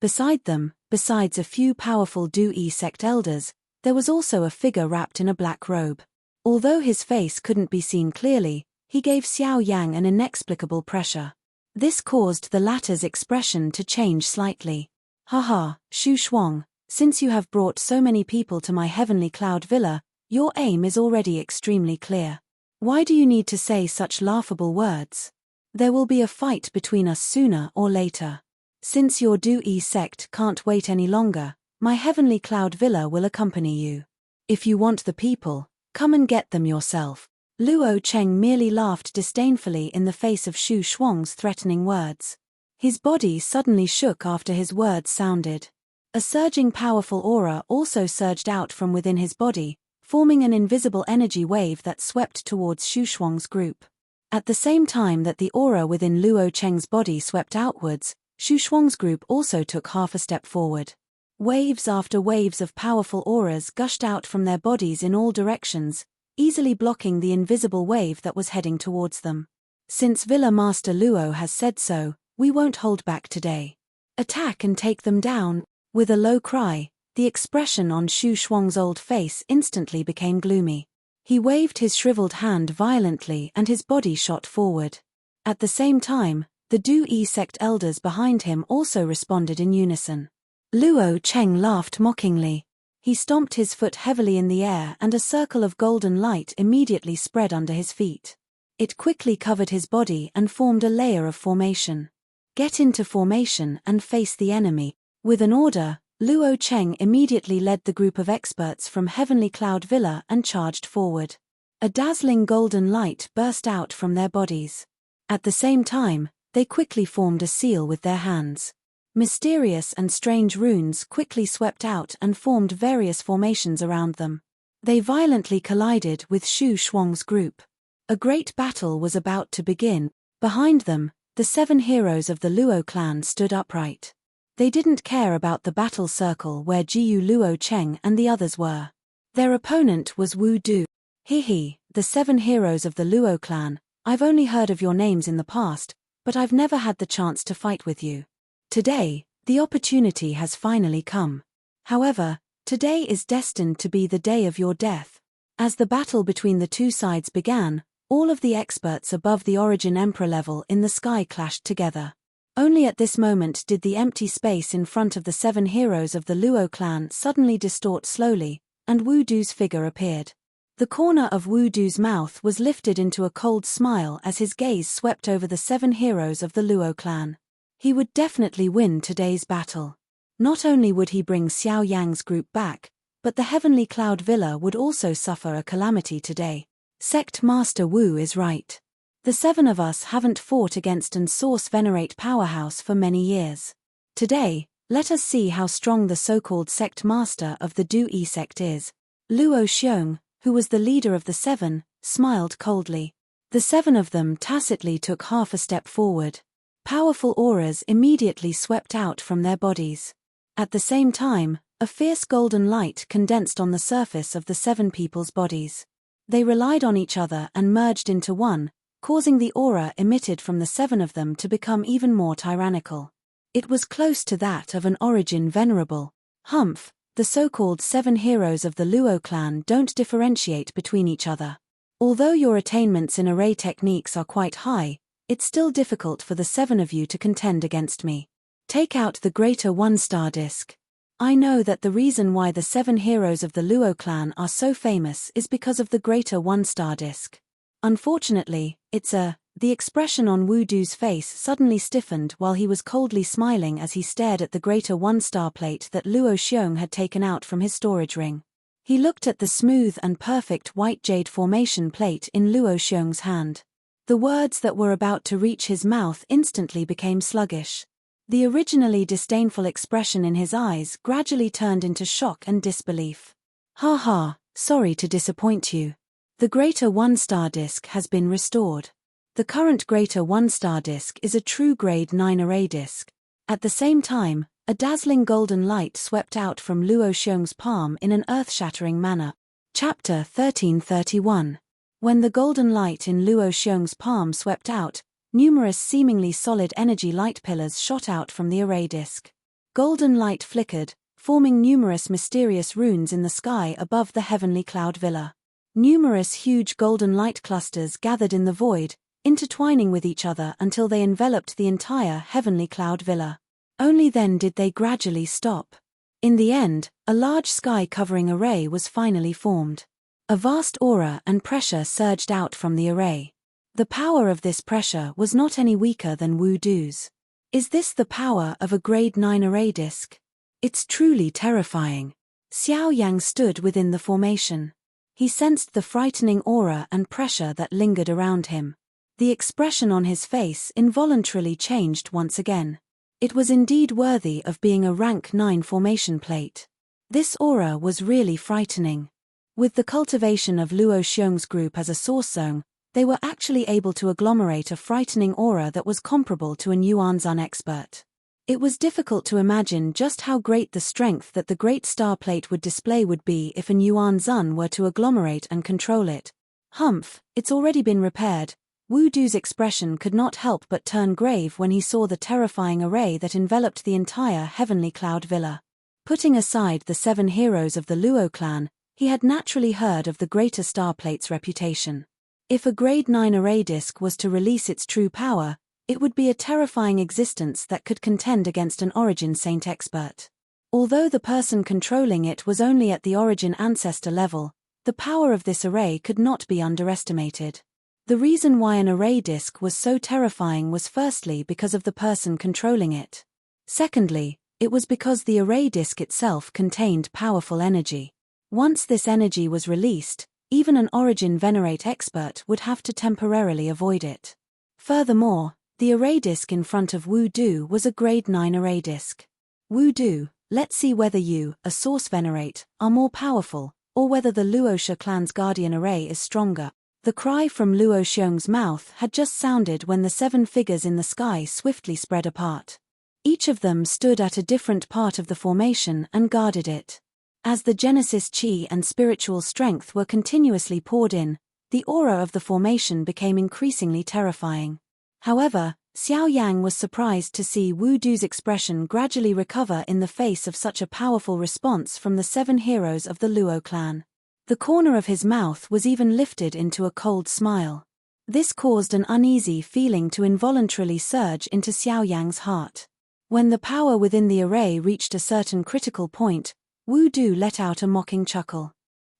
Beside them, besides a few powerful Du-Yi sect elders, there was also a figure wrapped in a black robe. Although his face couldn't be seen clearly, he gave Xiao Yang an inexplicable pressure. This caused the latter's expression to change slightly. Haha, Shu Shuang, since you have brought so many people to my heavenly cloud villa, your aim is already extremely clear. Why do you need to say such laughable words? There will be a fight between us sooner or later. Since your Du-Yi sect can't wait any longer, my heavenly cloud villa will accompany you. If you want the people, come and get them yourself. Luo Cheng merely laughed disdainfully in the face of Shu Shuang's threatening words. His body suddenly shook after his words sounded. A surging powerful aura also surged out from within his body, forming an invisible energy wave that swept towards Shu Shuang's group. At the same time that the aura within Luo Cheng's body swept outwards, Shu Shuang's group also took half a step forward. Waves after waves of powerful auras gushed out from their bodies in all directions, easily blocking the invisible wave that was heading towards them. Since Villa Master Luo has said so, we won't hold back today. Attack and take them down. With a low cry, the expression on Shu Shuang's old face instantly became gloomy. He waved his shriveled hand violently and his body shot forward. At the same time, the Du-Yi sect elders behind him also responded in unison. Luo Cheng laughed mockingly. He stomped his foot heavily in the air and a circle of golden light immediately spread under his feet. It quickly covered his body and formed a layer of formation. Get into formation and face the enemy. With an order, Luo Cheng immediately led the group of experts from Heavenly Cloud Villa and charged forward. A dazzling golden light burst out from their bodies. At the same time, they quickly formed a seal with their hands. Mysterious and strange runes quickly swept out and formed various formations around them. They violently collided with Xu Shuang's group. A great battle was about to begin. Behind them, the 7 heroes of the Luo clan stood upright. They didn't care about the battle circle where Jiyu Luo Cheng and the others were. Their opponent was Wu Du. The 7 heroes of the Luo clan, I've only heard of your names in the past, but I've never had the chance to fight with you. Today, the opportunity has finally come. However, today is destined to be the day of your death. As the battle between the two sides began, all of the experts above the Origin Emperor level in the sky clashed together. Only at this moment did the empty space in front of the 7 heroes of the Luo clan suddenly distort slowly, and Wu Du's figure appeared. The corner of Wu Du's mouth was lifted into a cold smile as his gaze swept over the 7 heroes of the Luo clan. He would definitely win today's battle. Not only would he bring Xiao Yang's group back, but the Heavenly Cloud Villa would also suffer a calamity today. Sect Master Wu is right. The 7 of us haven't fought against an Source Venerate powerhouse for many years. Today, let us see how strong the so-called Sect Master of the Du Yi sect is. Luo Xiong, who was the leader of the 7, smiled coldly. The 7 of them tacitly took half a step forward. Powerful auras immediately swept out from their bodies. At the same time, a fierce golden light condensed on the surface of the 7 people's bodies. They relied on each other and merged into one, causing the aura emitted from the 7 of them to become even more tyrannical. It was close to that of an Origin Venerable. Humph, the so-called 7 heroes of the Luo clan don't differentiate between each other. Although your attainments in array techniques are quite high, it's still difficult for the 7 of you to contend against me. Take out the greater 1-star disc. I know that the reason why the 7 heroes of the Luo clan are so famous is because of the greater 1-star disc. Unfortunately, the expression on Wu Du's face suddenly stiffened while he was coldly smiling as he stared at the greater 1-star plate that Luo Xiong had taken out from his storage ring. He looked at the smooth and perfect white jade formation plate in Luo Xiong's hand. The words that were about to reach his mouth instantly became sluggish. The originally disdainful expression in his eyes gradually turned into shock and disbelief. Ha ha, sorry to disappoint you. The greater 1-star disc has been restored. The current greater 1-star disc is a true grade 9 array disc. At the same time, a dazzling golden light swept out from Luo Xiong's palm in an earth-shattering manner. Chapter 1331. When the golden light in Luo Xiong's palm swept out, numerous seemingly solid energy light pillars shot out from the array disk. Golden light flickered, forming numerous mysterious runes in the sky above the Heavenly Cloud Villa. Numerous huge golden light clusters gathered in the void, intertwining with each other until they enveloped the entire Heavenly Cloud Villa. Only then did they gradually stop. In the end, a large sky-covering array was finally formed. A vast aura and pressure surged out from the array. The power of this pressure was not any weaker than Wu Du's. Is this the power of a grade 9 array disk? It's truly terrifying. Xiao Yang stood within the formation. He sensed the frightening aura and pressure that lingered around him. The expression on his face involuntarily changed once again. It was indeed worthy of being a rank 9 formation plate. This aura was really frightening. With the cultivation of Luo Xiong's group as a source zone, they were actually able to agglomerate a frightening aura that was comparable to an Yuanzhan expert. It was difficult to imagine just how great the strength that the Great Star Plate would display would be if an Yuanzhan were to agglomerate and control it. Humph, it's already been repaired. Wu Du's expression could not help but turn grave when he saw the terrifying array that enveloped the entire Heavenly Cloud Villa. Putting aside the 7 heroes of the Luo clan, he had naturally heard of the Greater Star Plate's reputation. If a grade 9 array disk was to release its true power, it would be a terrifying existence that could contend against an Origin Saint expert. Although the person controlling it was only at the origin ancestor level, the power of this array could not be underestimated. The reason why an array disk was so terrifying was firstly because of the person controlling it. Secondly, it was because the array disk itself contained powerful energy. Once this energy was released, even an origin venerate expert would have to temporarily avoid it. Furthermore, the array disk in front of Wu Du was a grade 9 array disk. Wu Du, let's see whether you, a source venerate, are more powerful, or whether the Luosha clan's guardian array is stronger. The cry from Luo Xiong's mouth had just sounded when the 7 figures in the sky swiftly spread apart. Each of them stood at a different part of the formation and guarded it. As the Genesis Qi and spiritual strength were continuously poured in, the aura of the formation became increasingly terrifying. However, Xiao Yang was surprised to see Wu Du's expression gradually recover in the face of such a powerful response from the 7 heroes of the Luo clan. The corner of his mouth was even lifted into a cold smile. This caused an uneasy feeling to involuntarily surge into Xiao Yang's heart. When the power within the array reached a certain critical point, Wu Du let out a mocking chuckle.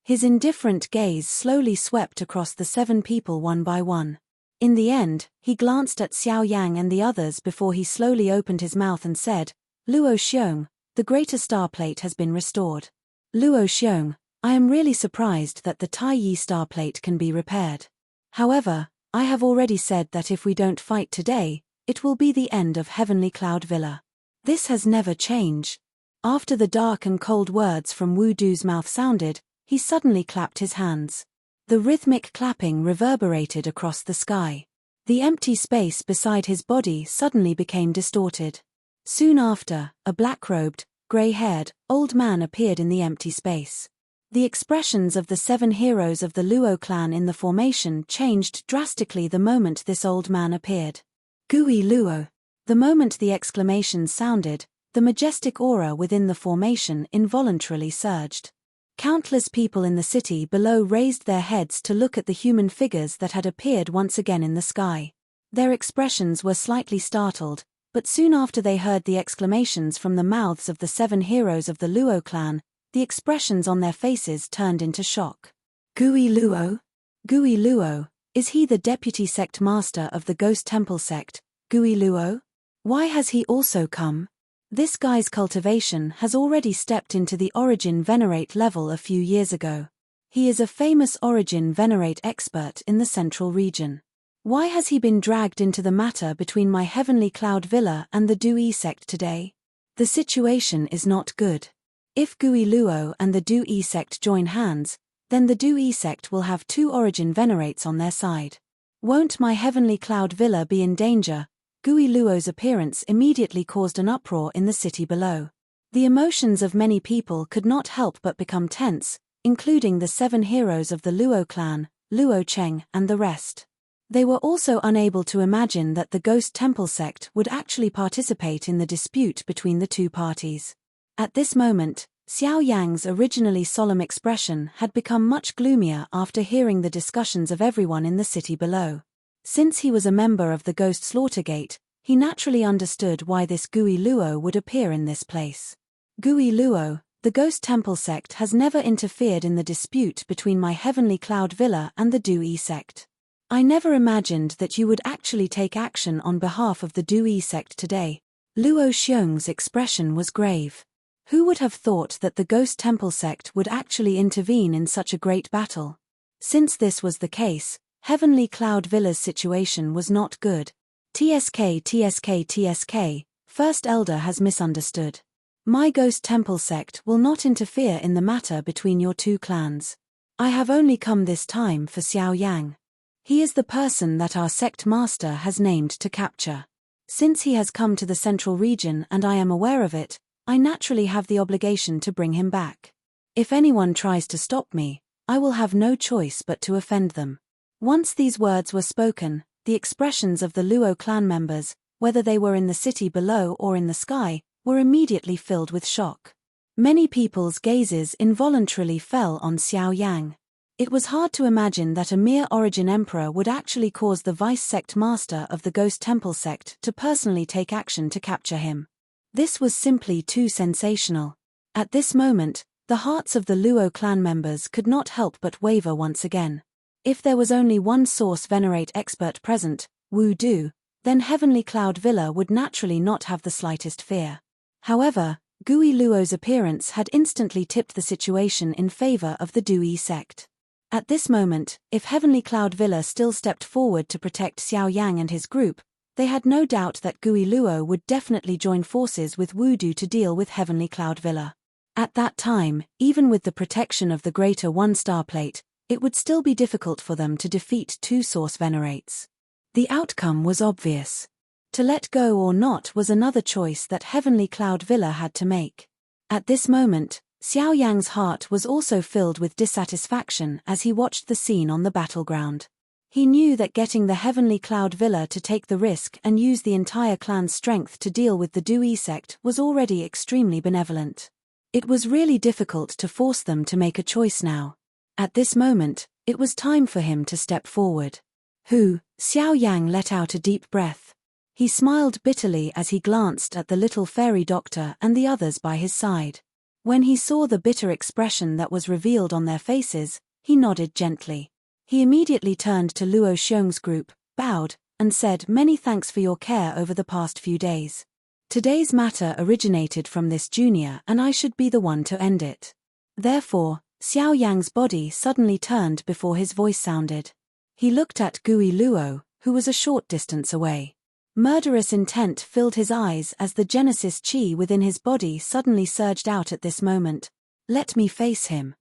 His indifferent gaze slowly swept across the 7 people one by one. In the end, he glanced at Xiao Yang and the others before he slowly opened his mouth and said, "Luo Xiong, the greater star plate has been restored. Luo Xiong, I am really surprised that the Tai Yi star plate can be repaired. However, I have already said that if we don't fight today, it will be the end of Heavenly Cloud Villa. This has never changed." After the dark and cold words from Wu Du's mouth sounded, he suddenly clapped his hands. The rhythmic clapping reverberated across the sky. The empty space beside his body suddenly became distorted. Soon after, a black-robed, grey-haired, old man appeared in the empty space. The expressions of the 7 heroes of the Luo clan in the formation changed drastically the moment this old man appeared. "Gui Luo!" The moment the exclamation sounded, the majestic aura within the formation involuntarily surged. Countless people in the city below raised their heads to look at the human figures that had appeared once again in the sky. Their expressions were slightly startled, but soon after they heard the exclamations from the mouths of the 7 heroes of the Luo clan, the expressions on their faces turned into shock. "Gui Luo? Gui Luo, is he the deputy sect master of the Ghost Temple sect, Gui Luo? Why has he also come? This guy's cultivation has already stepped into the Origin Venerate level a few years ago. He is a famous Origin Venerate expert in the central region. Why has he been dragged into the matter between my Heavenly Cloud Villa and the Dui sect today? The situation is not good. If Gui Luo and the Dui sect join hands, then the Dui sect will have 2 Origin Venerates on their side. Won't my Heavenly Cloud Villa be in danger?" Gui Luo's appearance immediately caused an uproar in the city below. The emotions of many people could not help but become tense, including the 7 heroes of the Luo clan, Luo Cheng and the rest. They were also unable to imagine that the Ghost Temple sect would actually participate in the dispute between the 2 parties. At this moment, Xiao Yang's originally solemn expression had become much gloomier after hearing the discussions of everyone in the city below. Since he was a member of the Ghost Slaughtergate, he naturally understood why this Gui Luo would appear in this place. "Gui Luo, the Ghost Temple sect has never interfered in the dispute between my Heavenly Cloud Villa and the Dui sect. I never imagined that you would actually take action on behalf of the Dui sect today." Luo Xiong's expression was grave. Who would have thought that the Ghost Temple sect would actually intervene in such a great battle? Since this was the case, Heavenly Cloud Villa's situation was not good. TSK, First Elder has misunderstood. My Ghost Temple sect will not interfere in the matter between your 2 clans. I have only come this time for Xiao Yang. He is the person that our sect master has named to capture. Since he has come to the central region and I am aware of it, I naturally have the obligation to bring him back. If anyone tries to stop me, I will have no choice but to offend them. Once these words were spoken, the expressions of the Luo clan members, whether they were in the city below or in the sky, were immediately filled with shock. Many people's gazes involuntarily fell on Xiao Yang. It was hard to imagine that a mere Origin Emperor would actually cause the Vice Sect Master of the Ghost Temple sect to personally take action to capture him. This was simply too sensational. At this moment, the hearts of the Luo clan members could not help but waver once again. If there was only one source venerate expert present, Wu Du, then Heavenly Cloud Villa would naturally not have the slightest fear. However, Gui Luo's appearance had instantly tipped the situation in favor of the Dui sect. At this moment, if Heavenly Cloud Villa still stepped forward to protect Xiao Yang and his group, they had no doubt that Gui Luo would definitely join forces with Wu Du to deal with Heavenly Cloud Villa. At that time, even with the protection of the greater one-star plate, it would still be difficult for them to defeat two source venerates. The outcome was obvious. To let go or not was another choice that Heavenly Cloud Villa had to make. At this moment, Xiao Yang's heart was also filled with dissatisfaction as he watched the scene on the battleground. He knew that getting the Heavenly Cloud Villa to take the risk and use the entire clan's strength to deal with the Dui sect was already extremely benevolent. It was really difficult to force them to make a choice now. At this moment, it was time for him to step forward. Xiao Yang let out a deep breath. He smiled bitterly as he glanced at the little fairy doctor and the others by his side. When he saw the bitter expression that was revealed on their faces, he nodded gently. He immediately turned to Luo Xiong's group, bowed, and said, "Many thanks for your care over the past few days. Today's matter originated from this junior and I should be the one to end it." Therefore, Xiao Yang's body suddenly turned before his voice sounded. He looked at Gui Luo, who was a short distance away. Murderous intent filled his eyes as the Genesis chi within his body suddenly surged out at this moment. "Let me face him."